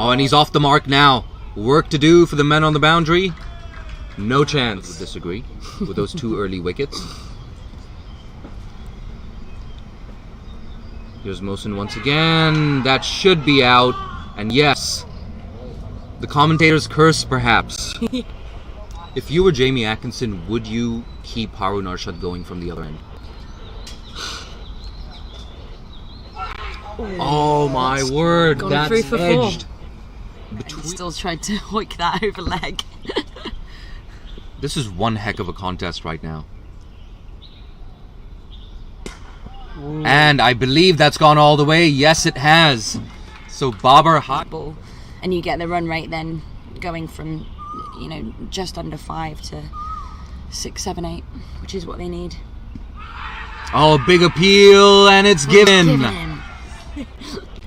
Oh, and he's off the mark now. Work to do for the men on the boundary. No chance. Would disagree with those 2 early wickets. Here's Mohsin once again. That should be out. And yes, the commentator's curse, perhaps. If you were Jamie Atkinson, would you keep Kowloon Arshad going from the other end? Oh my word, that's edged. He still tried to hoik that over leg. This is one heck of a contest right now. Ooh. And I believe that's gone all the way. Yes, it has. So Babar ball, and you get the run rate then going from, you know, just under 5 to 6, 7, 8, which is what they need. Oh, big appeal, and it's given.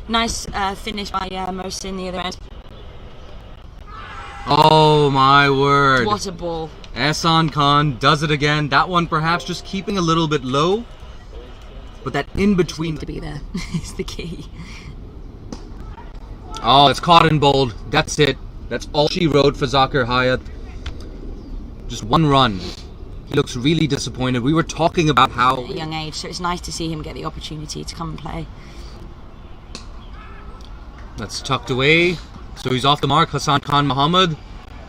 Nice finish by Mohsin the other end. Oh my word. What a ball. Ehsan Khan does it again. That one perhaps just keeping a little bit low. But that in between to be there is the key. Oh, it's caught and bowled. That's it. That's all she wrote for Zakir Hayat. Just 1 run. He looks really disappointed. We were talking about how... At a young age, so it's nice to see him get the opportunity to come and play. That's tucked away. So he's off the mark, Hassan Khan Muhammad.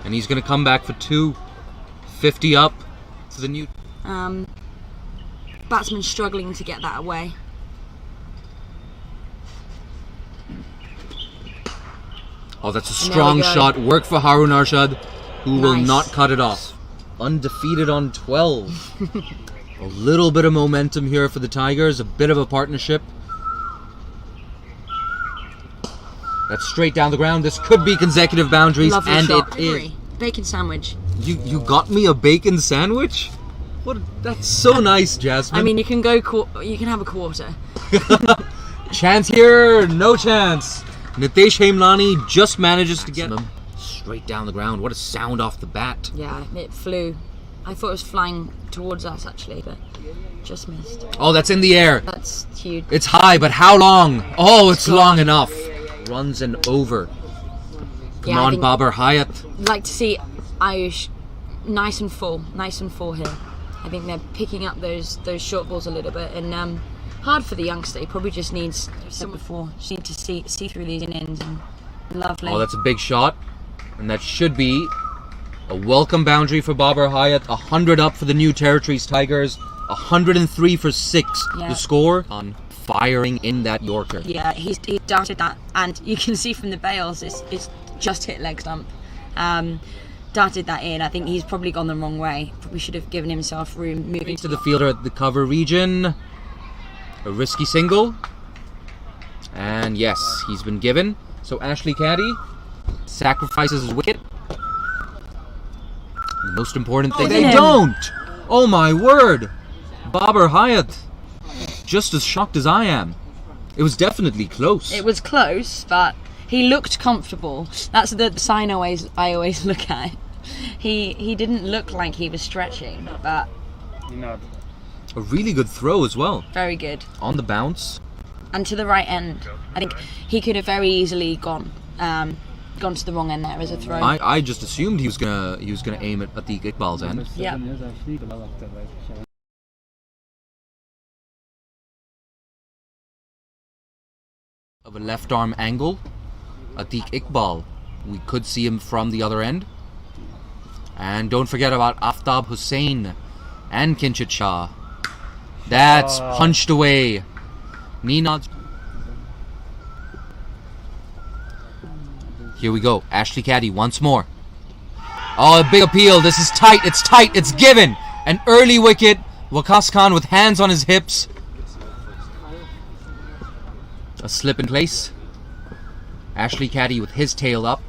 And he's going to come back for 2. 50 up to the new... Batsman struggling to get that away. Oh, that's a strong shot. Work for Kowloon Arshad, who will not cut it off. Undefeated on 12. A little bit of momentum here for the Tigers. A bit of a partnership. That's straight down the ground. This could be consecutive boundaries. Lovely and shot. It is. Bacon sandwich. You got me a bacon sandwich? What? That's so nice, Jasmine. I mean, you can go. You can have a quarter. Chance here, no chance. Nitesh Hemlani just manages to get them straight down the ground. What a sound off the bat. Yeah, it flew. I thought it was flying towards us actually, but just missed. Oh, that's in the air. That's huge. It's high, but how long? Oh, it's long enough. Runs and over. Come on, Babar Hayat. I'd like to see Ayush nice and full here. I think they're picking up those short balls a little bit, and hard for the youngster. He probably just needs, as I said before, just need to see through these innings. And lovely. Oh, that's a big shot, and that should be a welcome boundary for Babar Hayat. 100 up for the New Territories Tigers. 103 for 6. The score on firing in that Yorker. Yeah, he darted that, and you can see from the bails it's just hit leg stump. Darted that in. I think he's probably gone the wrong way. Probably should have given himself room moving to the fielder at the cover region. A risky single. And yes, he's been given. So Ashley Caddy sacrifices his wicket. The most important thing, they don't! Oh my word! Babar Hayat, just as shocked as I am. It was definitely close. It was close, but he looked comfortable. That's the sign I always look at. He didn't look like he was stretching, but a really good throw as well. Very good. On the bounce. And to the right end. I think he could have very easily gone to the wrong end there as a throw. I just assumed he was gonna aim at the Iqbal's end. Yeah. Of a left arm angle, Atiq Iqbal. We could see him from the other end. And don't forget about Aftab Hussain and Kinshit Shah. That's punched away. Neenad. Here we go. Ashley Caddy once more. Oh, a big appeal. This is tight. It's tight. It's given. An early wicket. Waqas Khan with hands on his hips. A slip in place. Ashley Caddy with his tail up.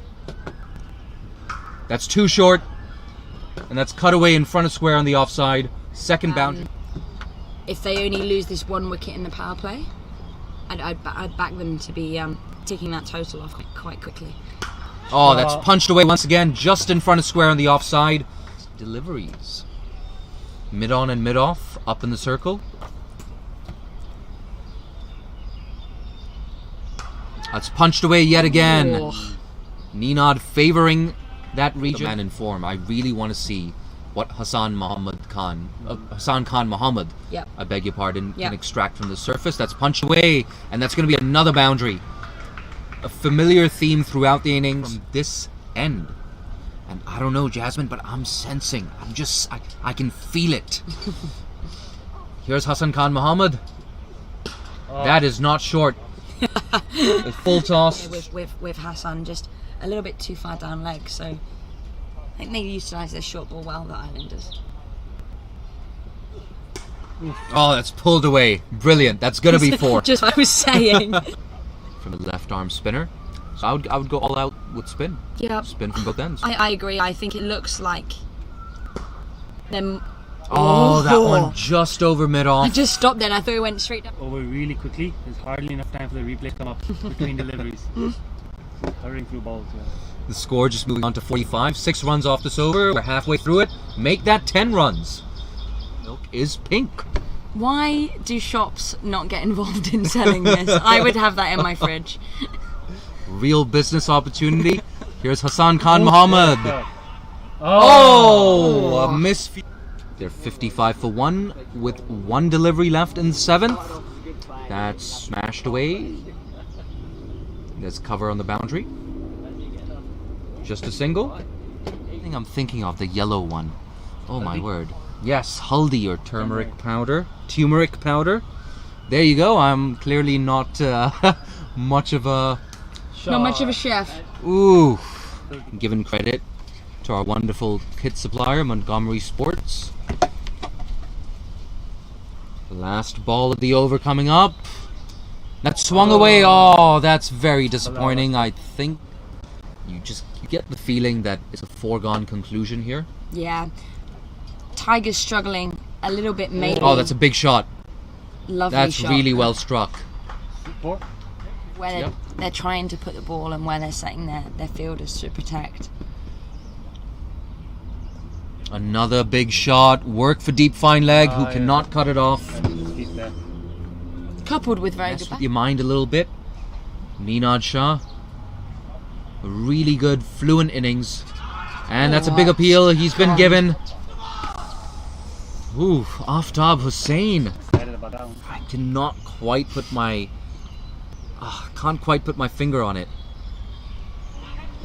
That's too short. And that's cut away in front of square on the offside. Second boundary. If they only lose this 1 wicket in the power play, I'd back them to be ticking that total off quite quickly. Oh, that's punched away once again, just in front of square on the offside. Deliveries. Mid on and mid off, up in the circle. That's punched away yet again. Ninad favoring that region. Man in form. I really want to see what Hassan Khan Muhammad, Yep. I beg your pardon, Yep. can extract from the surface. That's punch away, and that's going to be another boundary. A familiar theme throughout the innings from this end. And I don't know, Jasmine, but I'm sensing. I can feel it. Here's Hassan Khan Muhammad. Oh. That is not short. A full toss. With Hassan just a little bit too far down leg, so I think they utilise their short ball well, the Islanders. Oh, that's pulled away. Brilliant. That's going to be 4. Just what I was saying. From the left arm spinner. So I would go all out with spin. Yeah. Spin from both ends. I agree. I think it looks like them. Oh, that one just over mid-off. I just stopped then. I thought it went straight down. Over really quickly. There's hardly enough time for the replay to come up between deliveries. Hurrying through balls, yeah. The score just moving on to 45. 6 runs off this over. We're halfway through it. Make that 10 runs. Milk is pink. Why do shops not get involved in selling this? I would have that in my fridge. Real business opportunity. Here's Hassan Khan Muhammad. Oh, a miss. They're 55 for 1 with 1 delivery left in the 7th. That's smashed away. There's cover on the boundary. Just a single. I think I'm thinking of the yellow one. Oh my word. Yes, haldi or turmeric powder. There you go. I'm clearly not much of a... Not much of a chef. Ooh. Given credit to our wonderful kit supplier, Montgomery Sports. Last ball of the over coming up. That swung away. Oh, that's very disappointing. I think you get the feeling that it's a foregone conclusion here. Yeah. Tiger's struggling a little bit, maybe. Oh, that's a big shot. Lovely that's shot. That's really well struck. Where they're trying to put the ball and where they're setting their fielders to protect. Another big shot. Work for deep fine leg, who cannot cut it off. Coupled with very Mess good with your mind a little bit. Ninad Shah. A really good, fluent innings. And that's a big appeal he's been given. Ooh, Aftab Hussain. I cannot quite put my... can't quite put my finger on it.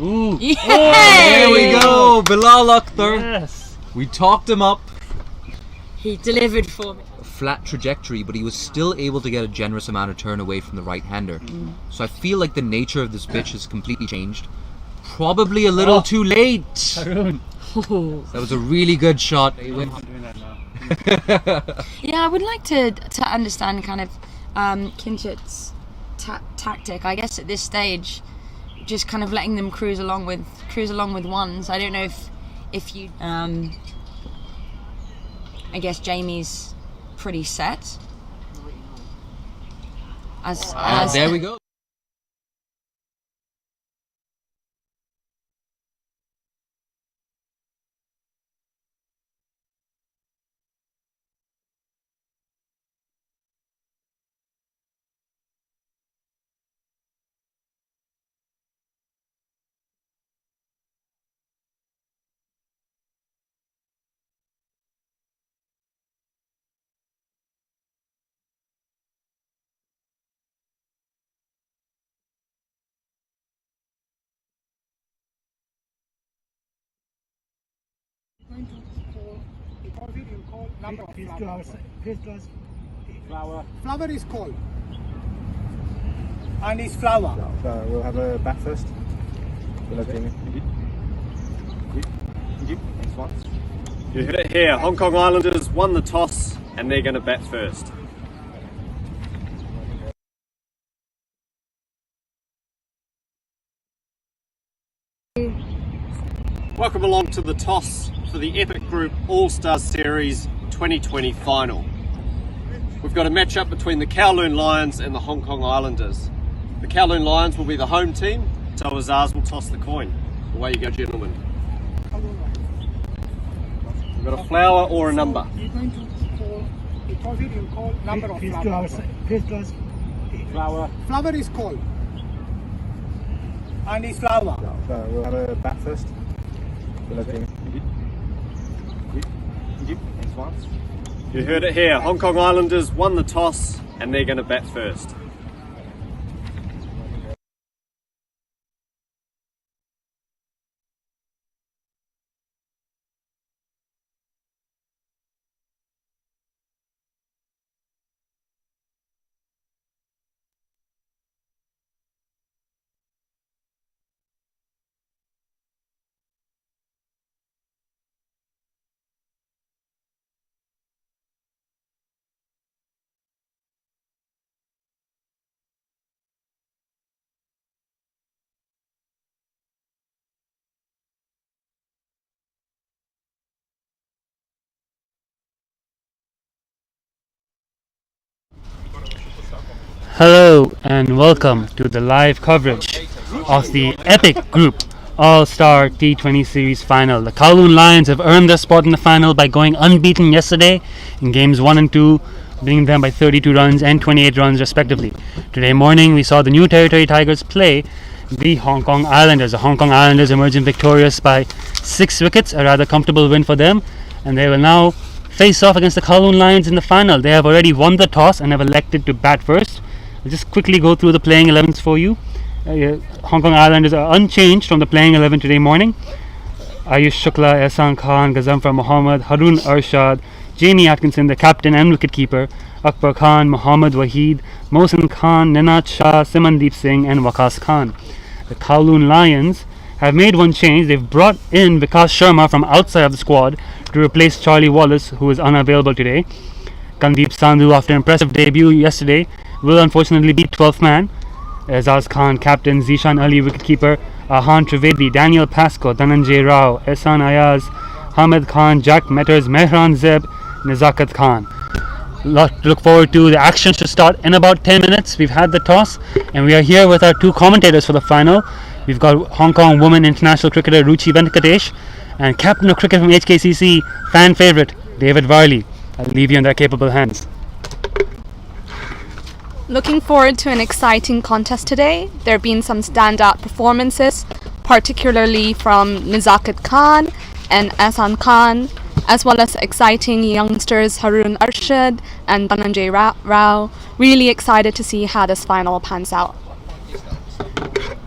Ooh. Yay! There we go, Bilal Akhtar. Yes. We talked him up. He delivered for me. A flat trajectory, but he was still able to get a generous amount of turn away from the right-hander. So I feel like the nature of this pitch has completely changed. Probably a little too late. Arun. That was a really good shot. Doing that now. Yeah, I would like to understand kind of Kinchit's tactic. I guess at this stage, just kind of letting them cruise along with ones. I don't know if you I guess Jamie's pretty set. As there we go. Flower is called. And it's flower. We'll have a bat first. Next one. You hit it here. Hong Kong Islanders won the toss and they're going to bat first. Welcome along to the toss for the Epic Group All-Stars Series 2020 final. We've got a matchup between the Kowloon Lions and the Hong Kong Islanders. The Kowloon Lions will be the home team, so Azaz will toss the coin. Away you go, gentlemen. We've got a flower or a number. You're going to call, you call number of flower. Flower. Flower is called. and it's flower. We'll have a bat first. Will that be? Next one. You heard it here. Hong Kong Islanders won the toss and they're going to bat first. Hello and welcome to the live coverage of the epic group All-Star T20 Series Final. The Kowloon Lions have earned their spot in the final by going unbeaten yesterday in games 1 and 2, beating them by 32 runs and 28 runs respectively. Today morning we saw the New Territory Tigers play the Hong Kong Islanders. The Hong Kong Islanders emerging victorious by 6 wickets, a rather comfortable win for them, and they will now face off against the Kowloon Lions in the final. They have already won the toss and have elected to bat first. I'll just quickly go through the playing 11s for you. Hong Kong Islanders are unchanged from the playing 11 today morning. Ayush Shukla, Ehsan Khan, Gazamfar Mohammed, Harun Arshad, Jamie Atkinson, the captain and wicketkeeper, Akbar Khan, Mohammad Waheed, Mohsin Khan, Ninat Shah, Simandeep Singh and Waqas Khan. The Kowloon Lions have made one change. They've brought in Vikas Sharma from outside of the squad to replace Charlie Wallace, who is unavailable today. Kandeep Sandhu, after an impressive debut yesterday, will unfortunately be 12th man. Azaz Khan, captain, Zishan Ali, wicketkeeper, Ahan Trivedi, Daniel Pascoe, Dhananjay Rao, Ehsan Ayaz, Hamid Khan, Jack Metters, Mehran Zeb, Nizakat Khan. Lot to look forward to. The action should start in about 10 minutes. We've had the toss and we are here with our two commentators for the final. We've got Hong Kong women international cricketer Ruchi Venkatesh and captain of cricket from HKCC, fan favourite David Varley. I'll leave you in their capable hands. Looking forward to an exciting contest today. There have been some standout performances, particularly from Nizakat Khan and Ehsan Khan, as well as exciting youngsters Harun Arshad and Dhananjay Rao. Really excited to see how this final pans out.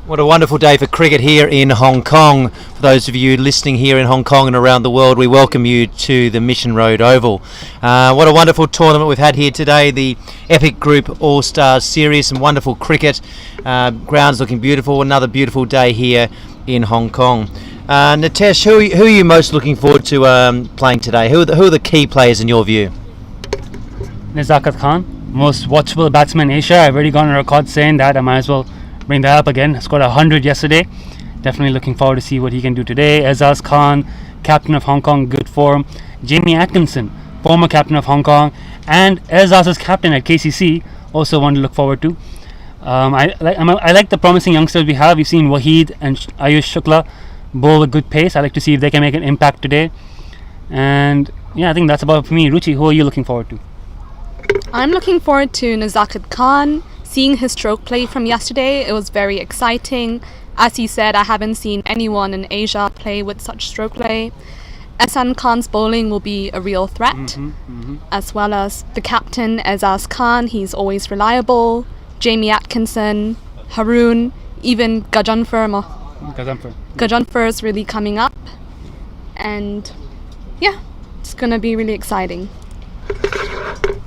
What a wonderful day for cricket here in Hong Kong. For those of you listening here in Hong Kong and around the world, we welcome you to the Mission Road Oval. What a wonderful tournament we've had here today, the Epic Group All-Stars Series, some wonderful cricket, grounds looking beautiful, another beautiful day here in Hong Kong. Nitesh, who are you most looking forward to playing today? Who are the key players in your view? Nizakat Khan, most watchable batsman in Asia. I've already gone on record saying that. I might as well bring that up again. Scored 100 yesterday. Definitely looking forward to see what he can do today. Azaz Khan, captain of Hong Kong, good form. Jamie Atkinson, former captain of Hong Kong, and Azaz's captain at KCC, also one to look forward to. I like the promising youngsters we have. We've seen Waheed and Ayush Shukla bowl with good pace. I like to see if they can make an impact today. And yeah, I think that's about it for me. Ruchi, who are you looking forward to? I'm looking forward to Nizakat Khan. Seeing his stroke play from yesterday, it was very exciting. As he said, I haven't seen anyone in Asia play with such stroke play. Ehsan Khan's bowling will be a real threat, as well as the captain, Azaz Khan. He's always reliable. Jamie Atkinson, Harun, even Gajanfar is really coming up. And yeah, it's going to be really exciting.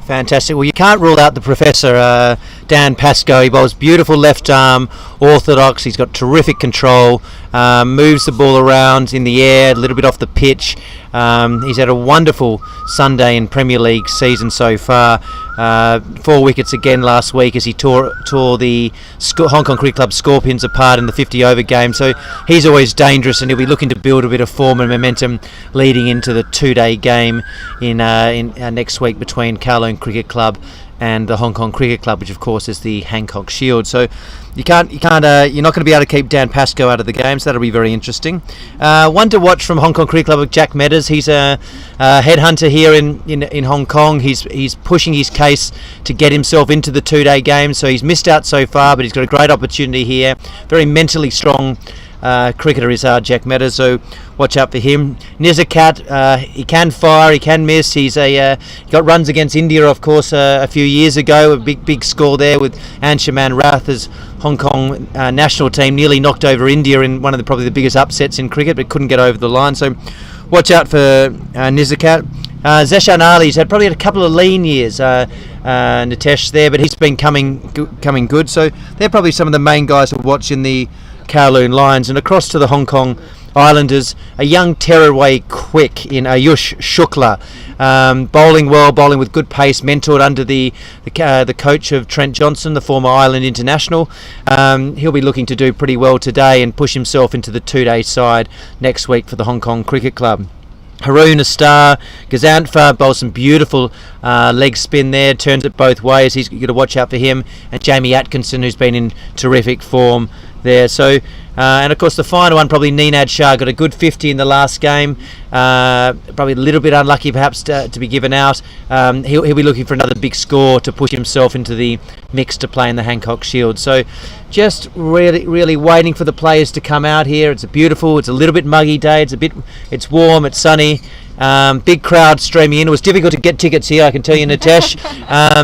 Fantastic. Well, you can't rule out the Professor, Dan Pascoe. He bowls beautiful left arm, orthodox. He's got terrific control, moves the ball around in the air, a little bit off the pitch. He's had a wonderful Sunday in Premier League season so far. 4 wickets again last week as he tore the Hong Kong Cricket Club Scorpions apart in the 50-over game. So he's always dangerous, and he'll be looking to build a bit of form and momentum leading into the 2-day game in next week between Kowloon Cricket Club and the Hong Kong Cricket Club, which of course is the Hancock Shield. So you're not going to be able to keep Dan Pascoe out of the game, so that'll be very interesting. One to watch from Hong Kong Cricket Club, Jack Meadows. He's a headhunter here in Hong Kong. He's pushing his case to get himself into the 2-day game, so he's missed out so far, but he's got a great opportunity here. Very mentally strong cricketer is Jack Meadows, so watch out for him. Nizakat, he can fire, he can miss. He got runs against India, of course, a few years ago. A big score there with Anshuman Rath's Hong Kong national team nearly knocked over India in one of probably the biggest upsets in cricket, but couldn't get over the line. So watch out for Nizakat. Zeshan Ali's probably had a couple of lean years, Nitesh there, but he's been coming good. So they're probably some of the main guys to watch in the Kowloon Lions. And across to the Hong Kong Islanders, a young tearaway quick in Ayush Shukla, bowling well, bowling with good pace, mentored under the coach of Trent Johnson, the former Ireland international. He'll be looking to do pretty well today and push himself into the 2-day side next week for the Hong Kong Cricket Club. Haroon, a star. Gazantfa bowls some beautiful leg spin there, turns it both ways. He's got to watch out for him. And Jamie Atkinson, who's been in terrific form there. So, and of course the final one, probably Neenad Shah, got a good 50 in the last game. Probably a little bit unlucky perhaps to be given out. He'll be looking for another big score to push himself into the mix to play in the Hancock Shield. So just really waiting for the players to come out here. It's a little bit muggy day. It's warm, it's sunny. Big crowd streaming in. It was difficult to get tickets here, I can tell you, Nitesh,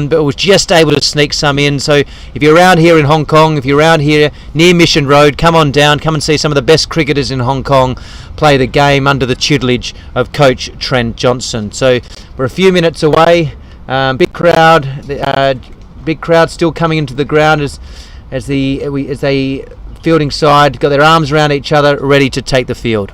but was just able to sneak some in. So if you're around here in Hong Kong, if you're around here near Mission Road, come on down, come and see some of the best cricketers in Hong Kong play the game under the tutelage of Coach Trent Johnson. So we're a few minutes away. Big crowd still coming into the ground as the fielding side got their arms around each other, ready to take the field.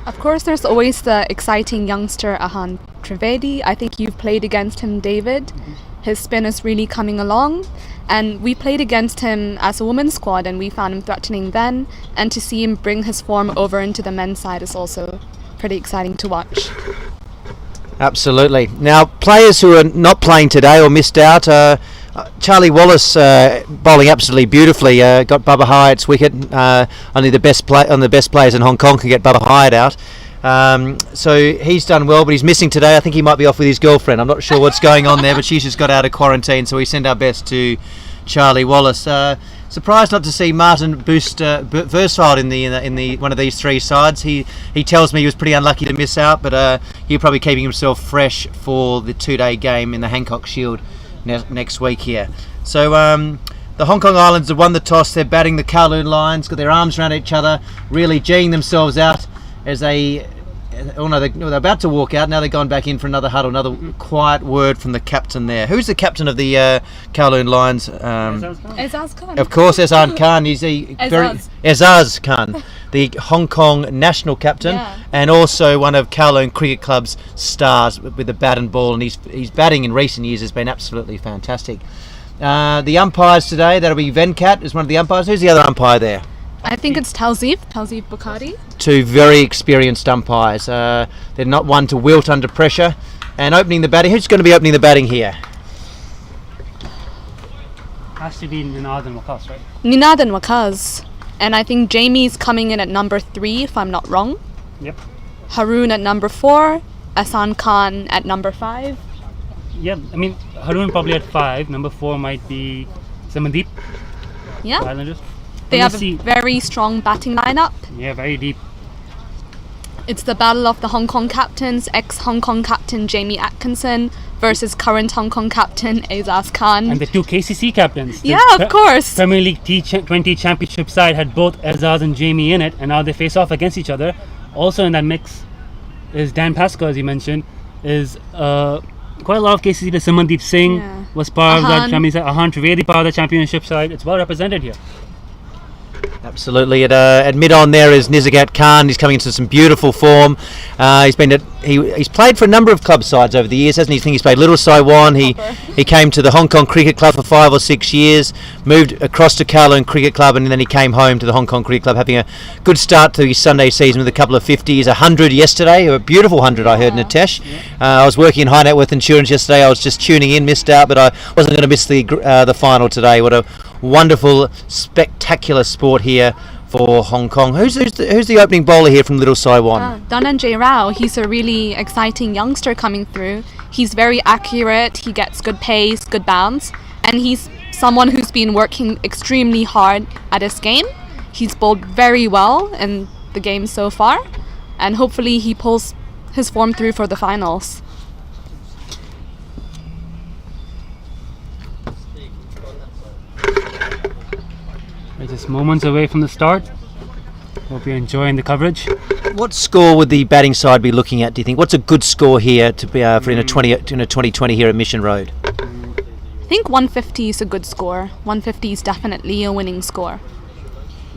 Of course, there's always the exciting youngster Ahan Trivedi. I think you've played against him, David. His spin is really coming along. And we played against him as a women's squad and we found him threatening then. And to see him bring his form over into the men's side is also pretty exciting to watch. Absolutely. Now, players who are not playing today or missed out, Charlie Wallace bowling absolutely beautifully, got Bubba Hyatt's wicket. Only the best players in Hong Kong can get Bubba Hyatt out. So he's done well, but he's missing today. I think he might be off with his girlfriend. I'm not sure what's going on there, but she's just got out of quarantine, so we send our best to Charlie Wallace. Surprised not to see Martin Versfeld in the one of these three sides. He tells me he was pretty unlucky to miss out, but he'll probably keeping himself fresh for the 2-day game in the Hancock Shield next week here. So the Hong Kong Islanders have won the toss. They're batting the Kowloon Lions, got their arms around each other, really geeing themselves out as they're about to walk out. Now they've gone back in for another huddle. Another quiet word from the captain there. Who's the captain of the Kowloon Lions? Ezaz Khan. Of course, Ezaz Khan. He's Ezaz Khan, the Hong Kong national captain, and also one of Kowloon Cricket Club's stars with the bat and ball. And his batting in recent years has been absolutely fantastic. The umpires today, that'll be Venkat is one of the umpires. Who's the other umpire there? I think it's Talzeeb Bukhari. Two very experienced umpires. They're not one to wilt under pressure. And opening the batting, who's going to be opening the batting here? Has to be Ninad and Waqas, right? Ninad and Waqas. And I think Jamie's coming in at number 3, if I'm not wrong. Yep. Haroon at number 4. Ahsan Khan at number 5. Yeah, I mean, Haroon probably at 5. Number 4 might be Samandeep. Yeah. Islanders. They have a very strong batting lineup. Yeah, very deep. It's the battle of the Hong Kong captains, ex-Hong Kong captain Jamie Atkinson versus current Hong Kong captain Ezaz Khan. And the two KCC captains. Yeah, of course. Premier League T20 championship side had both Ezaz and Jamie in it, and now they face off against each other. Also in that mix is Dan Pascoe, as you mentioned, is quite a lot of KCC. The Samandeep Singh was part of that championship side. Ahan Trivedi part of the championship side. It's well represented here. Absolutely. At mid-on there is Nizagat Khan. He's coming into some beautiful form. He's played for a number of club sides over the years, hasn't he? I think he's played Little Saiwan. He came to the Hong Kong Cricket Club for 5 or 6 years, moved across to Kowloon Cricket Club, and then he came home to the Hong Kong Cricket Club, having a good start to his Sunday season with a couple of 50s, 100 yesterday, a beautiful 100 I heard, Nitesh. I was working in high net worth insurance yesterday. I was just tuning in, missed out, but I wasn't going to miss the final today. What a wonderful, spectacular sport here for Hong Kong. Who's the opening bowler here from Little Saiwan? Dhananjay Rao. He's a really exciting youngster coming through. He's very accurate, he gets good pace, good bounce, and he's someone who's been working extremely hard at his game. He's bowled very well in the game so far, and hopefully he pulls his form through for the finals. We're just moments away from the start. Hope you're enjoying the coverage. What score would the batting side be looking at, do you think? What's a good score here to be for in a 2020 here at Mission Road? I think 150 is a good score. 150 is definitely a winning score.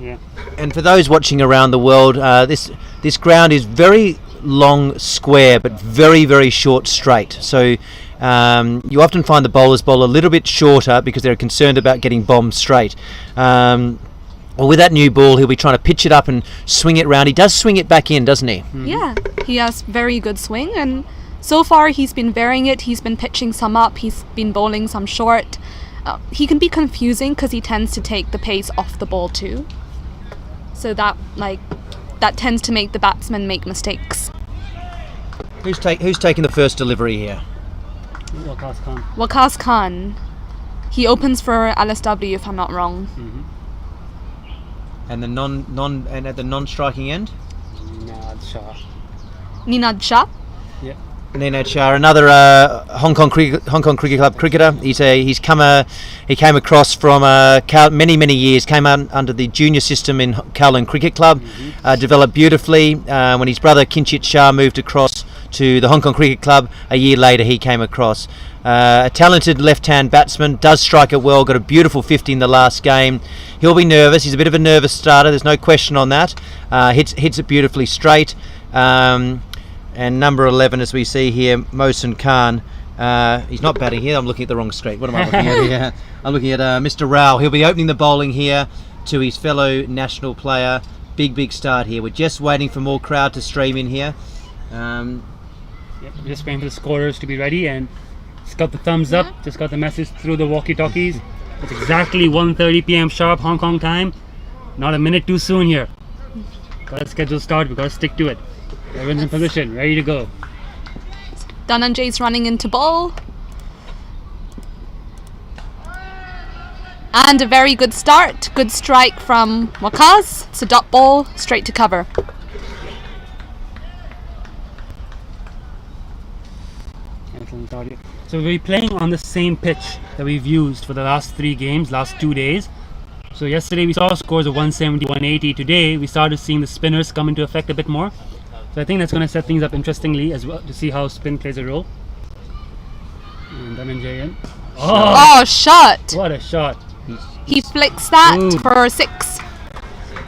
Yeah. And for those watching around the world, this ground is very long square but very, very short straight. So you often find the bowlers bowl a little bit shorter because they're concerned about getting bombed straight. Well, with that new ball, he'll be trying to pitch it up and swing it round. He does swing it back in, doesn't he? Mm-hmm. Yeah, he has very good swing, and so far he's been varying it. He's been pitching some up, he's been bowling some short. He can be confusing because he tends to take the pace off the ball too. So that tends to make the batsman make mistakes. Who's taking the first delivery here? Waqas Khan. He opens for LSW if I'm not wrong. Mm-hmm. And at the non-striking end? Ninad Shah. Yeah. Ninad Shah, another Hong Kong Cricket Club cricketer. He came across from many years. Came out under the junior system in Kowloon Cricket Club. Developed beautifully. When his brother Kinchit Shah moved across to the Hong Kong Cricket Club, a year later he came across. A talented left-hand batsman, does strike it well, got a beautiful 50 in the last game. He'll be nervous, he's a bit of a nervous starter, there's no question on that. Hits it beautifully straight. And number 11, as we see here, Mohsin Khan, he's not batting here, I'm looking at the wrong street. What am I looking at here? I'm looking at Mr. Rao. He'll be opening the bowling here to his fellow national player. Big start here. We're just waiting for more crowd to stream in here. We're just waiting for the scorers to be ready, and just got the thumbs up, just got the message through the walkie-talkies. It's exactly 1:30 p.m. sharp Hong Kong time. Not a minute too soon here. Got a scheduled start, we got to stick to it. Everyone's in position, ready to go. Dhananjay's running into ball. And a very good start. Good strike from Waqas. It's a dot ball, straight to cover. So we're playing on the same pitch that we've used for the last 3 games, last 2 days. So yesterday we saw scores of 170, 180. Today we started seeing the spinners come into effect a bit more. So I think that's going to set things up interestingly as well, to see how spin plays a role. And Dhananjay in. Oh, shot! What a shot! He flicks that for 6.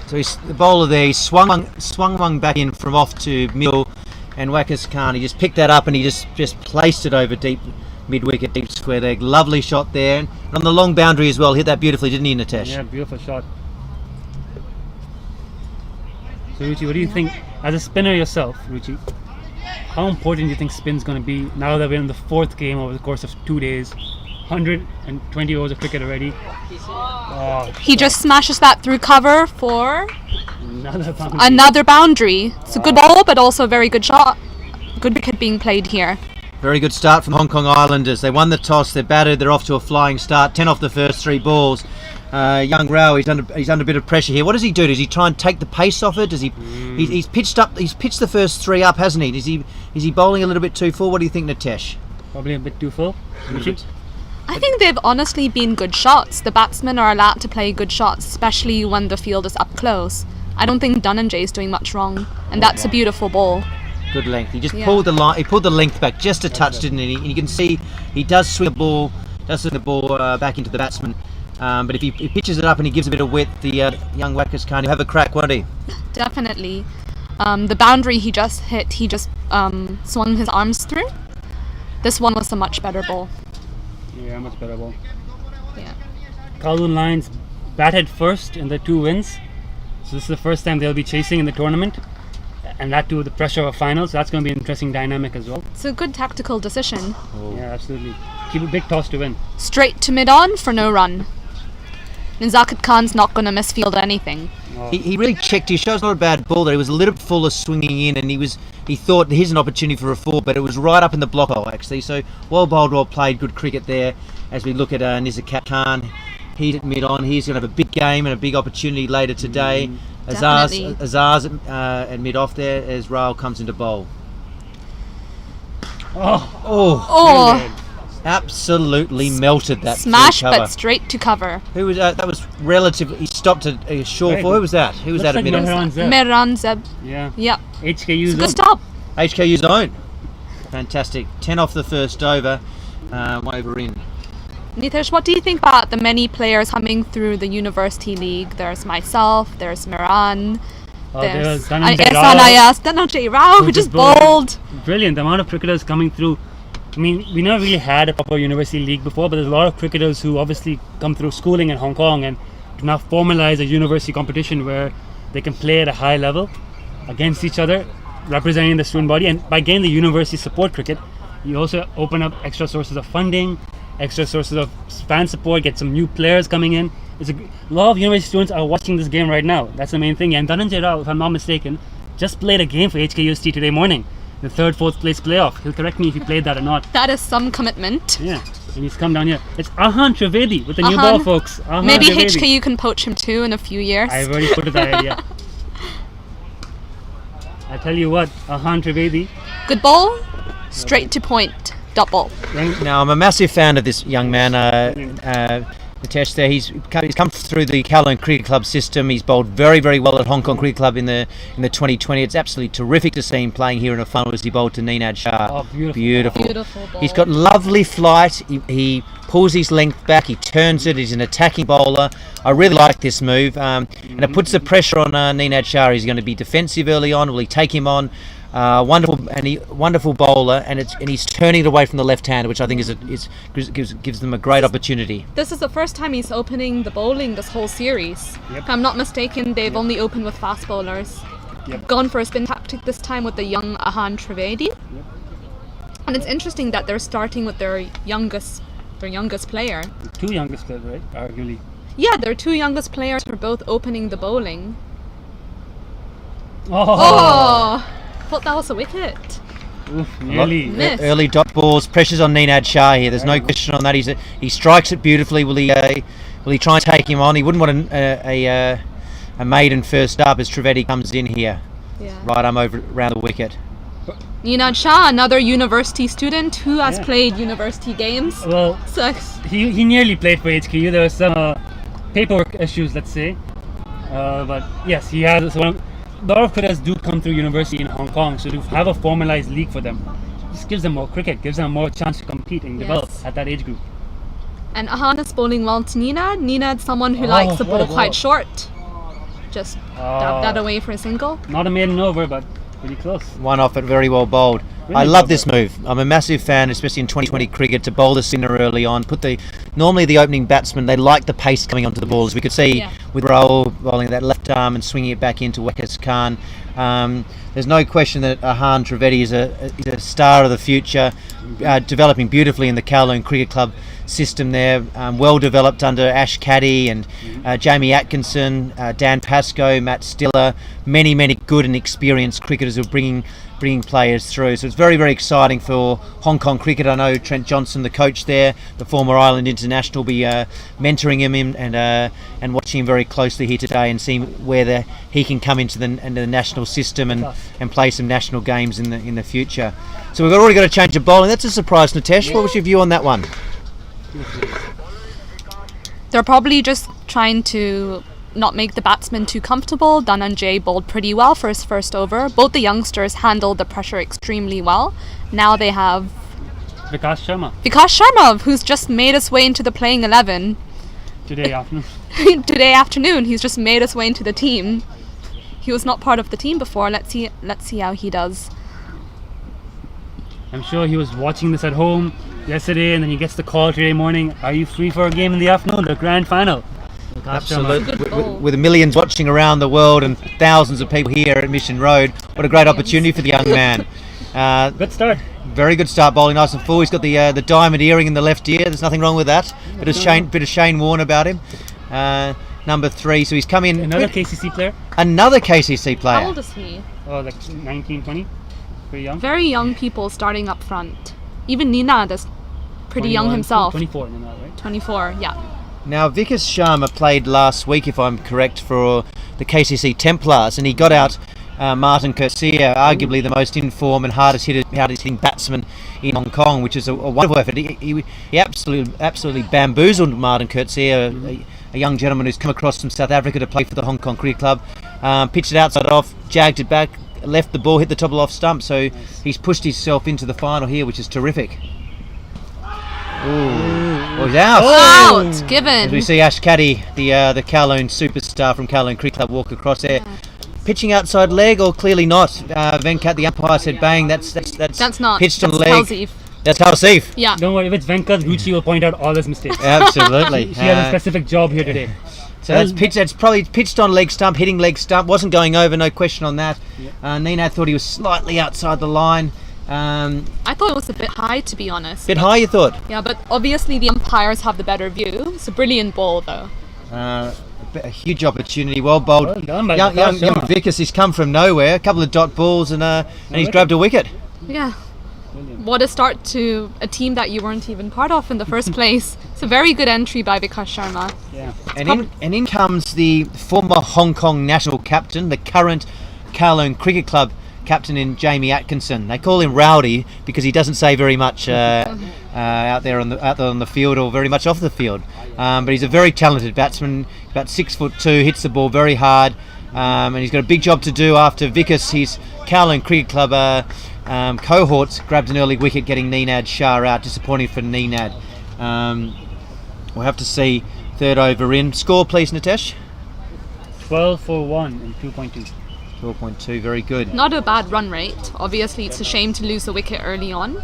So the bowler there, he swung one back in from off to middle, and Waqas Khan, he just picked that up and he just placed it over deep mid-wicket, deep square leg. Lovely shot there. And on the long boundary as well, hit that beautifully, didn't he, Nitesh? Yeah, beautiful shot. So Ruchi, what do you think, as a spinner yourself, Ruchi, how important do you think spin's going to be now that we're in the 4th game over the course of 2 days? 120 overs of cricket already. He just smashes that through cover for another boundary. It's a good ball, but also a very good shot. Good wicket being played here. Very good start from the Hong Kong Islanders. They won the toss, they batted, they're off to a flying start. 10 off the first 3 balls. Young Rao, he's under a bit of pressure here. What does he do? Does he try and take the pace off it? Does he? He's pitched the first 3 up, hasn't he? Is he bowling a little bit too full? What do you think, Nitesh? Probably a bit too full. I think they've honestly been good shots. The batsmen are allowed to play good shots, especially when the field is up close. I don't think Dhananjay is doing much wrong, and that's a beautiful ball. Good length. He just pulled the line. He pulled the length back just a touch, didn't he? And you can see he does swing the ball, back into the batsman. But if he pitches it up and he gives a bit of width, the young Wackers can't have a crack, won't he? Definitely. The boundary he just hit, he just swung his arms through. This one was a much better ball. Yeah, much better ball. Yeah. Kowloon Lions batted first in the 2 wins. So this is the first time they'll be chasing in the tournament. And that too, the pressure of a final. So that's going to be an interesting dynamic as well. It's a good tactical decision. Yeah, absolutely. Keep a big toss to win. Straight to mid-on for no run. Nizakat Khan's not going to misfield anything. He really checked his shot. It's not a bad ball. He was a little bit full of swinging in, and he thought here's an opportunity for a 4, but it was right up in the block hole actually. So well bowled, well played, good cricket there. As we look at Nizakat Khan, he's at mid on. He's going to have a big game and a big opportunity later today. Azar's at mid off there as Raul comes into bowl. Oh. Absolutely melted that Smash, cover. but straight to cover. Who was that? Was relatively. He stopped at a short for. Who was that? Who was that at mid? Mehran Zeb. Yeah. Yep. HKU's Good stop. HKU's own. Fantastic. 10 off the first over. Over in. Nitesh, what do you think about the many players coming through the University League? There's myself, there's Mehran, there's Dhananjay Rao, who just bowled. Brilliant. The amount of cricketers coming through. I mean, we never really had a proper university league before, but there's a lot of cricketers who obviously come through schooling in Hong Kong and to now formalize a university competition where they can play at a high level against each other, representing the student body. And by getting the university support cricket, you also open up extra sources of funding, extra sources of fan support, get some new players coming in. A lot of university students are watching this game right now. That's the main thing. And Dhananjay Rao, if I'm not mistaken, just played a game for HKUST today morning. The 3rd, 4th place playoff. He'll correct me if he played that or not. That is some commitment. Yeah, and he's come down here. It's Ahan Trivedi with the new ball, folks. Maybe HKU can poach him too in a few years. I've already put it that idea. I tell you what, Ahan Trivedi. Good ball, straight to point, double. Now, I'm a massive fan of this young man, Nitesh there. He's come through the Kowloon Cricket Club system. He's bowled very, very well at Hong Kong Cricket Club in the 2020. It's absolutely terrific to see him playing here in a final as he bowled to Ninad Shah. Oh, beautiful ball. He's got lovely flight. He pulls his length back. He turns it. He's an attacking bowler. I really like this move, and it puts the pressure on Ninad Shah. He's going to be defensive early on. Will he take him on? Wonderful bowler, and he's turning it away from the left hand, which I think gives them a great opportunity. This is the first time he's opening the bowling this whole series. Yep. If I'm not mistaken, they've only opened with fast bowlers. Yep. Gone for a spin tactic this time with the young Ahan Trivedi. Yep. And it's interesting that they're starting with their youngest player. Two youngest players, right? Arguably. Yeah, their 2 youngest players were both opening the bowling. Oh! Thought that was a wicket. Oof, nearly. Miss. Early dot balls, pressures on Ninad Shah here. There's no question on that. He strikes it beautifully. Will he try and take him on? He wouldn't want a maiden first up as Trivedi comes in here. Yeah. Right arm over around the wicket. Ninad Shah, another university student who has played university games. Well, So he nearly played for HKU. There were some paperwork issues, let's say. But yes, he has one. A lot of cricketers do come through university in Hong Kong, so to have a formalized league for them just gives them more cricket, gives them more chance to compete and develop at that age group. And Ahan is bowling well to Ninad. Ninad's someone who likes the ball quite short. Just dab that away for a single. Not a maiden over, but pretty close. One off it, very well bowled. Really I love this move. I'm a massive fan, especially in 2020 cricket, to bowl the spinner early on. Normally the opening batsman, they like the pace coming onto the ball, as we could see with Raul bowling that left arm and swinging it back into Wackers Khan. There's no question that Ahan Trivedi is a star of the future, developing beautifully in the Kowloon Cricket Club system there, well developed under Ash Caddy and Jamie Atkinson, Dan Pascoe, Matt Stiller, many good and experienced cricketers who are bringing players through. So it's very, very exciting for Hong Kong cricket. I know Trent Johnson, the coach there, the former Island international, will be mentoring him and watching him very closely here today and seeing where he can come into the national system and play some national games in the future. So we've already got a change of bowling. That's a surprise, Nitesh. What was your view on that one? They're probably just trying to not make the batsman too comfortable. Dhananjay bowled pretty well for his first over. Both the youngsters handled the pressure extremely well. Now they have Vikas Sharma, who's just made his way into the playing 11. Today afternoon. Today afternoon. He's just made his way into the team. He was not part of the team before. Let's see how he does. I'm sure he was watching this at home yesterday, and then he gets the call today morning. Are you free for a game in the afternoon? The grand final. Absolutely. With millions watching around the world and thousands of people here at Mission Road, what a great opportunity for the young man. Good start. Very good start, bowling nice and full. He's got the diamond earring in the left ear. There's nothing wrong with that. Bit of Shane Warne about him. Number 3. So he's come in. Another KCC player. Another KCC player. How old is he? Oh, like 19, 20. Pretty young. Very young people starting up front. Even Nina is pretty young himself. 24 now, right? 24, yeah. Now, Vikas Sharma played last week, if I'm correct, for the KCC Templars, and he got out Martin Kurtzia, arguably the most in form and hardest hitting batsman in Hong Kong, which is a wonderful effort. He absolutely bamboozled Martin Kurtzia, a young gentleman who's come across from South Africa to play for the Hong Kong Cricket Club. Pitched it outside off, jagged it back, left the ball, hit the top of off stump, so he's pushed himself into the final here, which is terrific. Oh, he's out. Out, given. As we see Ash Caddy, the Kowloon superstar from Kowloon Cricket Club, walk across there. Pitching outside leg, or clearly not. Venkat, the umpire, said bang. That's not. Pitched on That's leg. Halsey. That's Halsey. Yeah. Don't worry, if it's Venkat, Ruchi will point out all his mistakes. Absolutely. She had a specific job here today. So that's probably pitched on leg stump, hitting leg stump. Wasn't going over, no question on that. Nina thought he was slightly outside the line. I thought it was a bit high, to be honest. Bit high, you thought? Yeah, but obviously the umpires have the better view. It's a brilliant ball, though. A huge opportunity, well bowled. Well done by young Vikas. Vikas, he's come from nowhere. A couple of dot balls and he's grabbed a wicket. Yeah. What a start to a team that you weren't even part of in the first place. It's a very good entry by Vikas Sharma. Yeah. And in comes the former Hong Kong national captain, the current Kowloon Cricket Club captain in Jamie Atkinson. They call him Rowdy because he doesn't say very much out there on the field or very much off the field. But he's a very talented batsman, about 6'2", hits the ball very hard, and he's got a big job to do after Vikas, his Kowloon Cricket Club cohorts, grabbed an early wicket, getting Ninad Shah out. Disappointing for Ninad. We'll have to see third over in. Score, please, Nitesh. 12 for 1 and 2.2. 12.2, very good. Not a bad run rate. Obviously, it's a shame to lose a wicket early on.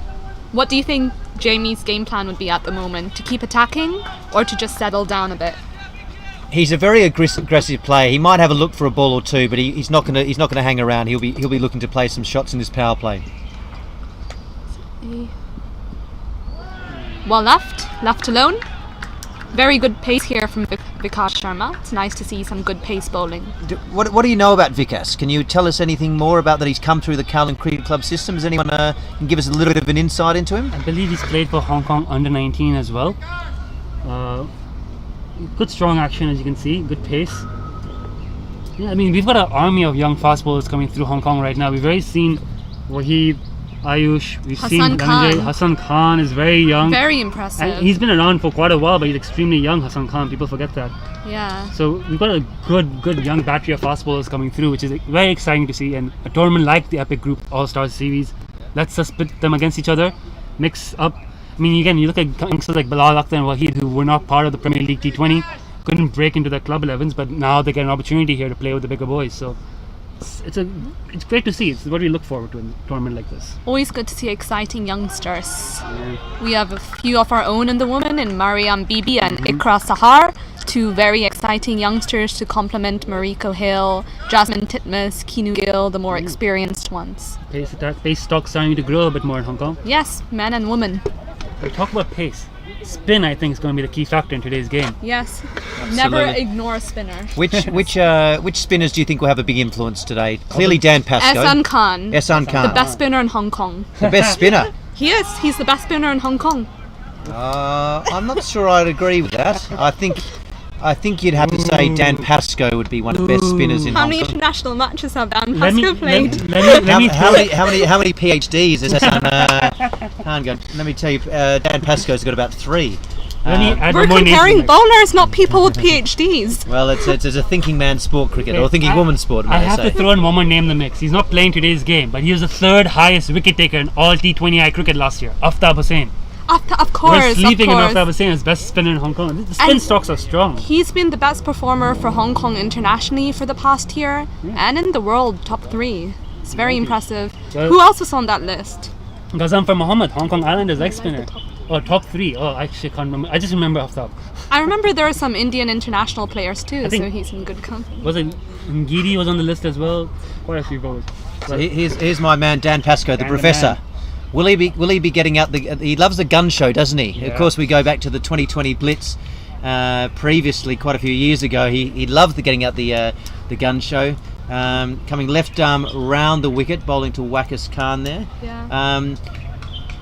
What do you think Jamie's game plan would be at the moment? To keep attacking or to just settle down a bit? He's a very aggressive player. He might have a look for a ball or two, but he's not going to hang around. He'll be looking to play some shots in this power play. Well left alone. Very good pace here from Vikas Sharma. It's nice to see some good pace bowling. What do you know about Vikas? Can you tell us anything more about that? He's come through the Kowloon Cricket Club system. Does anyone can give us a little bit of an insight into him? I believe he's played for Hong Kong under-19 as well. Good strong action, as you can see. Good pace. Yeah, I mean, we've got an army of young fast bowlers coming through Hong Kong right now. We've already seen Wahid, Ayush, we've Hassan seen Khan. Hassan Khan is very young. Very impressive. And he's been around for quite a while, but he's extremely young, Hassan Khan. People forget that. Yeah. So we've got a good young battery of fast bowlers coming through, which is very exciting to see. And a tournament like the Epic Group All-Star Series lets us pit them against each other, mix up. I mean, again, you look at youngsters like Bilal Akhtar and Wahid, who were not part of the Premier League T20, couldn't break into the club 11s, but now they get an opportunity here to play with the bigger boys. So it's great to see. It's what we look forward to in a tournament like this. Always good to see exciting youngsters. We have a few of our own in the women, in Mariam Bibi and Ikra Sahar, two very exciting youngsters to complement Mariko Hill, Jasmine Titmus, Kinu Gill, the more experienced ones. Pace stock starting to grow a bit more in Hong Kong. Yes, men and women. We talk about pace. Spin, I think, is going to be the key factor in today's game. Yes, never ignore a spinner. Which spinners do you think will have a big influence today? Clearly Dan Pascoe. Ehsan Khan. Ehsan Khan. The best spinner in Hong Kong. The best spinner. He is. He's the best spinner in Hong Kong. I'm not sure I'd agree with that. I think you'd have to say Dan Pascoe would be one of the best spinners in How Hong many Kong. international matches have Dan Pascoe played? How many PhDs has Ehsan Khan got? Let me tell you, Dan Pascoe's got about 3. We're comparing bowlers, not people with PhDs. Well, it's a thinking man's sport, cricket, or thinking woman's sport, may I I have say. to throw in one more name in the mix. He's not playing today's game, but he was the 3rd highest wicket taker in all T20I cricket last year, Aftab Hussain. Of course, We're sleeping of enough course. to have a saying as best spinner in Hong Kong. The spin And stocks are strong. He's been the best performer for Hong Kong internationally for the past year, and in the world, top 3. It's very impressive. Well- Who else was on that list? Ghazampar Mohammed, Hong Kong Islanders leg spinner. Oh, top 3. Oh, I actually can't remember. I just remember off the top. I remember there are some Indian international players too, think- so he's in good company. Was it Ngidi was on the list as well? Quite a few bowlers. So here's my man Dan Pascoe, the Dan the professor. man. Will he be getting out the? He loves the gun show, doesn't he? Yeah. Of course, we go back to the 2020 Blitz. Previously, quite a few years ago, he loved getting out the gun show. Coming left arm round the wicket, bowling to Wakas Khan there. Yeah.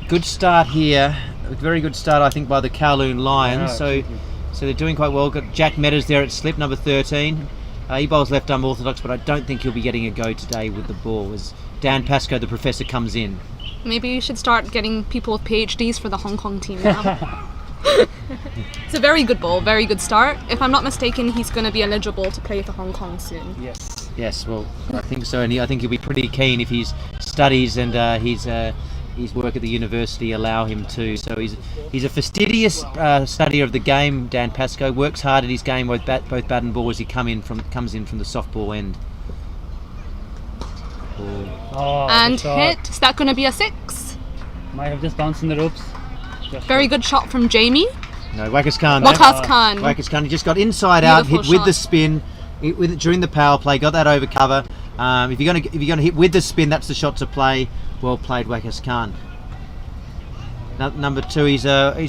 Good start here. A very good start, I think, by the Kowloon Lions. Yeah, So absolutely. they're doing quite well. Got Jack Meadows there at slip, number 13. He bowls left arm orthodox, but I don't think he'll be getting a go today with the ball as Dan Pascoe, the professor, comes in. Maybe you should start getting people with PhDs for the Hong Kong team now. It's a very good ball, very good start. If I'm not mistaken, he's going to be eligible to play for Hong Kong soon. Yes. Yes, well, I think so, and I think he'll be pretty keen if his studies and his work at the university allow him to. So he's a fastidious studier of the game. Dan Pascoe works hard at his game, both bat and ball, as he comes in from the softball end. Oh, And good shot. hit. Is that going to be a 6? Might have just bounced in the ropes. Just Very good shot from Jamie. No, Wakas Khan. Wakas Khan. Wakas Khan, he just got inside out, hit Beautiful with the shot. spin, during the power play, got that over cover. If you're gonna hit with the spin, that's the shot to play. Well played, Wakas Khan. Number 2, he's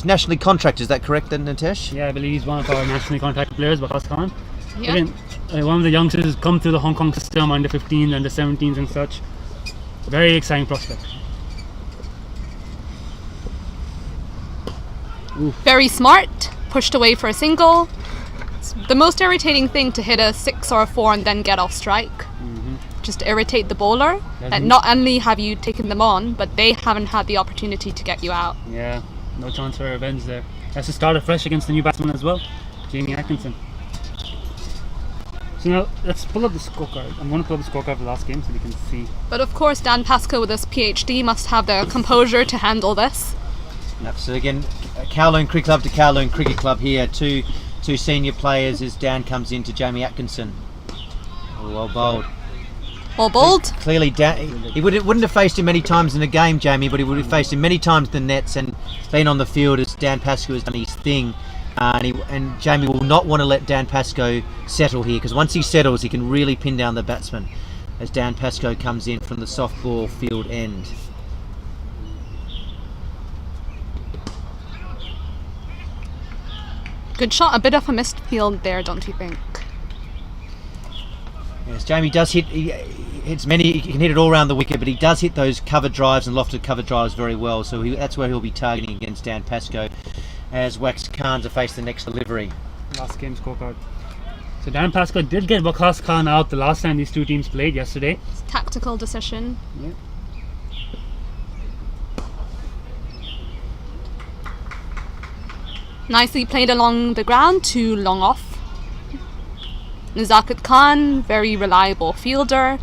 nationally contracted. Is that correct, then, Nitesh? Yeah, I believe he's one of our nationally contracted players, Wakas Khan. Yeah. Again, one of the youngsters who's come through the Hong Kong system, under 15s, under 17s and such. Very exciting prospect. Very smart. Pushed away for a single. It's the most irritating thing to hit a 6 or a 4 and then get off strike. Just irritate the bowler. And not only have you taken them on, but they haven't had the opportunity to get you out. Yeah, no chance for revenge there. Has to start afresh against the new batsman as well, Jamie Atkinson. So now let's pull up the scorecard. I'm going to pull up the scorecard for the last game so we can see. But of course, Dan Pascoe with his PhD must have the composure to handle this. So again, Kowloon Cricket Club to Kowloon Cricket Club here. Two senior players as Dan comes in to Jamie Atkinson. Oh, well bowled. All bowled. Clearly, he wouldn't have faced him many times in a game, Jamie, but he would have faced him many times in the nets and been on the field as Dan Pascoe has done his thing. And Jamie will not want to let Dan Pascoe settle here, because once he settles, he can really pin down the batsman as Dan Pascoe comes in from the softball field end. Good shot. A bit of a missed field there, don't you think? Yes, Jamie does hit. He can hit it all around the wicket, but he does hit those cover drives and lofted cover drives very well. So that's where he'll be targeting against Dan Pascoe as Wakas Khan to face the next delivery. Last game scorecard. So Dan Pascoe did get Wakas Khan out the last time these two teams played yesterday. Tactical decision. Yeah. Nicely played along the ground, too long off. Nazakat Khan, very reliable fielder.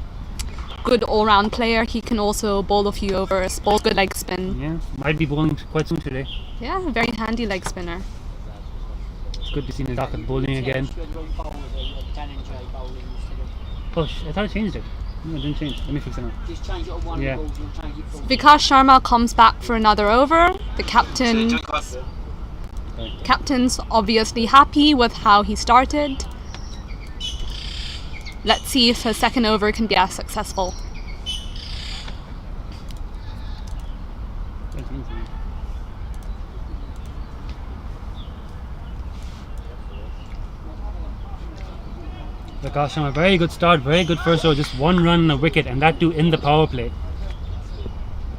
Good all-round player. He can also bowl a few overs, bowl good leg spin. Yeah, might be bowling quite soon today. Yeah, very handy leg spinner. It's good to see Nazakat bowling again. Oh, I thought I changed it. No, it didn't change. Let me fix it now. Just change it on one Yeah. ball, you'll change it for Vikas Sharma comes back for another over. The captain's obviously happy with how he started. Let's see if his second over can be as successful. Vikas Sharma, very good start, very good first over, just one run and a wicket, and that too in the power play.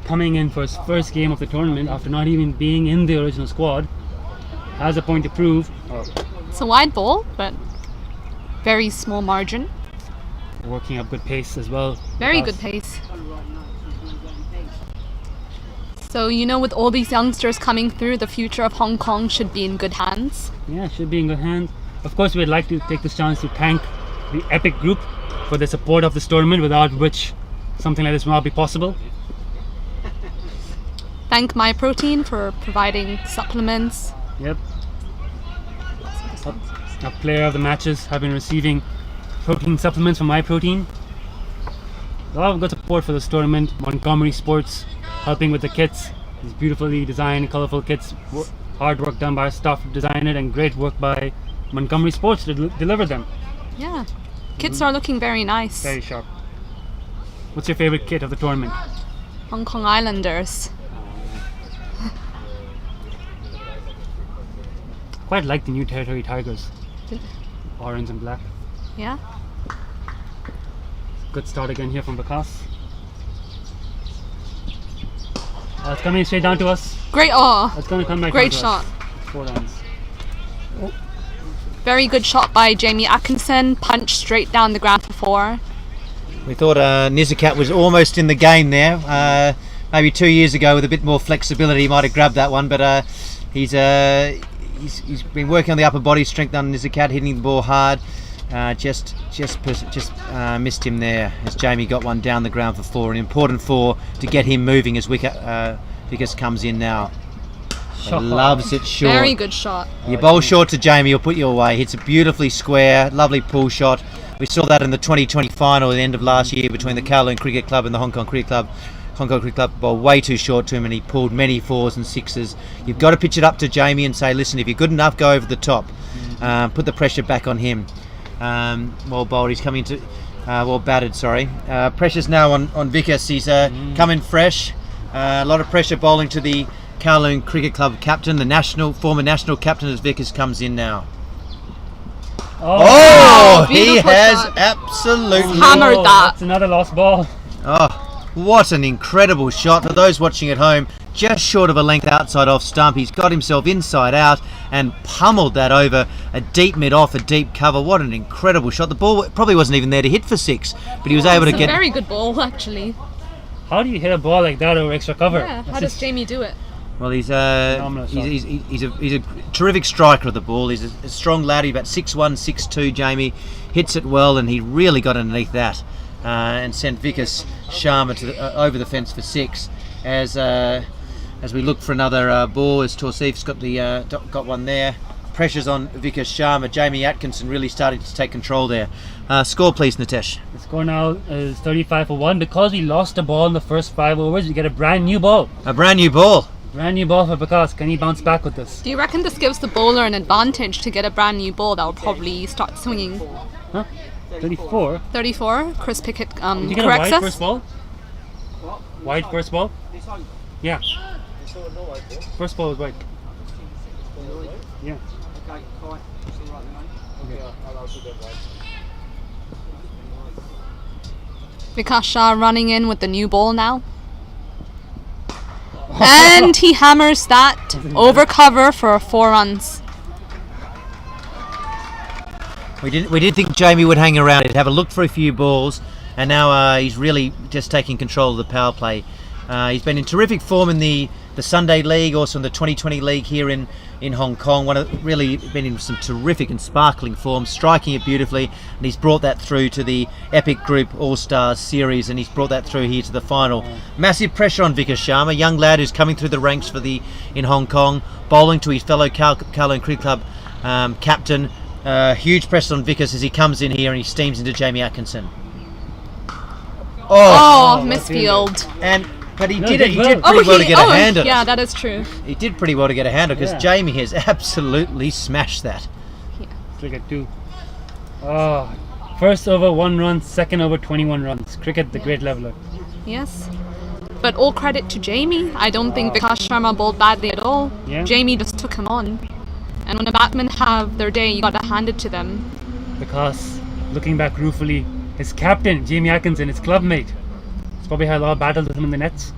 Coming in for his first game of the tournament after not even being in the original squad. Has a point to prove. It's a wide ball, but very small margin. Working up good pace as well. Very Vikas. good pace. So, you know, with all these youngsters coming through, the future of Hong Kong should be in good hands. Yeah, should be in good hands. Of course, we'd like to take this chance to thank the Epic Group for the support of this tournament, without which something like this would not be possible. thank MyProtein for providing supplements. Yep. A player of the matches have been receiving protein supplements from MyProtein. A lot of good support for this tournament. Montgomery Sports helping with the kits. These beautifully designed, colorful kits. Hard work done by our staff to design it, and great work by Montgomery Sports to deliver them. Yeah. Kits are looking very nice. Very sharp. What's your favorite kit of the tournament? Hong Kong Islanders. Quite like the new Territory Tigers. Orange and black. Yeah. Good start again here from Vikas. It's coming straight down to us. Great. Oh, It's going to come back great down to shot. us. 4 runs. Very good shot by Jamie Atkinson. Punch straight down the ground for 4. We thought Nizikat was almost in the game there. Maybe 2 years ago, with a bit more flexibility, he might have grabbed that one. But he's been working on the upper body strength on Nizikat, hitting the ball hard. Just missed him there as Jamie got one down the ground for 4. An important 4 to get him moving as Vickers comes in now. He loves it short. Very good shot. You bowl short to Jamie, he'll put you away. Hits it beautifully square, lovely pull shot. We saw that in the 2020 final at the end of last year between the Kowloon Cricket Club and the Hong Kong Cricket Club. Hong Kong Cricket Club bowled way too short to him, and he pulled many 4s and 6s. You've got to pitch it up to Jamie and say, listen, if you're good enough, go over the top. Put the pressure back on him. Well bowled, he's coming to well batted, sorry. Pressure's now on Vickers. He's coming fresh. A lot of pressure bowling to the Kowloon Cricket Club captain, the former national captain, as Vickers comes in now. Oh, he beautiful has shot. absolutely Hammered that. That's another lost ball. Oh, what an incredible shot. For those watching at home, just short of a length outside off stump. He's got himself inside out and pummeled that over a deep mid off a deep cover. What an incredible shot. The ball probably wasn't even there to hit for 6, but he was able to It's a get... very good ball, actually. How do you hit a ball like that over extra cover? Yeah. How does Jamie do it? Well, he's Phenomenal shot. he's a terrific striker of the ball. He's a strong lad. He's about 6'1", 6'2", Jamie. Hits it well, and he really got underneath that and sent Vickers Sharma over the fence for 6. As we look for another ball, as Torsif's got one there. Pressure's on Vickers Sharma. Jamie Atkinson really starting to take control there. Score, please, Nitesh. The score now is 35 for 1. Because we lost the ball in the first 5 overs, we get a brand new ball. A brand new ball. Brand new ball for Vikas. Can he bounce back with this? Do you reckon this gives the bowler an advantage to get a brand new ball that will probably start swinging? Huh? 34? 34. Chris Pickett Did you get a corrects wide us. first ball? Wide first ball? Yeah. First ball was wide. Yeah. Vikas Shah running in with the new ball now. And he hammers that over cover for 4 runs. We did think Jamie would hang around. He'd have a look for a few balls, and now he's really just taking control of the power play. He's been in terrific form in the Sunday League, also in the 2020 League here in Hong Kong. Really been in some terrific and sparkling form, striking it beautifully, and he's brought that through to the Epic Group All-Stars series, and he's brought that through here to the final. Massive pressure on Vickers Sharma, young lad who's coming through the ranks in Hong Kong, bowling to his fellow Kowloon Cricket Club captain. Huge pressure on Vickers as he comes in here and he steams into Jamie Atkinson. Oh, misfield. But he No, did he did pretty well. well to get a hand on Yeah, it. that is true. He did pretty well to get a hand on it because Yeah. Jamie has absolutely smashed that. Cricket 2. Oh, first over 1 run, second over 21 runs. Cricket, the great leveler. Yes. But all credit to Jamie. I don't think Vikas Sharma bowled badly at all. Yeah. Jamie just took him on. And when a batsman have their day, you gotta hand it to them. Because looking back ruefully, his captain, Jamie Atkinson, his club mate, he's probably had a lot of battles with him in the nets.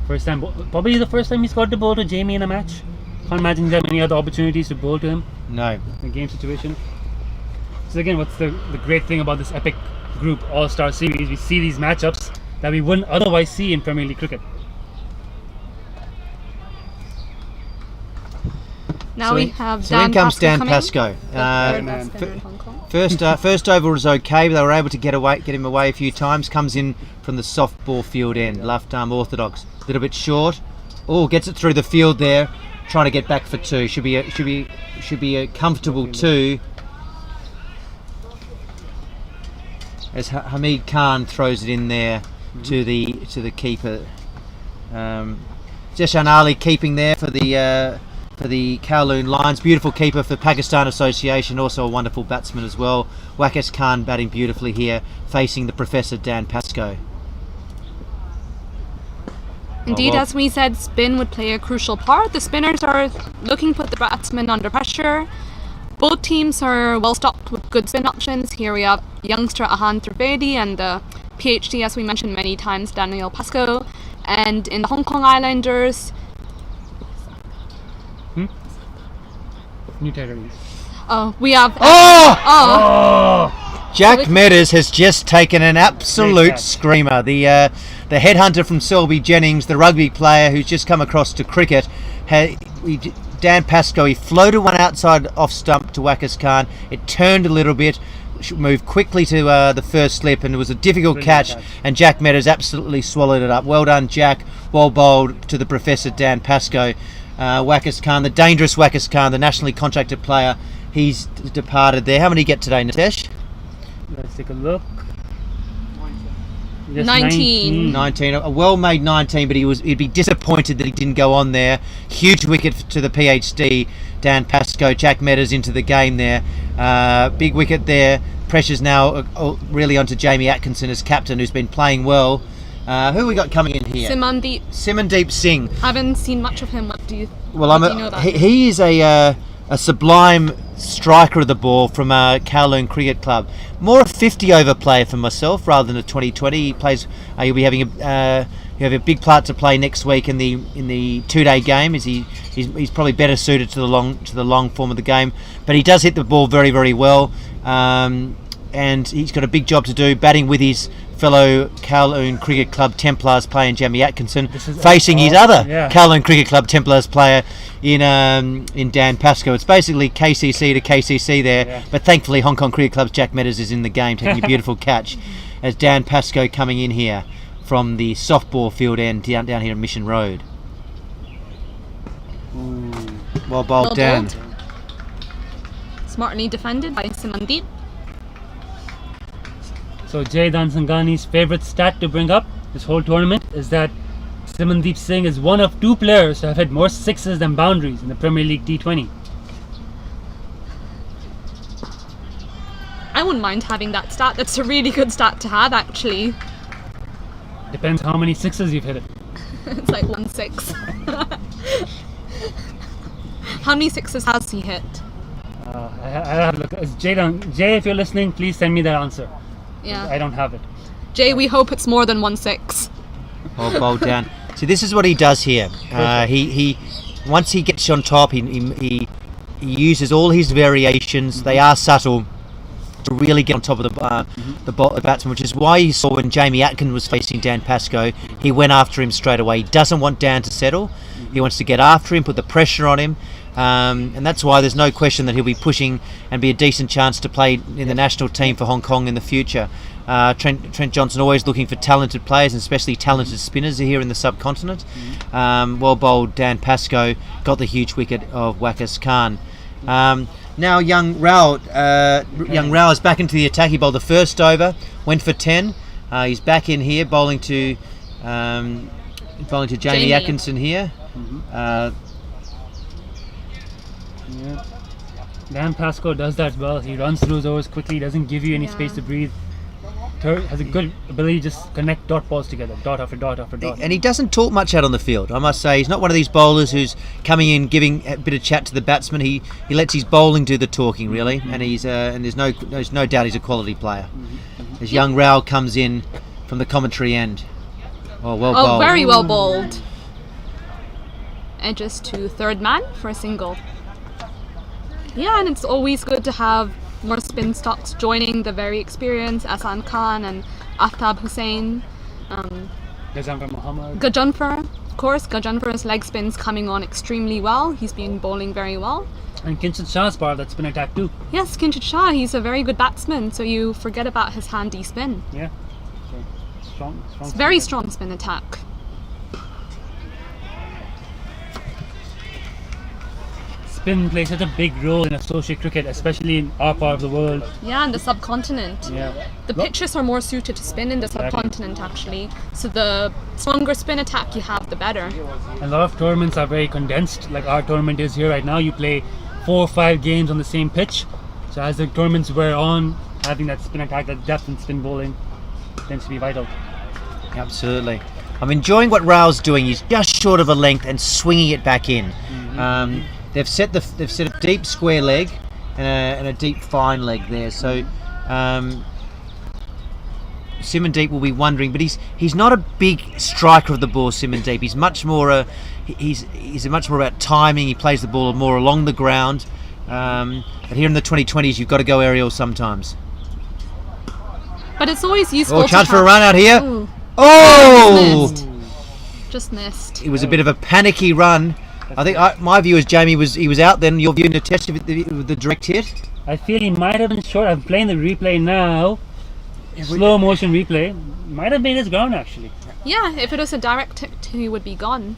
Probably the first time he's got to bowl to Jamie in a match. Can't imagine he's had many other opportunities to bowl to him No. in a game situation. So again, what's the great thing about this Epic Group All-Star Series? We see these matchups that we wouldn't otherwise see in Premier League cricket. Now we have So Dan in comes Pascoe Dan coming. Pascoe. Third batsman in Hong Kong. First over was okay, but they were able to get him away a few times. Comes in from the soft ball field end, left arm orthodox. A little bit short, Oh, gets it through the field there, trying to get back for two. Should be a comfortable two. As Hamid Khan throws it in there to the keeper. Zeshan Ali keeping there for the Kowloon Lions. Beautiful keeper for Pakistan Association, also a wonderful batsman as well. Waqas Khan batting beautifully here, facing the Professor Dan Pascoe. Indeed, well. as we said, spin would play a crucial part. The spinners are looking to put the batsmen under pressure. Both teams are well stocked with good spin options. Here we have youngster Ahan Trivedi and the PhD, as we mentioned many times, Daniel Pascoe. And in the Hong Kong Islanders, New territories. we have... Jack Meadows has just taken an absolute screamer. The headhunter from Selby Jennings, the rugby player who's just come across to cricket, Dan Pascoe, he floated one outside off stump to Waqas Khan. It turned a little bit, moved quickly to the first slip, and it was a difficult catch. And Jack Meadows absolutely swallowed it up. Well done, Jack. Well bowled to the Professor Dan Pascoe. Waqas Khan, the dangerous Waqas Khan, the nationally contracted player, he's departed there. How many get today, Nitesh? Let's take a look. 19. 19, a well-made 19, but he'd be disappointed that he didn't go on there. Huge wicket to the PhD, Dan Pascoe. Jack Meadows into the game there. Big wicket there. Pressure's now really onto Jamie Atkinson as captain, who's been playing well. Who we got coming in here? Simandeep Singh. Haven't seen much of him. What do you know about him? He is a sublime striker of the ball from Kowloon Cricket Club. More a 50-over player for myself rather than a 20-20. He plays. He'll be having a big part to play next week in the two-day game. He's probably better suited to the long form of the game, but he does hit the ball very, very well. And he's got a big job to do, batting with his fellow Kowloon Cricket Club Templars player in Jamie Atkinson, facing his other Kowloon Cricket Club Templars player in Dan Pascoe. It's basically KCC to KCC there, but thankfully Hong Kong Cricket Club's Jack Meadows is in the game, taking a beautiful catch as Dan Pascoe coming in here from the softball field end down here in Mission Road. Well bowled, Dan. Smartly defended by Simandeep. So Jay Sanghani's favourite stat to bring up this whole tournament is that Simandeep Singh is one of two players to have hit more sixes than boundaries in the Premier League T20. I wouldn't mind having that stat. That's a really good stat to have, actually. Depends how many sixes you've hit it. It's like 1 6. How many sixes has he hit? I have to look. Jay, if you're listening, please send me that answer. Yeah. I don't have it. Jay, we hope it's more than 1 6. Well bowled down. So this is what he does here. He once he gets on top, he uses all his variations. They are subtle to really get on top of the batsman, which is why you saw when Jamie Atkin was facing Dan Pascoe, he went after him straight away. He doesn't want Dan to settle. He wants to get after him, put the pressure on him. And that's why there's no question that he'll be pushing and be a decent chance to play in the national team for Hong Kong in the future. Trent Johnson always looking for talented players, and especially talented spinners here in the subcontinent. Well bowled Dan Pascoe got the huge wicket of Waqas Khan. Now young Rao is back into the attack. He bowled the first over, went for 10. He's back in here bowling to Jamie Atkinson here. Dan Pascoe does that well. He runs through his overs quickly, doesn't give you any space to breathe. Has a good ability to just connect dot balls together, dot after dot after dot. And he doesn't talk much out on the field, I must say. He's not one of these bowlers who's coming in giving a bit of chat to the batsman. He lets his bowling do the talking, really. And there's no doubt he's a quality player. As young Rao comes in from the commentary end. Bowled. Very well bowled. Edges to third man for a single. Yeah, and it's always good to have more spin stocks joining the very experienced Ahsan Khan and Aftab Hussain. Ghajanfar Mohammad. Ghajanfar, of course. Ghajanfar's leg spin's coming on extremely well. He's been bowling very well. And Kinshit Shah's bar that spin attack too. Yes, Kinshit Shah, he's a very good batsman, so you forget about his handy spin. Yeah. So, strong it's very strong spin attack. spin plays such a big role in associate cricket, especially in our part of the world. Yeah, in the subcontinent. Yeah. The pitches are more suited to spin in the subcontinent actually. So the stronger spin attack you have, the better. A lot of tournaments are very condensed, like our tournament is here right now. You play 4 or 5 games on the same pitch. So as the tournaments wear on, having that spin attack, that depth in spin bowling tends to be vital. Absolutely. I'm enjoying what Rao's doing. He's just short of a length and swinging it back in. They've set a deep square leg and a deep fine leg there. So Simandeep will be wondering, but he's not a big striker of the ball. Simandeep. He's much more he's much more about timing. He plays the ball more along the ground. But here in the 2020s, you've got to go aerial sometimes. But it's always useful. Oh, chance for a run out here. Ooh. Oh! Just missed. It was a bit of a panicky run. I think my view is Jamie was out then. Your view in the test with the direct hit? I feel he might have been short. I'm playing the replay now. Slow motion replay. Might have made his ground actually. Yeah, if it was a direct hit, he would be gone.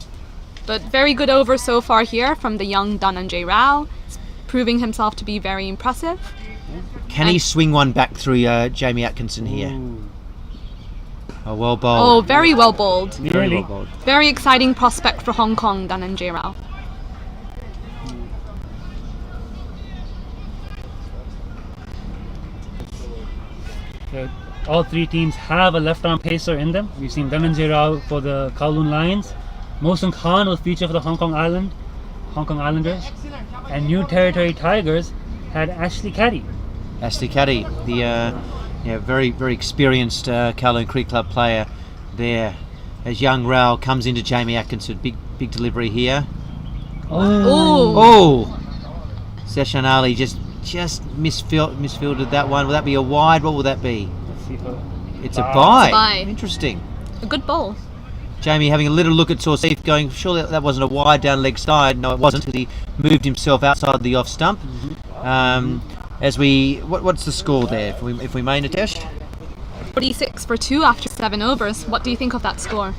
But very good over so far here from the young Dhananjay Rao. He's proving himself to be very impressive. Can he swing one back through Jamie Atkinson here? Ooh. Oh, well bowled. Oh, very well bowled. Very Really? well bowled. Very exciting prospect for Hong Kong, Dhananjay Rao. So all 3 teams have a left-arm pacer in them. We've seen Dhananjay Rao for the Kowloon Lions. Mohsen Khan will feature for the Hong Kong Islanders. And New Territory Tigers had Ashley Caddy. Ashley Caddy, the very, very experienced Kowloon Cricket Club player there. As young Rao comes into Jamie Atkinson, big delivery here. Oh! Seshan Ali just misfielded that one. Will that be a wide? What will that be? It's a bye. It's a bye. Interesting. A good bowl. Jamie having a little look at Sorsif, going, surely that wasn't a wide down leg side. No, it wasn't, because he moved himself outside the off stump. What's the score there, if we may, Nitesh? 46 for 2 after 7 overs. What do you think of that score?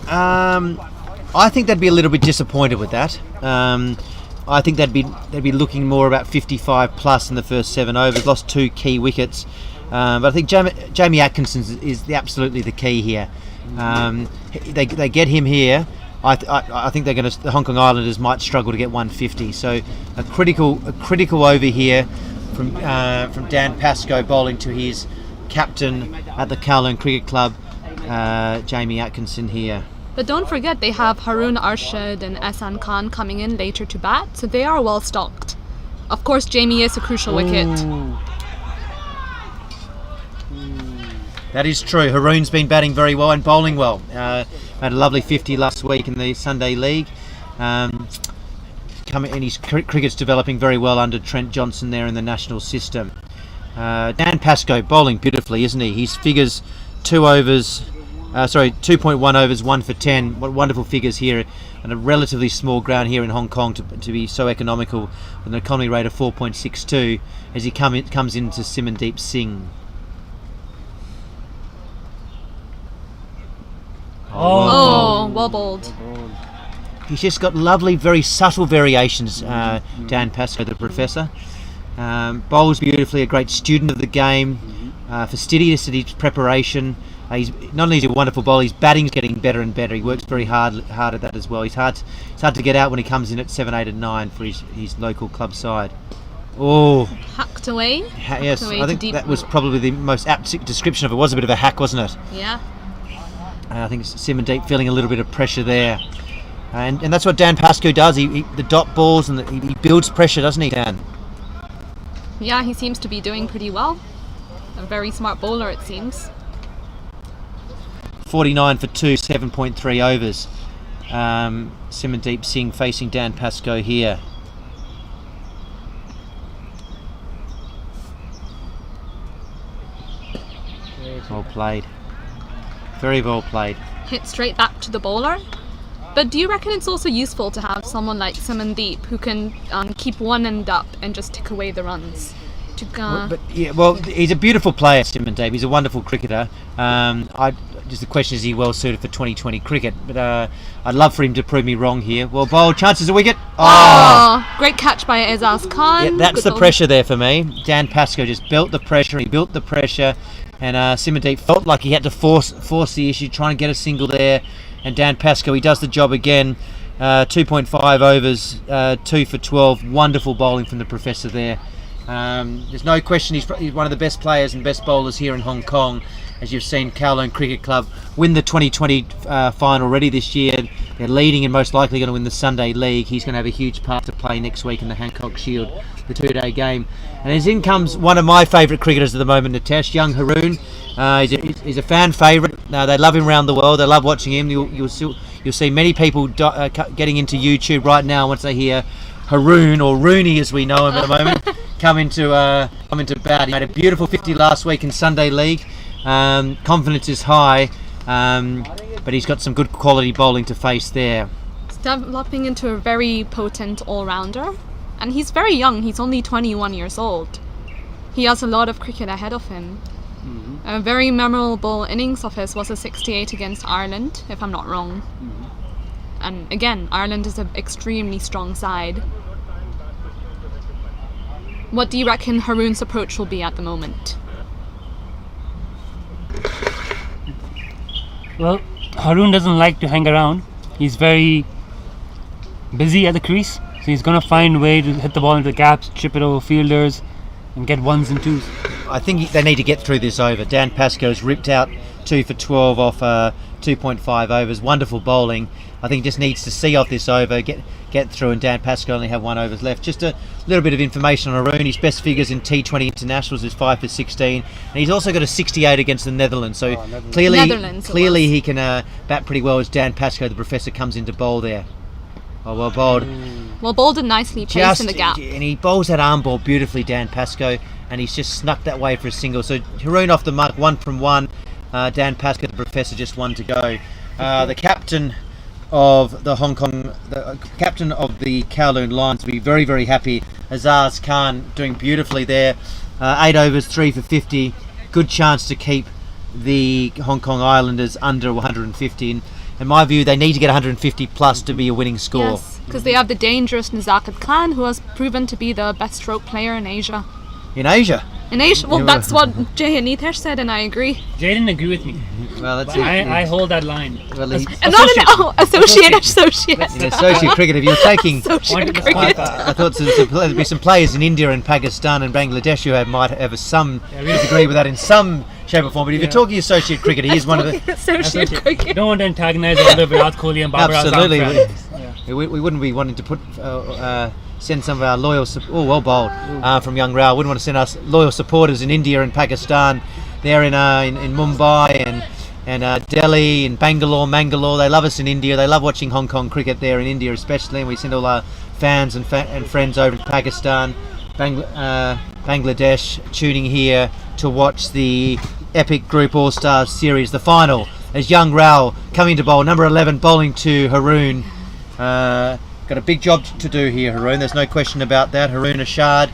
I think they'd be a little bit disappointed with that. I think they'd be looking more about 55 plus in the first 7 overs. Lost 2 key wickets, but I think Jamie Atkinson is absolutely the key here. They get him here. I think the Hong Kong Islanders might struggle to get 150. So a critical over here from Dan Pascoe bowling to his captain at the Kowloon Cricket Club, Jamie Atkinson here. But don't forget they have Haroon Arshad and Ehsan Khan coming in later to bat, so they are well stocked. Of course, Jamie is a crucial wicket. That is true. Haroon's been batting very well and bowling well. Had a lovely 50 last week in the Sunday League. And his cricket's developing very well under Trent Johnson there in the national system. Dan Pascoe bowling beautifully, isn't he? His figures 2.1 overs, 1 for 10. What wonderful figures here, and a relatively small ground here in Hong Kong to be so economical with an economy rate of 4.62 as he comes into Simandeep Singh. Oh, well bowled. He's just got lovely, very subtle variations, Dan Pascoe, the professor. Bowls beautifully, a great student of the game, fastidious in his preparation. He's not only is he a wonderful bowler, his batting's getting better and better. He works very hard at that as well. It's hard to get out when he comes in at 7, 8 and 9 for his local club side. Oh, Hacked away. Yes, away I think that was probably the most apt description of it. It was a bit of a hack, wasn't it? Yeah. I think Simandeep feeling a little bit of pressure there. And that's what Dan Pascoe does. He the dot balls and he builds pressure, doesn't he, Dan? Yeah, he seems to be doing pretty well. A very smart bowler, it seems. 49 for 2, 7.3 overs. Simandeep Singh facing Dan Pascoe here. Well played. Very well played. Hit straight back to the bowler. But do you reckon it's also useful to have someone like Simandeep who can keep one end up and just tick away the runs? He's a beautiful player, Simandeep. He's a wonderful cricketer. just the question, is he well suited for 2020 cricket? But I'd love for him to prove me wrong here. Well bowled, chances of wicket. Oh, great catch by Azaz Khan. Yeah, that's Good the bowling. pressure there for me. Dan Pascoe just built the pressure. He built the pressure, and Simandeep felt like he had to force the issue, trying to get a single there. And Dan Pascoe, he does the job again. 2.5 overs, 2 for 12. Wonderful bowling from the professor there. There's no question he's one of the best players and best bowlers here in Hong Kong. As you've seen Kowloon Cricket Club win the 2020 final already this year. They're leading and most likely going to win the Sunday League. He's going to have a huge part to play next week in the Hancock Shield, the 2-day game. And as in comes one of my favourite cricketers at the moment, Nitesh, young Haroon. He's a fan favourite. They love him around the world. They love watching him. You'll see many people getting into YouTube right now once they hear Haroon, or Rooney as we know him at the moment, come into bat. He made a beautiful 50 last week in Sunday League. Confidence is high, but he's got some good quality bowling to face there. He's developing into a very potent all-rounder, and he's very young. He's only 21 years old. He has a lot of cricket ahead of him. A very memorable innings of his was a 68 against Ireland, if I'm not wrong. And again, Ireland is an extremely strong side. What do you reckon Haroon's approach will be at the moment? Well, Haroon doesn't like to hang around. He's very busy at the crease, so he's going to find a way to hit the ball into the gaps, chip it over fielders, and get ones and twos. I think they need to get through this over. Dan Pascoe's ripped out 2 for 12 off 2.5 overs. Wonderful bowling. I think he just needs to see off this over, get through, and Dan Pascoe only have 1 over left. Just a little bit of information on Haroon. His best figures in T20 internationals is 5 for 16, and he's also got a 68 against the Netherlands. So clearly he can bat pretty well as Dan Pascoe, the professor, comes into bowl there. Oh, well bowled. Well bowled and nicely placed in the gap. And he bowls that arm ball beautifully, Dan Pascoe, and he's just snuck that way for a single. So Haroon off the mark, 1 from 1. Dan Pascoe, the professor, just 1 to go. The captain of the captain of the Kowloon Lions will be very, very happy. Azaz Khan doing beautifully there. 8 overs, 3 for 50. Good chance to keep the Hong Kong Islanders under 150. In my view, they need to get 150 plus to be a winning score. Yes, because they have the dangerous Nazakat Khan, who has proven to be the best stroke player in Asia. In Asia? In Asia? Well, that's what Jay and Nitesh said, and I agree. Jay didn't agree with me. Well, that's I hold that line. Well, Associate. in associate cricket, if you're taking... Associate cricket. I thought there'd be some players in India and Pakistan and Bangladesh who might have some disagree with that in some shape or form. But if you're talking associate cricket, he is one of the... Associate cricket. You don't want to antagonize all the Virat Kohli and Babar Azam Absolutely. fans. We wouldn't be wanting to put... send some of our loyal... well bowled from young Rao. Wouldn't want to send us loyal supporters in India and Pakistan. They're in Mumbai and Delhi and Mangalore. They love us in India. They love watching Hong Kong cricket there in India especially. And we send all our fans and friends over to Pakistan, Bangladesh, tuning here to watch the epic Group All-Stars Series, the final, as young Rao coming to bowl, number 11, bowling to Haroon. Got a big job to do here, Haroon. There's no question about that. Haroon Ashad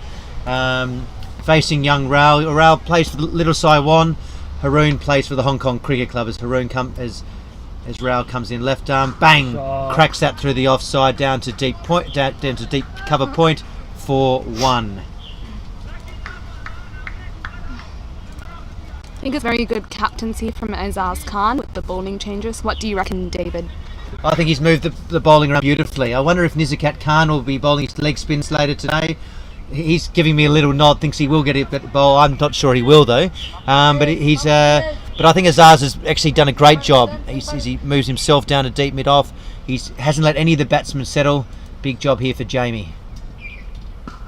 facing young Rao. Rao plays for Little Saiwan. Haroon plays for the Hong Kong Cricket Club. As Rao comes in left arm, bang, cracks that through the offside down to deep cover point for 1. I think it's very good captaincy from Azaz Khan with the bowling changes. What do you reckon, David? I think he's moved the bowling around beautifully. I wonder if Nizakat Khan will be bowling his leg spins later today. He's giving me a little nod, thinks he will get it, but bowl. I'm not sure he will though. But I think Azaz has actually done a great job. He moves himself down to deep mid off. He hasn't let any of the batsmen settle. Big job here for Jamie.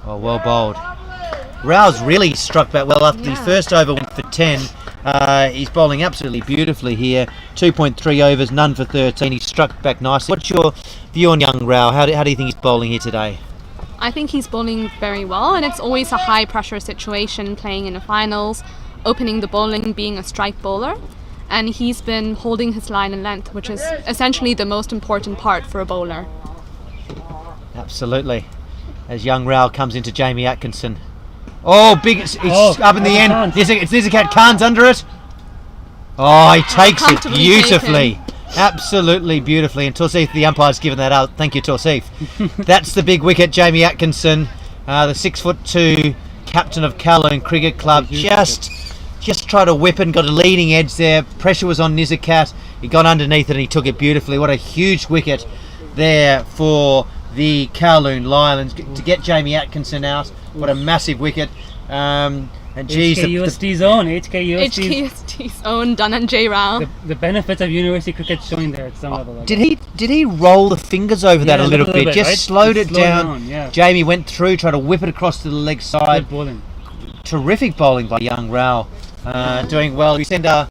Oh, well bowled. Rao's really struck back well after the first over went for 10. He's bowling absolutely beautifully here. 2.3 overs, none for 13. He struck back nicely. What's your view on young Rao? How do you think he's bowling here today? I think he's bowling very well, and it's always a high pressure situation playing in the finals, opening the bowling, being a strike bowler, and he's been holding his line and length, which is essentially the most important part for a bowler. Absolutely. As young Rao comes into Jamie Atkinson. Oh, big! It's up in the end. Nizakat Khan's under it. Oh, he takes it comfortably beautifully. Absolutely beautifully. And Torsif, the umpire's given that out. Thank you, Torsif. That's the big wicket, Jamie Atkinson, the 6'2" captain of Kowloon Cricket Club. Just tried to whip and got a leading edge there. Pressure was on Nizakat. He got underneath it and he took it beautifully. What a huge wicket there for the Kowloon Lions to get Jamie Atkinson out. What a massive wicket. And geez, HKUST's own. HKUST's own Dhananjay Rao. The benefits of university cricket showing there at some level. Like did he roll the fingers over that a little bit? Just right? slowed it down. Yeah. Jamie went through, tried to whip it across to the leg side. Good bowling. Terrific bowling by young Rao. Doing well. We send our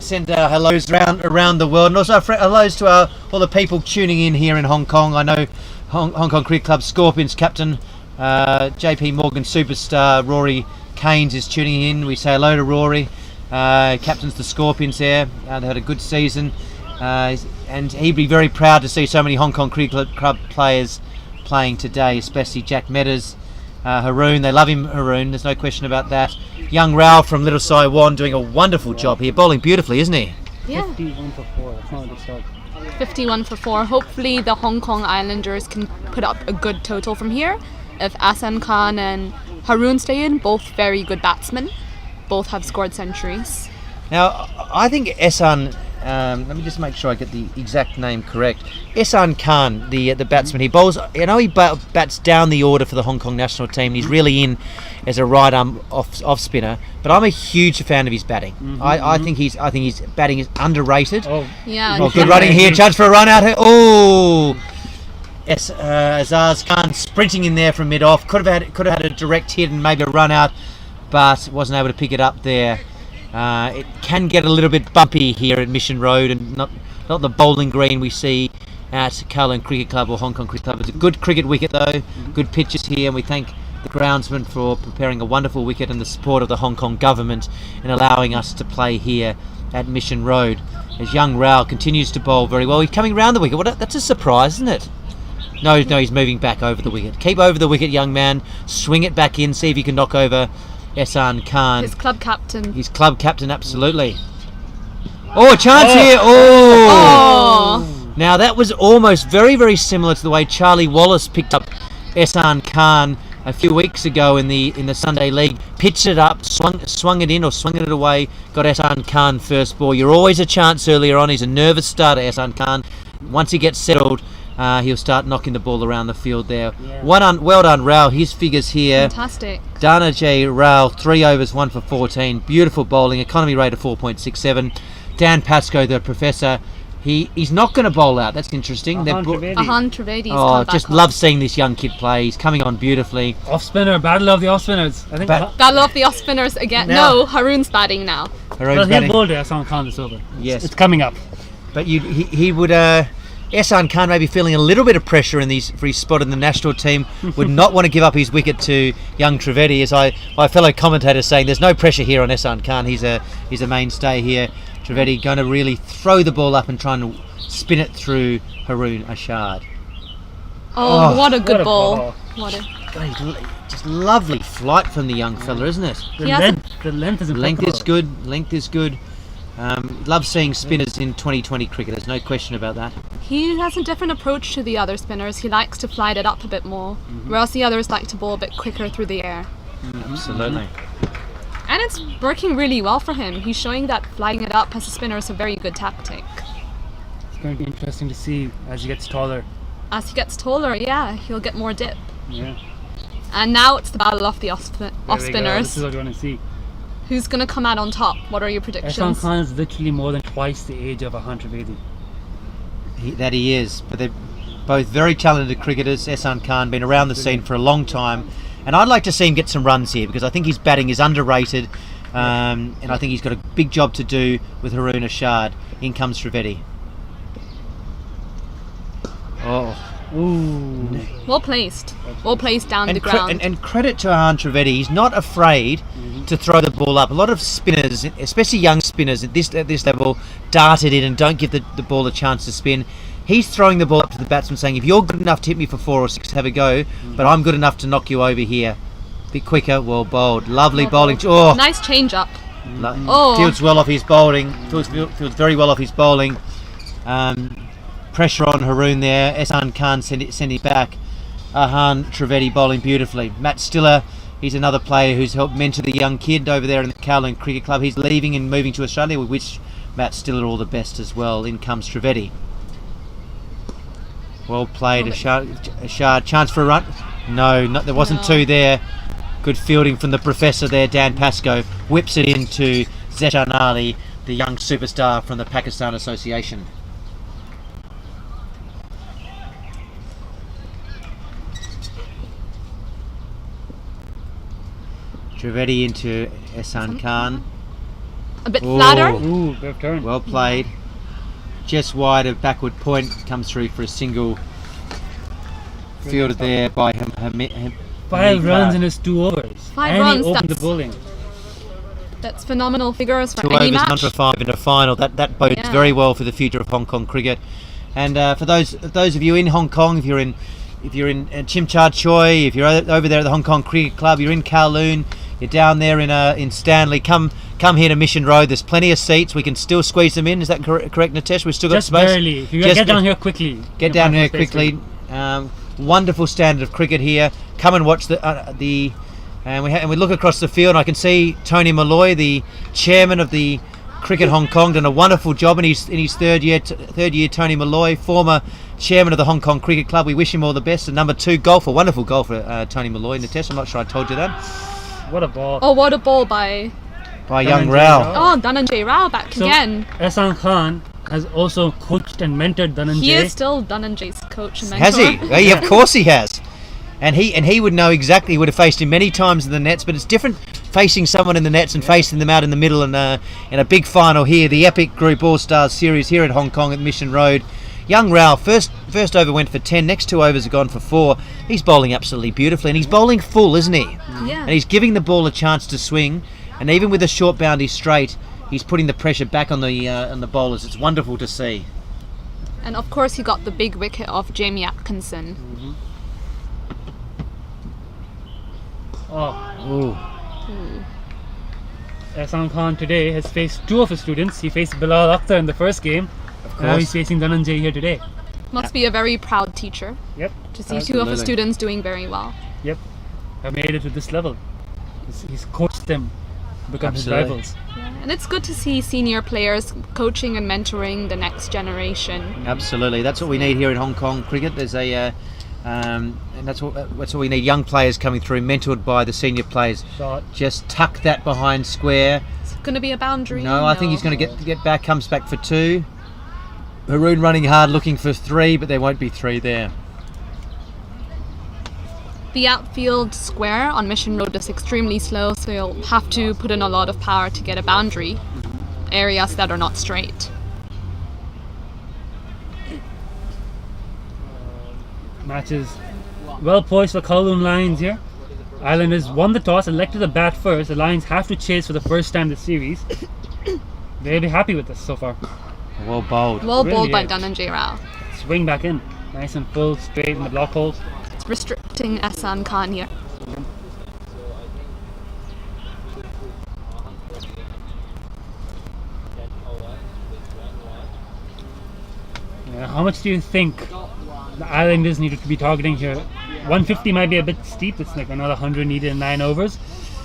hellos around the world, and also hellos to all the people tuning in here in Hong Kong. I know Hong Kong Cricket Club Scorpions captain JP Morgan superstar Rory Keynes is tuning in. We say hello to Rory. Captains the Scorpions there. They had a good season, and he'd be very proud to see so many Hong Kong Cricket Club players playing today, especially Jack Meadows, Haroon. They love him, Haroon. There's no question about that. Young Rao from Little Saiwan doing a wonderful job here, bowling beautifully, isn't he? Yeah. 51 for 4. That's not a good start. 51 for 4. Hopefully the Hong Kong Islanders can put up a good total from here. If Ahsan Khan and Haroon stay in, both very good batsmen. Both have scored centuries. Now, I think Ehsan, let me just make sure I get the exact name correct. Ehsan Khan, the batsman, he bowls, he bats down the order for the Hong Kong national team. He's really in as a right arm off spinner, but I'm a huge fan of his batting. I think his batting is underrated. Yeah. Oh, good running here, chance for a run out here. Oh, Azaz Khan sprinting in there from mid off. Could have had a direct hit and maybe a run out, but wasn't able to pick it up there. It can get a little bit bumpy here at Mission Road, and not the bowling green we see at Kowloon Cricket Club or Hong Kong Cricket Club. It's a good cricket wicket though, good pitches here, and we thank the groundsman for preparing a wonderful wicket and the support of the Hong Kong government in allowing us to play here at Mission Road. As young Rao continues to bowl very well, he's coming round the wicket. That's a surprise, isn't it? No, he's moving back over the wicket. Keep over the wicket, young man. Swing it back in. See if you can knock over Ehsan Khan. His club captain. His club captain, absolutely. Oh, a chance here. Oh. Now that was almost very, very similar to the way Charlie Wallace picked up Ehsan Khan a few weeks ago in the Sunday League. Pitched it up, swung it in or swung it away. Got Ehsan Khan first ball. You're always a chance earlier on. He's a nervous starter, Ehsan Khan. Once he gets settled, he'll start knocking the ball around the field there. Yeah. Well done, Rao. His figures here. Fantastic. Dhananjay Rao, 3 overs, 1 for 14. Beautiful bowling. Economy rate of 4.67. Dan Pascoe, the professor, he's not going to bowl out. That's interesting. Ahan Trivedi. Oh, just love seeing this young kid play. He's coming on beautifully. Off spinner, battle of the off spinners. I think battle of the off spinners again. No, Haroon's batting now. Haroon's batting. He'll bowl there. Ahsan Khan is over. Yes, it's coming up. But he would. Ehsan Khan may be feeling a little bit of pressure for his spot in the national team. Would not want to give up his wicket to young Trivedi. As my fellow commentator saying, there's no pressure here on Ehsan Khan. He's a mainstay here. Trivedi going to really throw the ball up and trying to spin it through Haroon Ashad. Oh, what a good ball! Just lovely flight from the young fella, isn't it? The length is impeccable. Length is good. Love seeing spinners in 2020 cricket. There's no question about that. He has a different approach to the other spinners. He likes to fly it up a bit more, whereas the others like to bowl a bit quicker through the air. Absolutely. And it's working really well for him. He's showing that flying it up as a spinner is a very good tactic. It's going to be interesting to see as he gets taller. As he gets taller, yeah, he'll get more dip. Yeah. And now it's the battle of the off spinners. This is what you want to see. Who's going to come out on top? What are your predictions? Ehsan Khan is literally more than twice the age of Ahan Trivedi. That he is, but they're both very talented cricketers. Ehsan Khan been around the scene for a long time, and I'd like to see him get some runs here because I think his batting is underrated, and I think he's got a big job to do with Haroon Ashad. In comes Trivedi. Oh. Ooh. Well placed down the ground. And credit to Ahan Trivedi, he's not afraid to throw the ball up. A lot of spinners, especially young spinners at this level, dart it in and don't give the ball a chance to spin. He's throwing the ball up to the batsman saying, if you're good enough to hit me for 4 or 6, have a go, but I'm good enough to knock you over here. Bit quicker, well bowled. Lovely bowling. Oh. Nice change up. Oh. Fields well off his bowling. Fields very well off his bowling. Pressure on Haroon there. Ehsan Khan sending back. Ahan Trivedi bowling beautifully. Matt Stiller, he's another player who's helped mentor the young kid over there in the Kowloon Cricket Club. He's leaving and moving to Australia. We wish Matt Stiller all the best as well. In comes Trivedi. Well played. Ashard. Chance for a run. No, there wasn't two there. Good fielding from the professor there, Dan Pascoe. Whips it into Zetan Ali, the young superstar from the Pakistan Association. Trivedi into Ehsan Khan. A bit flatter. Ooh, good turn. Well played. Just wide of backward point, comes through for a single. Fielded there by him. 5 runs in his 2 overs. 5 and runs, he opened the that's- bowling. That's phenomenal figures for 2 any overs, match. 1 for 5 in a final. That bodes Yeah. very well for the future of Hong Kong cricket. And for those of you in Hong Kong, if you're in Chim Cha Choi, if you're over there at the Hong Kong Cricket Club, you're in Kowloon, you're down there in Stanley, come here to Mission Road. There's plenty of seats. We can still squeeze them in. Is that correct, Nitesh? We've still got Just space. barely. If you Just get down here quickly. Get you down can here find space quickly. Wonderful standard of cricket here. Come and watch and we look across the field. And I can see Tony Malloy, the chairman of the Cricket Hong Kong, done a wonderful job in his third year. Tony Malloy, former chairman of the Hong Kong Cricket Club. We wish him all the best. And number 2 golfer, wonderful golfer, Tony Malloy. Nitesh, I'm not sure I told you that. What a ball. Oh, what a ball by Young Dhananjay Rao. Rao. Dhananjay Rao back So, again. Ehsan Khan has also coached and mentored Dhananjay. He is still Dhananjay's coach and mentor. Has he? Well, of course he has. And he would know exactly. He would have faced him many times in the nets, but it's different facing someone in the nets and facing them out in the middle. And in a big final here, the Epic Group All-Stars Series here at Hong Kong at Mission Road. Young Rao, first over went for 10, next 2 overs have gone for 4. He's bowling absolutely beautifully, and he's bowling full, isn't he? Yeah. And he's giving the ball a chance to swing, and even with a short boundary straight, he's putting the pressure back on the bowlers. It's wonderful to see. And of course he got the big wicket off Jamie Atkinson. Oh. Ehsan Khan today has faced 2 of his students. He faced Bilal Akhtar in the first game. Now he's facing Dhananjay here today. Must be a very proud teacher Yep. to see 2 of his Absolutely. students doing very well. Yep. Have made it to this level. He's coached them to become Absolutely. his rivals. And it's good to see senior players coaching and mentoring the next generation. Absolutely, that's what we need here in Hong Kong cricket. There's and that's what we need. Young players coming through, mentored by the senior players. Shot. Just tuck that behind square. It's going to be a boundary. No, I think he's going to get back. Comes back for 2. Haroon running hard, looking for 3, but there won't be 3 there. The outfield square on Mission Road is extremely slow, so you'll have to put in a lot of power to get a boundary. Areas that are not straight. Matches well poised for Kowloon Lions here. Islanders won the toss, elected to bat first. The Lions have to chase for the first time this series. They'll be happy with this so far. Well bowled. Well Really, bowled by yeah. Dhananjay Rao. Swing back in. Nice and full, straight in the block holes. It's restricting Ehsan Khan here. Yeah, how much do you think the Islanders needed to be targeting here? 150 might be a bit steep. It's like another 100 needed in 9 overs.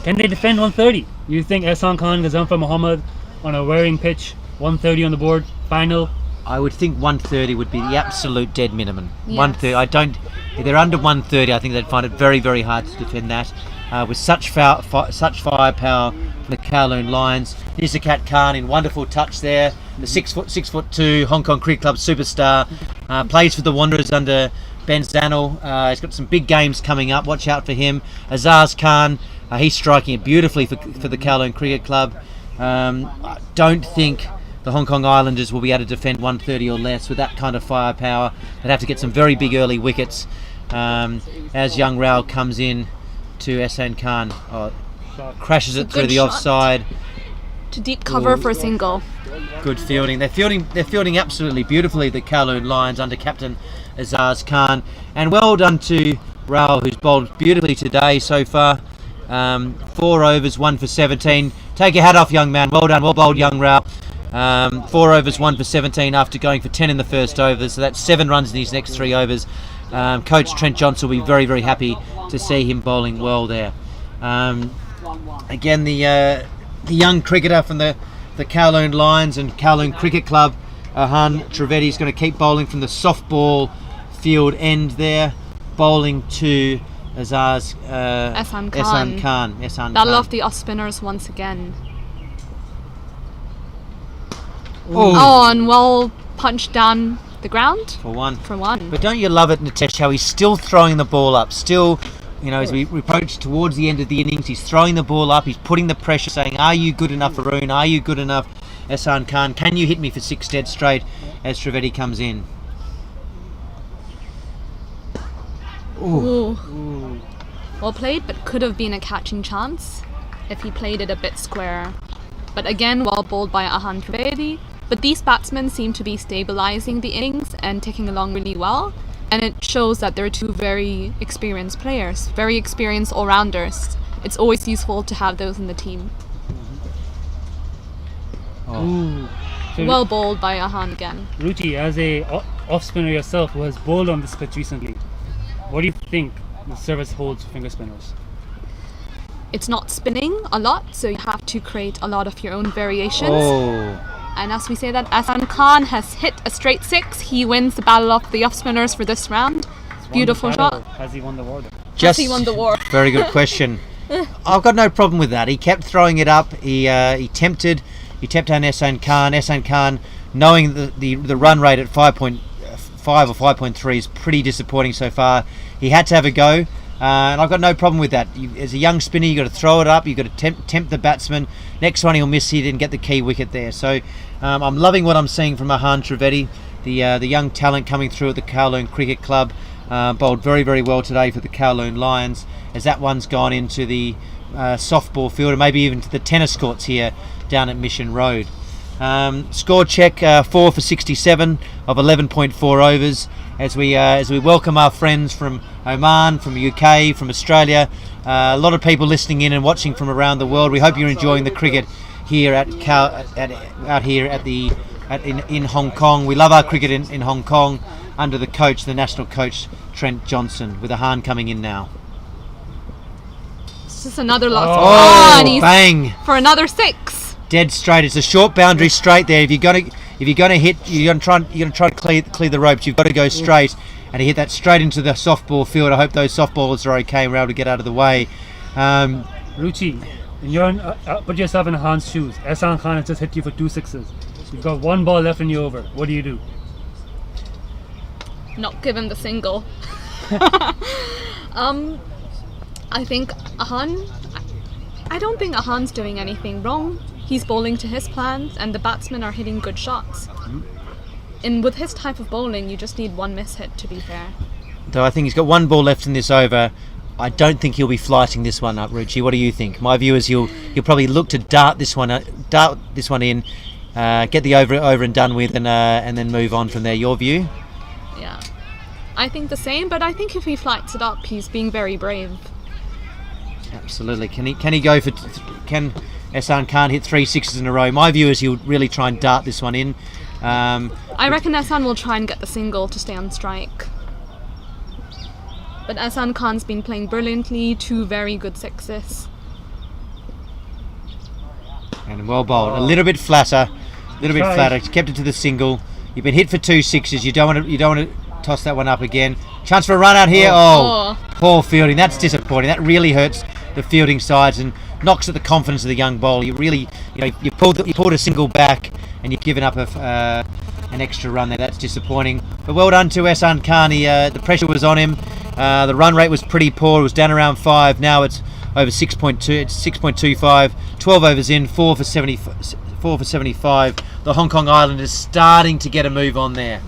Can they defend 130? You think Ehsan Khan, Gazanfar Mohammed on a wearing pitch, 130 on the board, final? I would think 130 would be the absolute dead minimum. Yes. 130. I don't. If they're under 130, I think they'd find it very, very hard to defend that. With such firepower from the Kowloon Lions, Nisakat Khan in wonderful touch there. The 6'2" Hong Kong Cricket Club superstar plays for the Wanderers under Ben Zanel. He's got some big games coming up. Watch out for him. Azaz Khan, he's striking it beautifully for the Kowloon Cricket Club. I don't think the Hong Kong Islanders will be able to defend 130 or less with that kind of firepower. They'd have to get some very big early wickets as young Rao comes in to Ehsan Khan. Crashes it through good the shot. offside. To deep cover for a single. Good fielding. They're fielding absolutely beautifully, the Kowloon Lions under captain Azaz Khan. And well done to Rao, who's bowled beautifully today so far. 4 overs, 1 for 17. Take your hat off, young man. Well done, well bowled, young Rao. 4 overs, 1 for 17 after going for 10 in the first over. So that's 7 runs in his next 3 overs. Coach Trent Johnson will be very, very happy to see him bowling well there. Again, the young cricketer from the Kowloon Lions and Kowloon Cricket Club, Ahan Trivedi, is going to keep bowling from the softball field end there, bowling to Azaz Ehsan Khan. Ehsan Battle Khan. of the off spinners once again. Oh, And well punched down the ground for one. for one. But don't you love it, Nitesh, how he's still throwing the ball up, still, you know, as we approach towards the end of the innings, he's throwing the ball up, he's putting the pressure, saying, are you good enough, Arun? Are you good enough, Ehsan Khan? Can you hit me for 6 dead straight as Trivedi comes in? Ooh. Well played, but could have been a catching chance if he played it a bit square. But again, well bowled by Ahan Trivedi. But these batsmen seem to be stabilising the innings and taking along really well. And it shows that they're 2 very experienced players, very experienced all-rounders. It's always useful to have those in the team. So Well bowled by Ahan again. Ruchi, as a off spinner yourself who has bowled on this pitch recently, what do you think the service holds for finger spinners? It's not spinning a lot, so you have to create a lot of your own variations. Oh, And as we say that, Ehsan Khan has hit a straight 6. He wins the battle of the off spinners for this round. Beautiful shot. Has he won the war? just he won the war? Very good question. I've got no problem with that. He kept throwing it up. He tempted on Ehsan Khan. Ehsan Khan, knowing the run rate at 5.5 or 5.3 is pretty disappointing so far. He had to have a go. And I've got no problem with that. As a young spinner, you've got to throw it up, you've got to tempt the batsman. Next one he'll miss, he didn't get the key wicket there. So I'm loving what I'm seeing from Ahan Trivedi, the young talent coming through at the Kowloon Cricket Club. Bowled very, very well today for the Kowloon Lions, as that one's gone into the softball field and maybe even to the tennis courts here down at Mission Road. Score check 4 for 67 of 11.4 overs as we welcome our friends from Oman, from UK, from Australia. A lot of people listening in and watching from around the world. We hope you're enjoying the cricket here in Hong Kong. We love our cricket in Hong Kong under the national coach Trent Johnson, with Ahan coming in now. It's just another loss. Oh, And he's bang! for another 6. Dead straight. It's a short boundary straight there. If you're gonna hit, you're gonna try to clear the ropes. You've got to go straight, and he hit that straight into the softball field. I hope those softballers are okay and we're able to get out of the way. Ruchi, put yourself in Ahan's shoes. Ehsan Khan has just hit you for 2 sixes. You've got 1 ball left in your over. What do you do? Not give him the single. I think I don't think Ahan's doing anything wrong. He's bowling to his plans and the batsmen are hitting good shots. And with his type of bowling, you just need 1 miss hit, to be fair. Though I think he's got 1 ball left in this over. I don't think he'll be flighting this one up, Ruchi. What do you think? My view is he'll probably look to dart this one in, get the over and done with, and then move on from there. Your view? Yeah. I think the same, but I think if he flights it up, he's being very brave. Absolutely. Can he go for? Can Ehsan Khan hit 3 sixes in a row? My view is he'll really try and dart this one in. I reckon Ehsan will try and get the single to stay on strike. But Ehsan Khan's been playing brilliantly, 2 very good sixes. And well bowled. A little bit flatter. Kept it to the single. You've been hit for 2 sixes. You don't want to toss that one up again. Chance for a run out here. Oh, poor fielding. That's disappointing. That really hurts the fielding sides and knocks at the confidence of the young bowler. You really, you pulled a single back and you've given up an extra run there. That's disappointing. But well done to Ehsan Khan. The pressure was on him. The run rate was pretty poor. It was down around 5. Now it's over 6.2. It's 6.25. 12 overs in. 4 for 75. The Hong Kong Islanders starting to get a move on there.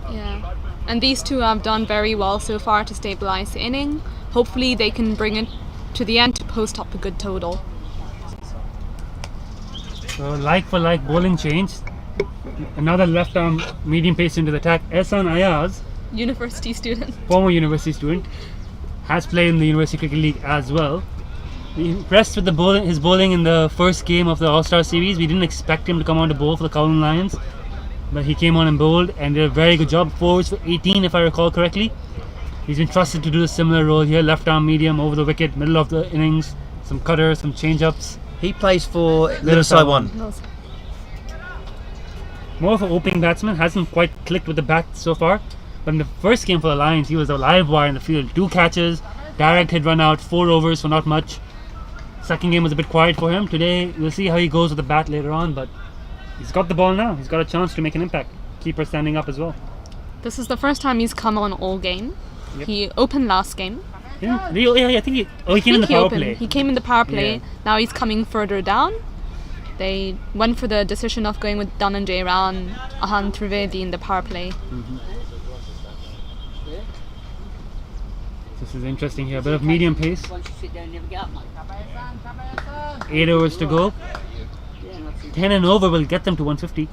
Yeah. And these 2 have done very well so far to stabilise the inning. Hopefully they can bring it to the end to post up a good total. So like for like bowling change. Another left arm medium pace into the attack. Ehsan Ayaz, University student. former university student, has played in the University Cricket League as well. We impressed with his bowling in the first game of the All-Star series. We didn't expect him to come on to bowl for the Kowloon Lions, but he came on and bowled and did a very good job. 4 overs for 18, if I recall correctly. He's been trusted to do a similar role here, left arm medium, over the wicket, middle of the innings, some cutters, some change-ups. He plays for Little Saiwan. More of an opening batsman, hasn't quite clicked with the bat so far. But in the first game for the Lions, he was a live wire in the field. 2 catches, direct hit run out, 4 overs for not much. Second game was a bit quiet for him. Today, we'll see how he goes with the bat later on, but he's got the ball now. He's got a chance to make an impact. Keeper standing up as well. This is the first time he's come on all game. Yep. He opened last game. Yeah, I think he came in the power play. He came in the power play. Yeah. Now he's coming further down. They went for the decision of going with Dhananjay Rao and Ahan Trivedi in the power play. This is interesting here. A bit of medium pace. 8 overs to go. 10 and over will get them to 150.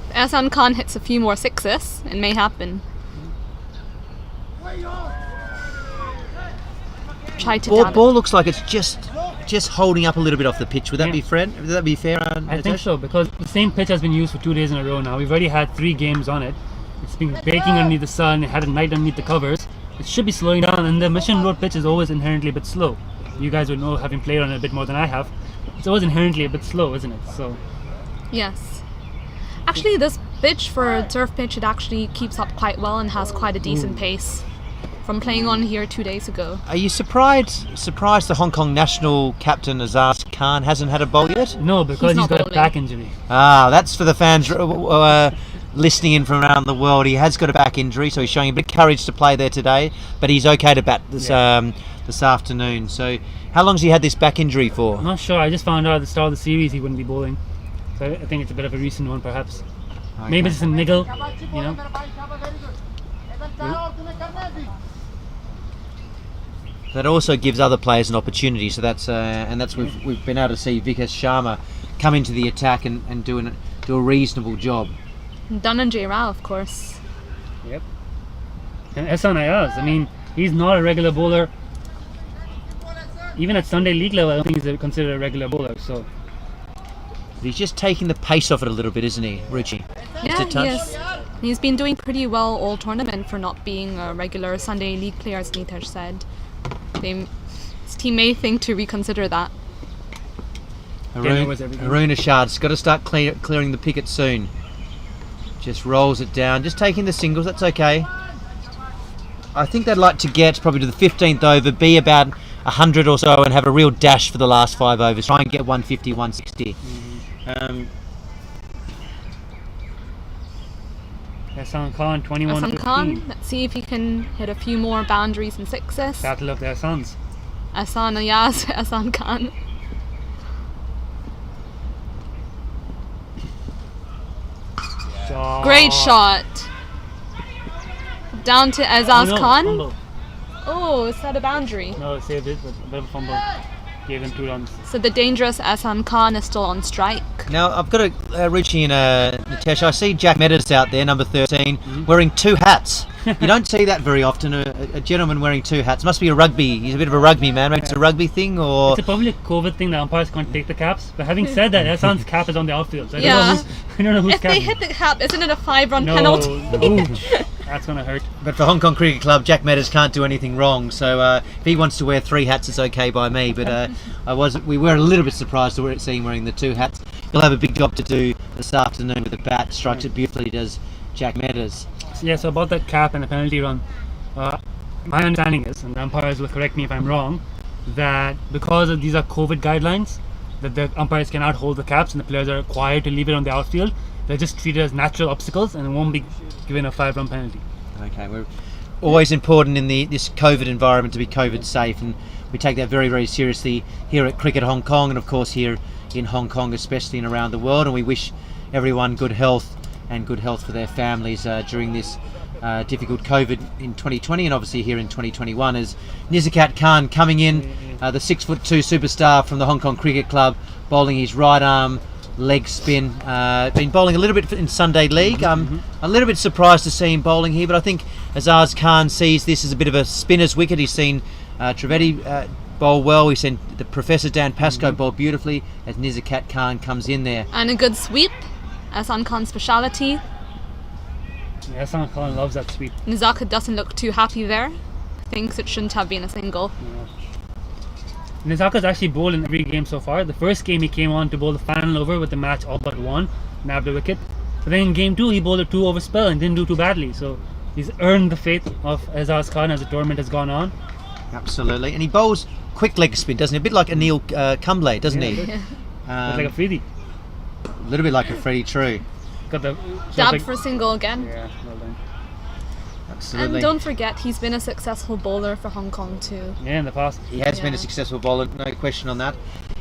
Ehsan Khan hits a few more sixes. It may happen. Try to Ball looks like it's just holding up a little bit off the pitch. Would that be fair? Would that be fair? I think so, because the same pitch has been used for 2 days in a row now. We've already had 3 games on it. It's been baking underneath the sun. It had a night underneath the covers. It should be slowing down, and the Mission Road pitch is always inherently a bit slow. You guys would know, having played on it a bit more than I have. It's always inherently a bit slow, isn't it? So. Yes. Actually, this pitch for a turf pitch, it actually keeps up quite well and has quite a decent pace from playing on here 2 days ago. Are you surprised the Hong Kong national captain Azaz Khan hasn't had a bowl yet? No, because he's got bowling. a back injury. That's for the fans listening in from around the world. He has got a back injury, so he's showing a bit of courage to play there today, but he's okay to bat this afternoon. So how long's he had this back injury for? I'm not sure. I just found out at the start of the series he wouldn't be bowling. So I think it's a bit of a recent one, perhaps. Okay. Maybe it's a niggle, you know. That also gives other players an opportunity. So that's we've been able to see Vikesh Sharma come into the attack and do a reasonable job. Dhananjay Rao, of course. Yep. And Ehsan Ayaz, I mean, he's not a regular bowler. Even at Sunday League level, I don't think he's considered a regular bowler. So. But he's just taking the pace off it a little bit, isn't he, Richie? Yeah, he is. He's been doing pretty well all tournament for not being a regular Sunday League player, as Nitesh said. His team may think to reconsider that. Arun Ashad's got to start clearing the picket soon. Just rolls it down, just taking the singles, that's okay. I think they'd like to get probably to the 15th over, be about 100 or so, and have a real dash for the last 5 overs. Try and get 150, 160. Ehsan Khan, 21 Ehsan Khan, let's see if he can hit a few more boundaries and sixes. Battle of the Ehsans. Ehsan Ayaz, Ehsan Khan. Great shot. Down to Azaz Khan. Fumble. Oh, is that a boundary? No, it saved it, but a bit of a fumble. Gave him 2 runs. So the dangerous Ehsan Khan is still on strike. Now, I've got Richie and Nitesh. I see Jack Meadows out there, number 13, wearing 2 hats. You don't see that very often, a gentleman wearing 2 hats. Must be he's a bit of a rugby man. Maybe it's a rugby thing, or... It's probably a COVID thing, the umpires can't take the caps. But having said that, Ehsan's cap is on the outfield. So I don't know whose If cap they is. hit the cap, isn't it a 5-run No, penalty? ooh, that's going to hurt. But for Hong Kong Cricket Club, Jack Meadows can't do anything wrong. So if he wants to wear 3 hats, it's okay by me. But we were a little bit surprised to see him wearing the 2 hats. He'll have a big job to do this afternoon with the bat. Strikes it beautifully, does Jack Meadows. Yeah, so about that cap and the penalty run, my understanding is, and the umpires will correct me if I'm wrong, that because these are COVID guidelines, that the umpires cannot hold the caps and the players are required to leave it on the outfield. They're just treated as natural obstacles and it won't be given a 5-run penalty. Okay, we're always important in this COVID environment to be COVID safe, and we take that very, very seriously here at Cricket Hong Kong, and of course here in Hong Kong, especially and around the world. And we wish everyone good health and good health for their families during this difficult COVID in 2020, and obviously here in 2021, as Nizakat Khan coming in, the 6'2" superstar from the Hong Kong Cricket Club, bowling his right arm leg spin. Been bowling a little bit in Sunday League. I'm a little bit surprised to see him bowling here, but I think Azaz Khan sees this as a bit of a spinner's wicket. He's seen Trivedi bowled well. We sent the Professor Dan Pascoe bowled beautifully as Nizakat Khan comes in there. And a good sweep, Ahsan Khan's speciality. Yeah, Ahsan Khan loves that sweep. Nizakat doesn't look too happy there. Thinks it shouldn't have been a single. Nizaka's actually bowled in every game so far. The first game he came on to bowl the final over with the match all but won, nabbed a wicket. But then in game 2 he bowled a 2-over spell and didn't do too badly. So he's earned the faith of Azaz Khan as the tournament has gone on. Absolutely, and he bowls quick leg spin, doesn't he? A bit like Anil Kumble, doesn't he? It's like a Freddie. A little bit like a Freddie, true. Got the Dab for single again. Yeah, well done. Absolutely. And don't forget, he's been a successful bowler for Hong Kong too. Yeah, in the past. He has been a successful bowler, no question on that.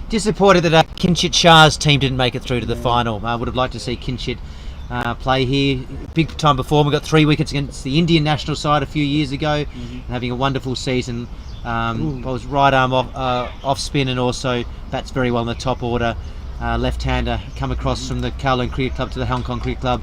Disappointed that Kinchit Shah's team didn't make it through to the final. I would have liked to see Kinchit play here. Big time performer, got 3 wickets against the Indian national side a few years ago, and having a wonderful season. Bowls right arm off spin and also bats very well in the top order. Left-hander come across from the Kowloon Cricket Club to the Hong Kong Cricket Club.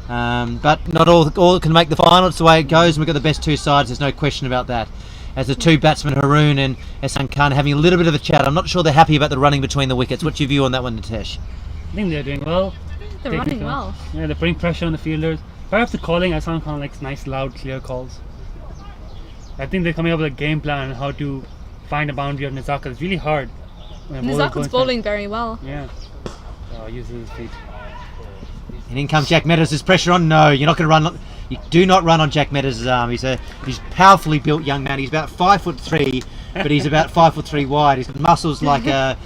But not all can make the final. It's the way it goes, and we've got the best two sides. There's no question about that. As the two batsmen, Haroon and Ahsan Khan, having a little bit of a chat. I'm not sure they're happy about the running between the wickets. What's your view on that one, Nitesh? I think they're doing well. They're running well. Yeah, they're putting pressure on the fielders. Perhaps the calling, Ahsan Khan likes nice, loud, clear calls. I think they're coming up with a game plan on how to find a boundary of Nizaka. It's really hard. Nizaka's bowling very well. Yeah. Uses his feet. And in comes Jack Meadows. There's pressure on. No, you're not going to run. You do not run on Jack Meadows' arm. He's powerfully built young man. He's about 5'3", but he's about 5'3" wide. He's got muscles like Arnold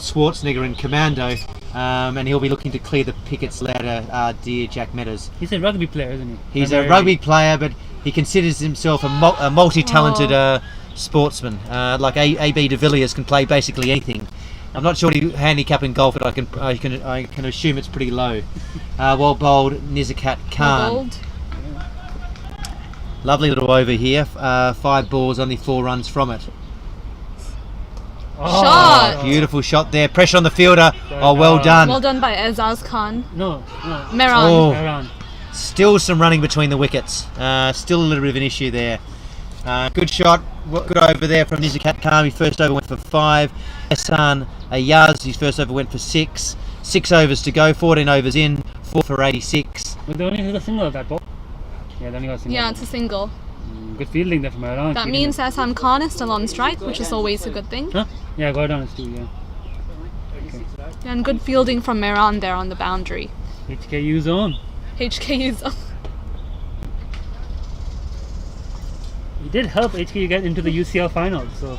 Schwarzenegger in Commando, and he'll be looking to clear the pickets later. Dear Jack Meadows. He's a rugby player, isn't he? He's a rugby player, but he considers himself a multi-talented sportsman. Like A.B. de Villiers can play basically anything. I'm not sure what he handicap in golf, but I can assume it's pretty low. Well bowled, Nizakat Khan. Well bowled. Lovely little over here. 5 balls, only 4 runs from it. Shot! Beautiful shot there. Pressure on the fielder. Oh, well done. Well done by Azaz Khan. No. Mehran. Mehran. Still some running between the wickets. Still a little bit of an issue there. Good shot. Good over there from Nizakat Khan. His first over went for 5. Ahsan Ayaz, his first over went for 6. 6 overs to go. 14 overs in. 4 for 86. But they only got a single of that ball. Yeah, they only got a single. Yeah, it's a single. Good fielding there from Mehran. That means Ahsan Khan is still on strike, which is always a good thing. Huh? Yeah, Gordon is too, yeah. Okay. And good fielding from Mehran there on the boundary. HKU zone. HKU's. He did help HKU get into the UCL finals, so,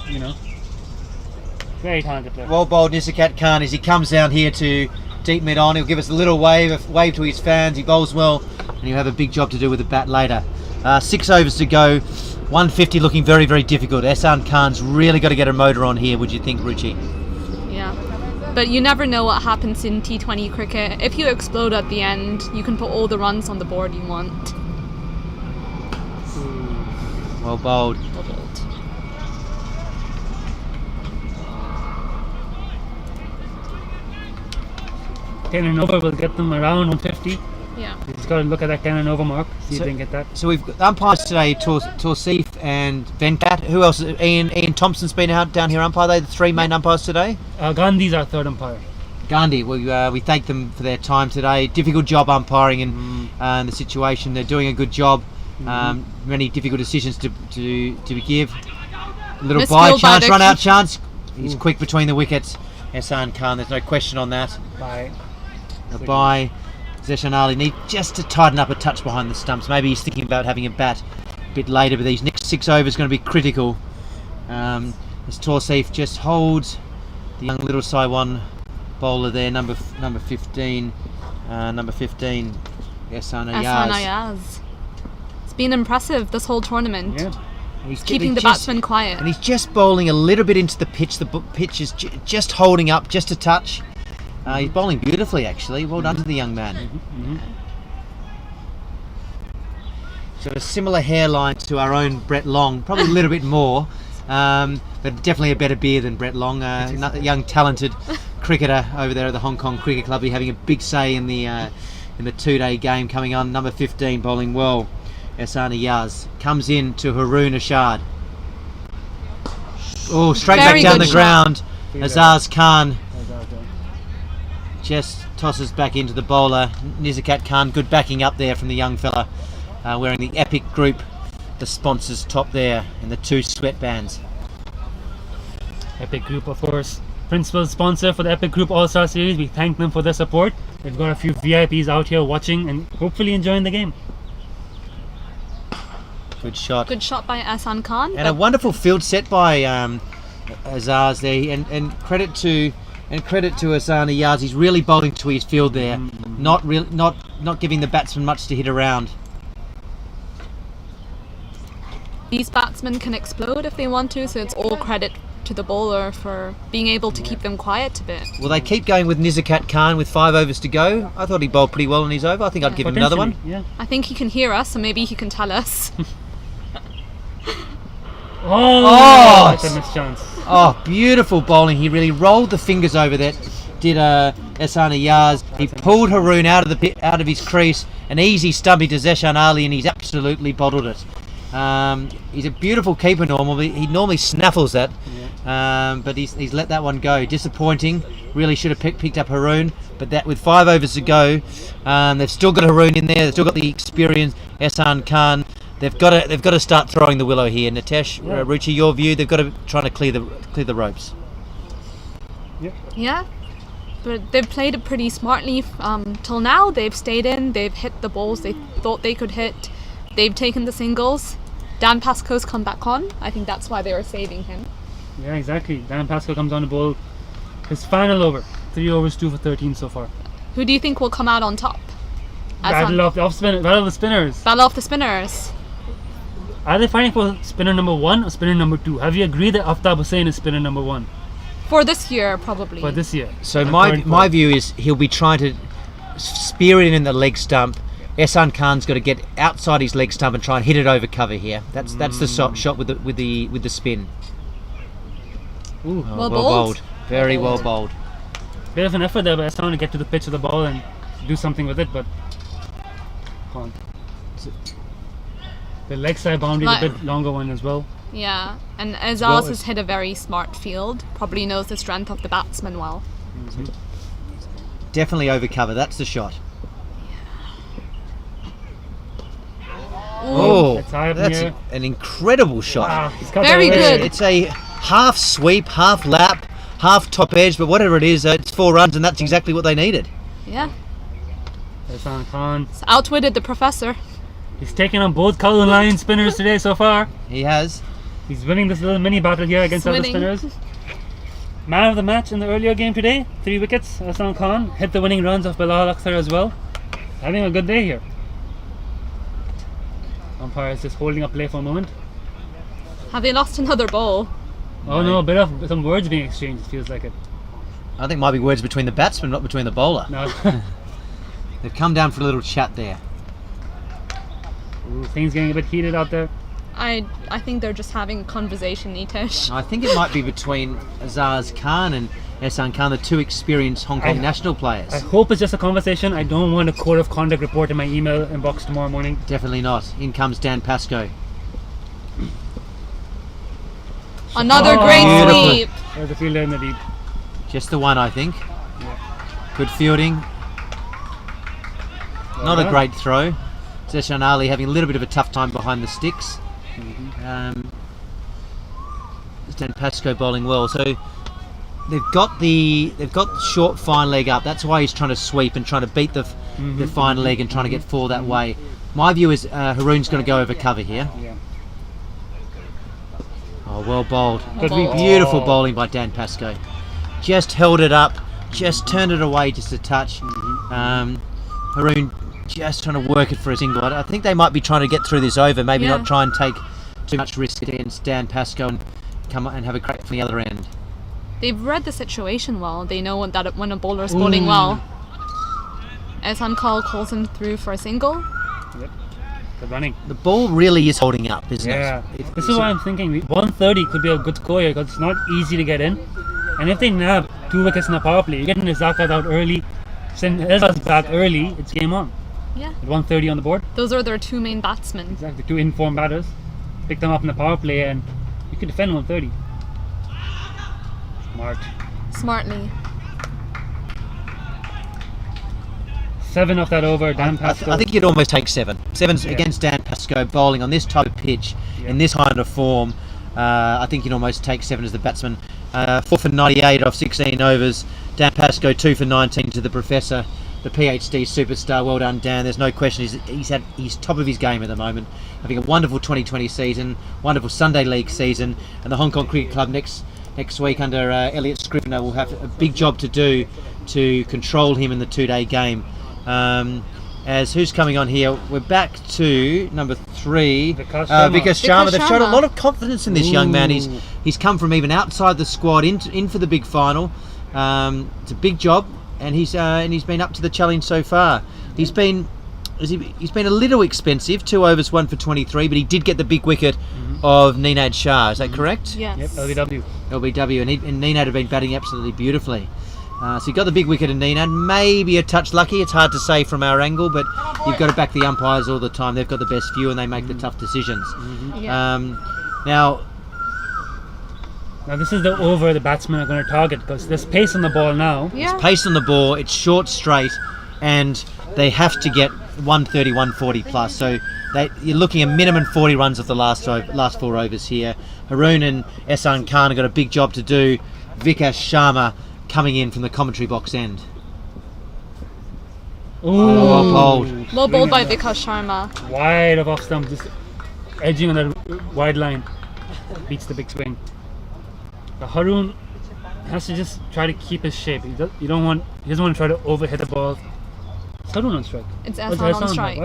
very talented player. Well bowled Nizakat Khan as he comes down here to deep mid on. He'll give us a little wave to his fans. He bowls well, and he'll have a big job to do with the bat later. 6 overs to go. 150 looking very, very difficult. Ahsan Khan's really got to get a motor on here, would you think, Ruchi? Yeah. But you never know what happens in T20 cricket. If you explode at the end, you can put all the runs on the board you want. Well bowled. Well bowled. Ten and over will get them around 150. Yeah. He's got to look at that 10 and over mark, see if they can get that. So we've got umpires today, Torsif and Venkat. Who else? Ian Thompson's been out down here umpire. They the 3 main umpires today. Gandhi's our third umpire. Gandhi, we thank them for their time today. Difficult job umpiring in the situation. They're doing a good job. Many difficult decisions to give. A little by chance, run out chance. He's quick between the wickets. Ahsan Khan, there's no question on that. A bye. Zeshan Ali need just to tighten up a touch behind the stumps. Maybe he's thinking about having a bat a bit later, but these next 6 overs going to be critical. As Torsif just holds the young little Saiwan bowler there, number 15. Number 15, Ahsan Ayaz. It's been impressive this whole tournament. Yeah. He's Keeping the batsmen quiet. And he's just bowling a little bit into the pitch. The pitch is just holding up, just a touch. He's bowling beautifully, actually. Well done to the young man. So a similar hairline to our own Brett Long, probably a little bit more, but definitely a better beard than Brett Long. Another young, talented cricketer over there at the Hong Kong Cricket Club. He's having a big say in the 2-day game coming on. Number 15 bowling well. Ahsan Ayaz comes in to Haroon Ashad. Oh, straight Very back down good the shot. ground. Azaz Khan just tosses back into the bowler. Nizakat Khan, good backing up there from the young fella, wearing the Epic Group, the sponsors top there, and the 2 sweatbands. Epic Group, of course, principal sponsor for the Epic Group All-Star Series. We thank them for their support. They've got a few VIPs out here watching and hopefully enjoying the game. Good shot. Good shot by Ahsan Khan. And a wonderful field set by Azaz there, and credit to Ahsan Ayaz. He's really bowling to his field there, not giving the batsman much to hit around. These batsmen can explode if they want to, so it's all credit to the bowler for being able to keep them quiet a bit. Well, they keep going with Nizakat Khan with 5 overs to go. I thought he bowled pretty well on his over. I think I'd give him another one. Yeah. I think he can hear us, so maybe he can tell us. Oh, that's a missed chance. Oh, beautiful bowling. He really rolled the fingers over that. Did Ahsan Ayaz. He pulled Haroon out of his crease. An easy stumpy to Zeshan Ali, and he's absolutely bottled it. He's a beautiful keeper normally. He normally snaffles that, but he's let that one go. Disappointing. Really should have picked up Haroon, but that with 5 overs to go, they've still got Haroon in there. They've still got the experience. Ahsan Khan. They've got to start throwing the willow here. Nitesh, Ruchi, your view? They've got to try to clear the ropes. Yeah, but they've played it pretty smartly till now. They've stayed in, they've hit the balls they thought they could hit, they've taken the singles. Dan Pascoe's come back on. I think that's why they were saving him. Yeah, exactly. Dan Pascoe comes on to bowl his final over. 3 overs, 2 for 13 so far. Who do you think will come out on top? Battle of the spinners. Battle of the spinners. Are they fighting for spinner number 1 or spinner number 2? Have you agreed that Aftab Hussain is spinner number 1 For this year, probably. for this year? So my view is he'll be trying to spear it in the leg stump. Ahsan Khan's got to get outside his leg stump and try and hit it over cover here. That's the shot with the spin. Ooh, Well bowled. Very well bowled. bit of an effort there by Ahsan to get to the pitch of the ball and do something with it, but can't. The leg side boundary is a bit longer one as well. Yeah, and Azaz has hit a very smart field. Probably knows the strength of the batsman well. Definitely over cover. That's the shot. Oh, That's high up in that's the air. an incredible shot. Wow, he's cut Very that away. good. It's a half sweep, half lap, half top edge, but whatever it is, it's 4 runs, and that's exactly what they needed. Yeah, Ahsan Khan. it's outwitted the professor. He's taken on both Kowloon Lions spinners today so far. He has. He's winning this little mini battle here against other Winning. spinners. Man of the match in the earlier game today, 3 wickets. Ahsan Khan hit the winning runs of Bilal Akhtar as well. Having a good day here. Umpire is just holding up play for a moment. Have they lost another ball? Oh no, a bit of some words being exchanged, it feels like it. I think it might be words between the batsman, not between the bowler. No. They've come down for a little chat there. Ooh, things getting a bit heated out there. I think they're just having a conversation, Nitesh. I think it might be between Azaz Khan and Ahsan Khan, the 2 experienced Hong Kong national players. I hope it's just a conversation. I don't want a code of conduct report in my email inbox tomorrow morning. Definitely not. In comes Dan Pascoe. Another Oh, great beautiful. sweep. There's a fielder in the lead. Just the one, I think. Good fielding. Not a done. great throw. Zeshan Ali having a little bit of a tough time behind the sticks. Dan Pascoe bowling well. So they've got short fine leg up. That's why he's trying to sweep and trying to beat the fine leg and trying to get 4 that way. My view is Haroon's going to go over cover here. Yeah. Oh, well bowled. Good read. Beautiful bowling by Dan Pascoe. Just held it up, just turned it away just a touch. Haroon just trying to work it for a single. I think they might be trying to get through this over, maybe Yeah. not try and take too much risk against Dan Pascoe and come and have a crack from the other end. They've read the situation well. They know that when a bowler is bowling well. Ahsan Khan calls him through for a single. Good running. The ball really is holding up, isn't Yeah. it? This is why I'm thinking 130 could be a good score here because it's not easy to get in. And if they nab 2 wickets in a power play, you get Zakat out early, send Elzaz back early, it's game on. Yeah, At 130 on the board. those are their 2 main batsmen. Exactly. 2 informed batters. Pick them up in the power play and you could defend 130. Smart. Smartly. 7 off that over, Dan I Pascoe. think you'd almost take 7. 7's Yeah. against Dan Pascoe bowling on this type of pitch, in this kind of form. I think you'd almost take 7 as the batsman. 4 for 98 off 16 overs. Dan Pascoe 2 for 19 to the Professor, the PhD superstar. Well done, Dan. There's no question he's top of his game at the moment. Having a wonderful 2020 season, wonderful Sunday League season, and the Hong Kong Cricket Club next week under Elliot Scrivener will have a big job to do to control him in the 2-day game. As who's coming on here? We're back to number 3, Vikas Sharma. Vikas Sharma. Vikas They've shown a Sharma. lot of confidence in this young man. He's come from even outside the squad in for the big final. It's a big job, and he's been up to the challenge so far. He's been a little expensive, 2 overs, 1 for 23, but he did get the big wicket of Ninad Shah. Is that correct? Yes. Yep, LBW. LBW, and Ninad have been batting absolutely beautifully. So you got the big wicket in Ninad, maybe a touch lucky. It's hard to say from our angle, but you've got to back the umpires all the time. They've got the best view and they make the tough decisions. Yeah. Now, Now this is the over the batsmen are going to target because there's pace on the ball now. Yeah. pace on the ball, it's short, straight, and they have to get 130, 140 plus. So you're looking at minimum 40 runs of the last 4 overs here. Haroon and Ehsan Khan have got a big job to do. Vikas Sharma coming in from the commentary box end. Well bowled. Well bowled by Vikas Sharma. Wide of off stump, just edging on that wide line. Beats the big swing. The Haroon has to just try to keep his shape. He doesn't want to try to overhit the ball. It's Haroon on strike. It's What's Ehsan on Ehsan? strike.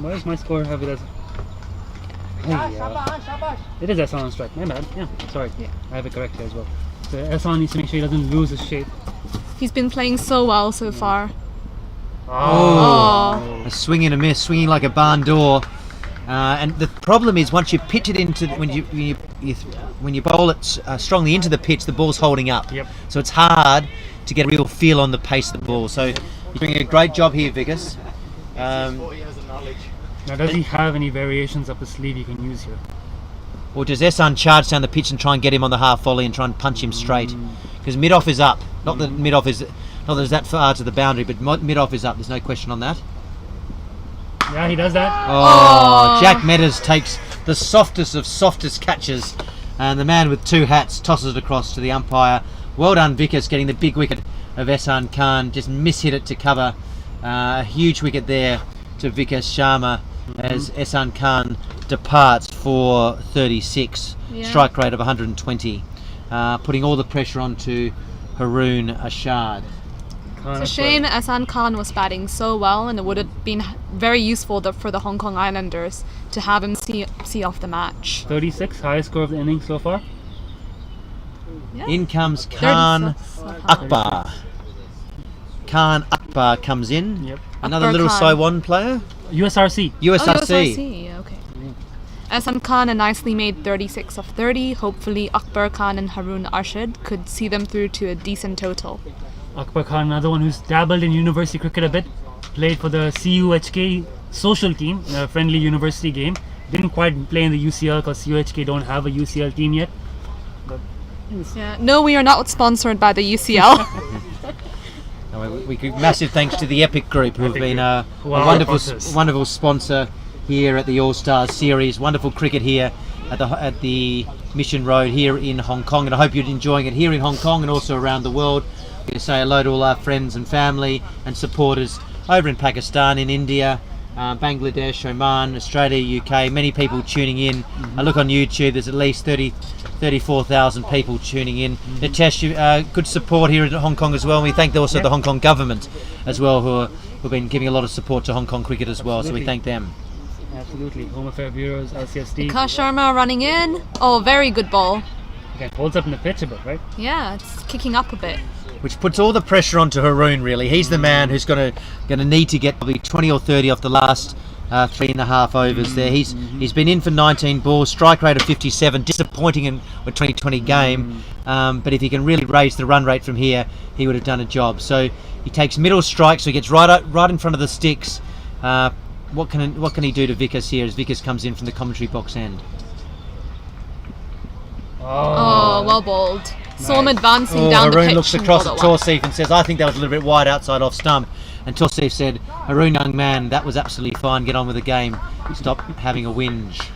Why is my score have it as? It is Ehsan on strike. My bad. Yeah, sorry. Yeah. I have it correct here as well. So Ehsan needs to make sure he doesn't lose his shape. He's been playing so well so far. Oh. A swing and a miss, swinging like a barn door. And the problem is once you pitch it into when you bowl it strongly into the pitch, the ball's holding up. Yep. So it's hard to get a real feel on the pace of the ball. So you're doing a great job here, Vikas. Now does he have any variations up his sleeve he can use here? Or does Ehsan charge down the pitch and try and get him on the half volley and try and punch him straight? Because mid-off is up. Not that it's that far to the boundary, but mid-off is up. There's no question on that. Yeah, he does that. Oh, Jack Meadows takes the softest of softest catches, and the man with 2 hats tosses it across to the umpire. Well done, Vikas, getting the big wicket of Ehsan Khan. Just mishit it to cover. A huge wicket there to Vikas Sharma as Ehsan Khan departs for 36. Yeah. Strike rate of 120, putting all the pressure onto Haroon Ashad. It's a shame Ehsan Khan was batting so well, and it would have been very useful for the Hong Kong Islanders to have him see off the match. 36, highest score of the innings so far. Yeah. In comes Khan 36. Akbar. Khan Akbar comes in. Yep. Another Akbar little Khan. Saiwan player. USRC. Oh, USRC. USRC, okay. Ehsan Khan nicely made 36 of 30. Hopefully Akbar Khan and Haroon Arshid could see them through to a decent total. Akbar Khan, another one who's dabbled in university cricket a bit. Played for the CUHK social team in a friendly university game. Didn't quite play in the UCL because CUHK don't have a UCL team yet. But Yeah. No, we are not sponsored by the UCL. We give massive thanks to the Epic Group, who have Epic been Group, a who are our wonderful sponsors. sponsor here at the All Stars Series. Wonderful cricket here at the Mission Road here in Hong Kong, and I hope you're enjoying it here in Hong Kong and also around the world. We can say hello to all our friends and family and supporters over in Pakistan, in India, Bangladesh, Oman, Australia, UK. Many people tuning in. I look on YouTube. There's at least 34,000 people tuning in. Nitesh, good support here in Hong Kong as well. And we thank also the Hong Kong government as well, who've been giving a lot of support to Hong Kong cricket as well. So we Absolutely. thank them. absolutely, Home Affair Bureaus, LCSD. Vikas Sharma running in. Oh, very good ball. Again, holds up in the pitch a bit, right? Yeah, it's kicking up a bit. Which puts all the pressure onto Haroon, really. He's the man who's going to need to get probably 20 or 30 off the last 3.5 overs there. He's been in for 19 balls, strike rate of 57, disappointing in a 2020 game. But if he can really raise the run rate from here, he would have done a job. So he takes middle strike, so he gets right in front of the sticks. What can he do to Vikas here as Vikas comes in from the commentary box end? Oh, well bowled. Saw him advancing down the Haroon pitch. looks and across bowled at it wide. Torsif and says, I think that was a little bit wide outside off stump. And Torsif said, Haroon, young man, that was absolutely fine. Get on with the game. Stop having a whinge.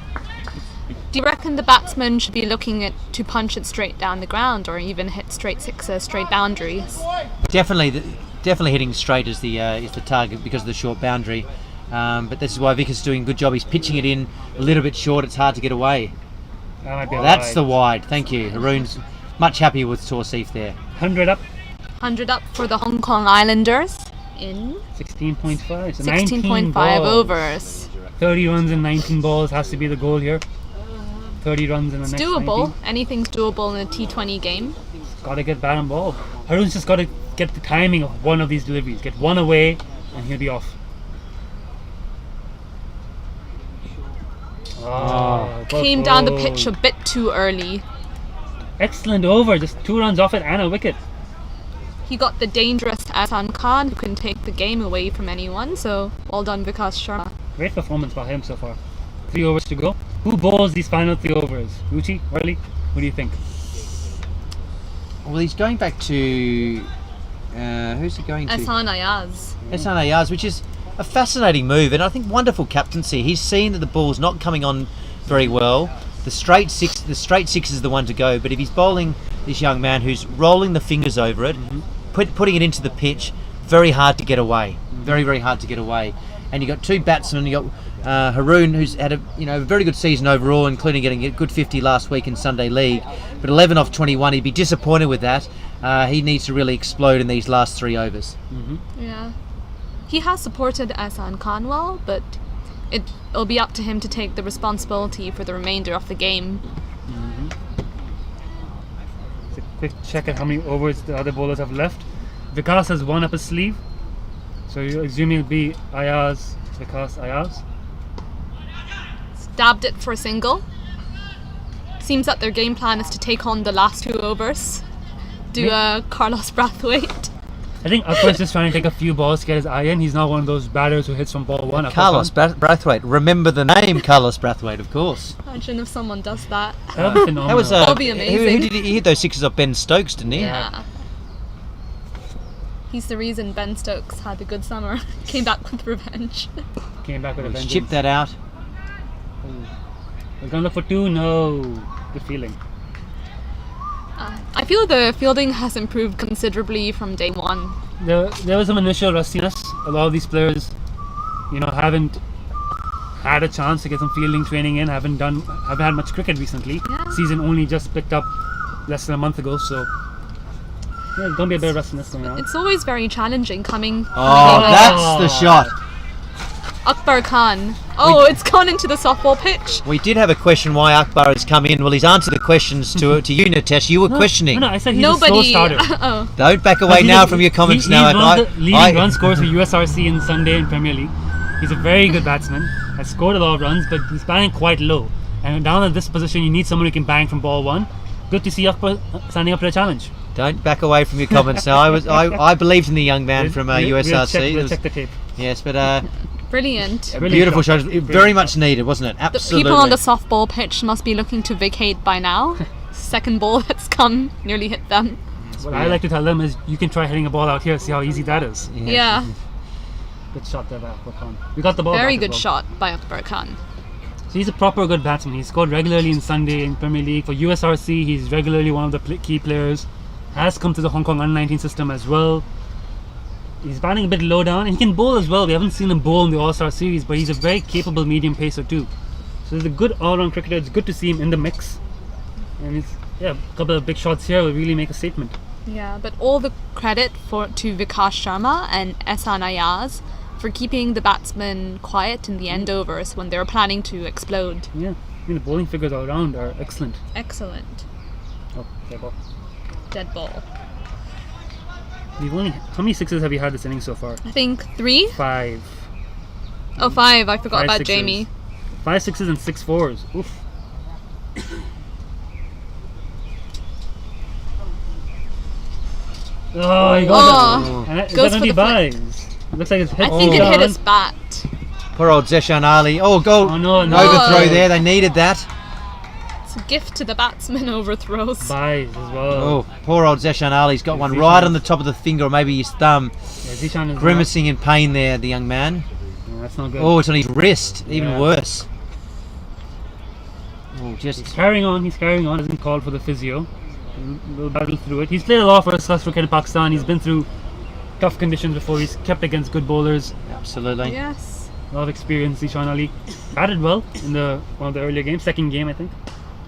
Do you reckon the batsman should be looking at to punch it straight down the ground, or even hit straight sixes, straight boundaries? Definitely hitting straight is the target because of the short boundary. But this is why Vic is doing a good job. He's pitching it in a little bit short. It's hard to get away. That might be That's wide. the wide. Thank you. Haroon's much happier with Torsif there. 100 up, 100 up for the Hong Kong Islanders in 16.5. So 19 16.5 balls. overs. 30 runs in 19 balls has to be the goal here. 30 runs in the It's next doable. 19. Anything's doable in a T20 game. Got to get bat and ball. Haroon's just got to get the timing of one of these deliveries. Get one away and he'll be off. Oh, Came down the pitch a bit too early. Excellent over. Just 2 runs off it and a wicket. He got the dangerous Asan Khan, who can take the game away from anyone. So well done, Vikas Sharma. Great performance by him so far. 3 overs to go. Who bowls these final 3 overs? Ruchi, Early? What do you think? Well, he's going back to... who's he going to? Asan Ayaz. Ehsan Ayaz, which is a fascinating move, and I think wonderful captaincy. He's seen that the ball's not coming on very well. The straight six is the one to go. But if he's bowling this young man who's rolling the fingers over it, putting it into the pitch, very hard to get away. Very, very hard to get away. And you got 2 batsmen. You got Haroon, who's had a very good season overall, including getting a good 50 last week in Sunday League. But 11 off 21, he'd be disappointed with that. He needs to really explode in these last 3 overs. Yeah. He has supported Asan Khan well, but it'll be up to him to take the responsibility for the remainder of the game. Just a quick check at how many overs the other bowlers have left. Vikas has 1 up his sleeve. So you're assuming it'll be Ayaz, Vikas, Ayaz. Stabbed it for a single. Seems that their game plan is to take on the last 2 overs. Do a Carlos Brathwaite. I think Akbar's just trying to take a few balls to get his eye in. He's not one of those batters who hits from ball 1. Carlos Brathwaite. Remember the name Carlos Brathwaite, of course. Imagine if someone does that. That would be phenomenal. That was That'll be amazing. Who did he hit those 6s off? Ben Stokes, didn't he? Yeah. He's the reason Ben Stokes had a good summer. Came back with revenge. Came back with a He's vengeance. chipped that out. We're going to look for 2. No. Good feeling. I feel the fielding has improved considerably from day 1. There was some initial rustiness. A lot of these players, haven't had a chance to get some fielding training in. Haven't had much cricket recently. Yeah. Season only just picked up less than a month ago, so yeah, there's gonna be a bit of rustiness going on. It's always very challenging coming. Oh, that's the shot. Akbar Khan. Oh, it's gone into the softball pitch. We did have a question why Akbar has come in. Well, he's answered the questions to you, Nitesh. You were questioning. No, I said he's Nobody. a slow starter. Oh, Don't back away now from your comments now. He's one of the leading run scorers for USRC in Sunday in Premier League. He's a very good batsman. Has scored a lot of runs, but he's batting quite low. And down at this position, you need someone who can bang from ball 1. Good to see Akbar standing up to the challenge. Don't back away from your comments now. I believed in the young man from USRC. We'll check the tape. Yes, but brilliant. beautiful shot. Very much needed, wasn't it? The Absolutely. people on the softball pitch must be looking to vacate by now. Second ball that's come nearly hit them. What I like to tell them is you can try hitting a ball out here, see how easy that is. Yeah. Good shot there by Akbar Khan. We got the ball Very back as good well. shot by Akbar Khan. So he's a proper good batsman. He scored regularly in Sunday in Premier League. For USRC, he's regularly one of the key players. Has come to the Hong Kong Under-19 system as well. He's batting a bit low down, and he can bowl as well. We haven't seen him bowl in the All-Star Series, but he's a very capable medium pacer too. So he's a good all-round cricketer. It's good to see him in the mix. And a couple of big shots here will really make a statement. Yeah, but all the credit to Vikas Sharma and Ehsan Ayaz for keeping the batsmen quiet in the end overs when they were planning to explode. Yeah, the bowling figures all around are excellent. Excellent. Oh, fair ball. Dead ball. How many 6s have you had this inning so far? I think 3? 5. Oh, 5. I forgot 5 about 6s. Jamie. 5 6s and 6 4s. Oof. Oh, he got it. And is Goes that for going to the be buys? It looks like it's hit. I think it hit his bat. Poor old Zeshan Ali. Oh, goal. Oh, no. Overthrow there. They needed that. It's a gift to the batsman overthrows. Buys as well. Oh, poor old Zeshan Ali's got one Zeshan right is- on the top of the finger, or maybe his thumb. Yeah, Zishan is Grimacing in pain there, the young man. No, that's not good. Oh, it's on his wrist, even Yeah. worse. Oh, He's just carrying on. Hasn't called for the physio. We'll battle through it. He's played a lot for South Africa and Pakistan. He's been through tough conditions before. He's kept against good bowlers. absolutely. Yes. A lot of experience. Zishan Ali batted well in one of the earlier games, second game I think.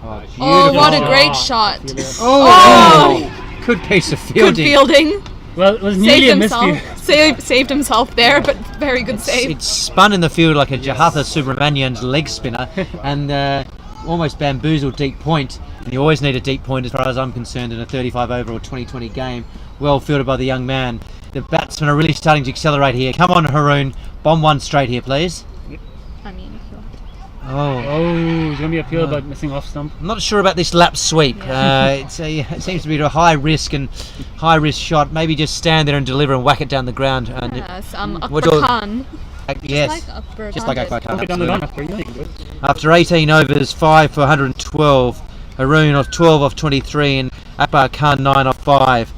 Oh, Oh, what a beautiful. great shot. Oh, good piece of Good fielding. fielding. Well, it was Saved nearly a himself. misfield. Saved himself there, but very good save. It spun in the field like a Jahatha Subramanian's leg spinner, and almost bamboozled deep point. And you always need a deep point, as far as I'm concerned, in a 35 over or 2020 game. Well fielded by the young man. The batsmen are really starting to accelerate here. Come on, Haroon, bomb one straight here, please. I mean, Oh, Oh, he's going to be appealed about missing off stump. I'm not sure about this lap sweep. It seems to be a high risk shot. Maybe just stand there and deliver and whack it down the ground. And yes, What Akbar do- Khan. yes, Like Akbar just Khan like did. Akbar Khan. Okay, down the absolutely. run after, you can do it. After 18 overs, 5 for 112. Haroon off 12 off 23, and Akbar Khan 9 off 5.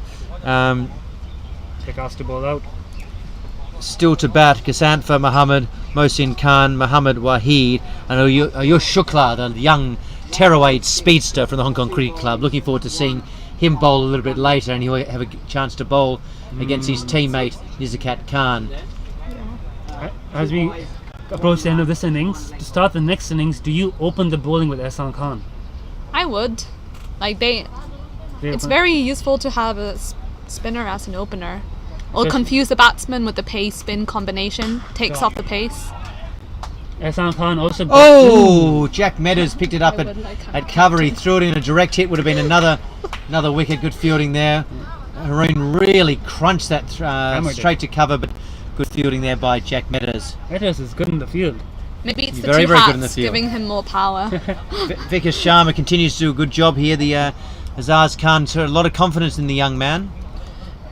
Take asked to ball out. Still to bat, Kasantfa Muhammad, Mohsin Khan, Muhammad Waheed, and Ayush Shukla, the young tearaway speedster from the Hong Kong Cricket Club. Looking forward to seeing him bowl a little bit later, and he'll have a chance to bowl against his teammate Nizakat Khan. As we approach the end of this innings, to start the next innings, do you open the bowling with Ehsan Khan? I would. Like it's very useful to have a spinner as an opener. Or Just- confuse the batsman with the pace spin combination. Takes off the pace. Ehsan Khan also got Oh, Jack Meadows picked it up I would like at cover. He threw it in a direct hit. Would have been another wicket. Good fielding there. Haroon really crunched that Hammered it. straight to cover, but good fielding there by Jack Meadows. Meadows is good in the field. Maybe it's the Very, two very hats good in the field. giving him more power. Vikas Sharma continues to do a good job here. The Azaz Khan showed a lot of confidence in the young man.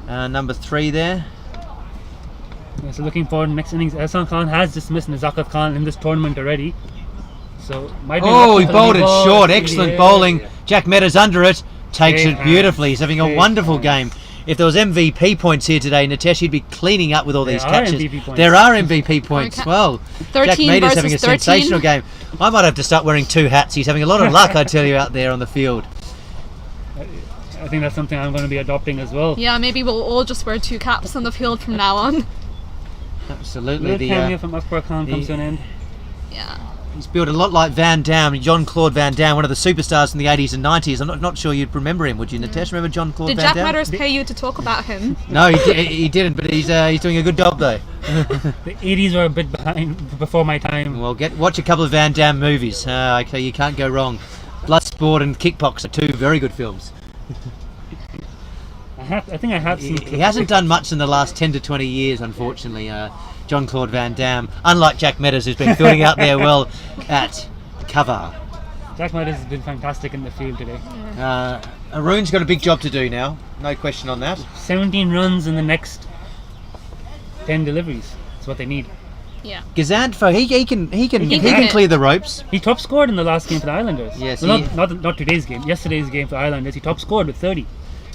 Number 3 there. Yeah, so looking forward to the next innings. Ehsan Khan has dismissed Nizakat Khan in this tournament already. So might be Oh, he lucky for the bowled new it ball. short. Excellent Yeah. bowling. Jack Meadows under it. Takes Great it beautifully. He's having a Great wonderful hands. game. If there was MVP points here today, Nitesh, he'd be cleaning up with all There these are catches. MVP points. There are MVP points. Okay. Well, 13 Jack Meadows versus having a 13. sensational game. I might have to start wearing 2 hats. He's having a lot of luck, I tell you, out there on the field. I think that's something I'm going to be adopting as well. Yeah, maybe we'll all just wear 2 caps on the field from now on. Absolutely. Little cameo from Akbar Khan comes to an end. Yeah. He's built a lot like Van Damme, Jean-Claude Van Damme, one of the superstars from the 80s and 90s. I'm not sure you'd remember him, would you, Nitesh? Remember Jean-Claude Did Van Jack Damme? Meadows pay you to talk about him? No, he didn't, but he's doing a good job, though. The 80s were a bit behind before my time. Well, watch a couple of Van Damme movies. Okay, you can't go wrong. Bloodsport and Kickbox are 2 very good films. I think I have seen. He hasn't done much in the last 10 to 20 years, unfortunately, Jean-Claude Van Damme. Unlike Jack Meadows, who's been fielding out there well at cover. Jack Meadows has been fantastic in the field today. Haroon's got a big job to do now. No question on that. 17 runs in the next 10 deliveries. That's what they need. Yeah. Gazantfo, he can can clear the ropes. He top scored in the last game for the Islanders. Yes, Well, he- not today's game. Yesterday's game for the Islanders, he top scored with 30.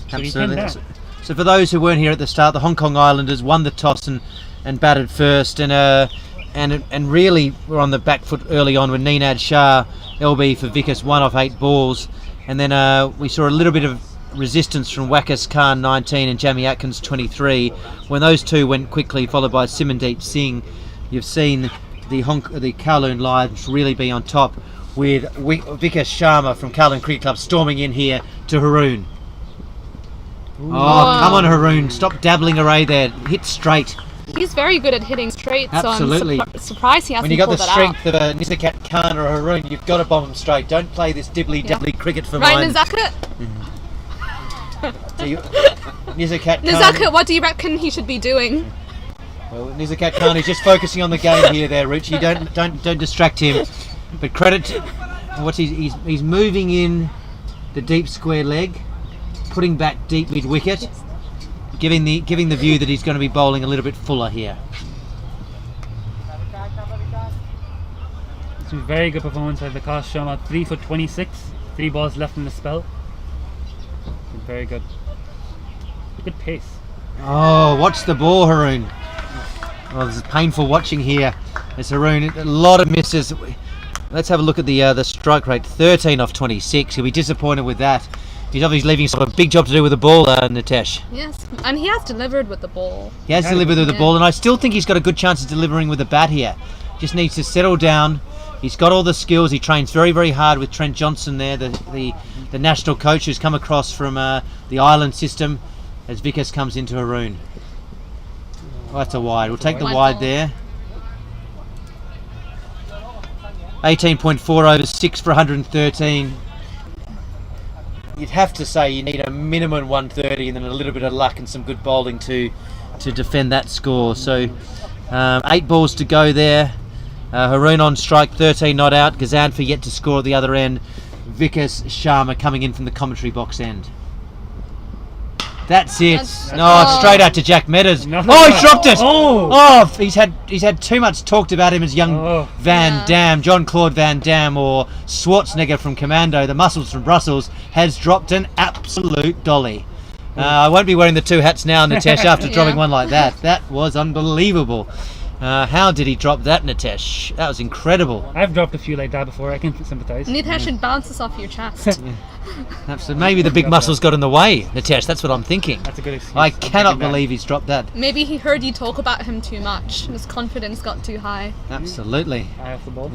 So he can Absolutely. bat. So for those who weren't here at the start, the Hong Kong Islanders won the toss and batted first, and really were on the back foot early on when Neenad Shah, LB for Vickers, 1 off 8 balls, and then we saw a little bit of resistance from Wakas Khan 19 and Jamie Atkins 23. When those 2 went quickly, followed by Simandeep Singh, you've seen the Kowloon Lions really be on top, with Vikas Sharma from Kowloon Cricket Club storming in here to Haroon. Oh, come on, Haroon. Stop dabbling away there. Hit straight. He's very good at hitting straight, Absolutely. so I'm surprised he hasn't When you got the pulled that out. strength of a Nizakat Khan or a Haroon, you've got to bomb them straight. Don't play this dibbly-dabbly cricket for Right, mine. Nizakat? Nizakat Khan. Nizakat, what do you reckon he should be doing? Well, Nizakat Khan is just focusing on the game here there, Rich. You don't distract him. But credit to what he's moving in the deep square leg, putting back deep mid wicket, giving the view that he's going to be bowling a little bit fuller here. It's a very good performance by Vikas Sharma. 3 for 26, 3 balls left in the spell. Very good. Good pace. Oh, watch the ball, Haroon. Oh, this is painful watching here. It's Haroon, a lot of misses. Let's have a look at the strike rate. 13 off 26. He'll be disappointed with that. He's obviously leaving himself a big job to do with the ball, Nitesh. Yes, and he has delivered with the ball. He has delivered with the ball, and I still think he's got a good chance of delivering with the bat here. Just needs to settle down. He's got all the skills. He trains very, very hard with Trent Johnson there, the national coach who's come across from the island system as Vickers comes into Haroon. Oh, that's a wide. We'll take the wide there. 18.4 overs, 6 for 113. You'd have to say you need a minimum 130 and then a little bit of luck and some good bowling to defend that score. So 8 balls to go there. Haroon on strike, 13 not out. Gazanfar yet to score at the other end. Vickers Sharma coming in from the commentary box end. That's it. Straight out to Jack Meadows. He's dropped it. He's had too much talked about him as young Van Damme, Jean-Claude Van Damme, or Schwarzenegger from Commando. The muscles from Brussels has dropped an absolute dolly. I won't be wearing the 2 hats now, Nitesh, after dropping one like that. That was unbelievable. How did he drop that, Nitesh? That was incredible. I've dropped a few like that before. I can sympathise. Nitesh should bounce this off your chest. Absolutely. Maybe the big muscles got in the way, Nitesh. That's what I'm thinking. That's a good excuse. I cannot believe he's dropped that. Maybe he heard you talk about him too much. His confidence got too high. Absolutely. Eye off the ball.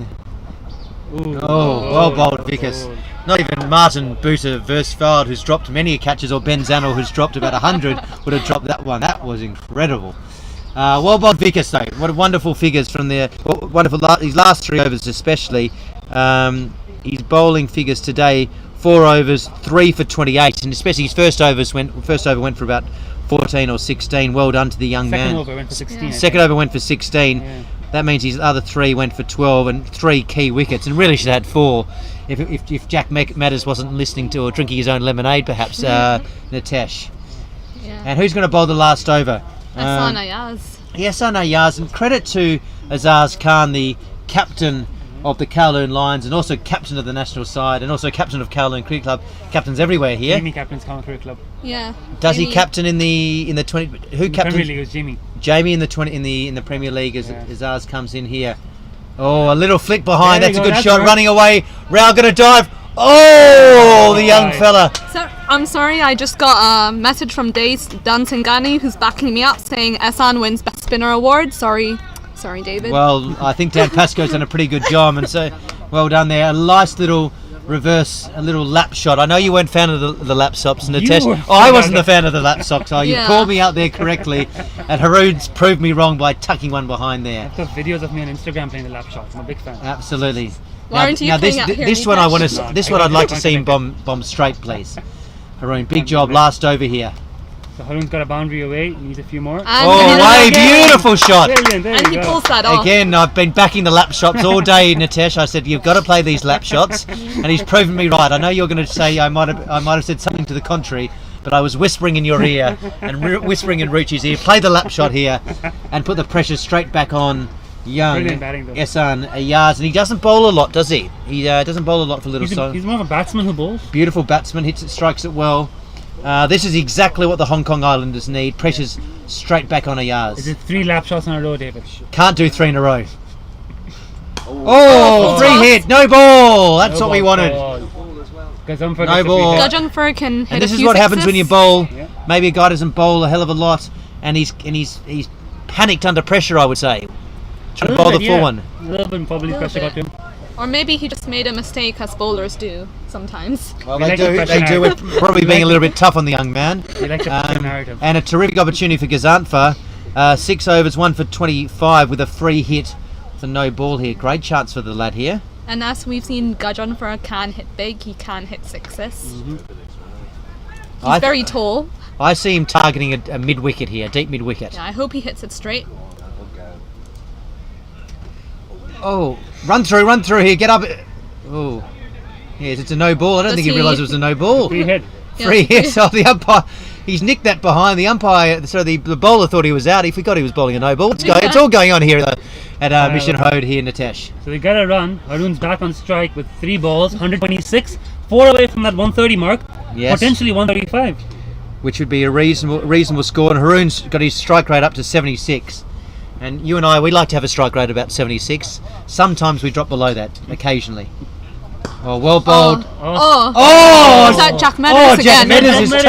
Well bowled, Vickers. Not even Martin Booter Versfeld, who's dropped many catches, or Ben Zannel, who's dropped about 100, would have dropped that one. That was incredible. Well bowled Vickers though. What wonderful figures from there. His last 3 overs especially. His bowling figures today: 4 overs, 3 for 28, and especially his first over went for about 14 or 16. Well done to the young man. Second over went for 16. Second over went for 16. Yeah. That means his other 3 went for 12 and 3 key wickets, and really should have had 4 if Jack Matters wasn't listening to or drinking his own lemonade, perhaps. Nitesh. Yeah. And who's going to bowl the last over? Ahsan Ayaz. Ahsan Ayaz, and credit to Azaz Khan, the captain of the Kowloon Lions and also captain of the national side and also captain of Kowloon Cricket Club. Captains everywhere here. Jamie captains Kowloon Cricket Club. Yeah. Does he captain in the 20? Who captains? Premier League was Jamie. Jamie in the 20 in the Premier League as Azaz comes in here. Oh, a little flick behind. That's a good shot. Running away. Rao going to dive. Oh, the young fella. So, I'm sorry, I just got a message from Dan Singani, who's backing me up, saying Ahsan wins Best Spinner Award. Sorry, David. Well, I think Dan Pascoe's done a pretty good job, and so well done there. A nice little reverse, a little lap shot. I know you weren't a fan of the lap socks, Nitesh. I wasn't a fan of the lap socks. You called me out there correctly, and Haroon's proved me wrong by tucking one behind there. I've got videos of me on Instagram playing the lap shots. I'm a big fan. Absolutely. Why aren't you playing out here? This one I'd like to see him bomb straight, please. Haroon, big job, last over here. So Haroon's got a boundary away, he needs a few more. Beautiful shot. Brilliant, and he pulls that off. Again, I've been backing the lap shots all day, Nitesh. I said, you've got to play these lap shots, and he's proven me right. I know you're going to say I might have said something to the contrary, but I was whispering in your ear and whispering in Ruchi's ear. Play the lap shot here and put the pressure straight back on young Ahsan Ayaz, and he doesn't bowl a lot, does he? He doesn't bowl a lot for little He's more of a batsman who bowls. Beautiful batsman, hits it, strikes it well. This is exactly what the Hong Kong Islanders need. Pressure's straight back on Ayaz. Is it 3 lap shots in a row, David? Can't do 3 in a row. Free hit, no ball. That's what we wanted. No ball. Gajungfur can hit and this a is few what happens sixes. when you bowl. Yeah. Maybe a guy doesn't bowl a hell of a lot, and he's panicked under pressure, I would say. Trying to bowl the full one. A little bit probably pressure got to him. Or maybe he just made a mistake, as bowlers do sometimes. Well, they do with probably being a little bit tough on the young man. We like the narrative. And a terrific opportunity for Gazanfar. 6 overs, 1 for 25 with a free hit for no ball here. Great chance for the lad here. And as we've seen, Gajunfar can hit big, he can hit sixes. Mm-hmm. He's very tall. I see him targeting a mid-wicket here, deep mid-wicket. Yeah, I hope he hits it straight. Oh, run through here, get up. Oh, yes, it's a no ball. I don't think he realised it was a no ball. Free hit. Free hit. So the umpire, he's nicked that behind. The umpire, so the bowler thought he was out. He forgot he was bowling a no ball. It's all going on here at Mission Road here, Nitesh. So we got a run. Haroon's back on strike with 3 balls, 126, 4 away from that 130 mark, Yes. potentially 135. Which would be a reasonable score. And Haroon's got his strike rate up to 76. And you and I, we like to have a strike rate about 76. Sometimes we drop below that, occasionally. Oh, well bowled. Oh, is that Jack Meadows Jack again? Meadows is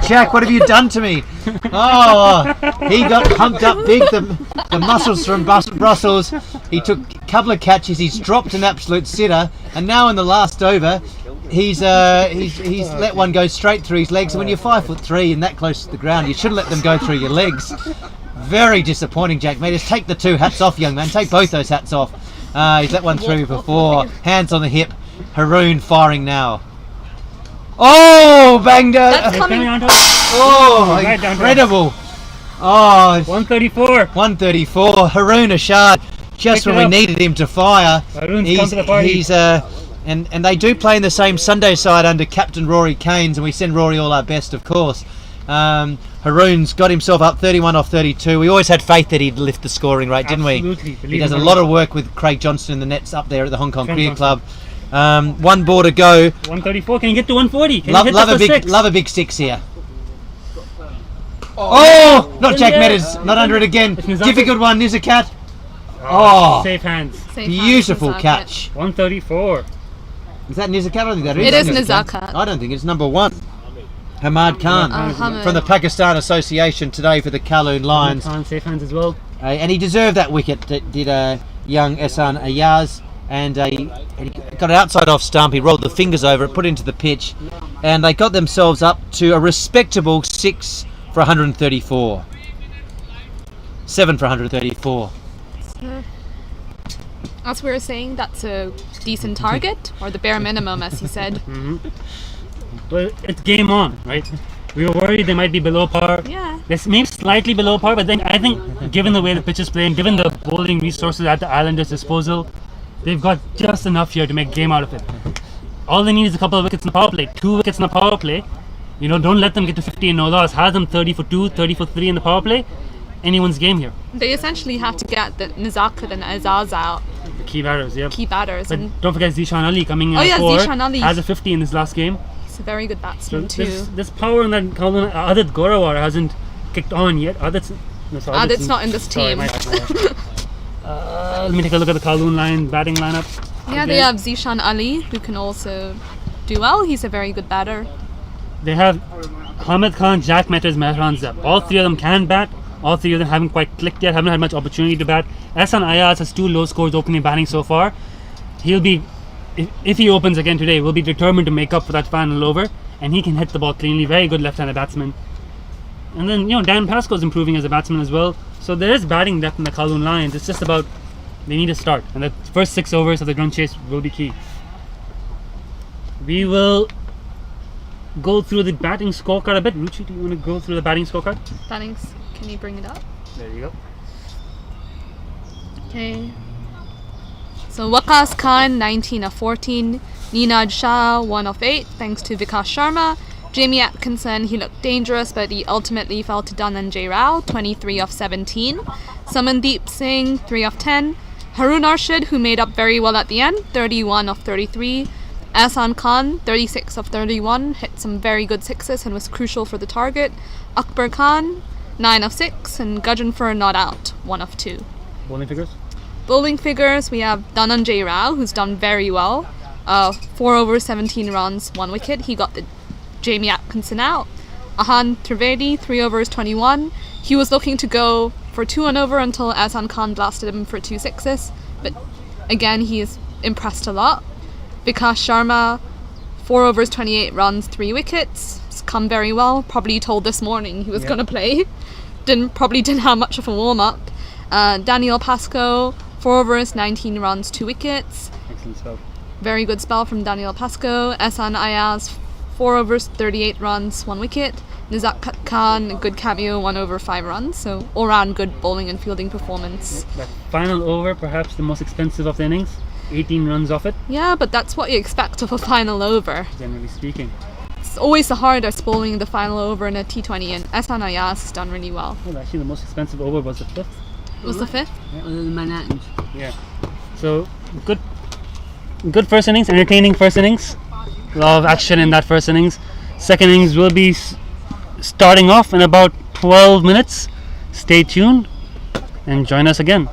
Jack, what have you done to me? He got pumped up big. The muscles from Brussels. He took a couple of catches. He's dropped an absolute sitter, and now in the last over, he's let one go straight through his legs. And when you're 5'3" and that close to the ground, you should let them go through your legs. Very disappointing, Jack Meadows. Take the 2 hats off, young man. Take both those hats off. He's let one through before. Hands on the hip. Haroon firing now. Oh, banged her. That's coming. Oh, Right down incredible. Oh, 134. 134. Haroon Ashad, just Pick when it we up. needed him to fire. Haroon's come to the party. He's and they do play in the same Sunday side under Captain Rory Keynes, and we send Rory all our best, of course. Haroon's got himself up 31 off 32. We always had faith that he'd lift the scoring rate, didn't Absolutely. we? Believe He does in a lot of work with Craig Johnston in the nets up there at the Hong Kong Trent Cricket Johnston. Club. 1 ball to go. 134. Can you get to 140? Can you Love, hit love that a for big, 6? love a big 6 here. Oh, not Jack Yeah. Meadows, not under it again. It's Nizaki. Difficult one, Nizakat. Oh, Safe hands. beautiful catch. 134. Is that Nizakat? I don't think that It is Nizakat. Nizakat. I don't think it's number 1. Hamad Khan Hamad. from the Pakistan Association today for the Kowloon Lions. Khan, safe hands as well. And he deserved that wicket that did young Ehsan Ayaz. And he got it outside off stump. He rolled the fingers over it, put it into the pitch. And they got themselves up to a respectable 6 for 134. 7 for 134. As we were saying, that's a decent target, or the bare minimum, as you said. Well, it's game on, right? We were worried they might be below par. Yeah. They're maybe slightly below par, but then I think given the way the pitch is playing, given the bowling resources at the Islanders' disposal, they've got just enough here to make game out of it. All they need is a couple of wickets in the power play. 2 wickets in the power play. You know, don't let them get to 50 and no loss. Have them 30 for 2, 30 for 3 in the power play. Anyone's game here. They essentially have to get the Nizakat and Azaz out, The key batters, yeah. key batters, But and don't forget Zishan Ali coming in Oh, at yeah, 4. Zishan Ali. Has a 50 in this last game. he's a very good So batsman too. this power in that Kowloon, Adit Gorawar hasn't kicked on yet. Adit's Not in this sorry, team. my bad. Let me take a look at the Kowloon Lion batting lineup. Yeah, they have Zishan Ali, who can also do well. He's a very good batter. They have Hamid Khan, Jack Meadows, Mehran Zeb. All 3 of them can bat. All 3 of them haven't quite clicked yet, haven't had much opportunity to bat. Ehsan Ayaz has 2 low scores opening batting so far. He'll be, if he opens again today, will be determined to make up for that final over. And he can hit the ball cleanly. Very good left-handed batsman. And then, Dan Pascoe's improving as a batsman as well. So there is batting depth in the Kowloon Lions. It's just about, they need a start. And the first 6 overs of the run chase will be key. We will go through the batting scorecard a bit. Ruchi, do you want to go through the batting scorecard? Thanks. Can you bring it up? There you go. Okay. So Waqas Khan, 19 of 14. Ninad Shah, 1 of 8, thanks to Vikas Sharma. Jamie Atkinson, he looked dangerous, but he ultimately fell to Dhananjay Rao, 23 of 17. Samandeep Singh, 3 of 10. Haroon Arshid, who made up very well at the end, 31 of 33. Ehsan Khan, 36 of 31, hit some very good sixes and was crucial for the target. Akbar Khan, 9 of 6, and Gudgeonfer not out, 1 of 2. Bowling figures? Bowling figures, we have Dhananjay Rao, who's done very well. 4 overs, 17 runs, 1 wicket. He got the Jamie Atkinson out. Ahan Trivedi, 3 overs, 21. He was looking to go for 2 and over until Ehsan Khan blasted him for 2 sixes. But again, he is impressed a lot. Vikas Sharma, 4 overs, 28 runs, 3 wickets. It's come very well. Probably told this morning he was going to play. Probably didn't have much of a warm-up. Daniel Pascoe, 4 overs, 19 runs, 2 wickets. Excellent spell. Very good spell from Daniel Pascoe. Ehsan Ayaz, 4 overs, 38 runs, 1 wicket. Nizakat Khan, a good cameo, 1 over 5 runs. So all-round good bowling and fielding performance. That final over, perhaps the most expensive of the innings. 18 runs off it, Yeah, but that's what you expect of a final over. generally speaking. It's always the hardest bowling in the final over in a T20, and Ehsan Ayaz has done really well. Well, actually, the most expensive over was the 5th. Was the 5th? Yeah. So good first innings, entertaining first innings. A lot of action in that first innings. Second innings will be starting off in about 12 minutes. Stay tuned and join us again.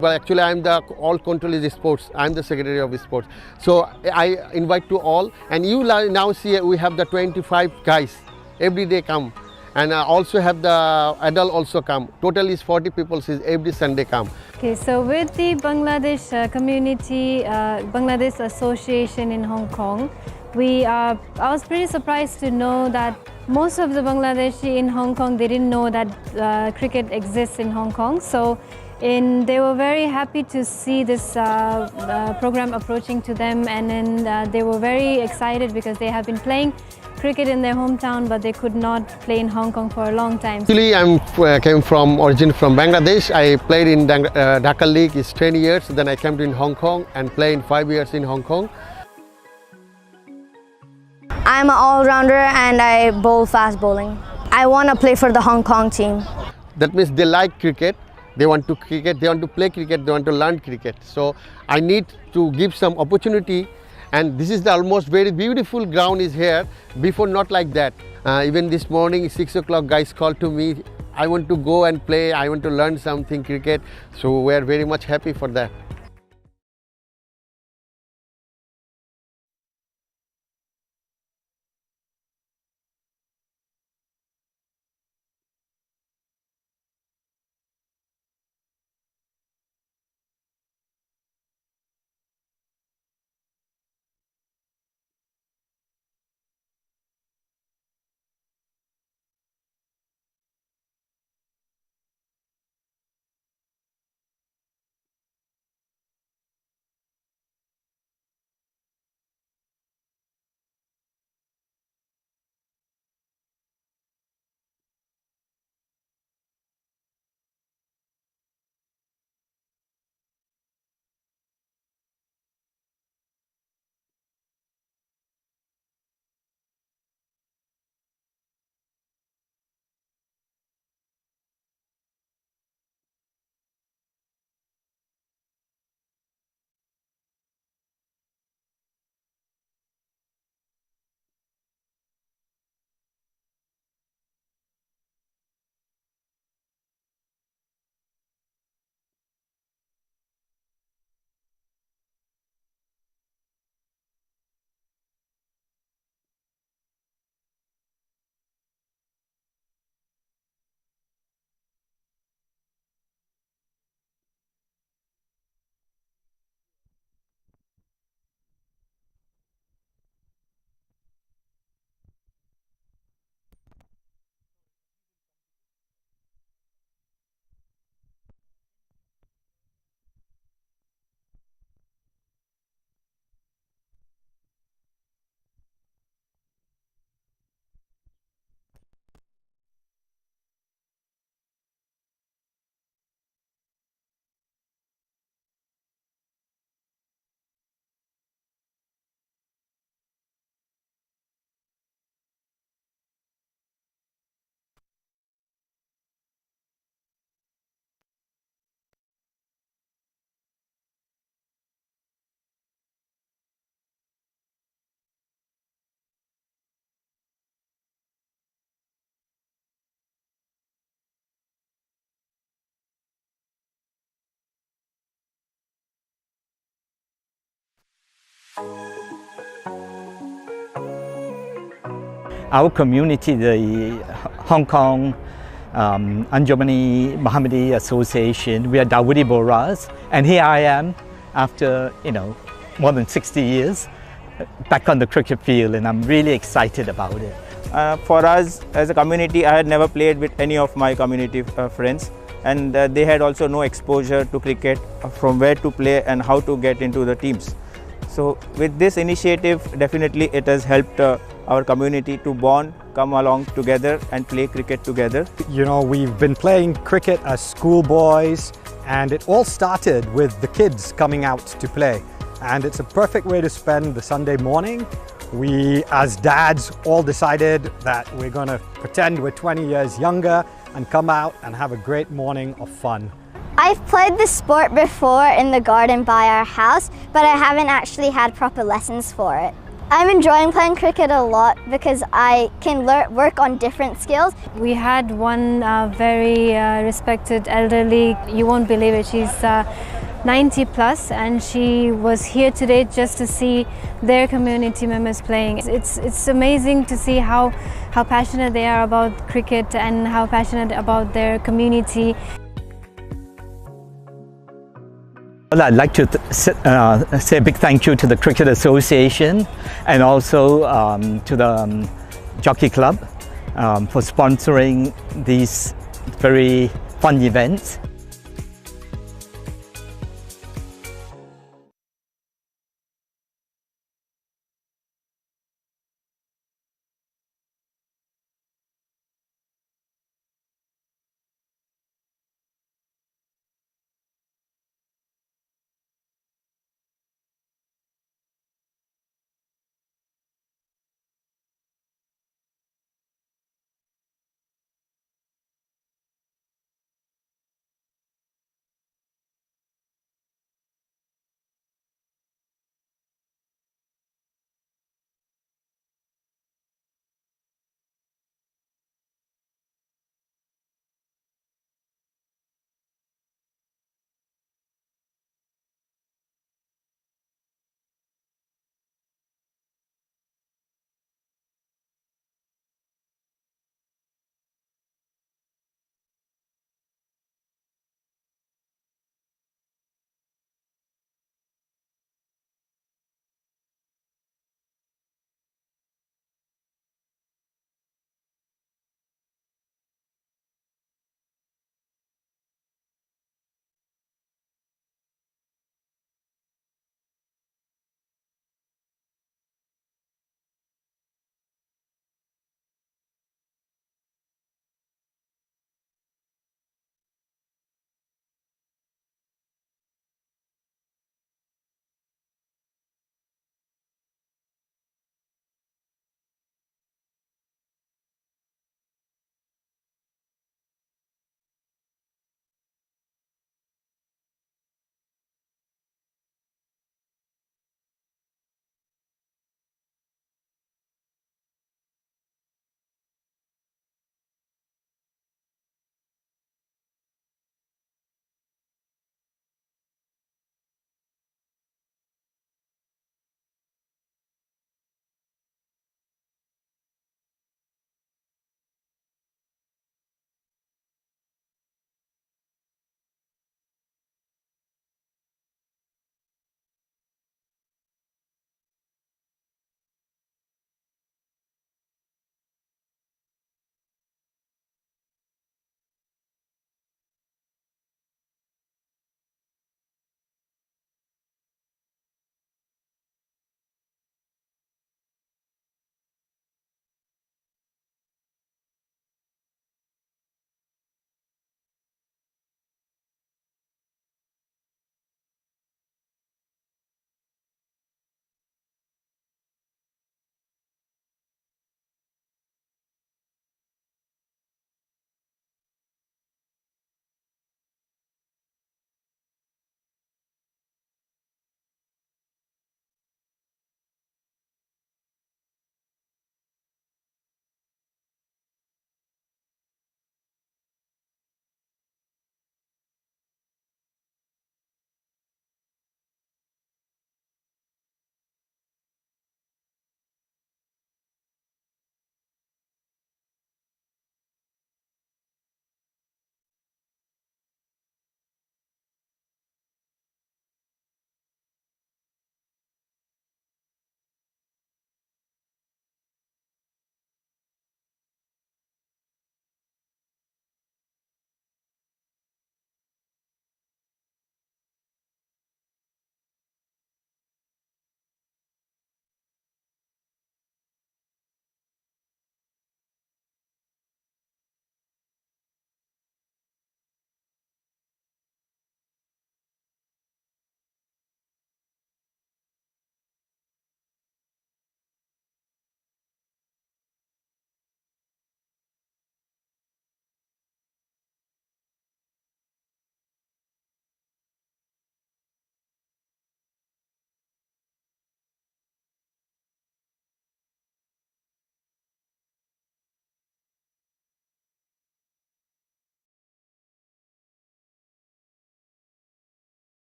Well, actually, I'm the all control is sports. I'm the secretary of sports. So I invite to all, and you now see we have the 25 guys every day come, and also have the adult also come. Total is 40 people is every Sunday come. Okay, so with the Bangladesh community, Bangladesh Association in Hong Kong, I was pretty surprised to know that most of the Bangladeshi in Hong Kong, they didn't know that cricket exists in Hong Kong. So they were very happy to see this program approaching to them, and then they were very excited because they have been playing cricket in their hometown, but they could not play in Hong Kong for a long time. Actually, I came from Bangladesh. I played in Dhaka League. It's 20 years. Then I came to in Hong Kong and played 5 years in Hong Kong. I'm an all-rounder and I bowl fast bowling. I want to play for the Hong Kong team. That means they like cricket. They want to cricket. They want to play cricket. They want to learn cricket. So I need to give some opportunity. And this is the almost very beautiful ground is here. Before not like that. Even this morning 6 o'clock guys called to me. I want to go and play. I want to learn something cricket. So we are very much happy for that. Our community, the Hong Kong Anjumani Mohammadi Association, we are Dawoodi Boras, and here I am after more than 60 years back on the cricket field, and I'm really excited about it. For us as a community, I had never played with any of my community friends, and they had also no exposure to cricket, from where to play and how to get into the teams. So with this initiative, definitely it has helped our community to bond, come along together and play cricket together. You know, we've been playing cricket as schoolboys, and it all started with the kids coming out to play. And it's a perfect way to spend the Sunday morning. We, as dads, all decided that we're going to pretend we're 20 years younger and come out and have a great morning of fun. I've played this sport before in the garden by our house, but I haven't actually had proper lessons for it. I'm enjoying playing cricket a lot because I can work on different skills. We had one very respected elderly, you won't believe it, she's 90 plus, and she was here today just to see their community members playing. It's amazing to see how passionate they are about cricket and how passionate about their community. Well, I'd like to say a big thank you to the Cricket Association and also to the Jockey Club for sponsoring these very fun events.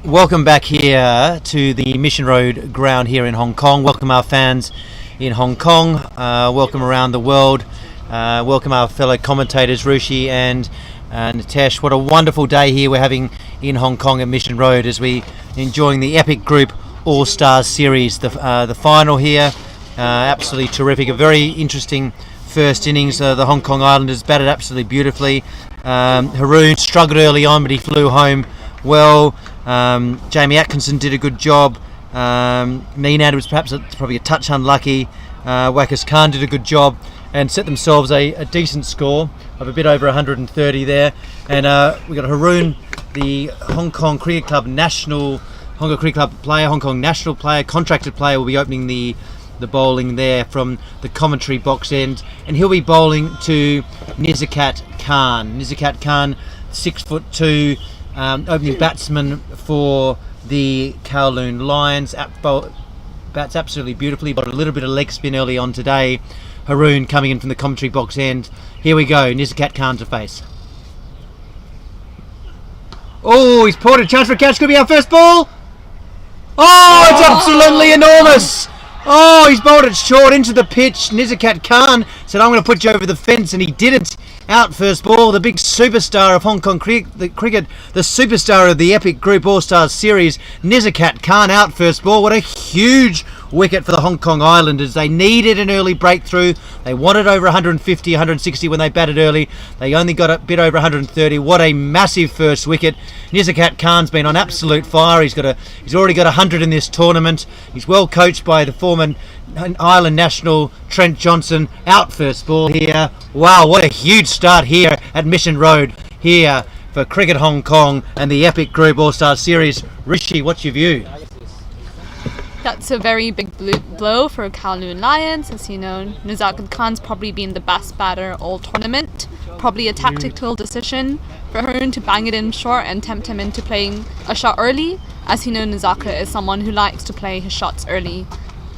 Welcome back here to the Mission Road ground here in Hong Kong. Welcome our fans in Hong Kong. Welcome around the world. Welcome our fellow commentators, Rushi and Nitesh. What a wonderful day here we're having in Hong Kong at Mission Road as we enjoying the Epic Group All-Stars Series. The final here, absolutely terrific. A very interesting first innings. The Hong Kong Islanders batted absolutely beautifully. Haroon struggled early on, but he flew home well. Jamie Atkinson did a good job. Meenad was probably a touch unlucky. Wakas Khan did a good job and set themselves a decent score of a bit over 130 there. And we got Haroon, the Hong Kong Cricket Club national player, Hong Kong national player, contracted player, will be opening the bowling there from the commentary box end, and he'll be bowling to Nizakat Khan. Nizakat Khan, 6'2", opening batsman for the Kowloon Lions. Bats absolutely beautifully, but a little bit of leg spin early on today. Haroon coming in from the commentary box end. Here we go, Nizakat Khan to face. Oh, he's poured a chance for a catch. Could be our first ball. Oh, it's absolutely enormous. Oh, he's bowled it short into the pitch. Nizakat Khan said, I'm going to put you over the fence, and he didn't. Out first ball, the big superstar of Hong Kong cricket, the superstar of the Epic Group All-Stars Series, Nizakat Khan out first ball. What a huge wicket for the Hong Kong Islanders. They needed an early breakthrough. They wanted over 150, 160 when they batted early. They only got a bit over 130. What a massive first wicket. Nizakat Khan's been on absolute fire. He's already got 100 in this tournament. He's well coached by the former Island national Trent Johnson. Out first ball here. Wow, what a huge start here at Mission Road here for Cricket Hong Kong and the Epic Group All-Star Series. Rishi, what's your view? That's a very big blow for Kowloon Lions. As you know, Nizakat Khan's probably been the best batter all tournament. Probably a tactical decision for Haroon to bang it in short and tempt him into playing a shot early. As you know, Nizakat is someone who likes to play his shots early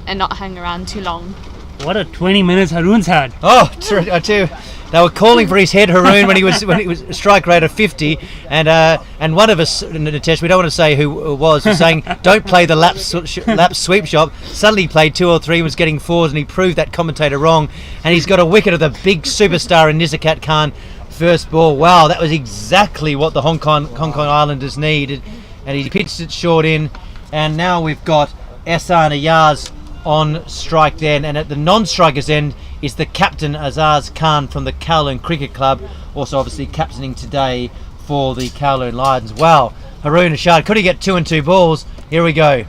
and not hang around too long. What a 20 minutes Haroon's had. Oh, I tell you, they were calling for his head, Haroon, when he was a strike rate of 50, and one of us, Nitesh, we don't want to say who it was saying don't play the lap sweep shot. Suddenly he played 2 or 3, was getting 4s, and he proved that commentator wrong. And he's got a wicket of the big superstar in Nizakat Khan first ball. Wow, that was exactly what the Hong Kong Islanders needed, and he pitched it short in. And now we've got Ehsan Ayaz on strike then, and at the non-strikers end is the captain Azaz Khan from the Kowloon Cricket Club, also obviously captaining today for the Kowloon Lions. Wow, Haroon Ashad, could he get 2 and 2 balls? Here we go.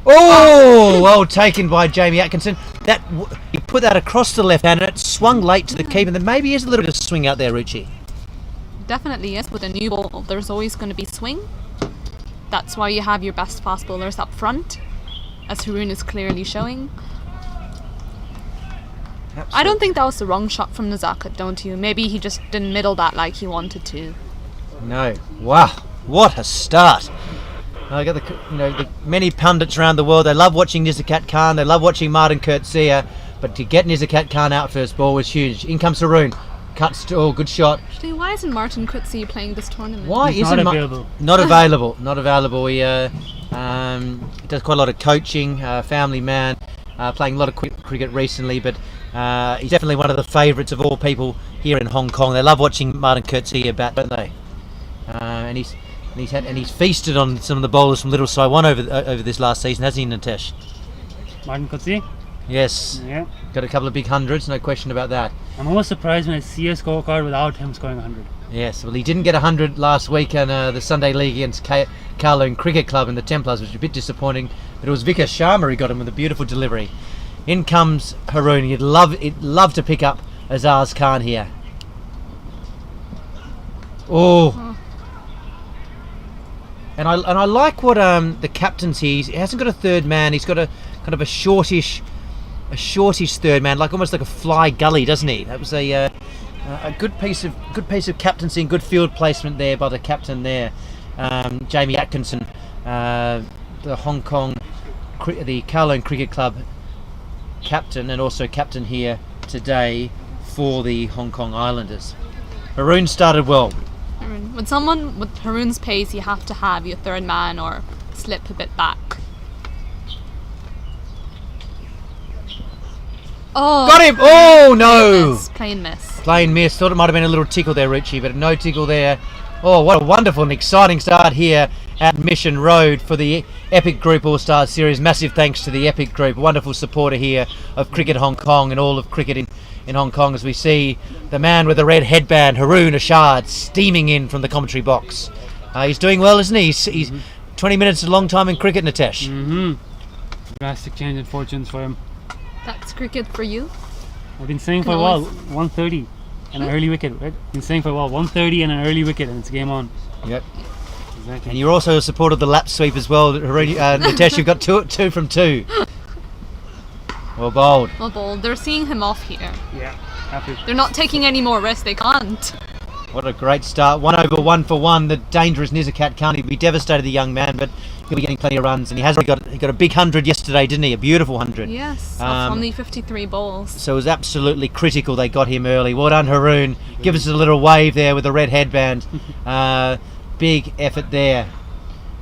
Oh, well taken by Jamie Atkinson. He put that across the left hand and it swung late to the keeper. Then maybe is a little bit of swing out there, Ruchi. Definitely yes, with a new ball there's always going to be swing. That's why you have your best fast bowlers up front, as Haroon is clearly showing. Absolutely. I don't think that was the wrong shot from Nizakat, don't you? Maybe he just didn't middle that like he wanted to. No. Wow, what a start. I got the many pundits around the world, they love watching Nizakat Khan, they love watching Martin Coetzee, but to get Nizakat Khan out first ball was huge. In comes Haroon. Cuts to, good shot. Actually, why isn't Martin Coetzee playing this tournament? Why isn't not available? Not available. Not available. He does quite a lot of coaching. Family man, playing a lot of cricket recently, but he's definitely one of the favourites of all people here in Hong Kong. They love watching Martin Coetzee bat, don't they? And he's feasted on some of the bowlers from Little Saiwan over this last season, hasn't he, Nitesh? Martin Coetzee? Yes. Yeah. Got a couple of big hundreds, no question about that. I'm almost surprised when I see a scorecard without him scoring 100. Yes, well he didn't get 100 last week in the Sunday League against Kowloon Cricket Club in the Templars, which was a bit disappointing, but it was Vikas Sharma who got him with a beautiful delivery. In comes Haroon. He'd love to pick up Azaz Khan here. Oh. And I like what the captain's here. He hasn't got a third man. He's got a kind of a shortish third man, like almost like a fly gully, doesn't he? That was a good piece of captaincy and good field placement there by the captain there, Jamie Atkinson, the Kowloon Cricket Club captain, and also captain here today for the Hong Kong Islanders. Haroon started well. Haroon. With someone with Haroon's pace, you have to have your third man or slip a bit back. Oh, Got him! Oh no! Plain miss. Plain miss. Thought it might have been a little tickle there, Richie, but no tickle there. Oh, what a wonderful and exciting start here at Mission Road for the Epic Group All-Stars Series. Massive thanks to the Epic Group, wonderful supporter here of Cricket Hong Kong and all of cricket in Hong Kong, as we see the man with the red headband, Haroon Ashad, steaming in from the commentary box. He's doing well, isn't he? He's 20 minutes is a long time in cricket, Nitesh. Drastic change in fortunes for him. That's cricket for you. I've been saying for a while, 130 and an early wicket, right? Been saying for a while, 130 and an early wicket, and it's game on. Yep. Exactly. And you're also a supporter of the lap sweep as well, Nitesh. You've got two from two. Well bowled. Well bowled. They're seeing him off here. Yeah, happy. They're not taking any more risks. They can't. What a great start. 1 over 1 for 1. The dangerous Nizakat can't be devastated, the young man, but he'll be getting plenty of runs. And he got a big 100 yesterday, didn't he? A beautiful 100. Yes, off only 53 balls. So it was absolutely critical they got him early. Well done, Haroon. Give us a little wave there with the red headband. Big effort there.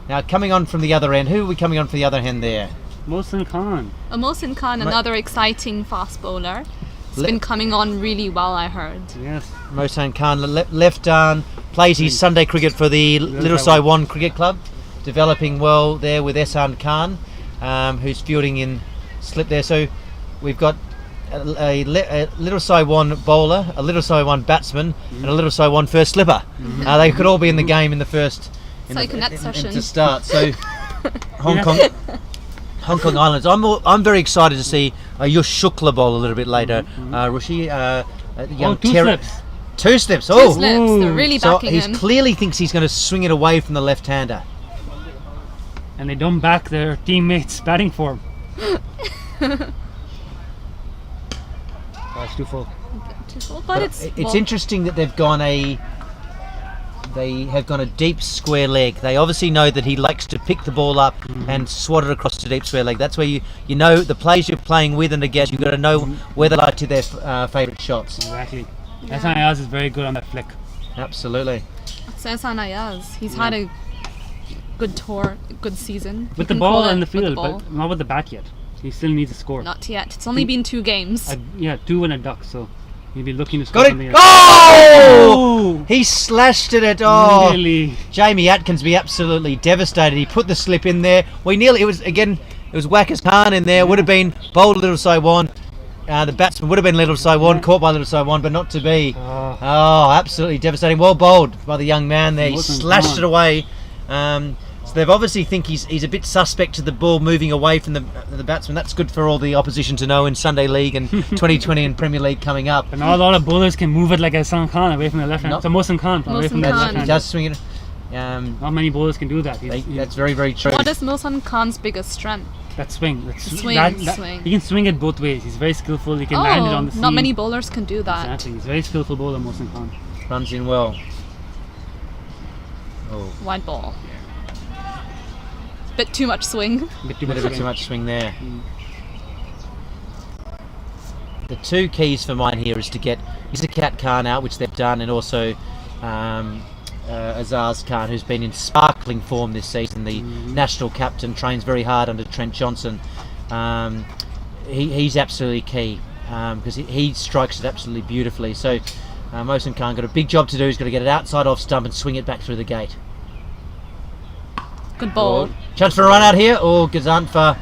Now coming on from the other end. Who are we coming on from the other end there? Mohsin Khan. Mohsin Khan, another exciting fast bowler. It's been coming on really well, I heard. Yes. Mohsin Khan, left arm, plays his Sunday cricket for the Little Saiwan Cricket Club. Developing well there with Ehsan Khan, who's fielding in slip there. So we've got a Little Saiwan bowler, a Little Saiwan batsman, and a Little Saiwan first slipper. They could all be in the game in the first session to start. So Hong Kong Islands. I'm very excited to see Yush Shukla bowl a little bit later. Rishi, young two slips. Two slips. Two slips. They're really so backing him. He clearly thinks he's going to swing it away from the left-hander. And they don't back their teammates batting for him. That's too full. But it's interesting that they have gone a deep square leg. They obviously know that he likes to pick the ball up and swat it across the deep square leg. That's where you know the players you're playing with and against. You've got to know where they like to their favourite shots. Exactly. Ehsan Ayaz is very good on that flick. Absolutely. It's Ehsan Ayaz. He's had a good tour, good season. With the ball in the field, but not with the bat yet. He still needs a score. Not yet. It's only been 2 games. 2 and a duck, so he'll be looking to score something else. Oh! He slashed it at Nearly. Jamie Atkins be absolutely devastated. He put the slip in there. It was Wackers Khan in there. Would have been bowled Little Saiwan. The batsman would have been Little Saiwan, caught by Little Saiwan, but not to be. Oh, absolutely devastating. Well bowled by the young man there. He slashed it away. So they obviously think he's a bit suspect to the ball moving away from the batsman. That's good for all the opposition to know in Sunday League and 2020 and Premier League coming up. And not a lot of bowlers can move it like Ehsan Khan away from the left hand. So Mohsin Khan away from the left hand. He does swing it. Not many bowlers can do that. That's very, very true. What is Mohsin Khan's biggest strength? That swing. Swing. He can swing it both ways. He's very skillful. He can land it on the seam. Not many bowlers can do that. Exactly. He's a very skillful bowler, Mohsin Khan. Runs in well. Wide ball. Bit too much swing. Bit too much swing there. The 2 keys for mine here is to get Nizakat Khan out, which they've done, and also Azaz Khan, who's been in sparkling form this season, the national captain, trains very hard under Trent Johnson. He's absolutely key because he strikes it absolutely beautifully. So Mohsin Khan got a big job to do. He's got to get it outside off stump and swing it back through the gate. Good ball. Chance for a run out here. Gazanfa.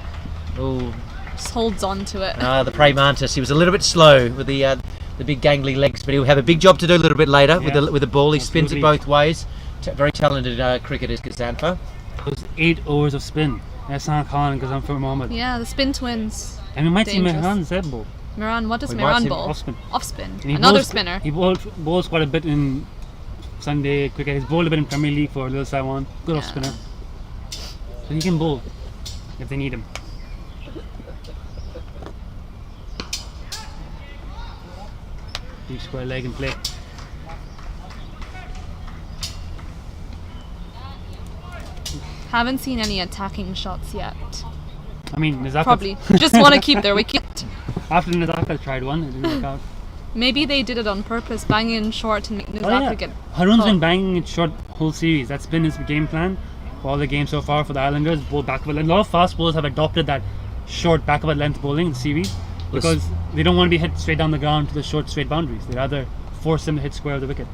Just holds on to it. The prey mantis. He was a little bit slow with the big gangly legs, but he'll have a big job to do a little bit later with the ball. He spins it both ways. Very talented cricketer is Gazanfa. Those 8 overs of spin. Ehsan Khan and Gazanfa Mohammed. Yeah, the spin twins. And we might see Mehran Zeb bowl. Mehran, what does Mehran bowl? Off spin. Off spin. Another spinner. He bowls quite a bit in Sunday cricket. He's bowled a bit in Premier League for Little Saiwan. Good off spinner. So he can bowl if they need him. Deep square leg and play. Haven't seen any attacking shots yet. I mean, Nizaka probably just want to keep their wicket. After Nizaka tried one, it didn't work out. Maybe they did it on purpose, bang in short and make New Oh, yeah. Zealand get Haroon's caught. been banging it short whole series. That's been his game plan for all the games so far for the Islanders. Bowl back of a length. A lot of fast bowlers have adopted that short back of a length bowling in series because they don't want to be hit straight down the ground to the short straight boundaries. They'd rather force them to hit square of the wicket.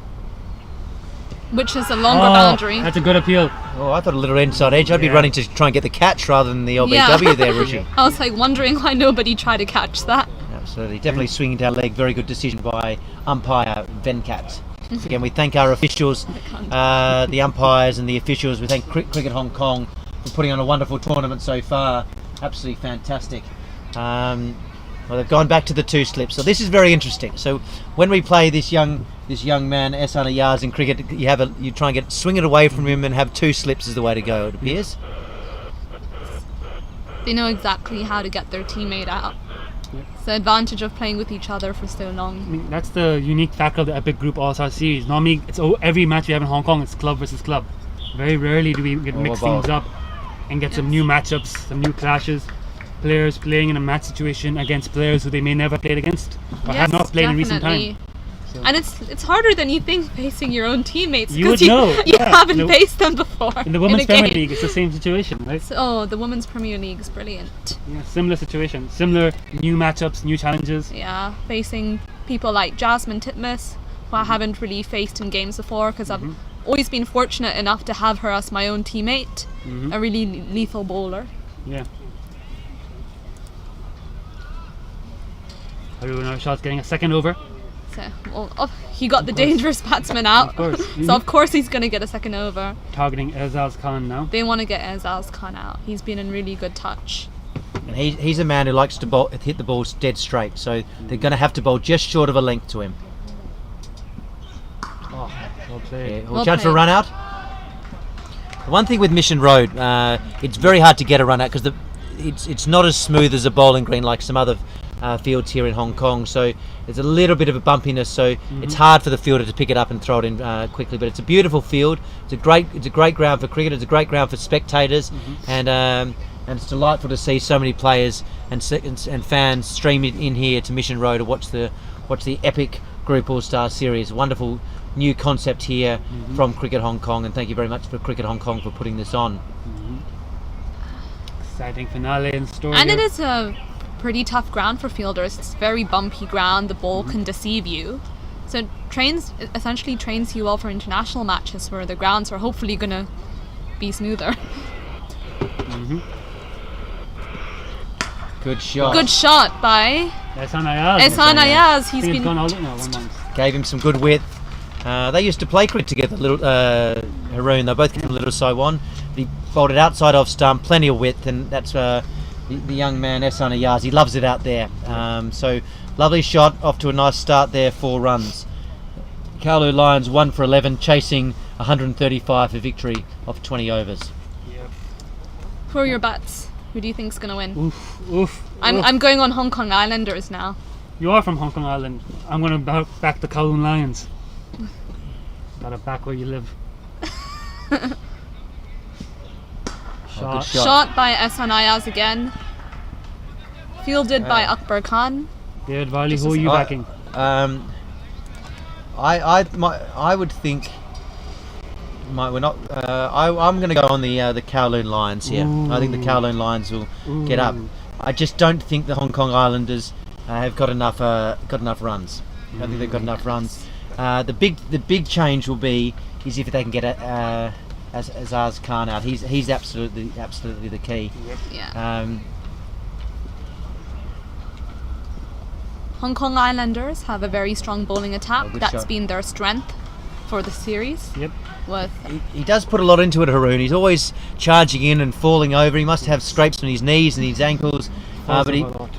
Which is a longer boundary. That's a good appeal. Oh, I thought a little inside edge. I'd be running to try and get the catch rather than the LBW there, Rishi. I was like wondering why nobody tried to catch that. Absolutely. Definitely swinging down leg. Very good decision by umpire Venkat. Again, we thank our officials, the umpires and the officials. We thank Cricket Hong Kong for putting on a wonderful tournament so far. Absolutely fantastic. Well, they've gone back to the 2 slips. So this is very interesting. So when we play this young man Ehsan Ayaz in cricket, you try and swing it away from him and have 2 slips is the way to go, it appears. They know exactly how to get their teammate out. It's the advantage of playing with each other for so long. I mean, that's the unique factor of the Epic Group All-Star Series. Normally, every match we have in Hong Kong, it's club versus club. Very rarely do we mix things up and get some new matchups, some new clashes. Players playing in a match situation against players who they may never played against or have not played in recent time. So. And it's harder than you think facing your own teammates You would because know. you haven't faced them before. In the Women's Premier game. League, it's the same situation, right? So, the Women's Premier League is brilliant. Yeah, similar situation, similar new matchups, new challenges. Yeah, facing people like Jasmine Titmus, who I haven't really faced in games before because I've always been fortunate enough to have her as my own teammate, a really lethal bowler. Yeah. Haroon Arshad's getting a second over. So, he got the dangerous batsman out. Of course. So of course he's going to get a second over. Targeting Ezzaz Khan now. They want to get Ezzaz Khan out. He's been in really good touch. And he's a man who likes to hit the balls dead straight, so they're going to have to bowl just short of a length to him. Oh, well played. Yeah, chance for a run out. The one thing with Mission Road, it's very hard to get a run out because it's not as smooth as a bowling green like some other fields here in Hong Kong, so there's a little bit of a bumpiness, so it's hard for the fielder to pick it up and throw it in quickly. But it's a beautiful field. It's a great ground for cricket. It's a great ground for spectators, and it's delightful to see so many players and fans stream in here to Mission Road to watch the Epic Group All-Star Series. Wonderful new concept here from Cricket Hong Kong, and thank you very much for Cricket Hong Kong for putting this on. Exciting finale in store. And here. it is a pretty tough ground for fielders. It's very bumpy ground. The ball can deceive you. So it essentially trains you well for international matches where the grounds are hopefully going to be smoother. Good shot. Good shot by Ehsan Ayaz. Ehsan Ayaz. He's been gone all in now, 1 month. Gave him some good width. They used to play cricket together, Haroon. They both came from Little Saiwan. He bowled it outside off stump, plenty of width, and that's the young man Ehsan Ayaz. He loves it out there. So lovely shot, off to a nice start there, 4 runs. Kowloon Lions 1 for 11, chasing 135 for victory off 20 overs. Who are your bets? Who do you think's going to win? Oof. I'm going on Hong Kong Islanders now. You are from Hong Kong Island. I'm going to back the Kowloon Lions. Gotta back where you live. Shot by Ehsan Ayaz again. Fielded by Akbar Khan. David Varley, who are you backing? I would think. We're not. I'm going to go on the Kowloon Lions here. I think the Kowloon Lions will get up. I just don't think the Hong Kong Islanders have got enough runs. I don't think they've got enough runs. The big change will be is if they can get Ezzaz Khan out. He's absolutely the key. Yeah. Hong Kong Islanders have a very strong bowling attack. That's been their strength for the series. Yep. He does put a lot into it, Haroon. He's always charging in and falling over. He must have scrapes on his knees and his ankles. But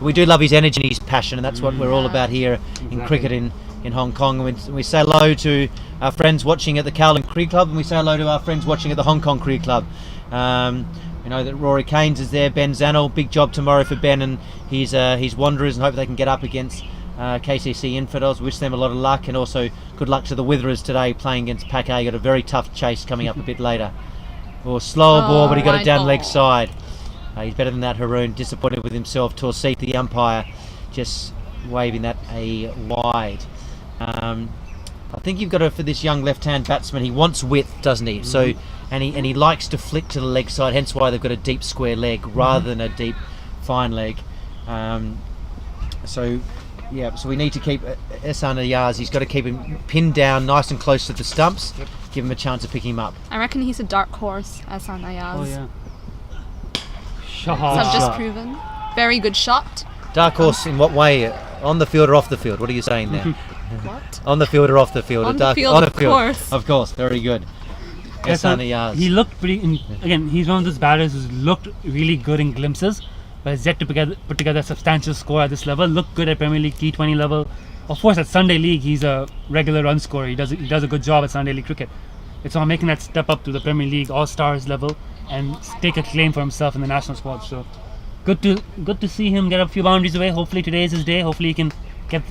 we do love his energy and his passion, and that's what we're all about here in cricket in Hong Kong. And we say hello to our friends watching at the Kowloon Cricket Club, and we say hello to our friends watching at the Hong Kong Cricket Club. You know that Rory Keynes is there, Ben Zanel. Big job tomorrow for Ben and his Wanderers, and hope they can get up against KCC Infidels. Wish them a lot of luck, and also good luck to the Witherers today playing against Pack A. Got a very tough chase coming up a bit later. Slower ball, but he got it down leg side. He's better than that, Haroon. Disappointed with himself. Torseet, the umpire, just waving that a wide. I think you've got to, for this young left-hand batsman, he wants width, doesn't he? So, and he likes to flick to the leg side, hence why they've got a deep square leg rather than a deep fine leg. So we need to keep Ehsan Ayaz. He's got to keep him pinned down nice and close to the stumps, give him a chance of picking him up. I reckon he's a dark horse, Ehsan Ayaz. Oh yeah. So I've just proven. Very good shot. Dark horse in what way? On the field or off the field? What are you saying there? What? On the field or off the field? On the field, of course. Of course, very good. Ehsan Ayaz. He looked pretty. Again, he's one of those batters who's looked really good in glimpses, but has yet to put together a substantial score at this level. Looked good at Premier League T20 level. Of course, at Sunday League, he's a regular run scorer. He does a good job at Sunday League cricket. It's on making that step up to the Premier League All-Stars level and take a claim for himself in the national squad. So good to see him get a few boundaries away. Hopefully today is his day. Hopefully he can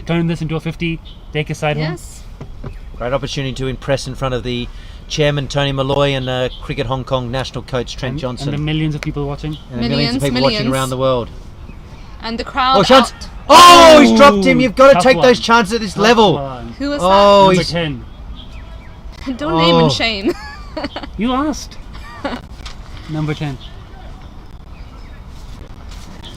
turn this into a 50, take his side home. Great opportunity to impress in front of the chairman Tony Malloy and Cricket Hong Kong national coach Trent Johnson. And the millions of people watching. And the millions of people watching around the world. And the crowd. Oh, chance! Oh, he's dropped him. You've got to take those chances at this level. Who was that? Number 10. Don't name and shame. You asked. Number 10.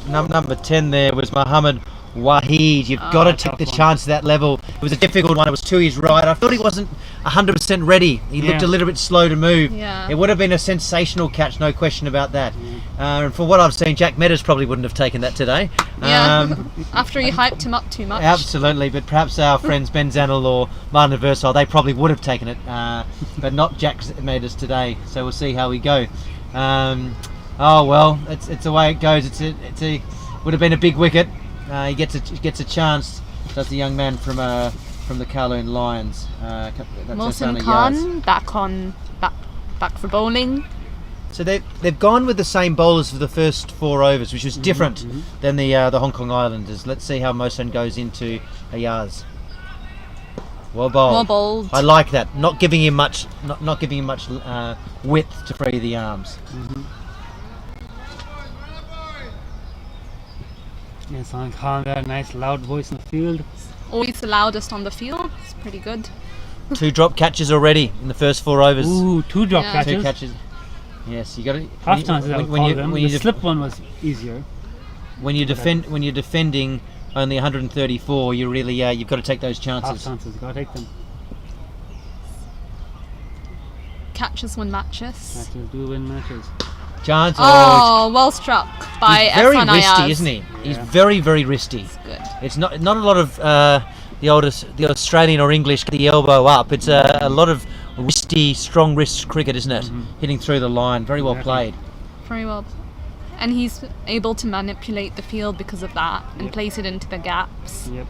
Number 10 there was Mohammed Waheed. You've got to take the chance at that level. It was a difficult one. It was to his right. I thought he wasn't 100% ready. He looked a little bit slow to move. Yeah. It would have been a sensational catch, no question about that. And from what I've seen, Jack Meadows probably wouldn't have taken that today. After he hyped him up too much. Absolutely, but perhaps our friends Ben Zanel or Martin Versal, they probably would have taken it, but not Jack Meadows today. So we'll see how we go. Oh well, it's the way it goes. Would have been a big wicket. He gets a chance. Does the young man from the Kowloon Lions? Mohsin Khan back for bowling. So they've gone with the same bowlers for the first 4 overs, which was different than the Hong Kong Islanders. Let's see how Mohsin goes into Ayaz. Well bowled. Well bowled. I like that. Not giving him much width to free the arms. Yes, Khan got a nice loud voice in the field. Always the loudest on the field. It's pretty good. 2 drop catches already in the first 4 overs. Ooh, 2 drop catches. 2 catches. Yes, you got to. Half chances. The slip one was easier. When you're defending only 134, you really you've got to take those chances. Half chances, got to take them. Catches win matches. Catches do win matches. Chance. Oh, well struck by He's very Ehsan wristy, Ayaz. Isn't he? He's very, very wristy. It's good. It's not a lot of the Australian or English the elbow up. It's a lot of wristy, strong wrist cricket, isn't it? Hitting through the line. Very well played. Very well. And he's able to manipulate the field because of that and place it into the gaps. Yep.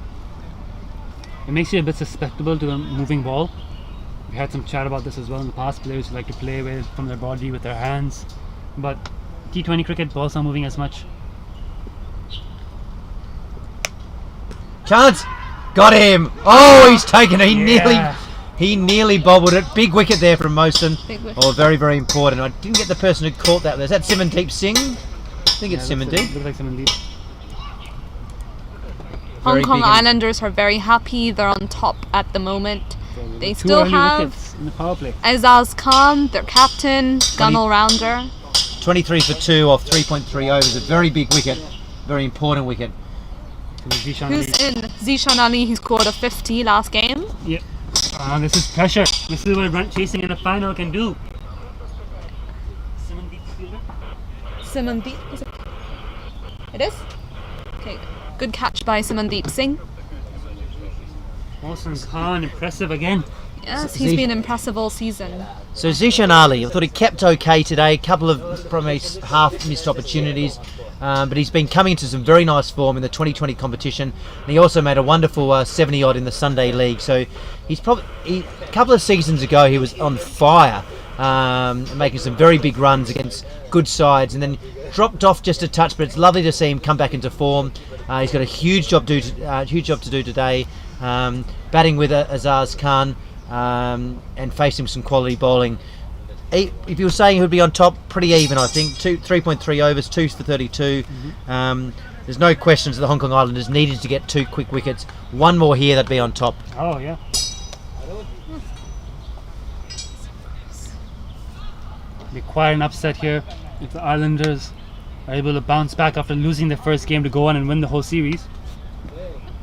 It makes you a bit susceptible to a moving ball. We had some chat about this as well in the past. Players who like to play away from their body with their hands. But T20 cricket, balls are moving as much. Chance! Got him! Oh, he's taken it. He nearly bobbled it. Big wicket there from Mohsin. Oh, very, very important. I didn't get the person who caught that. Is that Simandeep Singh? I think it's Simandeep. Looks like Simandeep. Hong Kong Islanders are very happy. They're on top at the moment. They still have in the power play. Azaz Khan, their captain, gun all-rounder. 23 for 2 off 3.3 overs. A very big wicket. Very important wicket. Who's in? Zishan Ali, who scored a 50 last game. Yep. This is pressure. This is what run chasing in a final can do. Simandeep, is it? It is? Okay. Good catch by Simandeep Singh. Mohsin Khan, impressive again. Yes, he's been impressive all season. So Zishan Ali, I thought he kept okay today. A couple of probably half missed opportunities, but he's been coming into some very nice form in the 2020 competition. And he also made a wonderful 70 odd in the Sunday League. So he's probably a couple of seasons ago he was on fire, making some very big runs against good sides, and then dropped off just a touch. But it's lovely to see him come back into form. He's got a huge job to do today, batting with Azaz Khan. And facing some quality bowling. If you were saying who'd be on top, pretty even, I think. 3.3 overs, 2 for 32. there's no questions that the Hong Kong Islanders needed to get 2 quick wickets. One more here, they'd be on top. Oh, yeah. Be quite an upset here if the Islanders are able to bounce back after losing their first game to go on and win the whole series.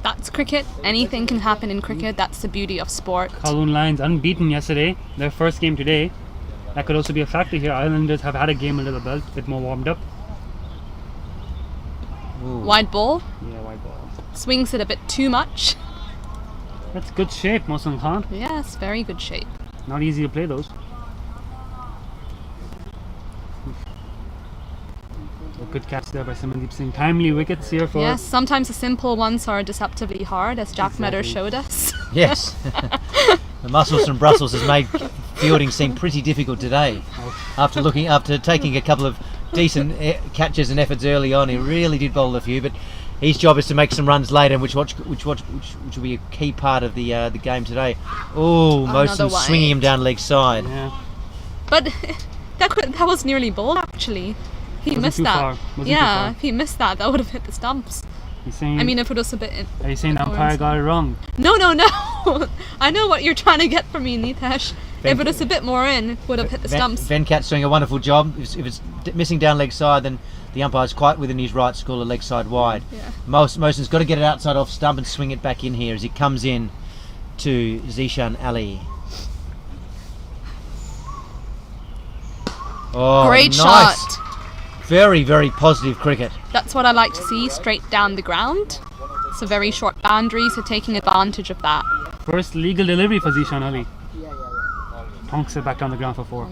That's cricket. Anything can happen in cricket. That's the beauty of sport. Kowloon Lions unbeaten yesterday, their first game today. That could also be a factor here. Islanders have had a game under the belt, a bit more warmed up. Ooh. Wide ball. Yeah, wide ball. Swings it a bit too much. That's good shape, Mohsen Khan. Yes, very good shape. Not easy to play those. A good catch there by Simandeep Singh. Timely wickets here for... Yes, sometimes the simple ones are deceptively hard, as Jack Meadow showed us. Yes. The muscles from Brussels has made fielding seem pretty difficult today. After taking a couple of decent catches and efforts early on, he really did bowl a few, but his job is to make some runs later, which will be a key part of the game today. Oh, Mohsen swinging him down leg side. Yeah. But that was nearly bowled actually. He missed that. Yeah, if he missed that, that would have hit the stumps. Saying, I mean, if it was a bit... Are you saying the umpire got it wrong? No. I know what you're trying to get from me, Nitesh. If it was a bit more in, it would have hit the stumps. Venkat's doing a wonderful job. If it's missing down leg side, then the umpire's quite within his right to call a leg side wide. Yeah. Mohsen's got to get it outside off stump and swing it back in here as he comes in to Zishan Ali. Oh, Great nice. shot. Very, very positive cricket. That's what I like to see, straight down the ground. It's a very short boundary, so taking advantage of that. First legal delivery for Zishan Ali. Tonks it back down the ground for 4.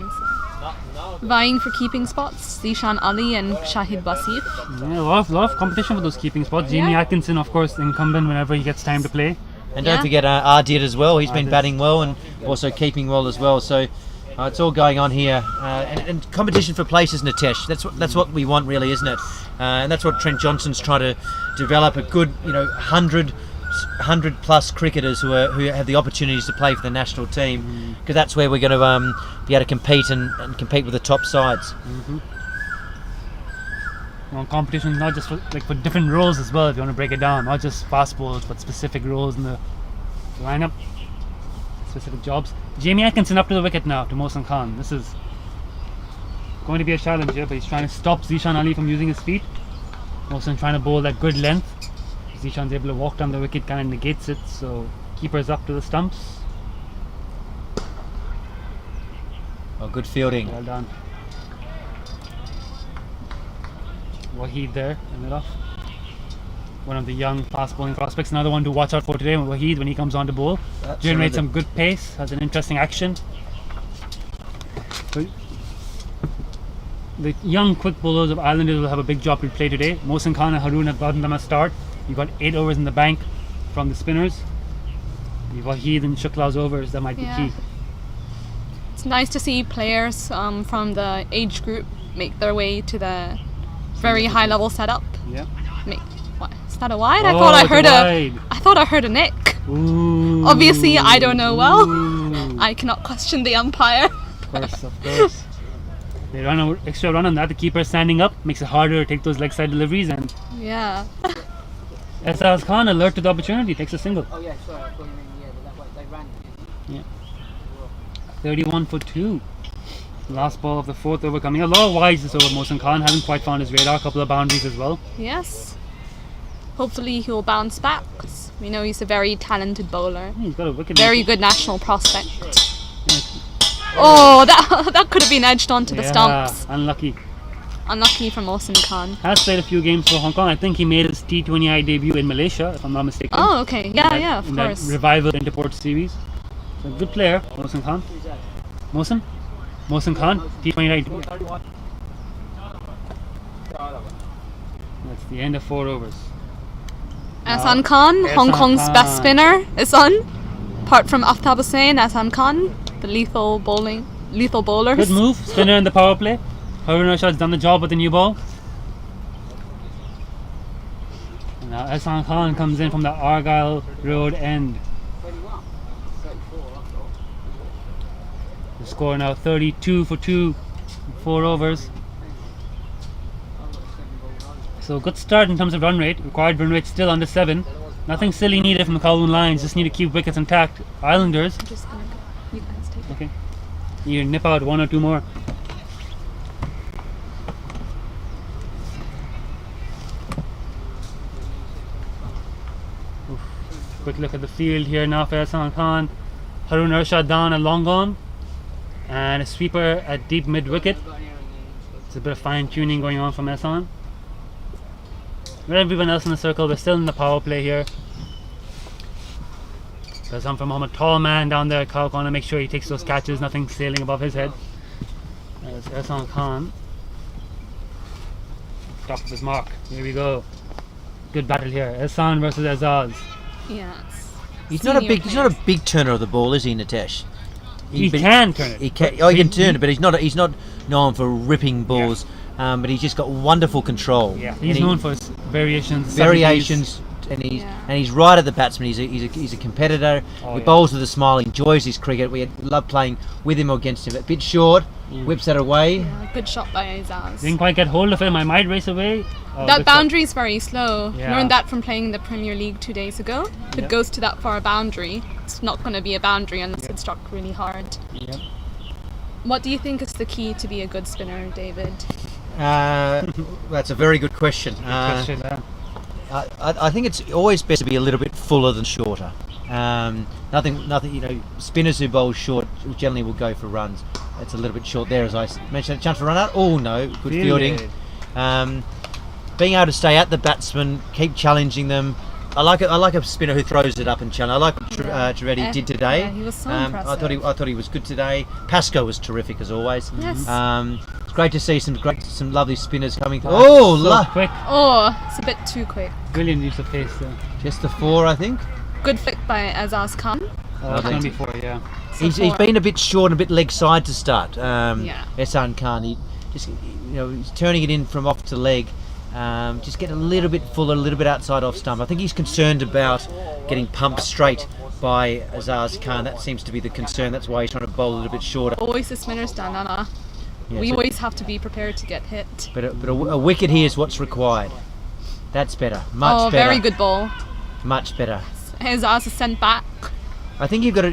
Vying for keeping spots, Zishan Ali and Shahid Wasif. Yeah, a lot of competition for those keeping spots. Jamie Atkinson, of course, incumbent whenever he gets time to play. And don't forget Ardid as well. He's been batting well and also keeping well as well. So it's all going on here, and competition for places, Nitesh. That's what we want, really, isn't it? And that's what Trent Johnson's trying to develop, a good, 100 plus cricketers who have the opportunities to play for the national team, because that's where we're going to be able to compete and compete with the top sides. Well, competition is not just for different roles as well. If you want to break it down, not just fast bowls, but specific roles in the lineup, specific jobs. Jamie Atkinson up to the wicket now to Mohsen Khan. This is going to be a challenge here, but he's trying to stop Zishan Ali from using his feet. Mohsen trying to bowl that good length. Zishan's able to walk down the wicket, kind of negates it, so keeper's up to the stumps. Oh, good fielding. Well done. Waheed there, end it off. One of the young fast bowling prospects. Another one to watch out for today, Waheed, when he comes on to bowl. Generates some good pace, has an interesting action. But the young quick bowlers of Islanders will have a big job to play today. Mohsen Khan and Haroon have gotten them a start. You've got 8 overs in the bank from the spinners. You've Waheed and Shukla's overs, that might be key. It's nice to see players from the age group make their way to the very high level setup. Yeah. Is that a wide? I thought I heard a nick. Ooh. Obviously, I don't know well. I cannot question the umpire. Of course. They run an extra run on that. The keeper standing up makes it harder to take those leg side deliveries, and yeah. Essaz Khan, alert to the opportunity, takes a single. Oh yeah, sorry, I thought you meant they ran. Yeah. 31 for 2. Last ball of the 4th over coming. A lot of wides this over. Mohsen Khan hasn't quite found his radar. A couple of boundaries as well. Yes. Hopefully he'll bounce back. We know he's a very talented bowler. He's got a wicket. Very good national prospect. Oh, that could have been edged onto the stumps. Unlucky. Unlucky for Mohsen Khan. Has played a few games for Hong Kong. I think he made his T20I debut in Malaysia, if I'm not mistaken. Oh, okay. Yeah, of course. That revival Interport series. So good player, Mohsen Khan. Mohsen Khan, T20I. That's the end of 4 overs. Ahsan Khan, Hong Kong's best spinner, is on. Apart from Aftab Hussain, Ahsan Khan, the lethal bowlers. Good move, spinner in the power play. Harun Rashad's done the job with the new ball. And now Ahsan Khan comes in from the Argyle Road end. The score now 32 for 2, 4 overs. So good start in terms of run rate. Required run rate still under 7. Nothing silly needed from the Kowloon Lions. Just need to keep wickets intact. Islanders. I'm just gonna go. You guys take it. Okay. You nip out 1 or 2 more. Oof. Quick look at the field here now for Ehsan Khan. Harun Arshad down and long on. And a sweeper at deep mid wicket. There's a bit of fine tuning going on from Ehsan. With everyone else in the circle, we're still in the power play here. There's some from Mohammed, tall man down there. Cow want to make sure he takes those catches, nothing sailing above his head. There's Ehsan Khan. Top of his mark. Here we go. Good battle here. Ehsan versus Azaz. Yes. He's not a big turner of the ball, is he, Nitesh? He can turn it. He can turn it, but he's not known for ripping balls. But he's just got wonderful control. Yeah, he's known for his variations. And he's right at the batsman. He's a competitor. He bowls with a smile. Enjoys his cricket. We love playing with him or against him. A bit short, whips that away. Yeah, good shot by Azaz. Didn't quite get hold of him. I might race away. That boundary is very slow. Yeah. Learned that from playing in the Premier League 2 days ago. If it goes to that far boundary, it's not going to be a boundary unless it's struck really hard. Yep. What do you think is the key to be a good spinner, David? That's a very good question. I think it's always best to be a little bit fuller than shorter. Nothing. Spinners who bowl short generally will go for runs. It's a little bit short there, as I mentioned. A chance for run out. Oh no, good fielding. Being able to stay at the batsman, keep challenging them. I like a spinner who throws it up and challenge. I like what Trivedi did today. Yeah, he was so impressive. I thought he was good today. Pascoe was terrific as always. Yes. It's great to see some lovely spinners coming through. Quick. Oh, it's a bit too quick. Brilliant use of pace there. Just the 4, I think. Good flick by Azaz Khan. It's going to be 4, yeah. He's been a bit short and a bit leg side to start. Ehsan Khan, he's turning it in from off to leg. Just get a little bit fuller, a little bit outside off stump. I think he's concerned about getting pumped straight by Azaz Khan. That seems to be the concern. That's why he's trying to bowl a little bit shorter. Always the spinner's done, Anna. We always have to be prepared to get hit. But a wicket here is what's required. That's better. Much better. Very good ball. Much better. Azaz is sent back. I think you've got to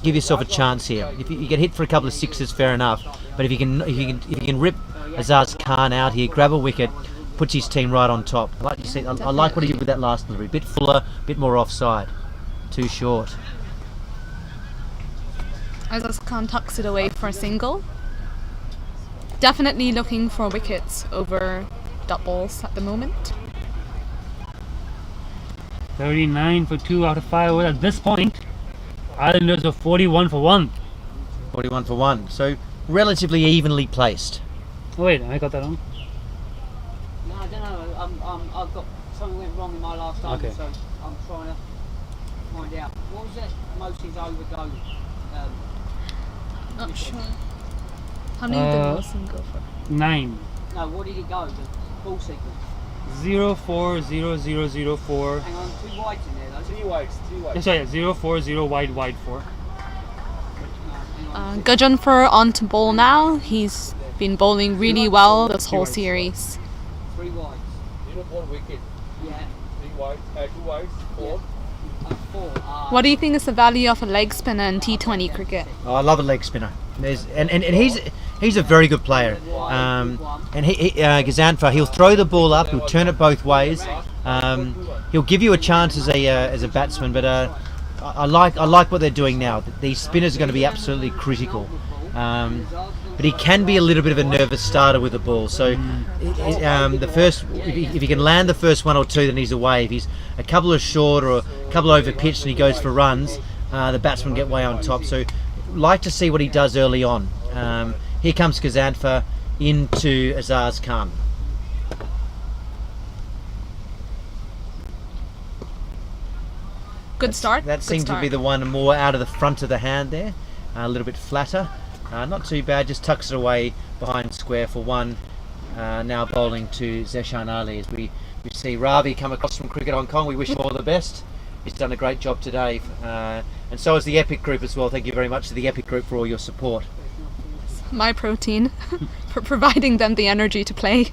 give yourself a chance here. If you get hit for a couple of sixes, fair enough. But if you can rip Azaz Khan out here, grab a wicket, puts his team right on top. I like what he did with that last delivery. Bit fuller, bit more offside. Too short. Azaz Khan tucks it away for a single. Definitely looking for wickets over dot balls at the moment. 39 for 2 out of 5. Well, at this point, Islanders are 41 for 1. 41 for 1. So relatively evenly placed. Oh wait, I got that wrong. No, I don't know. I've got something went wrong in my last over, so I'm trying to find out. What was it? Mosey's overgo. Not sure. How many did Wilson go for? 9. No, what did he go? The ball sequence. 040004. Hang on, 2 wides in there though. 2 wides. Sorry, 040 wide 4. Gajanfer on to bowl now. He's been bowling really well this whole series. 3 wides. 1 wicket. Yeah. 3 wides. 2 wides. 4. 4. What do you think is the value of a leg spinner in T20 cricket? I love a leg spinner. And he's a very good player. And Gazanfa, he'll throw the ball up, he'll turn it both ways. He'll give you a chance as a batsman, but I like what they're doing now. These spinners are going to be absolutely critical. But he can be a little bit of a nervous starter with the ball. So if he can land the first 1 or 2, then he's away. If he's a couple of short or a couple over pitched and he goes for runs, the batsmen get way on top. So like to see what he does early on. Here comes Kazanfa into Azaz Khan. Good start. That seemed to be the one more out of the front of the hand there. A little bit flatter. Not too bad, just tucks it away behind square for 1. Now bowling to Zeshan Ali as we see Ravi come across from Cricket Hong Kong. We wish him all the best. He's done a great job today. And so has the Epic Group as well. Thank you very much to the Epic Group for all your support. My protein for providing them the energy to play.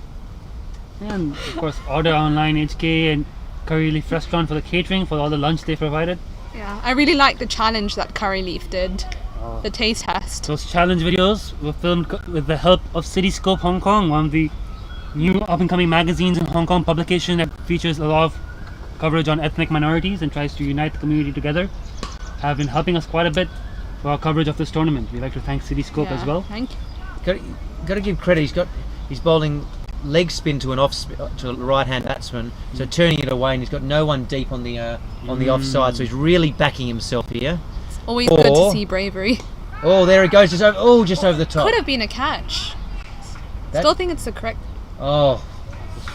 And of course, order online HK and Curry Leaf Restaurant for the catering for all the lunch they provided. Yeah, I really like the challenge that Curry Leaf did. Oh. The taste test. Those challenge videos were filmed with the help of Cityscope Hong Kong, one of the new up-and-coming magazines in Hong Kong publication that features a lot of coverage on ethnic minorities and tries to unite the community together. Have been helping us quite a bit for our coverage of this tournament. We'd like to thank Cityscope as well. Thank you. Got to give credit. He's bowling leg spin to to a right-hand batsman, so turning it away, and he's got no one deep on the offside. So he's really backing himself here. It's always good to see bravery. Oh, there he goes, just over the top. Could have been a catch. Still think it's the correct. Oh,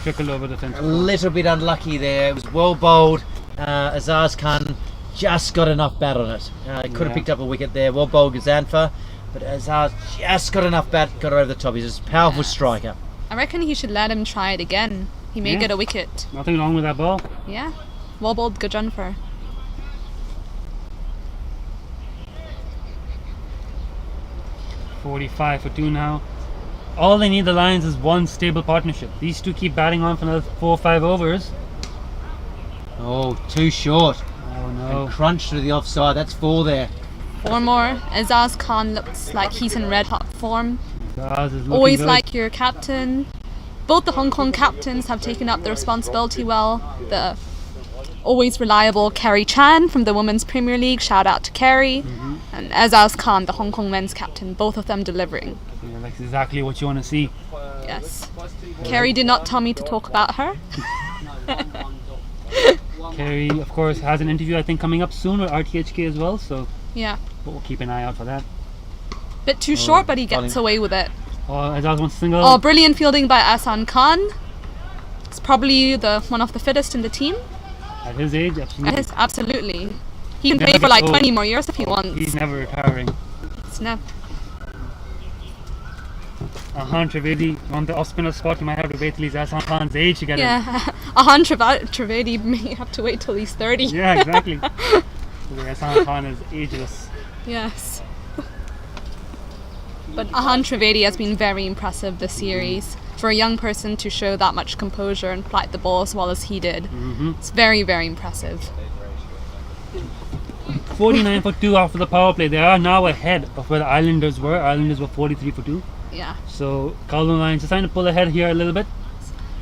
trickle over the fence. A little bit unlucky there. It was well bowled. Azaz Khan just got enough bat on it. Could have picked up a wicket there. Well bowled Gazanfa, but Azaz just got enough bat, got it over the top. He's a powerful striker. I reckon he should let him try it again. He may get a wicket. Nothing wrong with that ball. Yeah. Well bowled Gajanfar. .45 for 2 now. All they need, the Lions, is one stable partnership. These two keep batting on for another 4 or 5 overs. Oh, too short. Oh no. And crunch to the offside. That's 4 there. 4 more. Azaz Khan looks like he's in red hot form. Azaz is looking Always good. like your captain. Both the Hong Kong captains have taken up the responsibility well. The always reliable Kerry Chan from the Women's Premier League. Shout out to Kerry. And Azaz Khan, the Hong Kong men's captain. Both of them delivering. Yeah, that's exactly what you want to see. Yes. Kerry did not tell me to talk about her. Kerry, of course, has an interview I think coming up soon with RTHK as well, so Yeah. we'll keep an eye out for that. Bit too short, but he gets away with it. Oh, Azaz wants single. Oh, brilliant fielding by Ahsan Khan. It's probably one of the fittest in the team. At his age, absolutely. Absolutely. He can Never play for gets like old. 20 more years if he wants. He's never retiring. Snap. Ahan Trivedi on the off-spinner spot. You might have to wait till he's Ahsan Khan's age to get him. Yeah, Ahan Trivedi may have to wait till he's 30. Yeah, exactly. Ahsan Khan is ageless. Yes. But Ahan Trivedi has been very impressive this series. For a young person to show that much composure and flight the ball as well as he did, it's very, very impressive. 49 for 2 after the power play. They are now ahead of where the Islanders were. Islanders were 43 for 2. Yeah. So Kowloon Lions are trying to pull ahead here a little bit.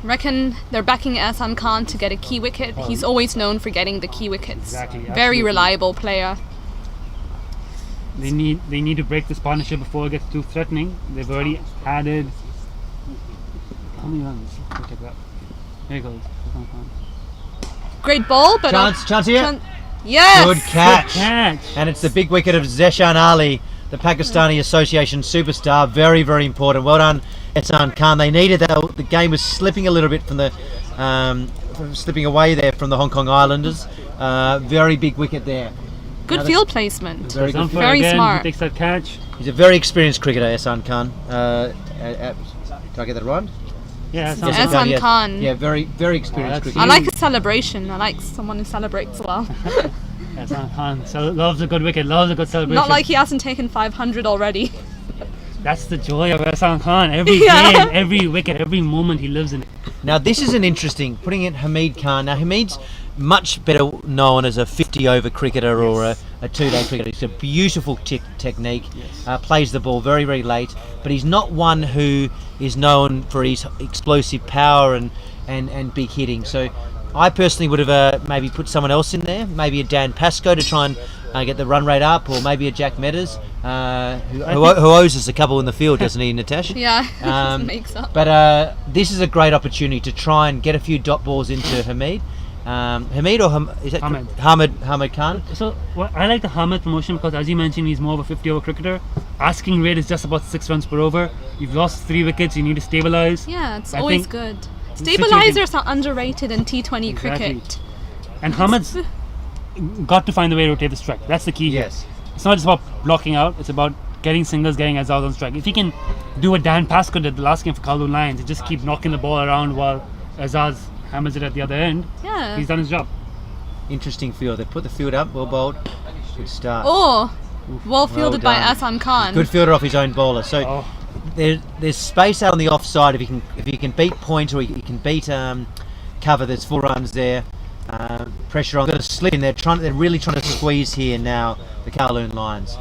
Reckon they're backing Ahsan Khan to get a key wicket. He's always known for getting the key wickets. Exactly, Very absolutely. reliable player. They need to break this partnership before it gets too threatening. They've already added. How many runs? Let's check that. Here it goes. Great ball, but Chance here. Yes. Good catch. Good catch. And it's the big wicket of Zeshan Ali, the Pakistani Association superstar. Very, very important. Well done, Ahsan Khan. They needed that. The game was slipping a little bit from the slipping away there from the Hong Kong Islanders. Very big wicket there. Good field placement. Very good. Very again, smart. He takes that catch. He's a very experienced cricketer, Ahsan Khan. Did I get that right? Yeah, Ahsan Khan. Yeah, very, very experienced cricketer. I like his celebration. I like someone who celebrates well. Ahsan Khan loves a good wicket, loves a good celebration. Not like he hasn't taken 500 already. That's the joy of Ahsan Khan. Every Yeah. game, every wicket, every moment he lives in it. Now this is an interesting, putting in Hamid Khan. Now Hamid's much better known as a 50-over cricketer or a two-day cricketer. It's a beautiful technique, plays the ball very, very late, but he's not one who is known for his explosive power and big hitting. So I personally would have maybe put someone else in there, maybe a Dan Pascoe to try and get the run rate up, or maybe a Jack Meadows, who owes us a couple in the field, doesn't he, Natasha? Yeah, makes up. But this is a great opportunity to try and get a few dot balls into Hamid. Hamid or is it Hamid Khan? So I like the Hamid promotion because, as you mentioned, he's more of a 50-over cricketer. Asking rate is just about 6 runs per over. You've lost 3 wickets. You need to stabilize. Yeah, it's I always think good. situating- Stabilizers are underrated in T20 cricket. And Hamid's got to find a way to rotate the strike. That's the key here. Yes. It's not just about blocking out. It's about getting singles, getting Azaz on strike. If he can do what Dan Pascoe did the last game for Kowloon Lions and just keep knocking the ball around while Azaz hammers it at the other end, Yeah. he's done his job. Interesting field. They put the field up, well bowled. Good start. Oh, well fielded by done. Ahsan Khan. Good fielder off his own bowler. So there's space out on the offside if you can beat point or you can beat cover. There's 4 runs there. Pressure on. Got to slip in. They're really trying to squeeze here now. The Kowloon Lions.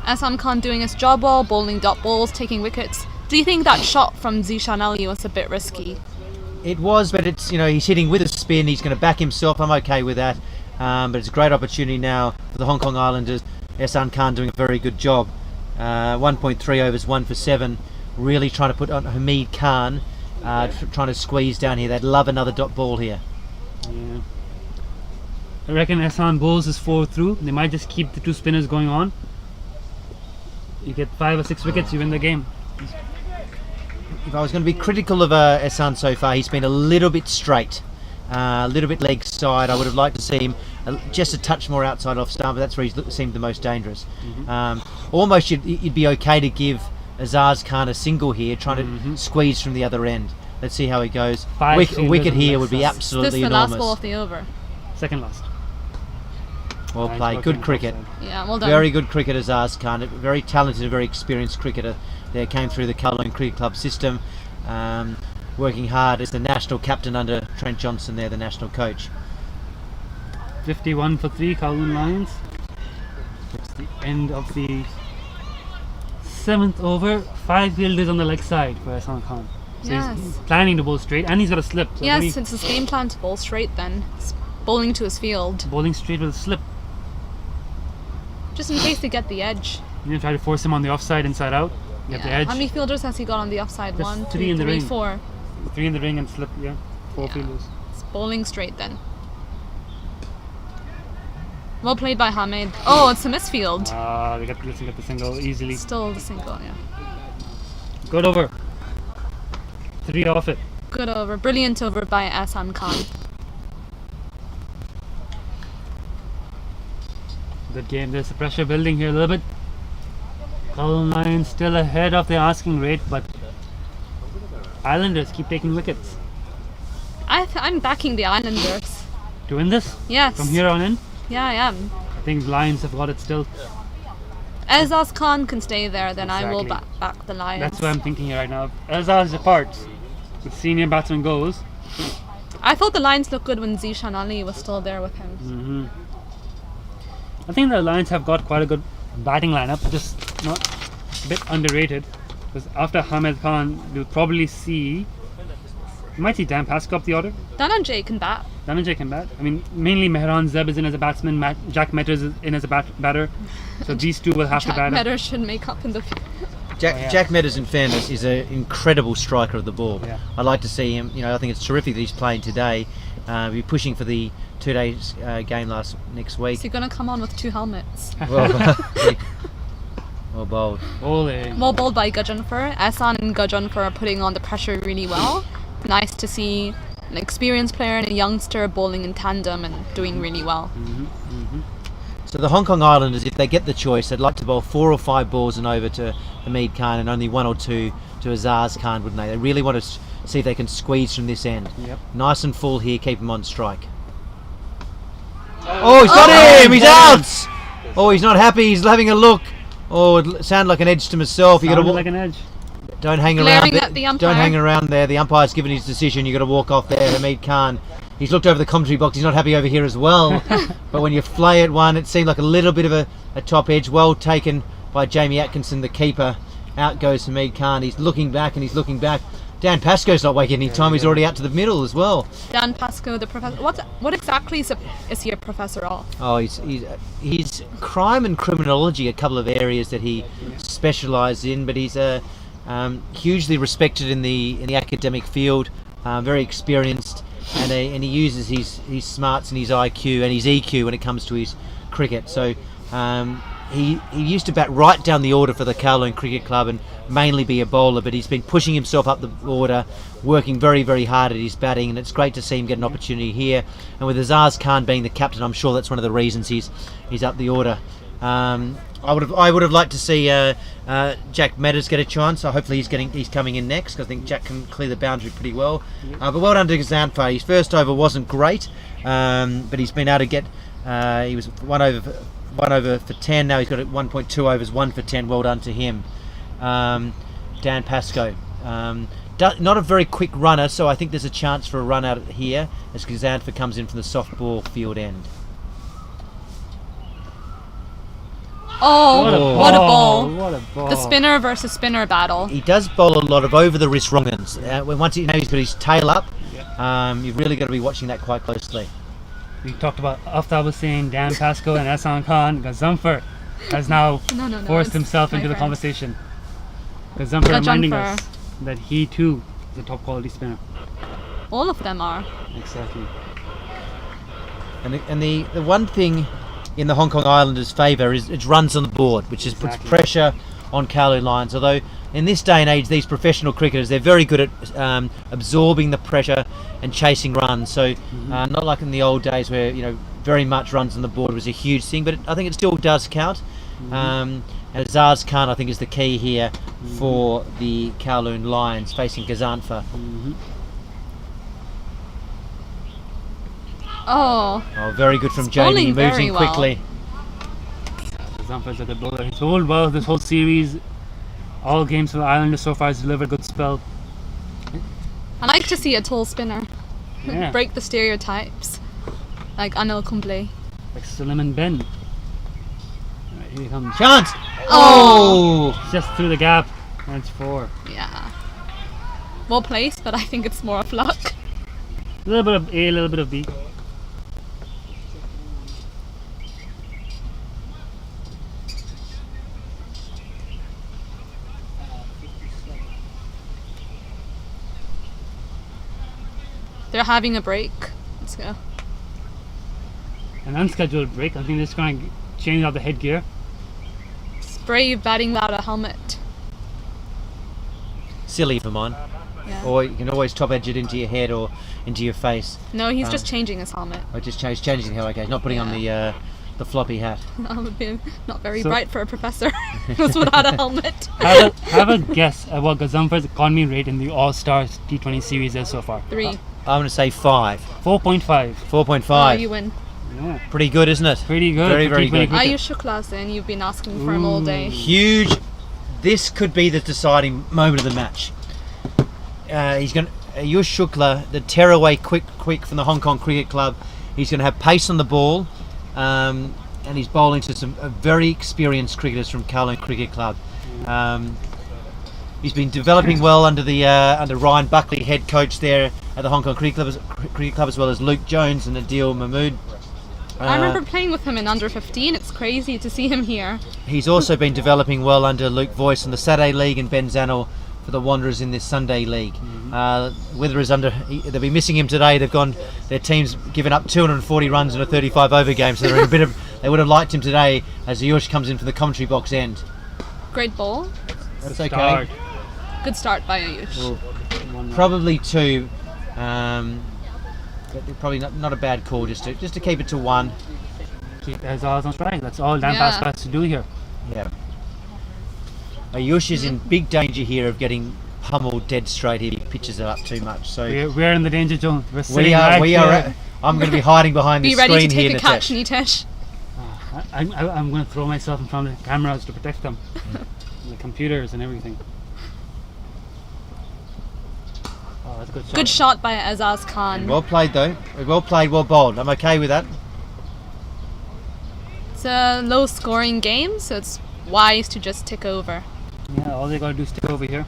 Ahsan Khan doing his job well, bowling dot balls, taking wickets. Do you think that shot from Zishan Ali was a bit risky? It was, but it's he's hitting with a spin. He's going to back himself. I'm okay with that. But it's a great opportunity now for the Hong Kong Islanders. Ahsan Khan doing a very good job. 1.3 overs, 1 for 7. Really trying to put on Hamid Khan. Trying to squeeze down here. They'd love another dot ball here. Yeah. I reckon Ahsan bowls his 4 through. They might just keep the 2 spinners going on. You get 5 or 6 wickets, you win the game. If I was going to be critical of Ahsan so far, he's been a little bit straight, a little bit leg side. I would have liked to see him just a touch more outside off stump, but that's where he seemed the most dangerous. Almost you'd be okay to give Azaz Khan a single here, trying to squeeze from the other end. Let's see how he goes. Wicket here would be absolutely enormous. This is the last ball of the over. Second last. Well played, good cricket. Yeah, well done. Very good cricket, Azaz Khan. Very talented, very experienced cricketer. There came through the Kowloon Cricket Club system, working hard as the national captain under Trent Johnson there, the national coach. 51 for 3, Kowloon Lions. It's the end of the 7th over. 5 fielders on the leg side for Ahsan Khan. So he's planning to bowl straight, and he's got a slip. So yes, it's his game plan to bowl straight then. It's bowling to his field. Bowling straight with a slip. Just in case they get the edge. You try to force him on the offside, inside out. Get the edge. How many fielders has he got on the offside? Just 1, 3 2, in the 3, ring. 4. 3 in the ring and slip, 4 fielders. It's bowling straight then. Well played by Hamid. Oh, it's a misfield. They get the single easily. Still the single, yeah. Good over. 3 off it. Good over. Brilliant over by Ahsan Khan. Good game. There's the pressure building here a little bit. Kowloon Lions still ahead of the asking rate, but Islanders keep taking wickets. I'm backing the Islanders. To win this? Yes. From here on in? Yeah, I am. I think Lions have got it still. Azaz Khan can stay there, then I will back the Lions. That's what I'm thinking here right now. If Azaz departs, with senior batsman goes. I thought the Lions looked good when Zishan Ali was still there with him. I think the Lions have got quite a good batting lineup, just not a bit underrated. Because after Hamid Khan, you'll probably see. You might see Dan Pascoe up the order. Dhananjay can bat. Dhananjay can bat. I mean, mainly Mehran Zeb is in as a batsman, Jack Metters is in as a batter. So these two will have to bat. Jack Metters should make up in the field. Jack Metters, in fairness, is an incredible striker of the ball. Yeah. I'd like to see him. I think it's terrific that he's playing today. We'll be pushing for the 2 days game next week. Is he going to come on with 2 helmets? Well bowled. Well bowled by Gajanfar. Ahsan and Gajanfar are putting on the pressure really well. Nice to see an experienced player and a youngster bowling in tandem and doing really well. So the Hong Kong Islanders, if they get the choice, they'd like to bowl 4 or 5 balls and over to Hamid Khan and only 1 or 2 to Azaz Khan, wouldn't they? They really want to see if they can squeeze from this end. Yep. Nice and full here, keep him on strike. Oh, he's got him! He's out! Oh, he's not happy, he's having a look. Oh, it sounded like an edge to myself. Sounded like an edge. Don't hang Glaring around. at the umpire. Don't hang around there. The umpire's given his decision. You've got to walk off there. Hamid Khan. He's looked over the commentary box. He's not happy over here as well. But when you flay at one, it seemed like a little bit of a top edge. Well taken by Jamie Atkinson, the keeper. Out goes Hamid Khan. He's looking back and he's looking back. Dan Pascoe's not waking any time. He's already out to the middle as well. Dan Pascoe, the professor. What exactly is he a professor of? Oh, he's crime and criminology, a couple of areas that he specialises in. But he's hugely respected in the academic field. Very experienced, and he uses his smarts and his IQ and his EQ when it comes to his cricket. So he used to bat right down the order for the Kowloon Cricket Club and mainly be a bowler, but he's been pushing himself up the order, working very, very hard at his batting, and it's great to see him get an opportunity here. And with Azaz Khan being the captain, I'm sure that's one of the reasons he's up the order. I would have liked to see Jack Metters get a chance. So hopefully he's coming in next, because I think Jack can clear the boundary pretty well. But well done to Gazanfar. His first over wasn't great, but he's been able to get. He was 1 over 1 over for 10. Now he's got it 1.2 overs, 1 for 10. Well done to him. Dan Pascoe. Not a very quick runner, so I think there's a chance for a run out here as Kazantha comes in from the softball field end. Oh, what a ball. What a ball. The spinner versus spinner battle. He does bowl a lot of over the wrist wrong-uns. Once he's got his tail up, you've really got to be watching that quite closely. We talked about Aftab Hussain, Dan Pascoe, and Ehsan Khan. Gazumfer has now forced himself into the conversation. Gazumfer reminding us that he too is a top quality spinner. All of them are. Exactly. And the one thing in the Hong Kong Islanders' favour is it runs on the board, which is puts pressure on Kowloon Lions. Although in this day and age, these professional cricketers, they're very good at absorbing the pressure and chasing runs. So not like in the old days where very much runs on the board was a huge thing, but I think it still does count. And Azaz Khan, I think, is the key here for the Kowloon Lions facing Kazantha. Oh, very good from Jamie. He moves in quickly. Kazantha's a good bowler. He's bowled well this whole series. All games for the Islanders so far has delivered a good spell. I like to see a tall spinner. Yeah. Break the stereotypes. Like Anil Kumble. Like Suleiman Ben. Right, here he comes. Chance! Oh! Just through the gap. That's 4. Yeah. Well placed, but I think it's more of luck. A little bit of A, a little bit of B. They're having a break. Let's go. An unscheduled break. I think they're just going to change out the headgear. It's brave batting without a helmet. Silly for mine. Yeah. Or you can always top edge it into your head or into your face. No, he's just changing his helmet. Or just changing the helmet. Okay, he's not putting on the floppy hat. That would be not very bright for a professor. Just without a helmet. Have a guess at what Gazumfer's economy rate in the All-Star T20 series is so far. 3. I'm going to say 5. 4.5. 4.5. Oh, you win. Yeah. Pretty good, isn't it? Pretty good. Very, very good. Ayush Shukla's in. You've been asking for him all day. Huge. This could be the deciding moment of the match. He's going to Ayush Shukla, the tearaway quick from the Hong Kong Cricket Club. He's going to have pace on the ball, and he's bowling to some very experienced cricketers from Kowloon Cricket Club. He's been developing well under Ryan Buckley, head coach there at the Hong Kong Cricket Club, as well as Luke Jones and Adil Mahmood. I remember playing with him in under 15. It's crazy to see him here. He's also been developing well under Luke Voice in the Saturday League and Ben Zanel for the Wanderers in this Sunday League. Wither is they'll be missing him today. Their team's given up 240 runs in a 35 over game, so they're in they would have liked him today as Ayush comes in from the commentary box end. Great ball. That's okay. Good start by Ayush. Well, probably 2. But probably not a bad call just to keep it to 1. Keep Azaz on strike. That's all Dan Pascoe has to do here. Yeah. Ayush is in big danger here of getting pummeled dead straight if he pitches it up too much. So we're in the danger zone. We are. I'm going to be hiding behind the screen here. Be ready to take a catch, Nitesh. I'm going to throw myself in front of the cameras to protect them, the computers and everything. Oh, that's a good shot. Good shot by Azaz Khan. Well played though. Well played, well bowled. I'm okay with that. It's a low scoring game, so it's wise to just tick over. Yeah, all they got to do is tick over here.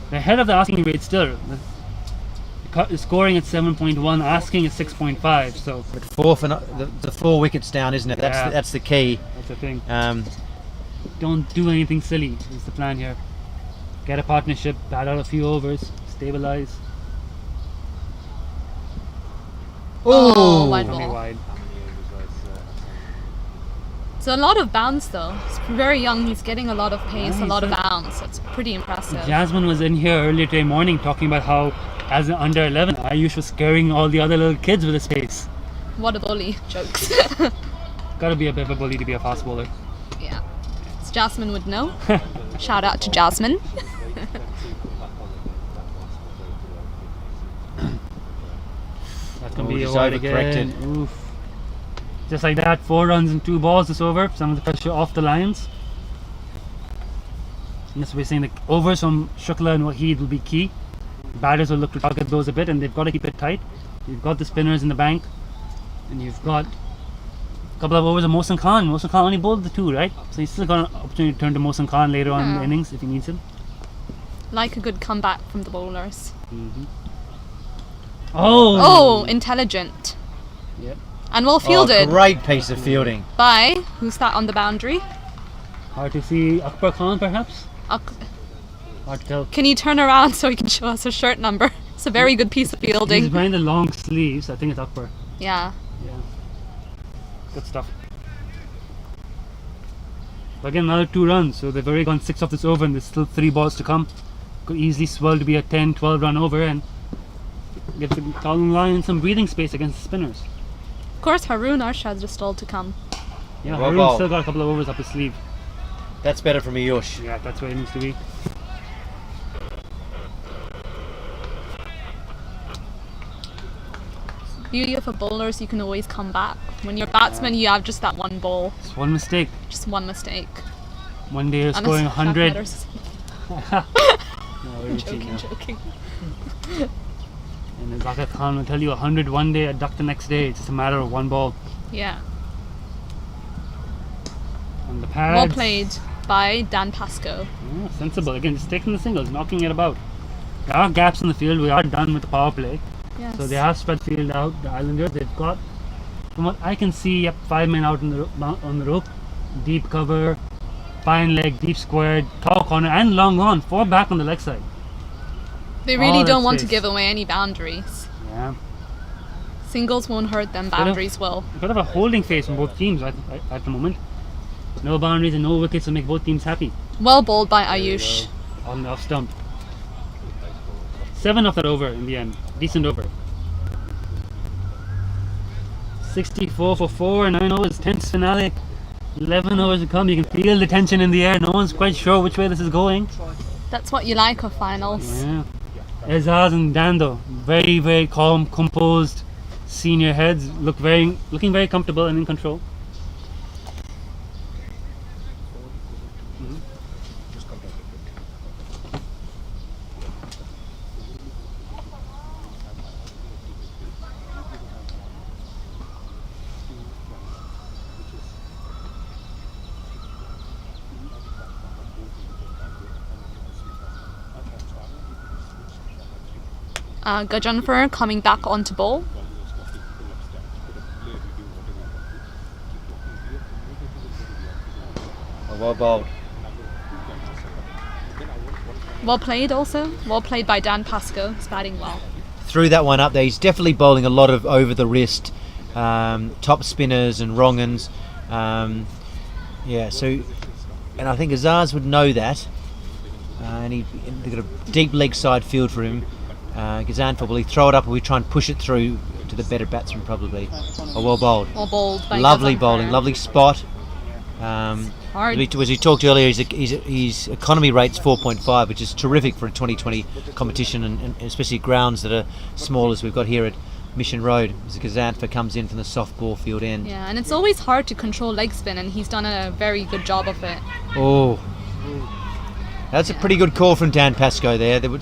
They're ahead of the asking rate still. The scoring at 7.1, asking is 6.5. So, but the 4 wickets down, isn't it? Yeah. That's the key. That's the thing. Don't do anything silly. Is the plan here. Get a partnership, bat out a few overs, stabilize. Oh, wide ball. Wide. It's a lot of bounce though. He's very young. He's getting a lot of pace, a lot of bounce. It's pretty impressive. Jasmine was in here earlier today morning talking about how, as an under 11, Ayush was scaring all the other little kids with his pace. What a bully. Jokes. Gotta be a bit of a bully to be a fast bowler. Yeah. So Jasmine would know. Shout out to Jasmine. That's gonna be a wide again. Oof. Just like that, 4 runs and 2 balls this over. Some of the pressure off the Lions. And that's what we're saying, the overs from Shukla and Waheed will be key. Batters will look to target those a bit, and they've got to keep it tight. You've got the spinners in the bank, and you've got a couple of overs of Mohsin Khan. Mohsin Khan only bowled the 2, right? So he's still got an opportunity to turn to Mohsin Khan later on in the innings if he needs him. Like a good comeback from the bowlers. Oh, intelligent. Yep. And well fielded. Great piece of fielding. By who's that on the boundary? Hard to see. Akbar Khan, perhaps? Hard to tell. Can you turn around so he can show us his shirt number? It's a very good piece of fielding. He's wearing the long sleeves. I think it's Akbar. Yeah. Good stuff. But again, another 2 runs. So they've already gone 6 off this over, and there's still 3 balls to come. Could easily swell to be a 10, 12 run over, and give the Kowloon Lions some breathing space against the spinners. Of course, Haroon Arshad is still to come. Yeah, Well Haroon's bowled. still got a couple of overs up his sleeve. That's better from Ayush. Yeah, that's where it needs to be. Beauty of a bowler is you can always come back. When you're a batsman, you have just that one ball. It's one mistake. Just one mistake. One day you're And scoring it's 100. matters. No, we're joking, cheating. joking. And Zakat Khan will tell you 100 one day, a duck the next day. It's just a matter of one ball. Yeah. On the pads. Well played by Dan Pascoe. Yeah, sensible. Again, just taking the singles, knocking it about. There are gaps in the field. We are done with the power play. Yes. So they have spread field out. The Islanders, they've got, from what I can see, yep, 5 men out on the rope. Deep cover, fine leg, deep squared, tall corner, and long on. 4 back on the leg side. They really All don't that want to space. give away any boundaries. Yeah. Singles won't hurt them, Bit of- boundaries will. A bit of a holding phase from both teams at the moment. No boundaries and no wickets to make both teams happy. Well bowled by Ayush. On the off stump. 7 off that over in the end. Decent over. 64 for 4, 9 overs, tense finale. 11 overs to come. You can feel the tension in the air. No one's quite sure which way this is going. That's what you like of finals. Yeah. Ezaz and Dando, very, very calm, composed senior heads, looking very comfortable and in control. Gajanfer coming back onto bowl. Well bowled. Well played also. Well played by Dan Pascoe. He's batting well. Threw that one up there. He's definitely bowling a lot of over the wrist, top spinners and wrong uns. Yeah, so, and I think Azaz would know that. And they've got a deep leg side field for him. Gazan will he throw it up, or we try and push it through to the better batsman probably. Well bowled. Well bowled by Lovely Gajanfer. bowling, lovely spot. Hard. As we talked earlier, his economy rate's 4.5, which is terrific for a 2020 competition, and especially grounds that are small as we've got here at Mission Road. As Gazantha comes in from the soft ball field end. Yeah, and it's always hard to control leg spin, and he's done a very good job of it. Oh, that's a pretty good call from Dan Pascoe there. They would,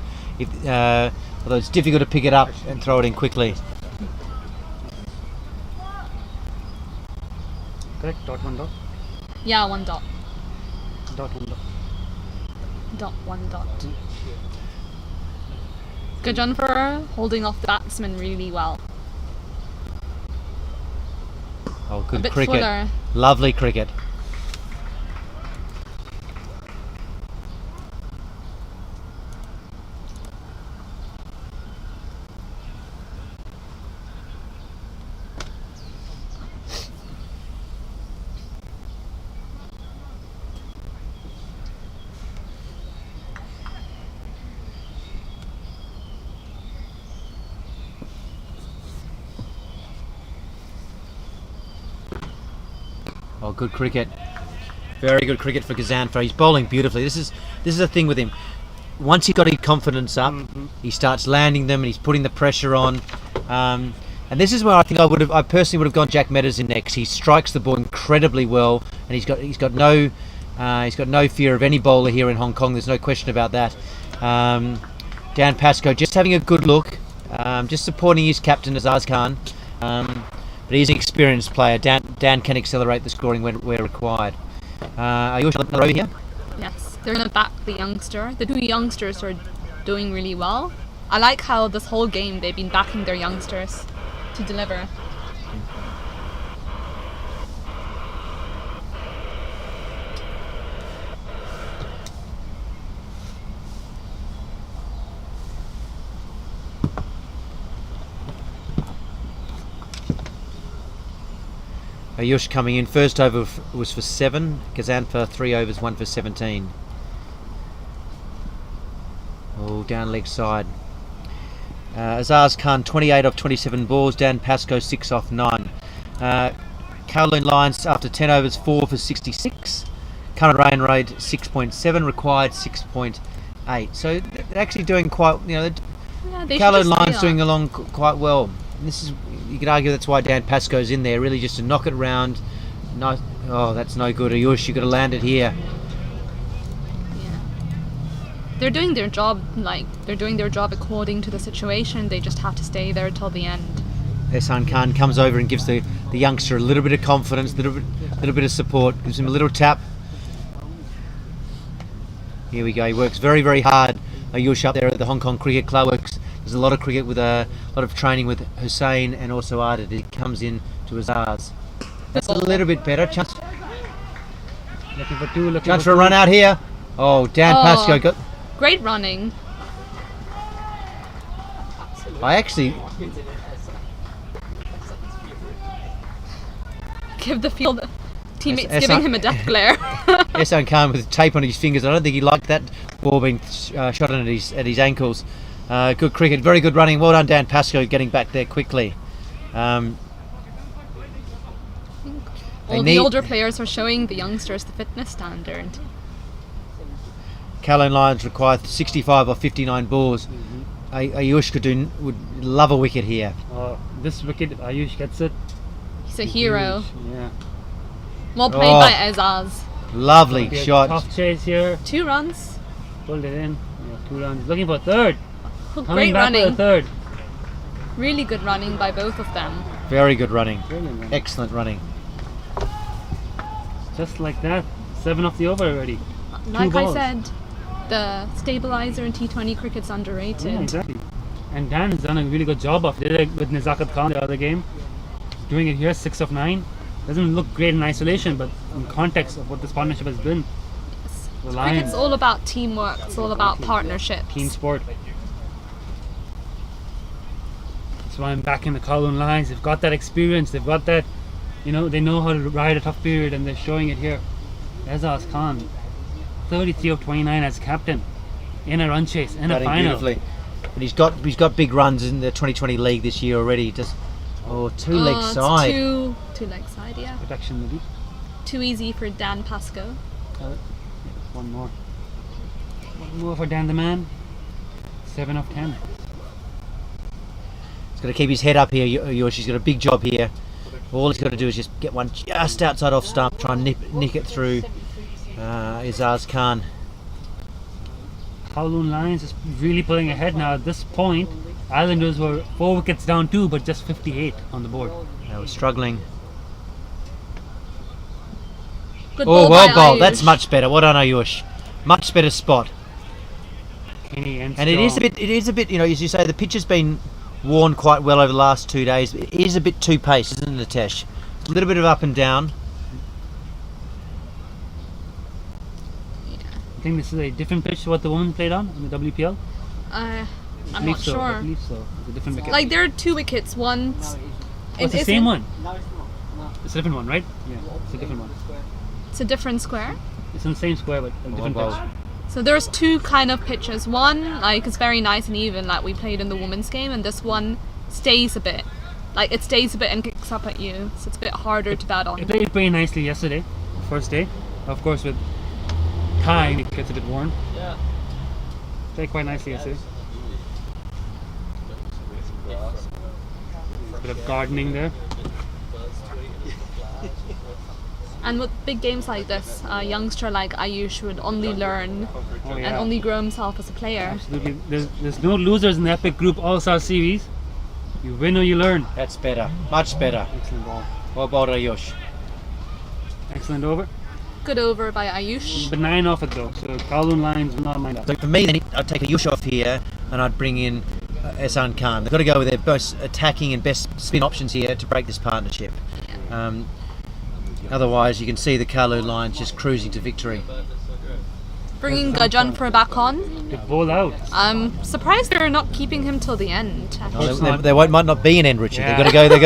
although it's difficult to pick it up and throw it in quickly. Correct, dot 1 dot. Yeah, 1 dot. Dot 1 dot. Dot 1 dot. Gajanfer holding off the batsman really well. Oh, A good bit cricket. fuller. Lovely cricket. Oh, good cricket. Very good cricket for Gazantha. He's bowling beautifully. This is the thing with him. Once he got his confidence up, he starts landing them and he's putting the pressure on. And this is where I think I personally would have gone Jack Meadows in next. He strikes the ball incredibly well, and he's got no fear of any bowler here in Hong Kong. There's no question about that. Dan Pascoe just having a good look, just supporting his captain Azaz Khan. But he's an experienced player. Dan can accelerate the scoring where required. Are you over here? Yes, they're going to back the youngster. The two youngsters are doing really well. I like how this whole game they've been backing their youngsters to deliver. Ayush coming in. First over was for 7. Kazan for 3 overs, 1 for 17. Oh, down leg side. Azaz Khan 28 off 27 balls. Dan Pascoe 6 off 9. Kowloon Lions after 10 overs 4 for 66. Current rain rate 6.7. Required 6.8. So they're actually doing quite. Kowloon Lions doing along quite well. And this is. You could argue that's why Dan Pascoe's in there, really just to knock it round. No, oh, that's no good. Ayush, you've got to land it here. They're doing their job, they're doing their job according to the situation. They just have to stay there till the end. Ehsan Khan comes over and gives the youngster a little bit of confidence, little bit of support, gives him a little tap. Here we go. He works very, very hard. Ayush up there at the Hong Kong Cricket Club works. There's a lot of cricket with a lot of training with Hussain and also Ardit. He comes in to Azaz. That's a little bit better. Chance for a run out here. Oh, Dan Pascoe got. Great running. I actually give the field teammates giving him a death glare. Ehsan Khan with tape on his fingers. I don't think he liked that ball being shot at his ankles. Good cricket, very good running. Well done, Dan Pascoe, getting back there quickly. All the older players are showing the youngsters the fitness standard. Kowloon Lions require 65 or 59 balls. Ayush would love a wicket here. This wicket, Ayush gets it. He's a hero. Yeah. Well played by Azaz. Lovely shot. Tough chase here. 2 runs. Pulled it in. Yeah, 2 runs. Looking for a third. Great running. For a third. Really good running by both of them. Very good running. Excellent running. Just like that. 7 off the over already. Like I said, the stabilizer in T20 cricket's underrated. Yeah, exactly. And Dan has done a really good job of it with Nizakat Khan the other game. Doing it here, 6 of 9. Doesn't look great in isolation, but in context of what this partnership has been. Yes. Cricket's all about teamwork. It's all about partnerships. Team sport. That's why I'm back in the Kowloon Lions. They've got that experience. They've got that, they know how to ride a tough period, and they're showing it here. Azaz Khan, 33 of 29 as captain in a run chase in a final. Beautifully. And he's got big runs in the 2020 league this year already. Just two leg side. Two leg side, yeah. Protection maybe. Too easy for Dan Pascoe. One more. One more for Dan the man. 7 of 10. He's got to keep his head up here. He's got a big job here. All he's got to do is just get one just outside off stump, try and nick it through Azaz Khan. Kowloon Lions is really pulling ahead now. At this point, Islanders were 4 wickets down too, but just 58 on the board. They were struggling. Good well bowled. That's much better. Well done, Ayush. Much better spot. And it is a bit. As you say, the pitch has been worn quite well over the last 2 days. It is a bit too pace, isn't it, Nitesh? A little bit of up and down. I think this is a different pitch to what the women played on in the WPL. I'm not sure. I believe so. It's a different wicket. Like there are 2 wickets. One. It's the same one. It's a different one, right? Yeah, it's a different one. It's a different square. It's in the same square, but a different pitch. So there's 2 kind of pitches. One, it's very nice and even, like we played in the women's game, and this one stays a bit. It stays a bit and kicks up at you, so it's a bit harder to bat on. It played very nicely yesterday, first day. Of course, with time, it gets a bit worn. Yeah. Played quite nicely yesterday. Bit of gardening there. And with big games like this, a youngster like Ayush would only learn Oh, yeah. and only grow himself as a player. Absolutely. There's no losers in the Epic Group All-Star Series. You win or you learn. That's better. Much better. Excellent ball. Well bowled, Ayush. Excellent over. Good over by Ayush. But 9 off it though, so Kowloon Lions will not mind that. So for me, then I'd take Ayush off here and I'd bring in Ehsan Khan. They've got to go with their most attacking and best spin options here to break this partnership. Otherwise, you can see the Kowloon Lions just cruising to victory. Bringing Gajanpur back on. Good ball out. I'm surprised they're not keeping him till the end. There might not be an end, Richard. Yeah. They've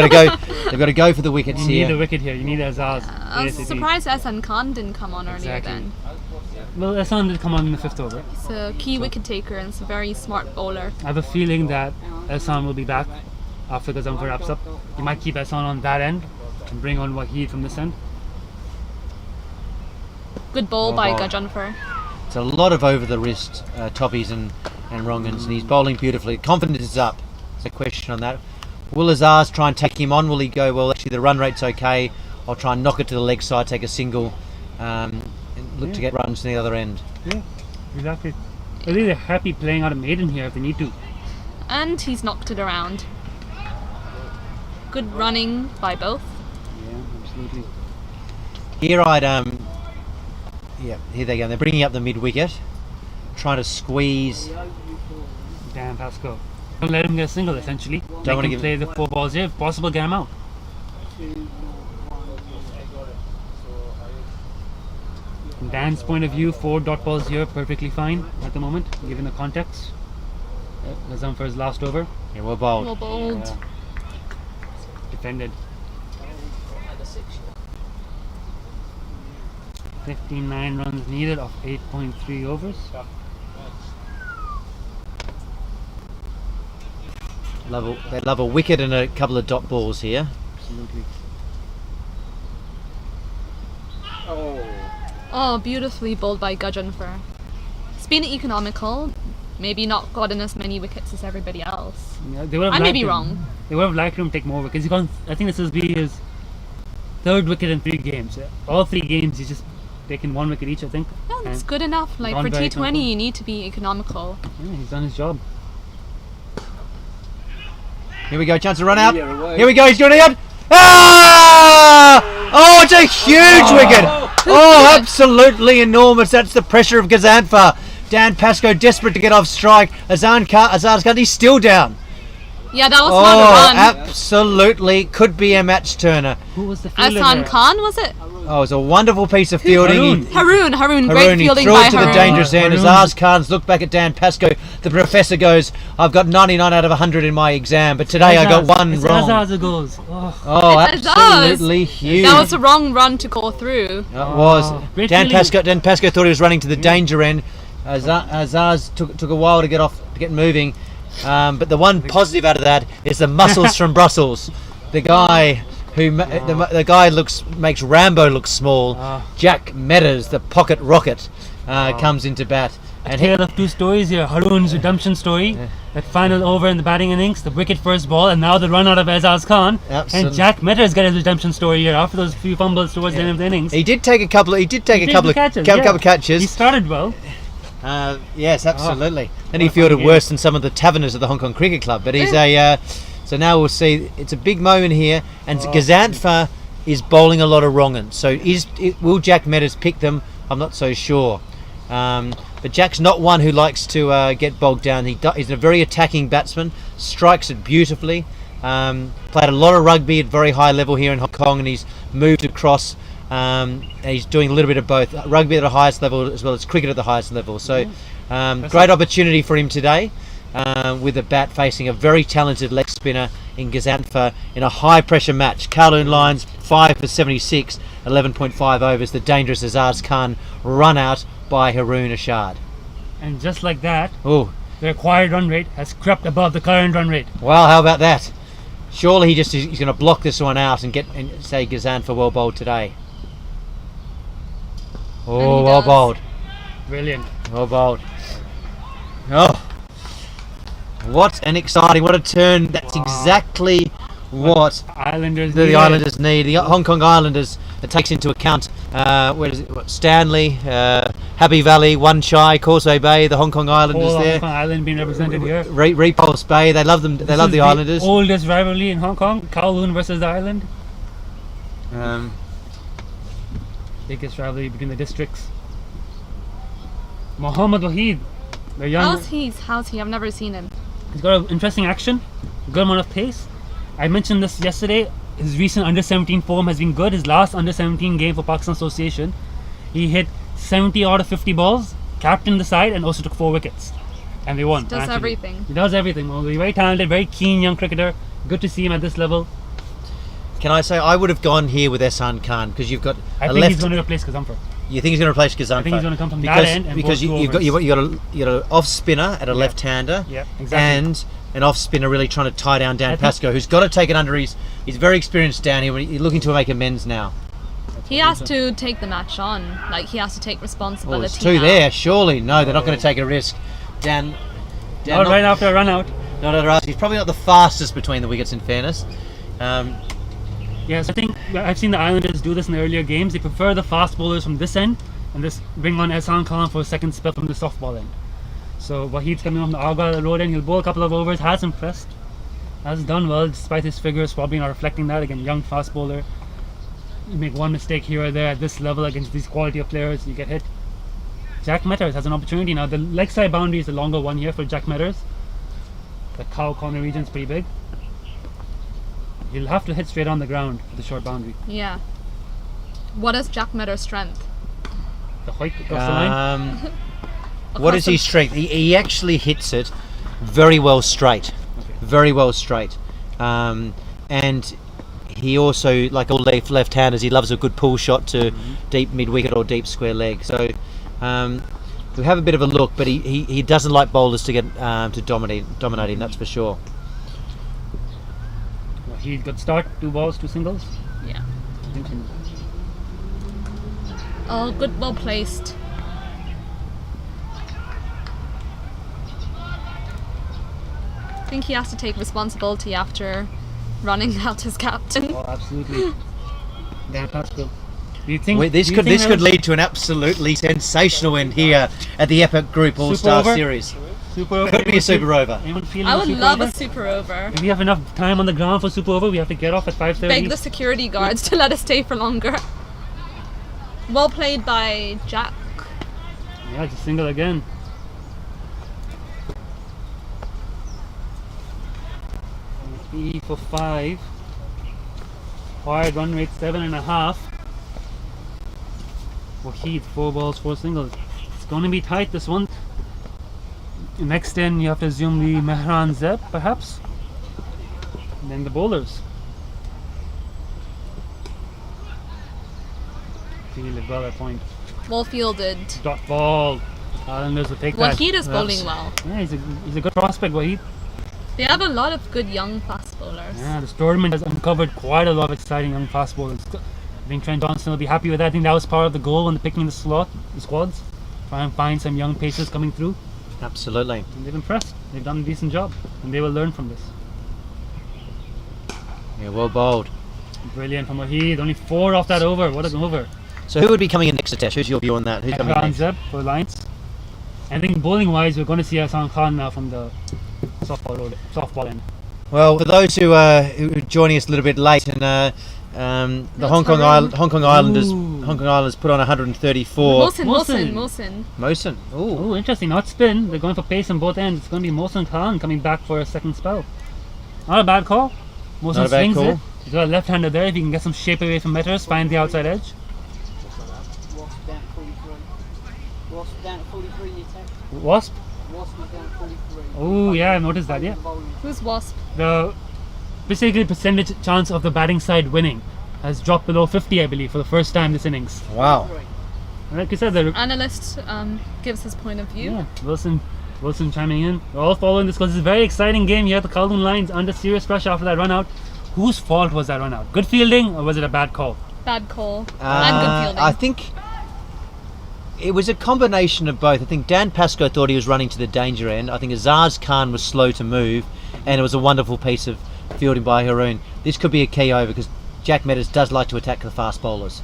got to go for the wickets You here. need the wicket here. You need Azaz. I was surprised Ehsan Khan didn't come on earlier Exactly. then. Well, Ehsan did come on in the 5th over. He's a key wicket taker and he's a very smart bowler. I have a feeling that Ehsan will be back after Gajanpur wraps up. He might keep Ehsan on that end and bring on Waheed from this end. Good ball Oh, by ball. Gajanpur. It's a lot of over the wrist toppies and wrongans, and he's bowling beautifully. Confidence is up. It's a question on that. Will Azaz try and take him on? Will he go, well, actually the run rate's okay, I'll try and knock it to the leg side, take a single, and look to get runs to the other end? Yeah, exactly. I think they're happy playing out a maiden here if they need to. And he's knocked it around. Good running by both. Yeah, absolutely. Here I'd yeah, here they go. They're bringing up the mid wicket, trying to squeeze. Damn, Pasco. Don't let him get a single, essentially. Don't want to Make him give play the 4 balls here. If possible, get him out. From Dan's point of view, 4 dot balls here, perfectly fine at the moment, given the context. Nazam for his last over. Yeah, well bowled. Well bowled. Yeah. Defended. 59 runs needed of 8.3 overs. They love a wicket and a couple of dot balls here. Absolutely. Oh, beautifully bowled by Gajanpur. It's been economical. Maybe not gotten as many wickets as everybody else. Yeah, they would have I may liked be him. wrong. They would have liked him to take more wickets. He got, I think this will be his 3rd wicket in 3 games. All 3 games he's just taken 1 wicket each, I think. Yeah, that's good enough. Like gone for very T20, comfortable. you need to be economical. Yeah, he's done his job. Here we go, chance to run out. Yeah, away. Here we go, he's doing it out. Ah! Oh, it's a huge wicket. Oh, absolutely enormous. That's the pressure of Gajanpur. Dan Pascoe desperate to get off strike. Azaz Khan, he's still down. Yeah, that was not a run. Absolutely. Could be a match turner. Who was the fielder Ehsan there? Khan, was it? Oh, it was a wonderful piece of fielding. Haroon. Great He fielding threw by it to the Haroon. dangerous end. Haroon. Azaz Khan's looked back at Dan Pascoe. The professor goes, I've got 99 out of 100 in my exam, but today I got 1 it's wrong. Azaz who goes. Oh. Oh, It's absolutely Azaz. huge. That was a wrong run to go through. It was. Great Dan feeling. Pascoe thought he was running to the danger end. Azaz took a while to get moving. But the one positive out of that is the muscles from Brussels. The guy who the guy makes Rambo look small. Jack Meadows, the pocket rocket, comes into bat. A tale of 2 stories here. Haroon's redemption story, that final over in the batting innings, the wicket first ball, and now the run out of Azaz Khan. Absolutely. And Jack Meadows got his redemption story here after those few fumbles towards the end of the innings. He did take a couple. He did take a couple of catches. He started well. Yes, absolutely. And he what a fielded funny worse than some of the taverners of the Hong Kong Cricket Club. But he's so now we'll see. It's a big moment here, and Gajanpur is bowling a lot of wrong-uns. So will Jack Meadows pick them? I'm not so sure. But Jack's not one who likes to get bogged down. He's a very attacking batsman, strikes it beautifully. Played a lot of rugby at very high level here in Hong Kong, and he's moved across. And he's doing a little bit of both, rugby at the highest level as well as cricket at the highest level. So great opportunity for him today, with a bat facing a very talented leg spinner in Gajanpur in a high pressure match. Kowloon Lions 5 for 76, 11.5 overs. The dangerous Azaz Khan run out by Haroon Ashad. And just like that, Oh, the required run rate has crept above the current run rate. well, how about that? Surely he's going to block this one out and say Gajanpur well bowled today. Oh, well bowled. Brilliant. Well bowled. Oh, what a turn. That's exactly what Islanders the need. Islanders need. The Hong Kong Islanders, it takes into account Stanley, Happy Valley, Wan Chai, Causeway Bay, the Hong Kong Islanders Whole there. Hong Kong Island being represented here. Repulse Bay, they love them. They This love is the Islanders. Oldest rivalry in Hong Kong, Kowloon versus the Island. Biggest rivalry between the districts. Mohammad Wahid, the young. How's he? I've never seen him. He's got an interesting action, good amount of pace. I mentioned this yesterday. His recent under-17 form has been good. His last under-17 game for Pakistan Association, he hit 70 out of 50 balls, captained the side, and also took 4 wickets. And they won. He does everything. He does everything. Well, he's very talented, very keen young cricketer. Good to see him at this level. Can I say I would have gone here with Ehsan Khan because you've got I a think left. he's going to replace Kazamfar. You think he's going to replace Kazamfar? I think he's going to come from that end and because both you've got an off spinner at a left-hander, exactly. and an off spinner really trying to tie down Dan Pascoe, who's got to take it under his. He's very experienced down here. He's looking to make amends now. He has to take the match on. Like, he has to take responsibility. Oh, there's 2 now. there. Surely, no, they're not going to take a risk. Dan Not right after a run out. Not at all. He's probably not the fastest between the wickets. In fairness. Yes, I think I've seen the Islanders do this in the earlier games. They prefer the fast bowlers from this end and just bring on Ehsan Khan for a second spell from the softball end. So Wahid's coming from the Argyle road end. He'll bowl a couple of overs, has impressed, has done well despite his figures probably not reflecting that. Again, young fast bowler. You make one mistake here or there at this level against these quality of players, you get hit. Jack Metters has an opportunity now. The leg side boundary is the longer one here for Jack Metters. The cow corner region is pretty big. He'll have to hit straight on the ground for the short boundary. Yeah. What is Jack Metter's strength? The height across the line. What is his strength? He actually hits it very well straight. Very well straight. And he also, like all left-handers, he loves a good pull shot to deep mid-wicket or deep square leg. So we have a bit of a look, but he doesn't like bowlers to get to dominate him, that's for sure. He got start, 2 balls, 2 singles. Yeah. Oh, good, well placed. I think he has to take responsibility after running out as captain. Oh, absolutely. Dan Pascoe. Do you think This could lead to an absolutely sensational end here at the Epic Group All-Star Series. Super over? Could be a super over. I would love a super over. If we have enough time on the ground for super over, we have to get off at 5:30. Beg the security guards to let us stay for longer. Well played by Jack. Yeah, it's a single again. E for 5. Required run rate 7.5. Wahid, 4 balls, 4 singles. It's going to be tight, this one. Next in, you have to assume the Mehran Zeb, perhaps. And then the bowlers. Fielded well at point. Well fielded. Dot ball. Islanders will take that. Wahid is bowling well. Yeah, he's a good prospect, Wahid. They have a lot of good young fast bowlers. Yeah, this tournament has uncovered quite a lot of exciting young fast bowlers. I think Trent Johnson will be happy with that. I think that was part of the goal when they're picking the squads. Try and find some young pacers coming through. Absolutely. And they've impressed. They've done a decent job. And they will learn from this. Yeah, well bowled. Brilliant from Wahid. Only 4 off that over. What an over. So who would be coming in next to Tesh? Who's your view on that? Who's coming in next? Zeb for Lions. I think bowling wise, we're going to see Ehsan Khan now from the softball end. Well, for those who are joining us a little bit late, and the Hong Kong Islanders put on 134. Mohsin. Oh, interesting. Not spin. They're going for pace on both ends. It's going to be Mohsin Khan coming back for a second spell. Not a bad call. Mohsin swings it. He's got a left-hander there. If he can get some shape away from Metters, find the outside edge. Wasp down at 43 in the attack. Wasp? Wasp is down at 43. Oh, yeah, I noticed that, yeah. Who's Wasp? Basically, percentage chance of the batting side winning has dropped below 50, I believe, for the first time this innings. Wow. Like I said, the analyst gives his point of view. Yeah, Wilson chiming in. We're all following this because it's a very exciting game here at the Kowloon Lions under serious pressure after that run out. Whose fault was that run out? Good fielding or was it a bad call? Bad call. And good fielding. I think it was a combination of both. I think Dan Pascoe thought he was running to the danger end. I think Azaz Khan was slow to move, and it was a wonderful piece of fielding by Haroon. This could be a key over because Jack Meadows does like to attack the fast bowlers.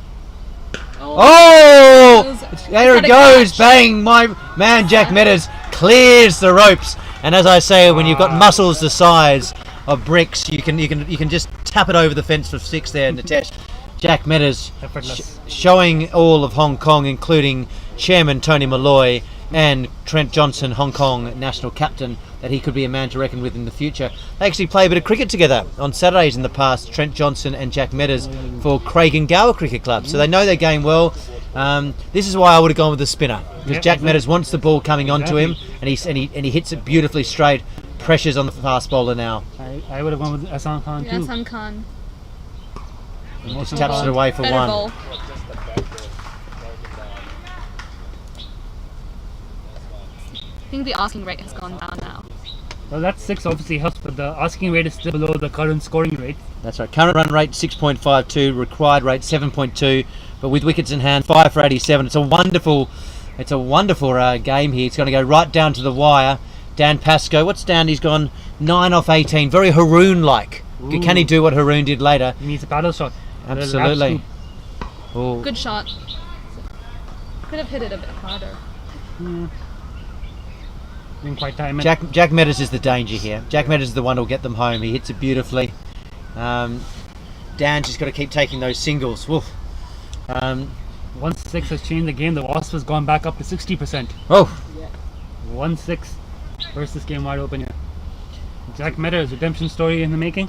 There it goes, bang! My man Jack Meadows clears the ropes, and as I say, when you've got muscles the size of bricks, you can just tap it over the fence for 6 there, Nitesh. Jack Meadows showing all of Hong Kong, including Chairman Tony Malloy and Trent Johnson, Hong Kong national captain, that he could be a man to reckon with in the future. They actually play a bit of cricket together on Saturdays in the past, Trent Johnson and Jack Meadows for Craig and Gower Cricket Club. So they know their game well. This is why I would have gone with the spinner, because Jack Meadows wants the ball coming onto him, and he hits it beautifully straight. Pressures on the fast bowler now. I would have gone with Ahsan Khan too. Ahsan Khan. Just taps it away for Better one. ball. I think the asking rate has gone down now. Well, that 6 obviously helps, but the asking rate is still below the current scoring rate. That's right. Current run rate 6.52, required rate 7.2, but with wickets in hand, 5 for 87. It's a wonderful game here. It's going to go right down to the wire. Dan Pascoe, what's down? He's gone 9 off 18. Very Haroon-like. Can he do what Haroon did later? He needs a paddle shot. Absolutely. Good shot. Could have hit it a bit harder. Didn't quite time it. Jack Meadows is the danger here. Jack Meadows is the one who'll get them home. He hits it beautifully. Dan's just got to keep taking those singles. Woof. Once 6 has changed the game, the Wasp has gone back up to 60%. Oh. 1-6 versus game wide open here. Jack Meadows, redemption story in the making.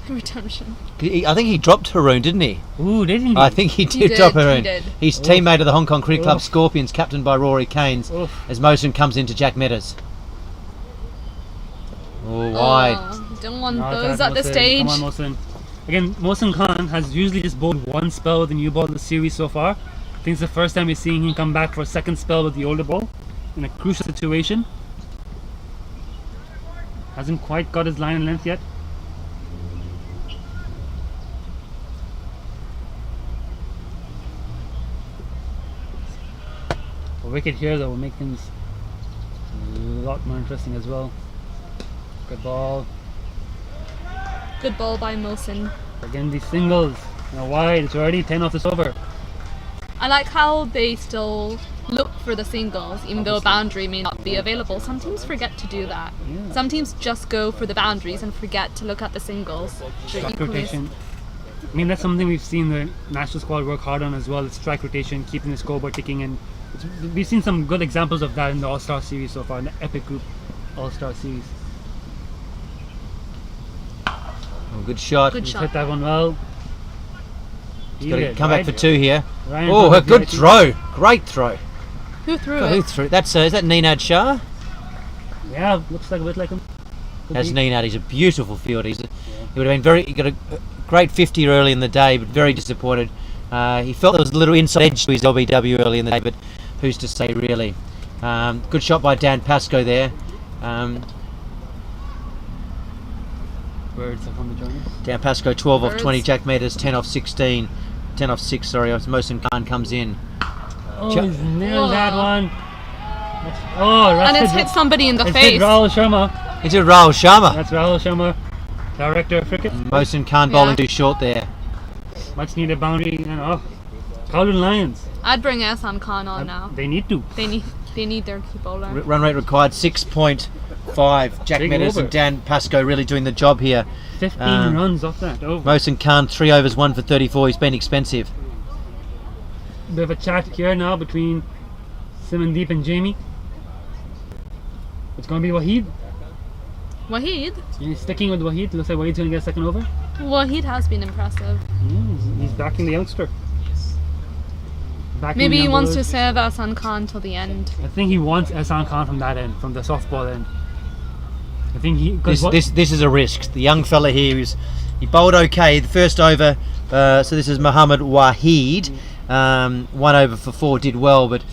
Redemption. I think he dropped Haroon, didn't he? Ooh, didn't he? I think he did drop Haroon. He did. He's teammate of the Hong Kong Cricket Club Scorpions, captained by Rory Keynes, as Mohsen comes into Jack Meadows. Wide. Don't want those at this stage. Come on, Mohsen. Again, Mohsen Khan has usually just bowled one spell with the new ball in the series so far. I think it's the first time we're seeing him come back for a second spell with the older ball in a crucial situation. Hasn't quite got his line and length yet. A wicket here that will make things a lot more interesting as well. Good ball. Good ball by Mohsen. Again, these singles. Now wide. It's already 10 off this over. I like how they still look for the singles, even though a boundary may not be available. Some teams forget to do that. Yeah. Some teams just go for the boundaries and forget to look at the singles. Strike rotation. I mean, that's something we've seen the national squad work hard on as well. It's strike rotation, keeping the scoreboard ticking, and we've seen some good examples of that in the All-Star series so far, in the Epic Group All-Star series. Good shot. Good shot. Hit that one well. He's got to come back for 2 here. Ryan a good throw. Great throw. Who threw God, it? who threw it? Is that Ninad Shah? Yeah, looks like a bit like him. That's Ninad. He's a beautiful fielder. He would have been he got a great 50 early in the day, but very disappointed. He felt there was a little inside edge to his LBW early in the day, but who's to say really? Good shot by Dan Pascoe there. Birds up on the journey. Dan Pascoe 12 off Birds. 20. Jack Meadows 10 off 16. 10 off 6, sorry. Mohsen Khan comes in. Oh, he's nailed that one. And it's hit somebody in the it's face. hit Rahul Sharma. It's a Rahul Sharma. That's Rahul Sharma, director of cricket. Mohsen Khan bowling too short there. Much needed boundary. And Kowloon Lions. I'd bring Ahsan Khan on now. They need to. They need their key bowler. Run rate required 6.5. Jack Big Meadows over. and Dan Pascoe really doing the job here. 15 runs off that. Over. Mohsen Khan 3 overs 1 for 34. He's been expensive. Bit of a chat here now between Simandeep and Jamie. It's going to be Waheed. Waheed? He's sticking with Waheed. Looks like Waheed's going to get a second over. Waheed has been impressive. He's backing the youngster. Backing Maybe the he young wants to bowlers. save Ahsan Khan till the end. I think he wants Ahsan Khan from that end, from the softball end. I think he. This is a risk. The young fella here he bowled okay. The first over, so this is Muhammad Waheed. 1 over for 4, did well, but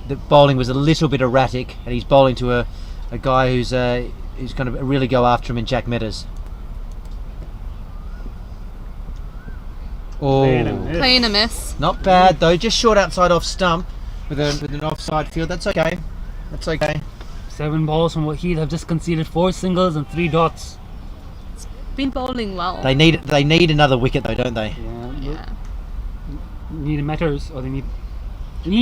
the bowling was a little bit erratic, and he's bowling to a guy who's going to really go after him in Jack Meadows. Playing a miss. Not bad though, just short outside off stump with an offside field. That's okay. 7 balls from Waheed have just conceded 4 singles and 3 dots. Been bowling well. They need another wicket though, don't they? Yeah. Need Matters, or they need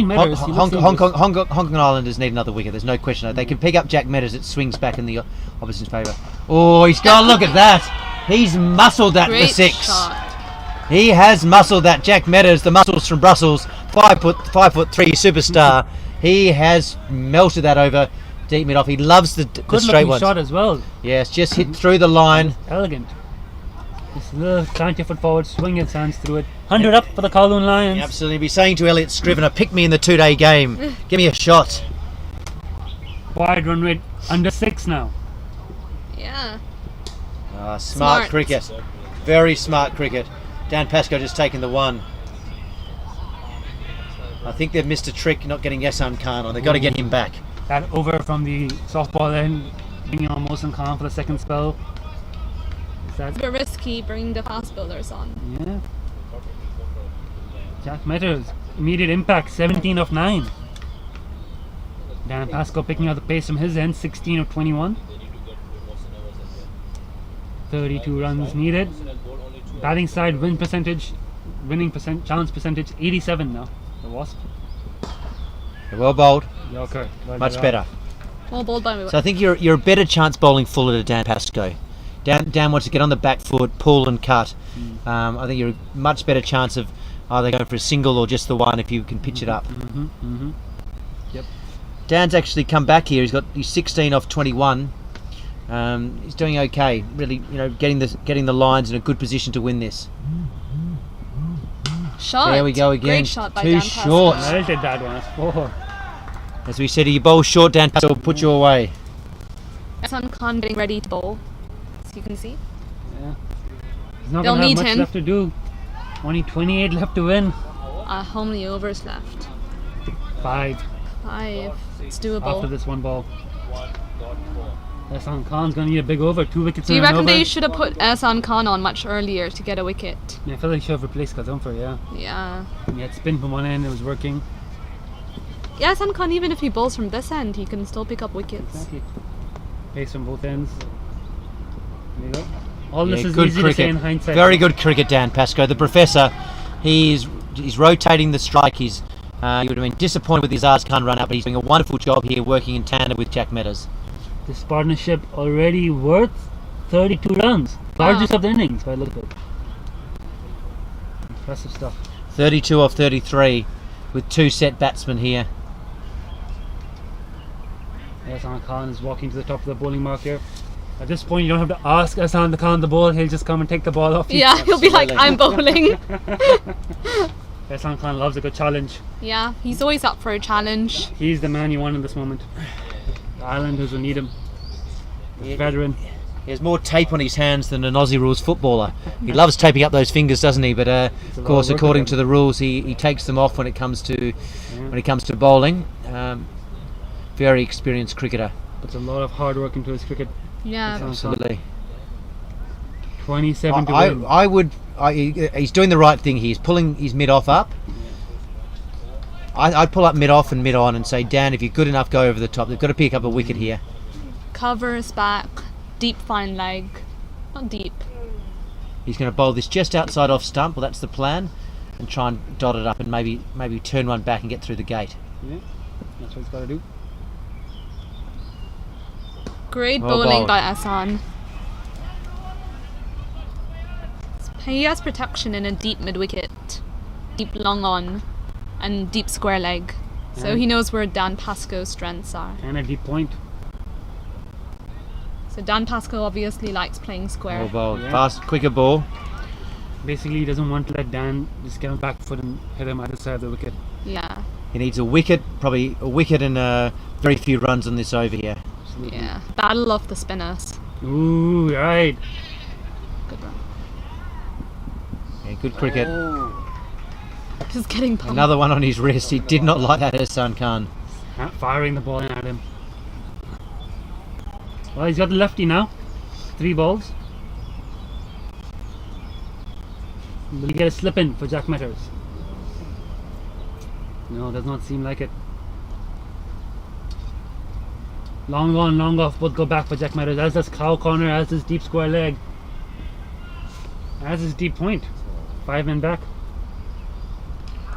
Matters. Hong Kong Islanders need another wicket. There's no question. They can pick up Jack Meadows. It swings back in the opposition's favour. Oh, he's gone! Look at that. He's muscled that Great for 6. shot. He has muscled that. Jack Meadows, the muscles from Brussels, 5'3" superstar. He has melted that over deep mid off. He loves the straight ones. Shot as well. Yes, just hit through the line. Elegant. Just a little 90 foot forward, swing it, sands through it. 100 up for the Kowloon Lions. Absolutely. Be saying to Elliot Scrivener, pick me in the 2-day game. Give me a shot. Wide run rate under 6 now. Yeah. Smart cricket. Very smart cricket. Dan Pascoe just taking the 1. I think they've missed a trick not getting Yasan Khan on. They've got to get him back. That over from the softball end, bringing on Mohsen Khan for the second spell. It's a bit risky bringing the fast bowlers on. Yeah. Jack Meadows, immediate impact, 17 of 9. Dan Pascoe picking up the pace from his end, 16 of 21. 32 runs needed. Batting side win percentage, chance percentage 87 now. The Wasp. Well bowled. Yorker. Much better. Well bowled by me. So I think you're a better chance bowling fuller to Dan Pascoe. Dan wants to get on the back foot, pull and cut. I think you're a much better chance of either going for a single or just the one if you can pitch it up. Yep. Dan's actually come back here. He's 16 off 21. He's doing okay. Really, getting the lines in a good position to win this. Shot. There we go again. Great shot by Too Dan short. Pascoe. I did that one. That's 4. As we said, you bowl short, Dan Pascoe will put you away. Yasan Khan getting ready to bowl, as you can see. Yeah. He's not They'll going to have need much him. left to do. Only 28 left to win. How many overs left? 5 It's doable. after this 1 ball. Yasan Khan's going to need a big over. 2 wickets Do you in an reckon over. they should have put Yasan Khan on much earlier to get a wicket? Yeah, I feel like he should have replaced Kazumfer, yeah. Yeah. He had spin from one end, it was working. Yasan Khan, even if he bowls from this end, he can still pick up wickets. Exactly. Pace from both ends. There you go. All this is good easy cricket. to say in hindsight. Very good cricket, Dan Pascoe. The professor, he's rotating the strike. He would have been disappointed with his Azad Khan run out, but he's doing a wonderful job here working in tandem with Jack Meadows. This partnership already worth 32 runs. Largest of the innings by the look of it. Impressive stuff. 32 off 33 with 2 set batsmen here. Yasan Khan is walking to the top of the bowling mark here. At this point, you don't have to ask Yasan Khan the ball. He'll just come and take the ball off you. Yeah, he'll be like, I'm bowling. Yasan Khan loves a good challenge. Yeah, he's always up for a challenge. He's the man you want in this moment. The Islanders will need him. Veteran. He has more tape on his hands than an Aussie rules footballer. He loves taping up those fingers, doesn't he? But of course, according to the rules, he takes them off when it comes to bowling. Very experienced cricketer. Puts a lot of hard work into his cricket. Yeah, absolutely. 27 to win. He's doing the right thing. He's pulling his mid off up. I'd pull up mid off and mid on and say, Dan, if you're good enough, go over the top. They've got to pick up a wicket here. Covers back, deep fine leg. Not deep. He's going to bowl this just outside off stump. Well, that's the plan, and try and dot it up and maybe turn one back and get through the gate. Yeah, that's what he's got to do. Great Well bowling bowled. by Asan. He has protection in a deep mid wicket, deep long on, and deep square leg. So he knows where Dan Pascoe's strengths are. And a deep point. So Dan Pascoe obviously likes playing square. Well bowled. Yeah. Fast, quicker ball. Basically, he doesn't want to let Dan just get on back foot and hit him either side of the wicket. Yeah. He needs a wicket, probably a wicket and very few runs on this over here. Yeah. Battle of the spinners. Ooh, right. Good run. Yeah, good cricket. Just getting pumped. Another one on his wrist. He did not like that, Hassan Khan. Firing the ball in at him. Well, he's got the lefty now. 3 balls. Will he get a slip in for Jack Meadows? No, does not seem like it. Long on, long off, both go back for Jack Meadows. As does Cow Corner, as does deep square leg. That's his deep point. 5 men back.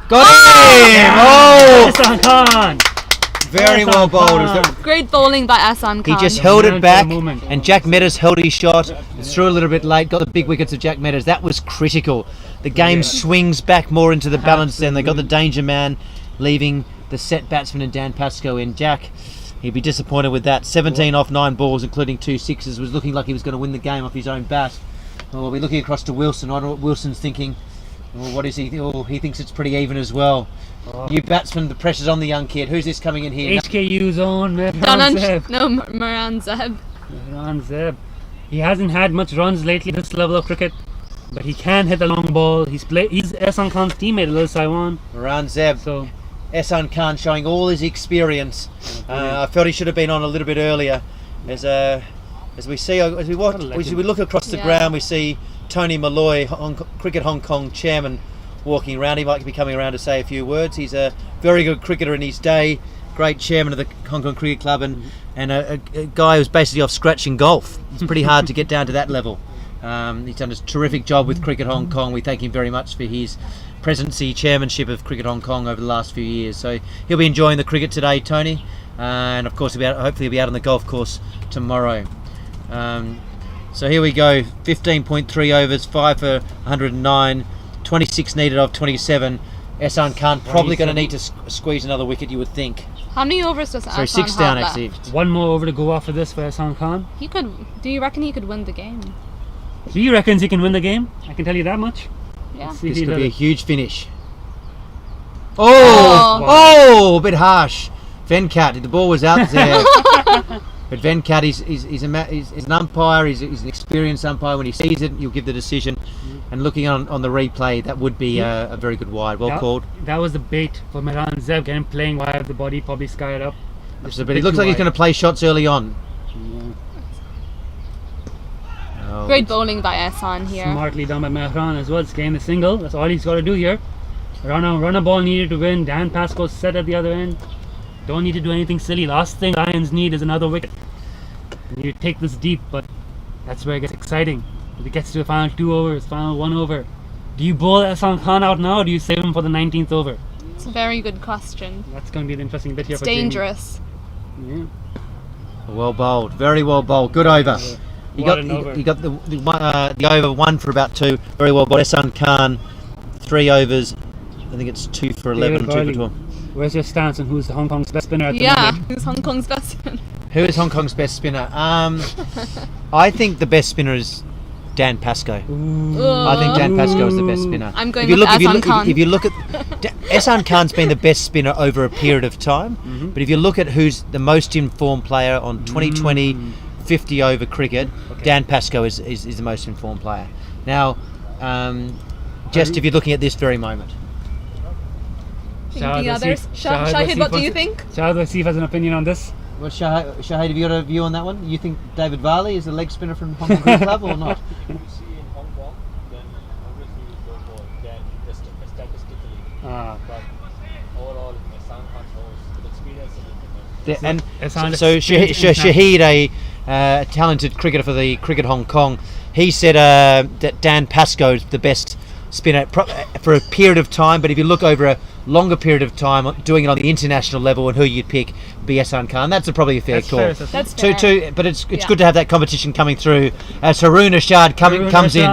Got him! Oh! Ehsan Khan! Very well bowled. It was Great bowling by Ehsan He Khan. just held it back, and Jack Meadows held his shot. Threw a little bit late, got the big wickets of Jack Meadows. That was critical. The game swings back more into the balance then. They got the danger man, leaving the set batsman and Dan Pascoe in. Jack, he'd be disappointed with that. 17 off 9 balls, including 2 sixes, was looking like he was going to win the game off his own bat. Well, we'll be looking across to Wilson. I don't know what Wilson's thinking. Well, what is he? Oh, he thinks it's pretty even as well. You batsman, the pressure's on the young kid. Who's this coming in here? HKU's own Mehran Zeb. Mehran Zeb. Mehran Zeb. He hasn't had much runs lately this level of cricket, but he can hit the long ball. He's Ehsan Khan's teammate, Lil Saiwan. Mehran Zeb. So Ehsan Khan showing all his experience. I felt he should have been on a little bit earlier. As we look across the ground, we see Tony Malloy, Cricket Hong Kong chairman, walking around. He might be coming around to say a few words. He's a very good cricketer in his day, great chairman of the Hong Kong Cricket Club, and a guy who's basically off scratching golf. It's pretty hard to get down to that level. He's done a terrific job with Cricket Hong Kong. We thank him very much for his presidency, chairmanship of Cricket Hong Kong over the last few years. So he'll be enjoying the cricket today, Tony, and of course hopefully he'll be out on the golf course tomorrow. So here we go, 15.3 overs, 5 for 109, 26 needed of 27. Ehsan Khan probably going to need to squeeze another wicket, you would think. How many overs does Ehsan So 6 have down left? actually. One more over to go after this for Ehsan Khan. He could. Do you reckon he could win the game? He reckons he can win the game. I can tell you that much. Yeah. This could be a huge finish. Oh, a bit harsh. Venkat, the ball was out there. But Venkat, he's an umpire, he's an experienced umpire. When he sees it, he'll give the decision. And looking on the replay, that would be a very good wide. Well called. That was the bait for Mehran Zeb, getting playing wide, the body probably skied up. But it looks like he's going to play shots early on. Oh, great bowling by Ehsan here. Smartly done by Mehran as well. It's getting the single. That's all he's got to do here. Run a ball needed to win. Dan Pascoe set at the other end. Don't need to do anything silly. Last thing Lions need is another wicket. You take this deep, but that's where it gets exciting. If it gets to the final 2 overs, final 1 over, do you bowl Ehsan Khan out now, or do you save him for the 19th over? It's a very good question. That's going to be the interesting bit here. It's dangerous. Yeah. Well bowled, very well bowled. Good over. He got the over 1 for about 2. Very well bowled. Ehsan Khan, 3 overs. I think it's 2 for 11, 2 for 12. Where's your stance on who's Hong Kong's best spinner at the moment? Who's Hong Kong's best spinner? Who is Hong Kong's best spinner? I think the best spinner is Dan Pascoe. I think Dan Pascoe is the best spinner. I'm going with Ehsan Khan. If you look at Ehsan Khan's been the best spinner over a period of time, but if you look at who's the most informed player on 2020 50 over cricket, Dan Pascoe is the most informed player. Now, just if you're looking at this very moment. The others. Shahid, what do you think? Shahid, let's see if has an opinion on this. Well, Shahid, have you got a view on that one? You think David Varley is a leg spinner from Hong Kong Cricket Club or not? If you see in Hong Kong, then obviously you go for Dan just statistically. But overall, Ehsan Khan knows the experience And so Shahid, a talented cricketer for the Cricket Hong Kong, he said that Dan Pascoe is the best spinner for a period of time, but if you look over a longer period of time, doing it on the international level, and who you'd pick be Ehsan Khan. That's probably a fair call. That's fair. But it's good to have that competition coming through as Haroon Ashad comes in.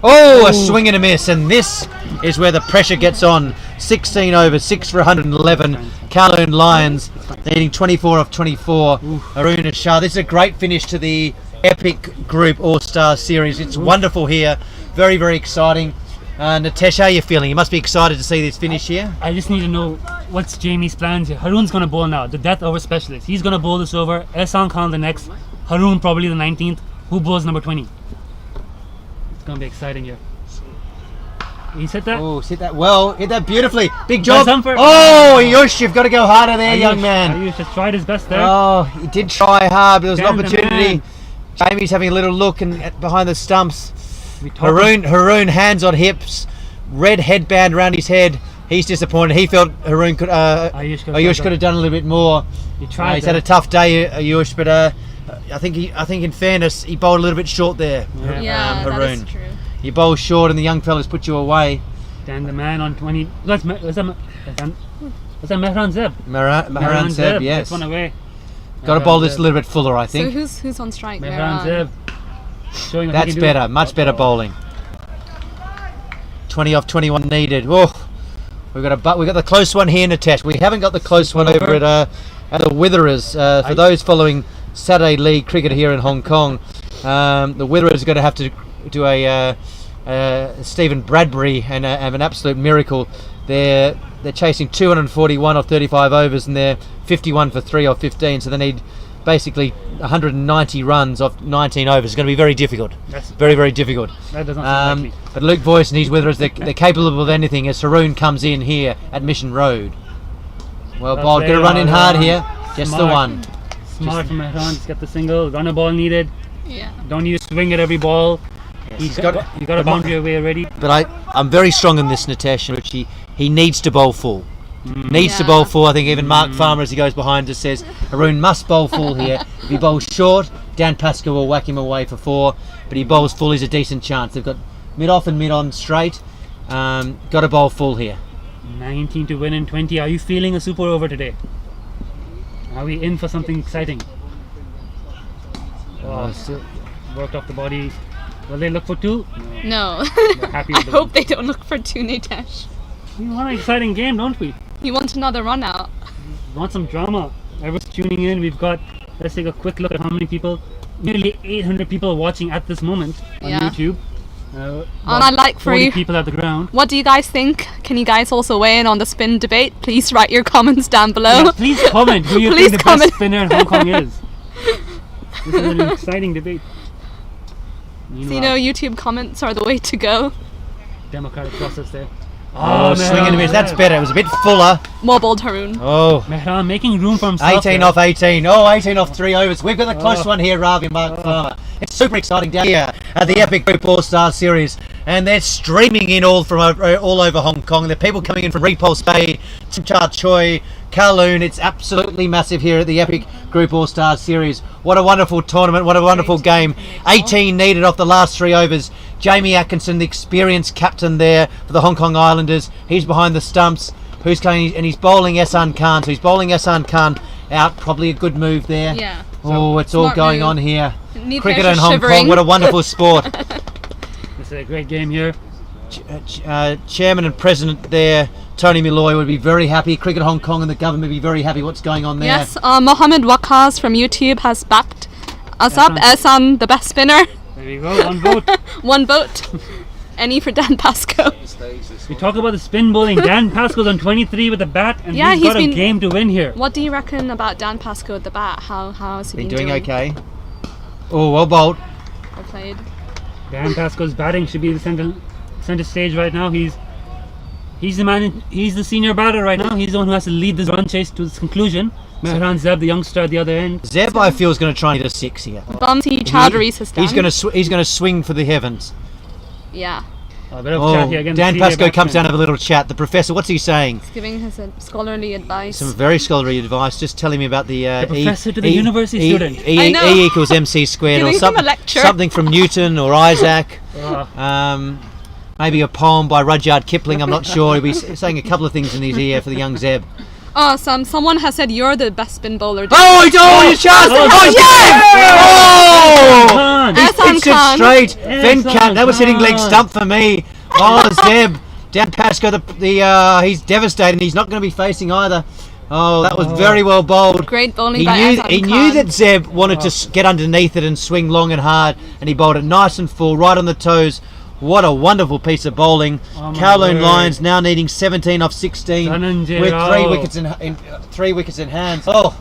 A swing and a miss, and this is where the pressure gets on. 16 overs, 6 for 111. Kowloon Lions leading 24 off 24. Haroon Ashad. This is a great finish to the Epic Group All-Star Series. It's wonderful here. Very, very exciting. Natesh, how are you feeling? You must be excited to see this finish here. I just need to know what's Jamie's plans here. Haroon's going to bowl now, the death over specialist. He's going to bowl this over. Ehsan Khan the next. Haroon probably the 19th. Who bowls number 20? It's going to be exciting here. He's hit that? Oh, hit that well. Hit that beautifully. Big job. Ayush, you've got to go harder there, young man. Ayush has tried his best there. Oh, he did try hard, but there was an opportunity. Jamie's having a little look behind the stumps. Haroon, hands on hips, red headband around his head. He's disappointed. He felt Haroon Ayush could have done a little bit more. He tried. He's had a tough day, Ayush, but I think in fairness, he bowled a little bit short there. Yeah, that Haroon. is true. You bowl short, and the young fellas put you away. Dan the man on 20. Was that Mehran Zeb? Mehran Zeb, yes. That's one away. Got to bowl this a little bit fuller, I think. So who's on strike? Mehran Zeb. Showing That's better, much better bowling. 20 off 21 needed. Oh, we got the close one here, Natesh. We haven't got the close one over at the Witherers. For those following Saturday League cricket here in Hong Kong, the Witherers are going to have to do a Stephen Bradbury and have an absolute miracle. They're chasing 241 off 35 overs, and they're 51 for 3 off 15. So they need basically 190 runs off 19 overs. It's going to be very difficult. That's very, very difficult. That doesn't sound likely. But Luke Boyce and his Witherers, they're capable of anything as Haroon comes in here at Mission Road. Well bowled, get a run in hard here. Just the one. Smart from Mehran, just get the single. Runner ball needed. Yeah. Don't need to swing at every ball. He's got a boundary away already. But I'm very strong in this, Natesh, in which he needs to bowl full. Needs to bowl full. I think even Mark Farmer, as he goes behind us, says Haroon must bowl full here. If he bowls short, Dan Pascoe will whack him away for 4. But he bowls full, he's a decent chance. They've got mid off and mid on straight. Got to bowl full here. 19 to win in 20. Are you feeling a super over today? Are we in for something exciting? Worked off the body. Will they look for 2? No. We're happy I with the hope one. they don't look for 2, Natesh. We want an exciting game, don't we? You want another run out. We want some drama. Everyone's tuning in. Let's take a quick look at how many people. Nearly 800 people watching at this moment on YouTube. And I'd like for 40 you. people at the ground. What do you guys think? Can you guys also weigh in on the spin debate? Please write your comments down below. Yeah, please comment who you Please think the comment. best spinner in Hong Kong is. This is an exciting debate. So you know, YouTube comments are the way to go. Democratic process there. Oh, swinging a bit. That's better. It was a bit fuller. More bold, Haroon. Oh. Mehran making room for himself. 18 off 18. Oh, 18 off 3 overs. We've got the close one here, Ravi Mark Farmer. It's super exciting down here at the Epic Group All-Star Series. And they're streaming in all over Hong Kong. There are people coming in from Repulse Bay, Tsim Cha Choi, Kowloon. It's absolutely massive here at the Epic Group All-Star Series. What a wonderful tournament. What a wonderful game. 18 needed off the last 3 overs. Jamie Atkinson, the experienced captain there for the Hong Kong Islanders. He's behind the stumps. Who's coming? And he's bowling Ehsan Khan. So he's bowling Ehsan Khan out. Probably a good move there. Yeah. Oh, it's all going on here. Neither Cricket is in Hong shivering. Kong. What a wonderful sport. This is a great game here. Chairman and President there, Tony Malloy, would be very happy. Cricket Hong Kong and the government would be very happy. What's going on there? Yes, Mohammed Waqas from YouTube has backed us up. Ehsan, the best spinner. There we go, 1 vote. 1 vote. Any for Dan Pascoe. We talk about the spin bowling. Dan Pascoe's on 23 with the bat, and Yeah, he's got he's a been- game to win here. What do you reckon about Dan Pascoe at the bat? How has he Been been doing okay. Oh, well bowled. Well played. Dan Pascoe's batting should be the center stage right now. He's the man. He's the senior batter right now. He's the one who has to lead this run chase to its conclusion. Mehran Zeb, the youngster at the other end. Zeb, I feel, is going to try and hit a 6 here. Bumsy Chowdhury's his He's going to swing for the heavens. Yeah. A bit of chat here again. Dan the senior Pascoe comes batsman. down to have a little chat. The professor, what's he saying? He's giving his scholarly advice. Some very scholarly advice. Just telling me about the professor to the university student. I know. E equals MC squared, or Giving him a lecture. something from Newton or Isaac. Maybe a poem by Rudyard Kipling. I'm not sure. He'll be saying a couple of things in his ear for the young Zeb. Oh, someone has said you're the best spin bowler. Oh, he's on his chance! Oh, Ehsan it's it Khan. straight. Venkat, that was hitting leg stump for me. Oh, Zeb. Dan Pascoe, he's devastated. He's not going to be facing either. Oh, that was very well bowled. Great bowling He by knew Ehsan he Khan. knew that Zeb wanted to get underneath it and swing long and hard, and he bowled it nice and full, right on the toes. What a wonderful piece of bowling. Oh my Kowloon word. Lions now needing 17 off 16 Dhananjay with Rao. 3 wickets in hand. Oh,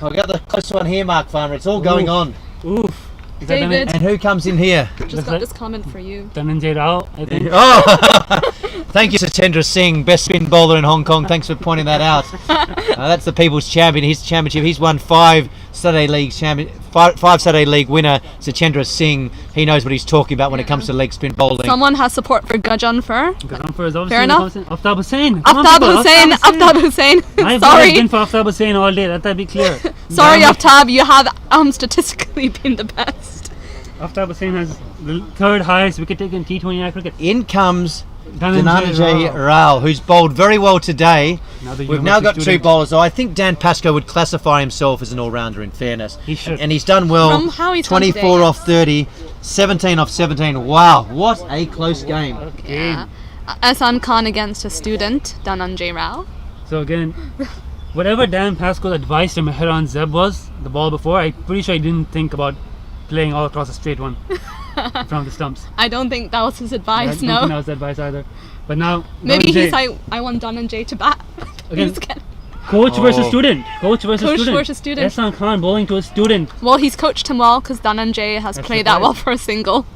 we got the close one here, Mark Farmer. It's all going on. Oof. Is that David. And who comes in here? Just got this comment for you. Dhananjay Rao, I think. Oh, thank you, Satendra Singh, best spin bowler in Hong Kong. Thanks for pointing that out. That's the People's Champion. His championship. He's won 5 Saturday League five Saturday League winner Sachendra Singh. He knows what he's talking about when it comes to leg spin bowling. Someone has support for Gajanfar. Gajanfar is obviously fair enough. Aftab Hussain. Aftab Hussain. I've Sorry. been for Aftab Hussain all day. Let that be clear. Sorry, Aftab. You have statistically been the best. Aftab Hussain has the third highest wicket taker in T20 cricket. In comes Dhananjay Rao, who's bowled very well today. We've now got two bowlers, though. I think Dan Pascoe would classify himself as an all-rounder, in fairness. He should. And he's done well. From how he's 24 done today, off 30, 17 off 17. Wow, what a close game. Yeah. Ahsan Khan against a student, Dhananjay Rao. So again, whatever Dan Pascoe's advice to Mehran Zeb was, the ball before, I'm pretty sure he didn't think about playing all across a straight one from the stumps. I don't think that was his advice, I don't think that was advice either. But now maybe he's like, I want Dhananjay to bat. Again, coach versus student. Coach versus student. Ahsan Khan bowling to a student. Well, he's coached him well because Dhananjay has played that well for a single.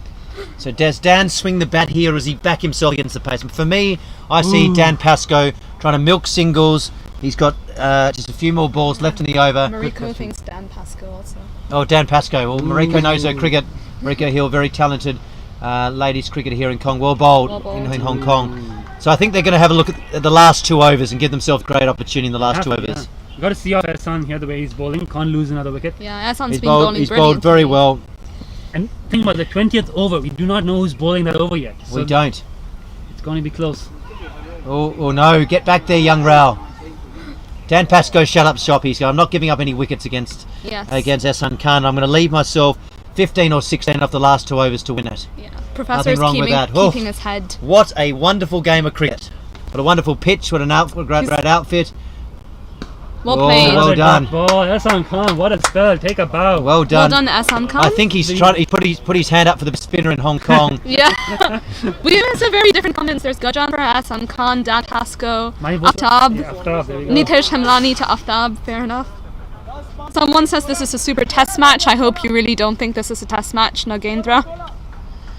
So does Dan swing the bat here, or does he back himself against the pace? For me, I see Dan Pascoe trying to milk singles. He's got just a few more balls left in the over. Mariko thinks Dan Pascoe also. Oh, Dan Pascoe. Well, Mariko knows her cricket. Mariko Hill, very talented ladies cricketer here in Kwong. Well bowled in Hong Kong. So I think they're going to have a look at the last 2 overs and give themselves great opportunity in the last 2 overs. Yeah. You got to see off Ahsan here the way he's bowling. Can't lose another wicket. Yeah, Ahsan's been bowling He's bowled very well. And think about the 20th over. We do not know who's bowling that over yet. So we don't. It's going to be close. Oh no! Get back there, young Rao. Dan Pascoe, shut up shop. He's going, I'm not giving up any wickets against Ahsan Khan. I'm going to leave myself 15 or 16 off the last 2 overs to win it. Yeah. Professor's Nothing wrong with that. Keeping his head. What a wonderful game of cricket. What a wonderful pitch. What a great outfit. Well played. Well done. Ahsan Khan, what a spell. Take a bow. Well done. Well done, Ahsan Khan. I think he's trying. He put his hand up for the spinner in Hong Kong. Yeah. We have some very different comments. There's Gajanfar, Ahsan Khan, Dan Pascoe, Aftab, Nitish Hamlani to Aftab. Fair enough. Someone says this is a super test match. I hope you really don't think this is a test match, Nagendra.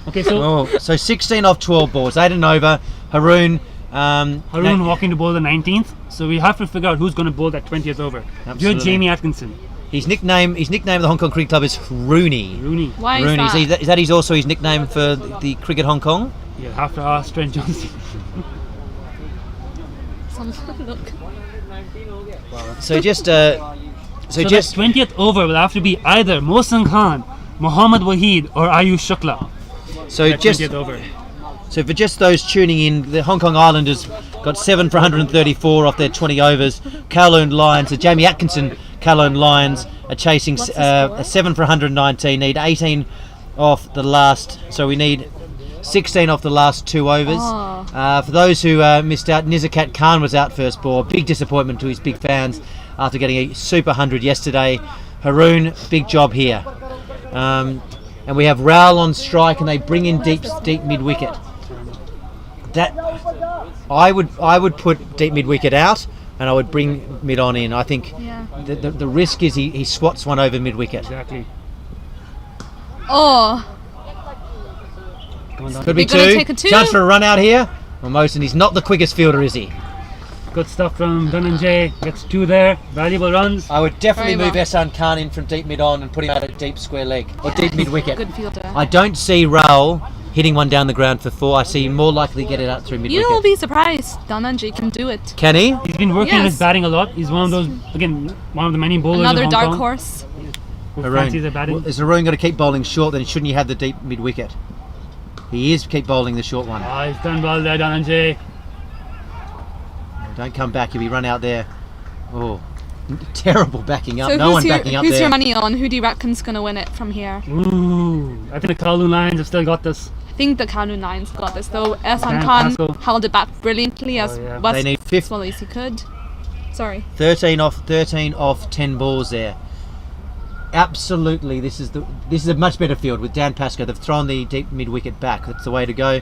Okay, so so 16 off 12 balls, 8 and over. Haroon walking to bowl the 19th, so we have to figure out who's going to bowl that 20th over. Absolutely. You're Jamie Atkinson. His nickname at the Hong Kong Cricket Club is Rooney. Why Rooney. is that? Is that also his nickname for the Cricket Hong Kong? You'll have to ask Trent Johnson. So just the 20th over will have to be either Mohsin Khan, Mohammad Waheed, or Ayush Shukla. So for just those tuning in, the Hong Kong Islanders got 7 for 134 off their 20 overs. Kowloon Lions, so Jamie Atkinson, Kowloon Lions are chasing a 7 for 119. Need 18 off the last, so we need 16 off the last 2 overs. For those who missed out, Nizakat Khan was out first ball. Big disappointment to his big fans after getting a super 100 yesterday. Haroon, big job here. And we have Rao on strike, and they bring in deep mid wicket. That I would put deep mid wicket out, and I would bring mid on in. I think the risk is he swats one over mid wicket. Exactly. Could be 2. Chance for a run out here. Well, Mohsin, he's not the quickest fielder, is he? Good stuff from Dhananjay. Gets 2 there. Valuable runs. I would definitely move Ahsan Khan in from deep mid on and put him out at deep square leg or deep mid wicket. Good fielder. I don't see Rao hitting one down the ground for 4. I see him more likely to get it out through mid wicket. You'll be surprised. Dhananjay can do it. Can he? He's been working on his batting a lot. He's one of those, again, one of the many bowlers Another in Hong dark Kong horse. who fancies a batting. Is Haroon going to keep bowling short? Then shouldn't he have the deep mid wicket? He is keep bowling the short one. He's done well there, Dhananjay. Don't come back, you'll be run out there. Oh, terrible backing up. So no one backing up there. Who's your money on? Who do you reckon's going to win it from here? Ooh, I think the Kowloon Lions have still got this. I think the Kowloon Lions got this, though. Ahsan Khan held it back brilliantly as well as he could. Sorry. 13 off 10 balls there. Absolutely, this is a much better field with Dan Pascoe. They've thrown the deep mid wicket back. That's the way to go.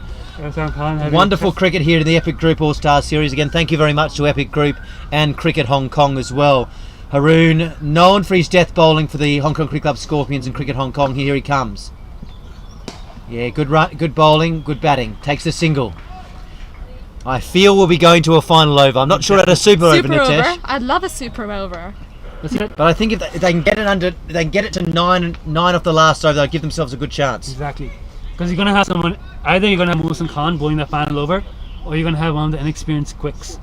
Wonderful cricket here in the Epic Group All Star Series. Again, thank you very much to Epic Group and Cricket Hong Kong as well. Haroon, known for his death bowling for the Hong Kong Cricket Club Scorpions and Cricket Hong Kong. Here he comes. Yeah, good bowling, good batting. Takes the single. I feel we'll be going to a final over. I'm not sure at a super over, Nitesh. I'd love a super over. But I think if they can get it they can get it to nine off the last over, they'll give themselves a good chance. Exactly. Because you're going to have someone, either you're going to have Mohsin Khan bowling the final over, or you're going to have one of the inexperienced quicks.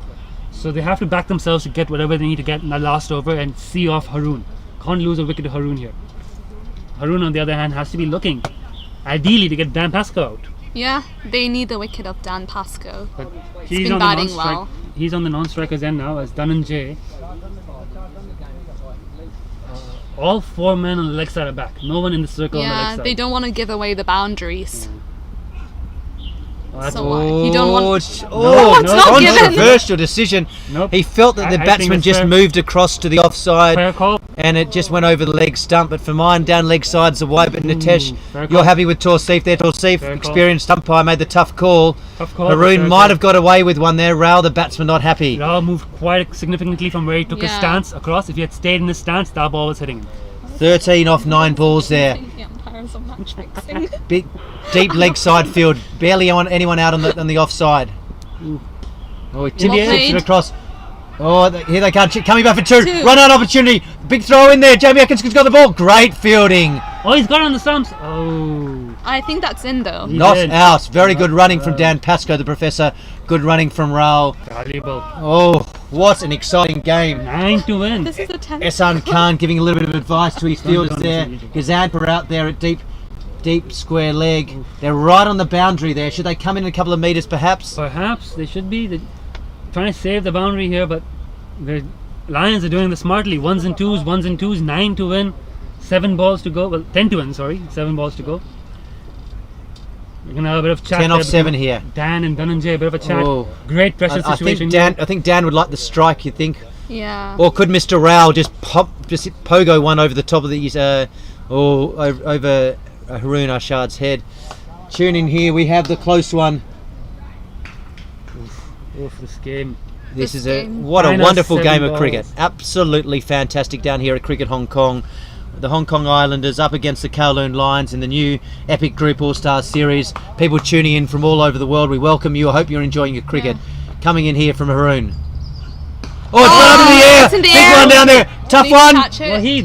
So they have to back themselves to get whatever they need to get in the last over and see off Haroon. Can't lose a wicket to Haroon here. Haroon, on the other hand, has to be looking, ideally, to get Dan Pascoe out. Yeah, they need the wicket of Dan Pascoe. But He's been batting well. He's on the non-striker's end now as Dhananjay. All 4 men on the leg side are back. No one in the circle on the leg Yeah, side. they don't want to give away the boundaries. That's So what? You don't want. It's not controversial decision. Nope. He felt that the I think batsman it's just fair. moved across to the offside, Fair call. and it just went over the leg stump. But for mine, down leg side's away. But Nitesh, fair you're call. happy with Tausif there. Tausif, Fair call. experienced umpire, made the tough call. Tough call, but Haroon fair might call. have got away with one there. Rao, the batsman, not happy. Rao moved quite significantly from where he took his Yeah. stance across. If he had stayed in his stance, that ball was hitting him. 13 off 9 balls there. The umpires are match fixing. Big, deep leg side field. Barely anyone out on the offside. Oh, he tips it across. Oh, here they come. Coming back for two. Run out opportunity. Big throw in there. Jamie Atkinson's got the ball. Great fielding. Oh, he's got it on the stumps. Oh. I think that's in though. Not out. Very good running from Dan Pascoe, the professor. Good running from Rao. Valuable. Oh, what an exciting game. 9 to win. This is the 10th. Ehsan Khan giving a little bit of advice to his fielders there. Gazanpa out there at deep square leg. They're right on the boundary there. Should they come in a couple of metres perhaps? Perhaps they should be. They're trying to save the boundary here, but the Lions are doing this smartly. Ones and twos, 9 to win, 7 balls to go. Well, 10 to win, sorry. 7 balls to go. We're going to have a bit of chat 10 off there 7 between here. Dan and Dhananjay, a bit of a chat. Oh. Great pressure I situation. think Dan would like the strike, you think? Yeah. Or could Mr. Rao just pogo one over the top of these, over Haroon Ashad's head? Tune in here, we have the close one. Oof, this game. This is what a Minus wonderful 7 game of balls. cricket. Absolutely fantastic down here at Cricket Hong Kong. The Hong Kong Islanders up against the Kowloon Lions in the new Epic Group All-Stars Series. People tuning in from all over the world, we welcome you. I hope you're enjoying your cricket. Coming in here from Haroon. Oh, it's gone up in the air! It's in the Big air. one down there. Tough Did he one. catch it? Well, he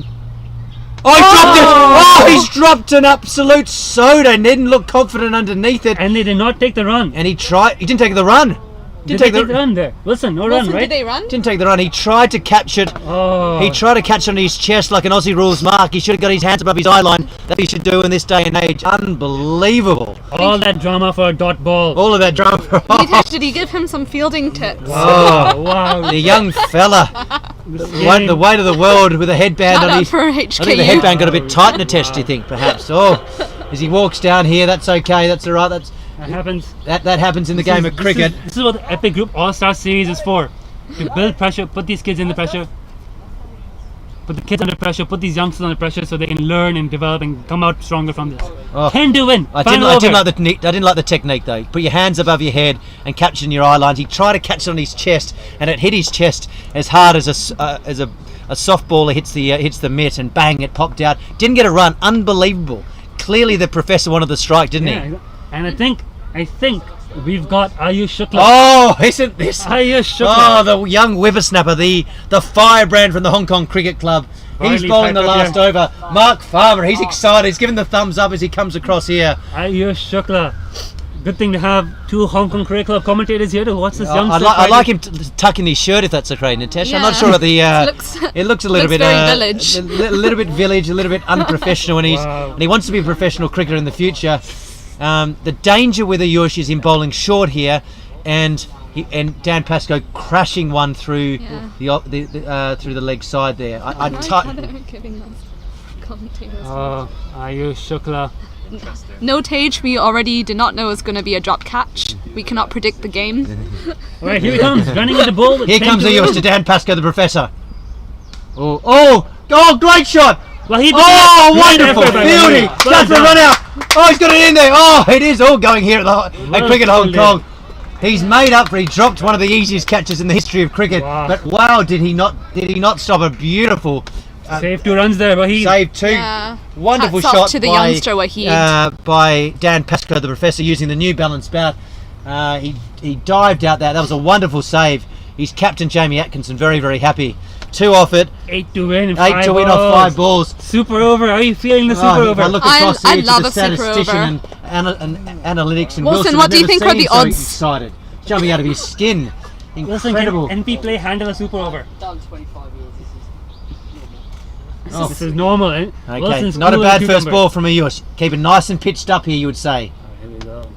Dropped it! Oh, he's dropped an absolute soda and didn't look confident underneath it. And they did not take the run. And he didn't take the run. Did they take the run there? Wilson, no Wilson, run, right? did they run? Didn't take the run. He tried to catch it. Oh. He tried to catch it on his chest like an Aussie rules mark. He should have got his hands above his eye line. That he should do in this day and age. Unbelievable. All that drama for a dot ball. All of that drama. Nitesh, did he give him some fielding tips? Oh, wow. The young fella. The weight of the world with a headband Shout on out his. for I HKU. think the headband got a bit tight in the test, do you think, perhaps? Oh, as he walks down here, that's okay. That's all right. That happens. That happens in the game of cricket. This is what the Epic Group All-Star Series is for. To build pressure, put these kids in the pressure. Put the kids under pressure, put these youngsters under pressure so they can learn and develop and come out stronger from this. Oh. 10 to win. I Final didn't over. like the technique though. Put your hands above your head and catch it in your eye lines. He tried to catch it on his chest, and it hit his chest as hard as a softballer hits the mitt, and bang, it popped out. Didn't get a run. Unbelievable. Clearly, the professor wanted the strike, didn't he? And I think we've got Ayush Shukla. Oh, isn't this? Ayush Shukla. Oh, the young whippersnapper, the firebrand from the Hong Kong Cricket Club. He's Finally bowling the piped up last over. Mark Farmer, he's excited. He's giving the thumbs up as he comes across here. Ayush Shukla. Good thing to have 2 Hong Kong Cricket Club commentators here to watch this youngster. I'd like him to tuck in his shirt if that's okay, Nitesh. I'm not Yeah. sure what the. It looks a little bit very village. a little bit village, a little bit unprofessional, and he wants to be a professional cricketer in the future. The danger with Ayush is him bowling short here, and Dan Pascoe crashing one through through the leg side there. I like how they're giving us commentators. Oh, Ayush Shukla. No Tage, we already did not know it was going to be a drop catch. We cannot predict the game. Alright, here he comes, running into the ball. Here comes Ayush to Dan Pascoe, the professor. Oh, great shot! Well, he wonderful effort, fielding! well That's the done. run out! Oh, he's got it in there! Oh, it is all going here at Cricket Hong Kong. He's made up for. He dropped one of the easiest catches in the history of cricket. Wow. But wow, did he not stop a beautiful Saved 2 runs there, Wahid. Saved 2. Yeah. Wonderful Hats off shot to the by, youngster Wahid. by Dan Pascoe, the professor, using the new balanced bat. He dived out there. That was a wonderful save. His captain, Jamie Atkinson, very, very happy 2 off it. 8 to win. 8 to win off 5 balls. Super over. Are you feeling the super over? If I look across I here to love the a super statistician over. and analytics and Wilson, Wilson, what I've do you never think are seen the so odds? excited, jumping out of his skin. Wilson, Incredible. can NP play handle a super over? Done 25 years. This is normal. Eh? Okay, Wilson's not a cool as bad first cucumber. ball from Ayush. Keep it nice and pitched up here, you would say. Here we go.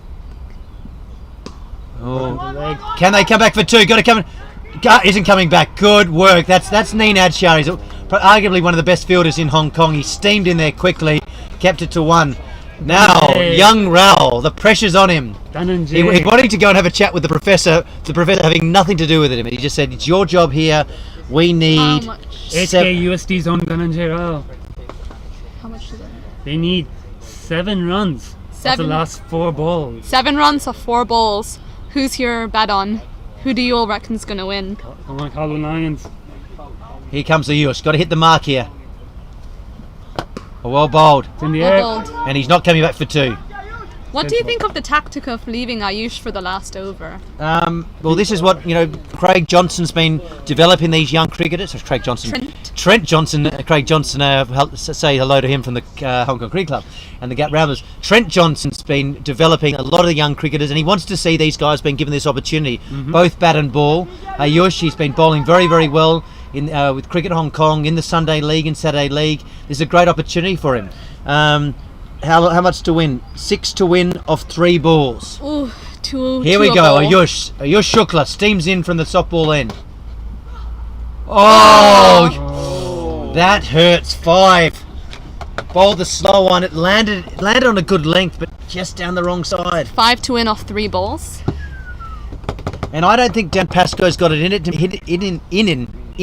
Oh. Can they come back for 2? Got to come. Isn't coming back. Good work. That's Neenad Shah. He's arguably one of the best fielders in Hong Kong. He steamed in there quickly, kept it to 1. Now, young Raul, the pressure's on him. He wanted to go and have a chat with the professor having nothing to do with it. He just said, it's your job here. We need... HK USD's on Dhananjay Rao. How much is it? They need 7 runs. That's the last 4 balls. 7 runs off 4 balls. Who's your bet on? Who do you all reckon's going to win? Come on, Kowloon Lions. Here comes Ayush. Got to hit the mark here. Well bowled. It's in the air. And he's not coming back for 2. What do you think of the tactic of leaving Ayush for the last over? Well, this is what, Craig Johnson's been developing these young cricketers. Craig Johnson. Trent Johnson. Craig Johnson, say hello to him from the Hong Kong Cricket Club and the Gap Ramblers. Trent Johnson's been developing a lot of the young cricketers, and he wants to see these guys being given this opportunity, both bat and ball. Ayush, he's been bowling very, very well with Cricket Hong Kong in the Sunday League and Saturday League. This is a great opportunity for him. How much to win? 6 to win off 3 balls. Ooh, 2. Here we go. Ayush Shukla steams in from the softball end. Oh, that hurts. 5. Bowled the slow one. It landed on a good length, but just down the wrong side. 5 to win off 3 balls. And I don't think Dan Pascoe's got it in it to hit it in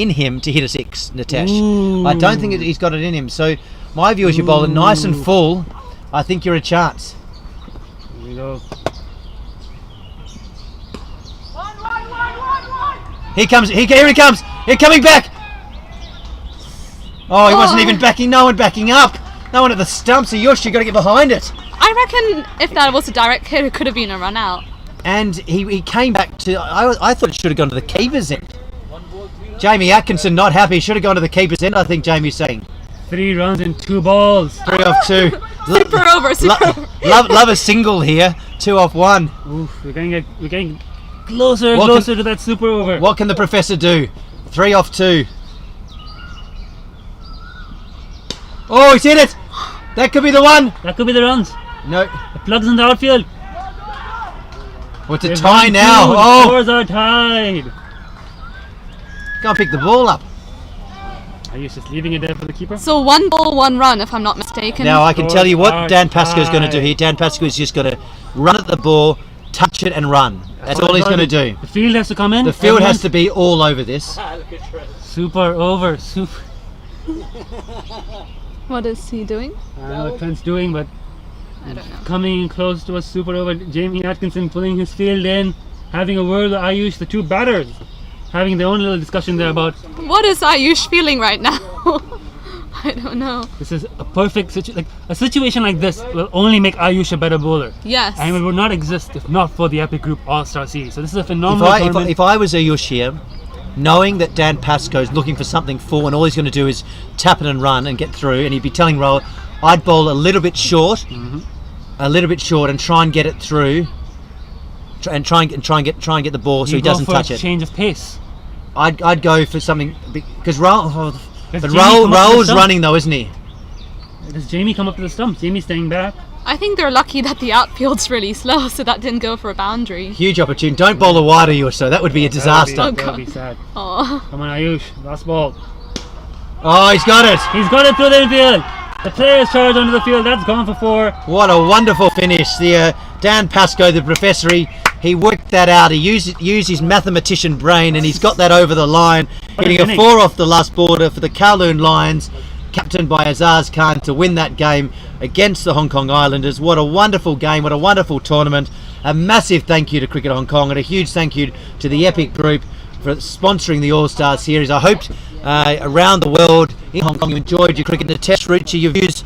him to hit a 6, Natesh. Ooh. I don't think he's got it in him. So my view is you bowl it nice and full. I think you're a chance. Here we go. Here he comes. He's coming back. Oh, he wasn't even backing. No one backing up. No one at the stumps. Ayush, you got to get behind it. I reckon if that was a direct hit, it could have been a run out. And he came back to. I thought it should have gone to the keeper's end. Jamie Atkinson not happy. Should have gone to the keeper's end. I think Jamie's saying. 3 runs and 2 balls. 3 off 2. Super over. Love a single here. 2 off 1. Oof, we're getting closer and closer to that super over. What can the professor do? 3 off 2. Oh, he's hit it. That could be the one. That could be the runs. No. The plug's in the outfield. Oh, it's a tie now. The scores are tied. Can't pick the ball up. Are you just leaving it there for the keeper? So 1 ball, 1 run, if I'm not mistaken. Now I can tell you what Dan Pascoe's going to do here. Dan Pascoe's just going to run at the ball, touch it and run. That's all he's going to do. The field has to come in. The field has to be all over this. Super over. Super. What is he doing? I don't know what Trent's doing, but I don't know. Coming close to a super over. Jamie Atkinson pulling his field in, having a word with Ayush, the 2 batters, having their own little discussion there about what is Ayush feeling right now. I don't know. This is a perfect situation. A situation like this will only make Ayush a better bowler. Yes. And it would not exist if not for the Epic Group All-Star Series. So this is a phenomenal tournament. If I was Ayush here, knowing that Dan Pascoe's looking for something full and all he's going to do is tap it and run and get through, and he'd be telling Roll, I'd bowl a little bit short, and try and get it through, and try and get the ball so he doesn't touch it. Change of pace. I'd go for something because Raul's running though, isn't he? Does Jamie come up to the stump? Jamie's staying back. I think they're lucky that the outfield's really slow, so that didn't go for a boundary. Huge opportunity. Don't bowl a wide Ayush, so that would be a disaster. That would be sad. Oh. Come on, Ayush. Last ball. Oh, he's got it. He's got it through the infield. The player's charge onto the field. That's gone for 4. What a wonderful finish. The Dan Pascoe, the professor, he worked that out. He used his mathematician brain, and he's got that over the line, hitting a 4 off the last border for the Kowloon Lions, captained by Azaz Khan, to win that game against the Hong Kong Islanders. What a wonderful game. What a wonderful tournament. A massive thank you to Cricket Hong Kong, and a huge thank you to the Epic Group for sponsoring the All-Star Series. I hope around the world in Hong Kong you enjoyed your cricket. The test route to your views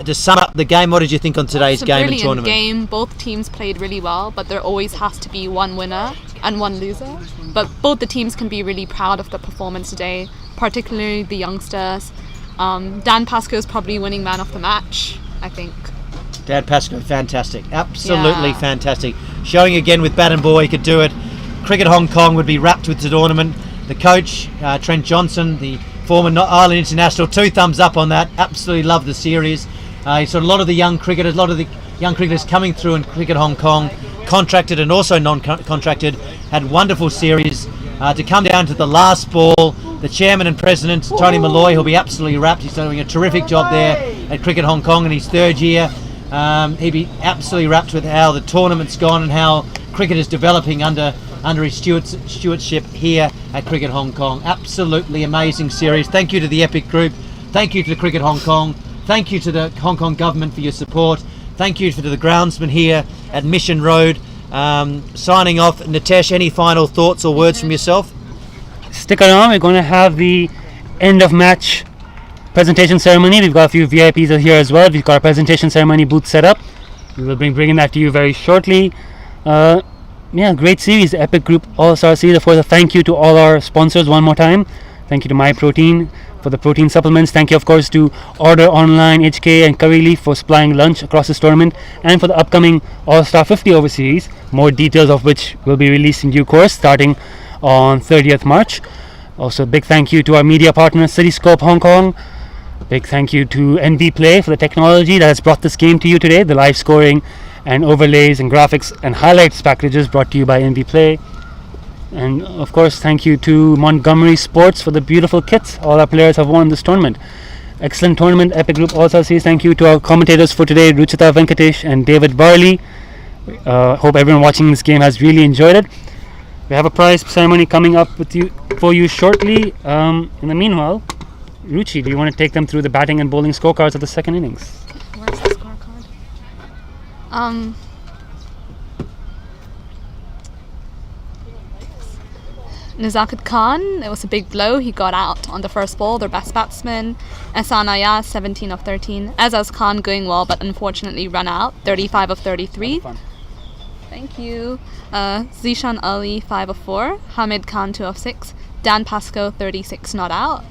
to sum up the game. What did you think on today's game and tournament? It's a brilliant game. Both teams played really well, but there always has to be one winner. and one loser. But both the teams can be really proud of the performance today, particularly the youngsters. Dan Pascoe is probably winning man of the match, I think. Dan Pascoe, fantastic. Absolutely Yeah. fantastic. Showing again with bat and ball he could do it. Cricket Hong Kong would be wrapped with the tournament. The coach, Trent Johnson, the former Ireland international, 2 thumbs up on that. Absolutely loved the series. He saw a lot of the young cricketers, coming through in Cricket Hong Kong, contracted and also non-contracted, had wonderful series. To come down to the last ball, the chairman and president, Tony Malloy, he'll be absolutely wrapped. He's doing a terrific job there at Cricket Hong Kong in his 3rd year. He'd be absolutely wrapped with how the tournament's gone and how cricket is developing under his stewardship here at Cricket Hong Kong. Absolutely amazing series. Thank you to the Epic Group. Thank you to Cricket Hong Kong. Thank you to the Hong Kong government for your support. Thank you to the groundsman here at Mission Road. Signing off, Nitesh, any final thoughts or words from yourself? Stick around, we're going to have the end of match presentation ceremony. We've got a few VIPs here as well. We've got a presentation ceremony booth set up. We will be bringing that to you very shortly. Great series, the Epic Group All-Star Series. Of course, a thank you to all our sponsors one more time. Thank you to My Protein for the protein supplements. Thank you, of course, to Order Online, HK and Curry Leaf for supplying lunch across this tournament, and for the upcoming All-Star 50 Over Series, more details of which will be released in due course starting on 30th March. Also, a big thank you to our media partner, Cityscope Hong Kong. Big thank you to NV Play for the technology that has brought this game to you today, the live scoring and overlays and graphics and highlights packages brought to you by NV Play. And of course, thank you to Montgomery Sports for the beautiful kits all our players have won this tournament. Excellent tournament, Epic Group All-Star Series. Thank you to our commentators for today, Ruchita Venkatesh and David Barley. Hope everyone watching this game has really enjoyed it. We have a prize ceremony coming up for you shortly. In the meanwhile, Ruchi, do you want to take them through the batting and bowling scorecards of the second innings? Where's the scorecard? Nazakat Khan, it was a big blow. He got out on the first ball, their best batsman. Ehsan Ayaz, 17 of 13. Azaz Khan going well, but unfortunately run out, 35 of 33. Thank you. Zishan Ali, 5 of 4. Hamid Khan, 2 of 6. Dan Pascoe, 36 not out.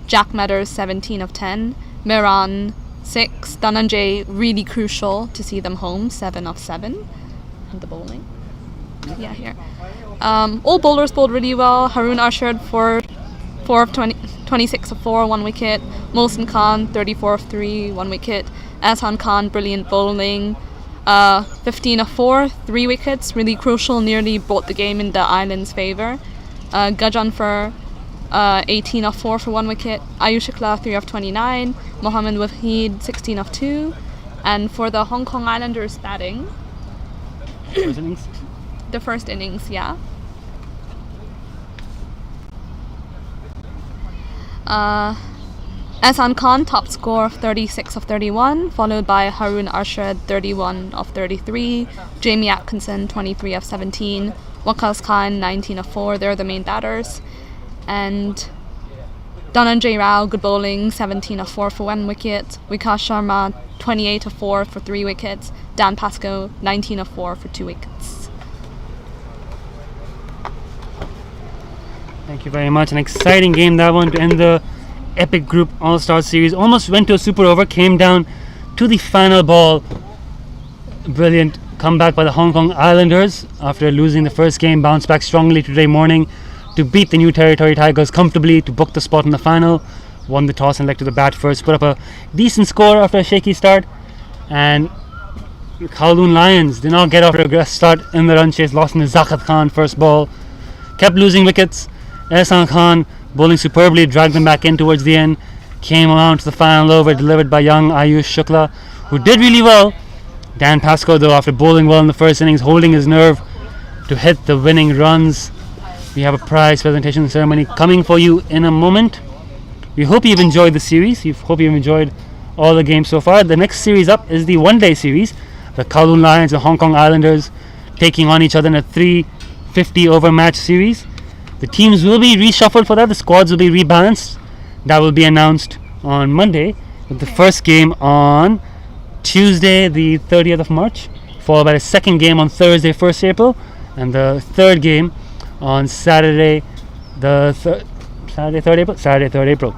Jack Meadows, 17 of 10. Miran, 6. Dhananjay, really crucial to see them home, 7 of 7. And the bowling. Yeah, here. All bowlers bowled really well. Haroon Arshad, 4 of 26 of 4, 1 wicket. Mohsin Khan, 34 of 3, 1 wicket. Ehsan Khan, brilliant bowling. 15 of 4, 3 wickets, really crucial, nearly brought the game in the island's favour. Gajanfar, 18 of 4 for 1 wicket. Ayush Shukla, 3 of 29. Mohammad Wahid, 16 of 2. And for the Hong Kong Islanders batting, First innings? the first innings, yeah. Ehsan Khan, top score of 36 of 31, followed by Haroon Arshad, 31 of 33, Jamie Atkinson, 23 of 17, Waqas Khan, 19 of 4, they're the main batters, and Dhananjay Rao, good bowling, 17 of 4 for 1 wicket, Vikas Sharma, 28 of 4 for 3 wickets, Dan Pascoe, 19 of 4 for 2 wickets. Thank you very much. An exciting game, that one, to end the Epic Group All-Star Series. Almost went to a super over, came down to the final ball. Brilliant comeback by the Hong Kong Islanders after losing the first game. Bounced back strongly today morning to beat the New Territory Tigers comfortably to book the spot in the final. Won the toss and elected to the bat first. Put up a decent score after a shaky start. And Kowloon Lions did not get off to a great start in the run chase. Lost in the Zakat Khan first ball. Kept losing wickets. Ehsan Khan bowling superbly, dragged them back in towards the end. Came around to the final over, delivered by young Ayush Shukla, who did really well. Dan Pascoe, though, after bowling well in the first innings, holding his nerve to hit the winning runs. We have a prize presentation ceremony coming for you in a moment. We hope you've enjoyed the series. We hope you've enjoyed all the games so far. The next series up is the one-day series. The Kowloon Lions and Hong Kong Islanders taking on each other in a 350 over match series. The teams will be reshuffled for that. The squads will be rebalanced. That will be announced on Monday, with the first game on Tuesday, the 30th of March, followed by the second game on Thursday, 1st April, and the third game on Saturday, Saturday 3rd April.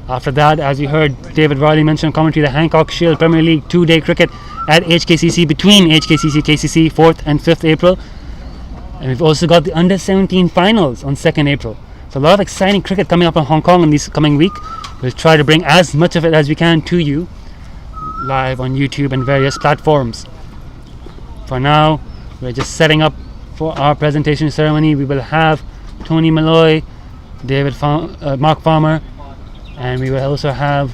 After that, as you heard David Riley mention in commentary, the Hancock Shield Premier League 2-day cricket at HKCC between HKCC KCC 4th and 5th April. And we've also got the under-17 finals on 2nd April. So a lot of exciting cricket coming up in Hong Kong in this coming week. We'll try to bring as much of it as we can to you live on YouTube and various platforms. For now, we're just setting up for our presentation ceremony. We will have Tony Malloy, Mark Farmer, and we will also have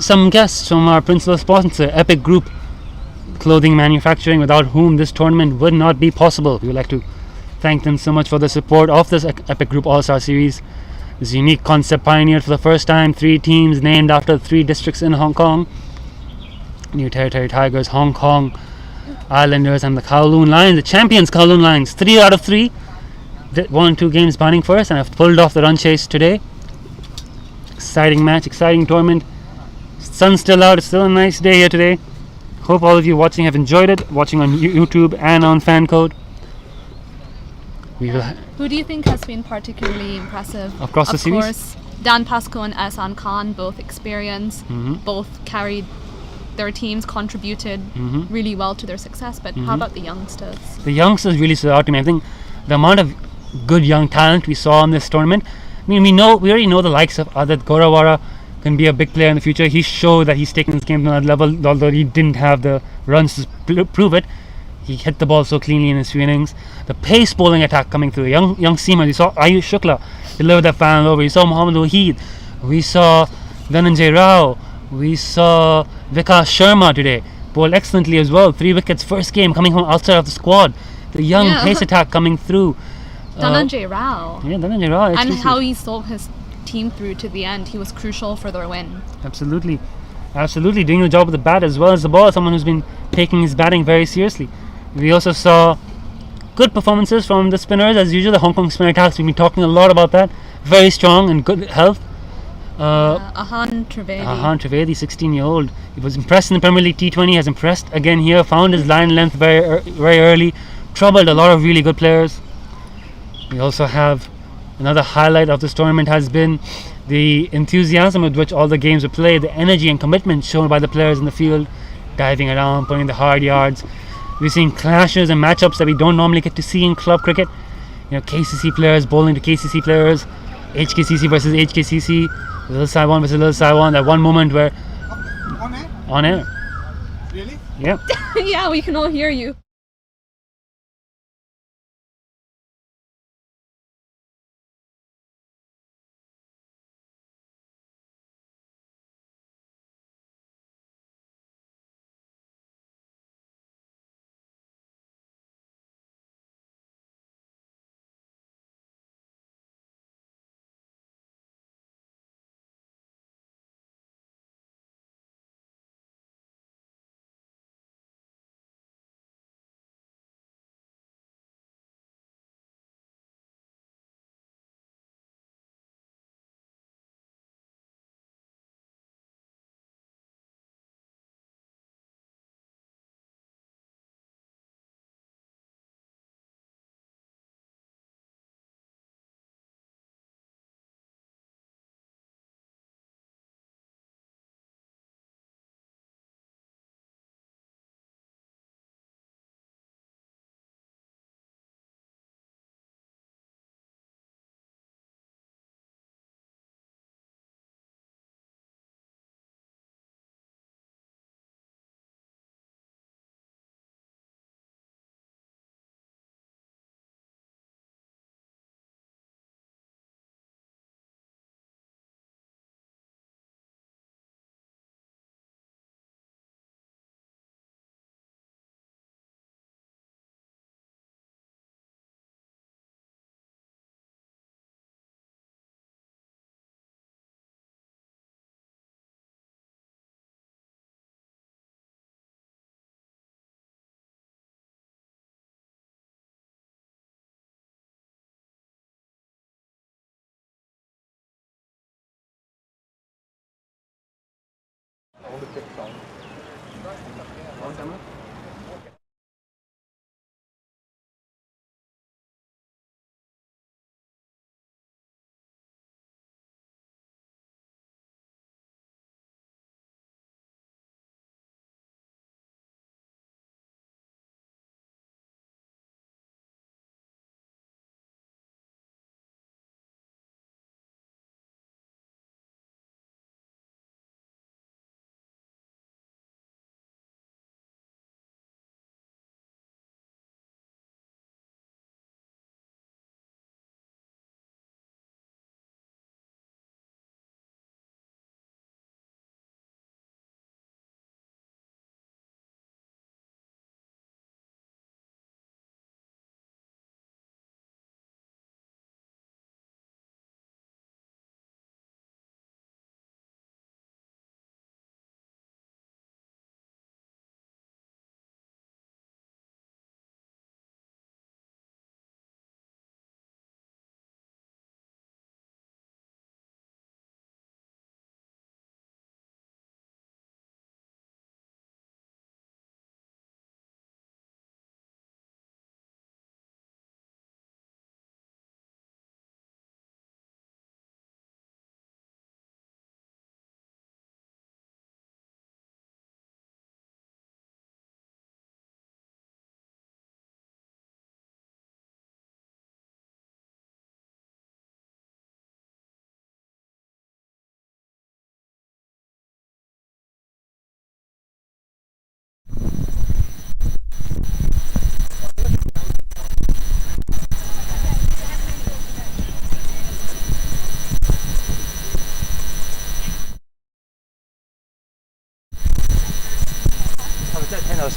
some guests from our principal sponsor, Epic Group Clothing Manufacturing, without whom this tournament would not be possible. We would like to thank them so much for the support of this Epic Group All-Star Series. This unique concept pioneered for the first time 3 teams named after 3 districts in Hong Kong: New Territory Tigers, Hong Kong Islanders, and the Kowloon Lions, the champions Kowloon Lions. 3 out of 3 won 2 games batting first and have pulled off the run chase today. Exciting match, exciting tournament. Sun's still out, it's still a nice day here today. Hope all of you watching have enjoyed it, watching on YouTube and on FanCode. Who do you think has been particularly impressive? Across the series? Of course, Dan Pascoe and Ehsan Khan, both experienced, both carried their teams, contributed really well to their success. But how about the youngsters? The youngsters really stood out to me. I think the amount of good young talent we saw in this tournament. I mean, we already know the likes of Adit Gorawara can be a big player in the future. He showed that he's taken his game to another level, although he didn't have the runs to prove it. He hit the ball so cleanly in his few innings. The pace bowling attack coming through. Young seamers. We saw Ayush Shukla deliver that final over. We saw Mohammad Wahid. We saw Dhananjay Rao. We saw Vikas Sharma today bowl excellently as well. 3 wickets, first game coming from outside of the squad. The young pace attack coming through. Dhananjay Rao. Yeah, Dhananjay Rao. And how he saw his team through to the end. He was crucial for their win. Absolutely doing the job of the bat as well as the ball. Someone who's been taking his batting very seriously. We also saw good performances from the spinners as usual. The Hong Kong spinner attacks, we've been talking a lot about that. Very strong and good health. Ahan Trivedi, 16-year-old. He was impressed in the Premier League T20, has impressed again here, found his line length very early, troubled a lot of really good players. We also have another highlight of this tournament has been the enthusiasm with which all the games were played, the energy and commitment shown by the players in the field, diving around, putting the hard yards. We're seeing clashes and matchups that we don't normally get to see in club cricket. KCC players bowling to KCC players, HKCC versus HKCC, Little Saiwan versus Little Saiwan. That one moment where on air. Really? Yeah. Yeah, we can all hear you.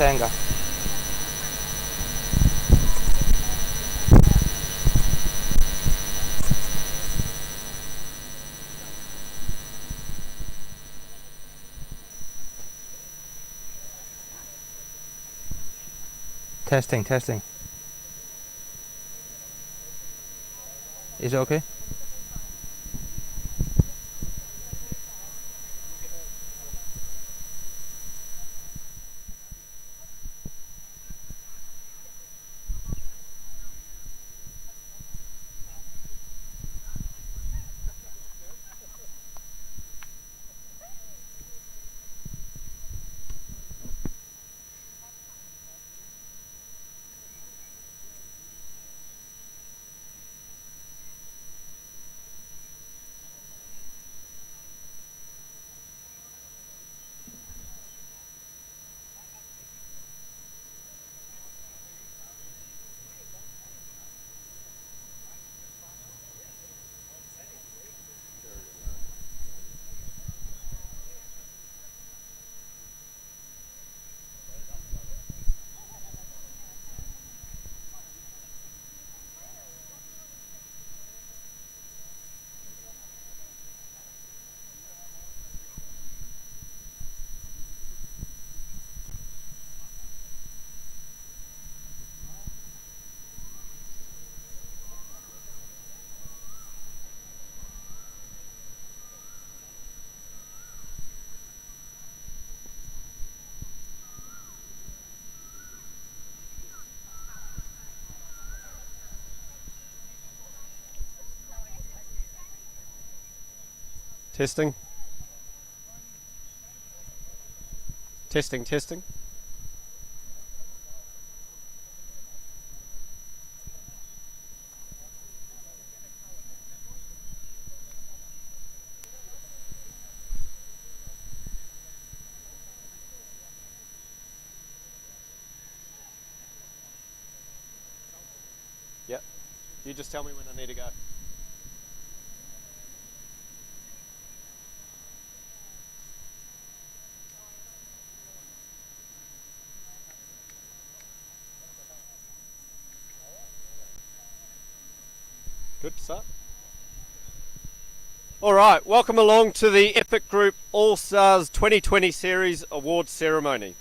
आएगा. Testing. Is it okay? Testing. Testing. Yep. You just tell me when I need to go. Good start. All right, welcome along to the Epic Group All-Stars 2020 Series Awards Ceremony.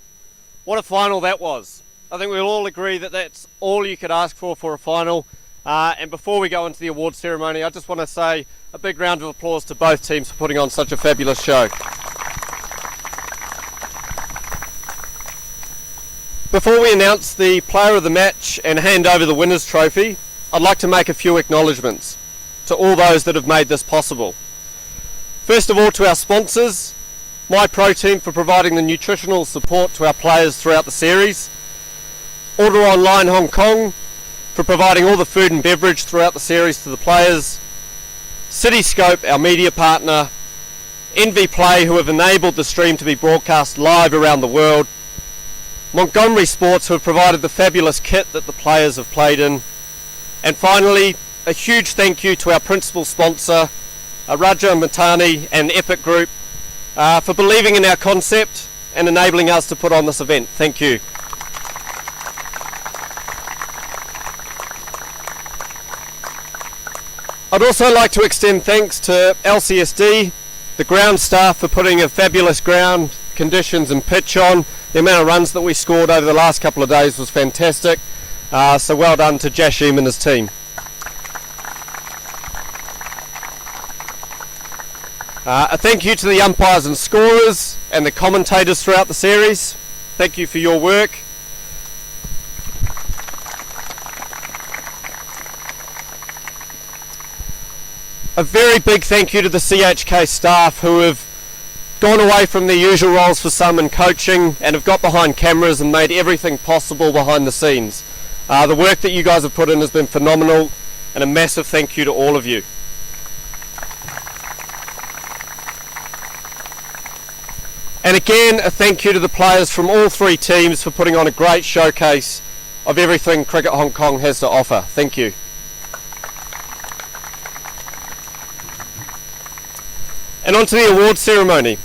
What a final that was. I think we'll all agree that that's all you could ask for a final. And before we go into the awards ceremony, I just want to say a big round of applause to both teams for putting on such a fabulous show. Before we announce the player of the match and hand over the winner's trophy, I'd like to make a few acknowledgements to all those that have made this possible. First of all, to our sponsors, My Protein for providing the nutritional support to our players throughout the series, Order Online Hong Kong for providing all the food and beverage throughout the series to the players, Cityscope, our media partner, Envy Play, who have enabled the stream to be broadcast live around the world, Montgomery Sports, who have provided the fabulous kit that the players have played in, and finally, a huge thank you to our principal sponsor, Raja Matani and Epic Group, for believing in our concept and enabling us to put on this event. Thank you. I'd also like to extend thanks to LCSD, the ground staff, for putting a fabulous ground conditions and pitch on. The amount of runs that we scored over the last couple of days was fantastic. So well done to Jashim and his team. A thank you to the umpires and scorers and the commentators throughout the series. Thank you for your work. A very big thank you to the CHK staff who have gone away from their usual roles for some in coaching and have got behind cameras and made everything possible behind the scenes. The work that you guys have put in has been phenomenal, and a massive thank you to all of you. And again, a thank you to the players from all three teams for putting on a great showcase of everything Cricket Hong Kong has to offer. Thank you. And on to the awards ceremony.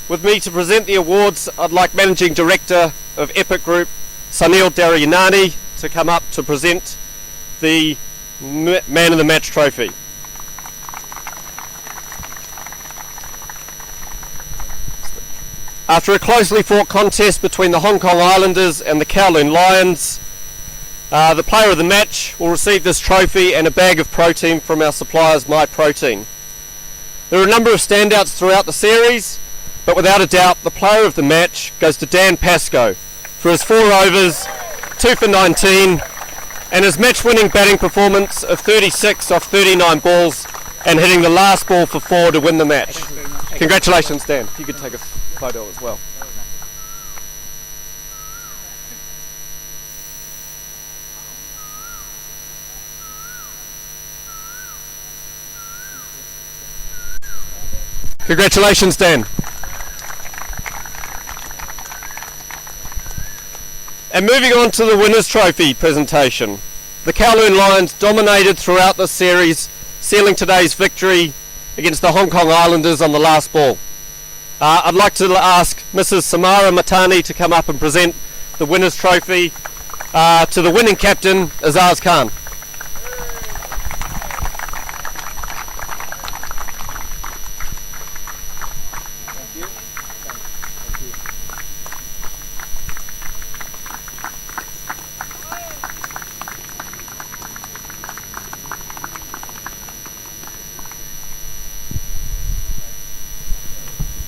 With me to present the awards, I'd like Managing Director of Epic Group, Sunil Darayanani, to come up to present the Man of the Match trophy. After a closely fought contest between the Hong Kong Islanders and the Kowloon Lions, the player of the match will receive this trophy and a bag of protein from our suppliers My Protein. There are a number of standouts throughout the series, but without a doubt the player of the match goes to Dan Pascoe for his 4 overs, 2 for 19, and his match-winning batting performance of 36 off 39 balls and hitting the last ball for 4 to win the match. Congratulations, Dan. If you could take a photo as well. Congratulations, Dan. And moving on to the Winners' Trophy presentation. The Kowloon Lions dominated throughout the series, sealing today's victory against the Hong Kong Islanders on the last ball. I'd like to ask Mrs. Samara Matani to come up and present the Winners' Trophy to the winning captain, Azaz Khan.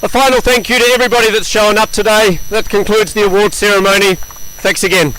A final thank you to everybody that's shown up today. That concludes the award ceremony. Thanks again.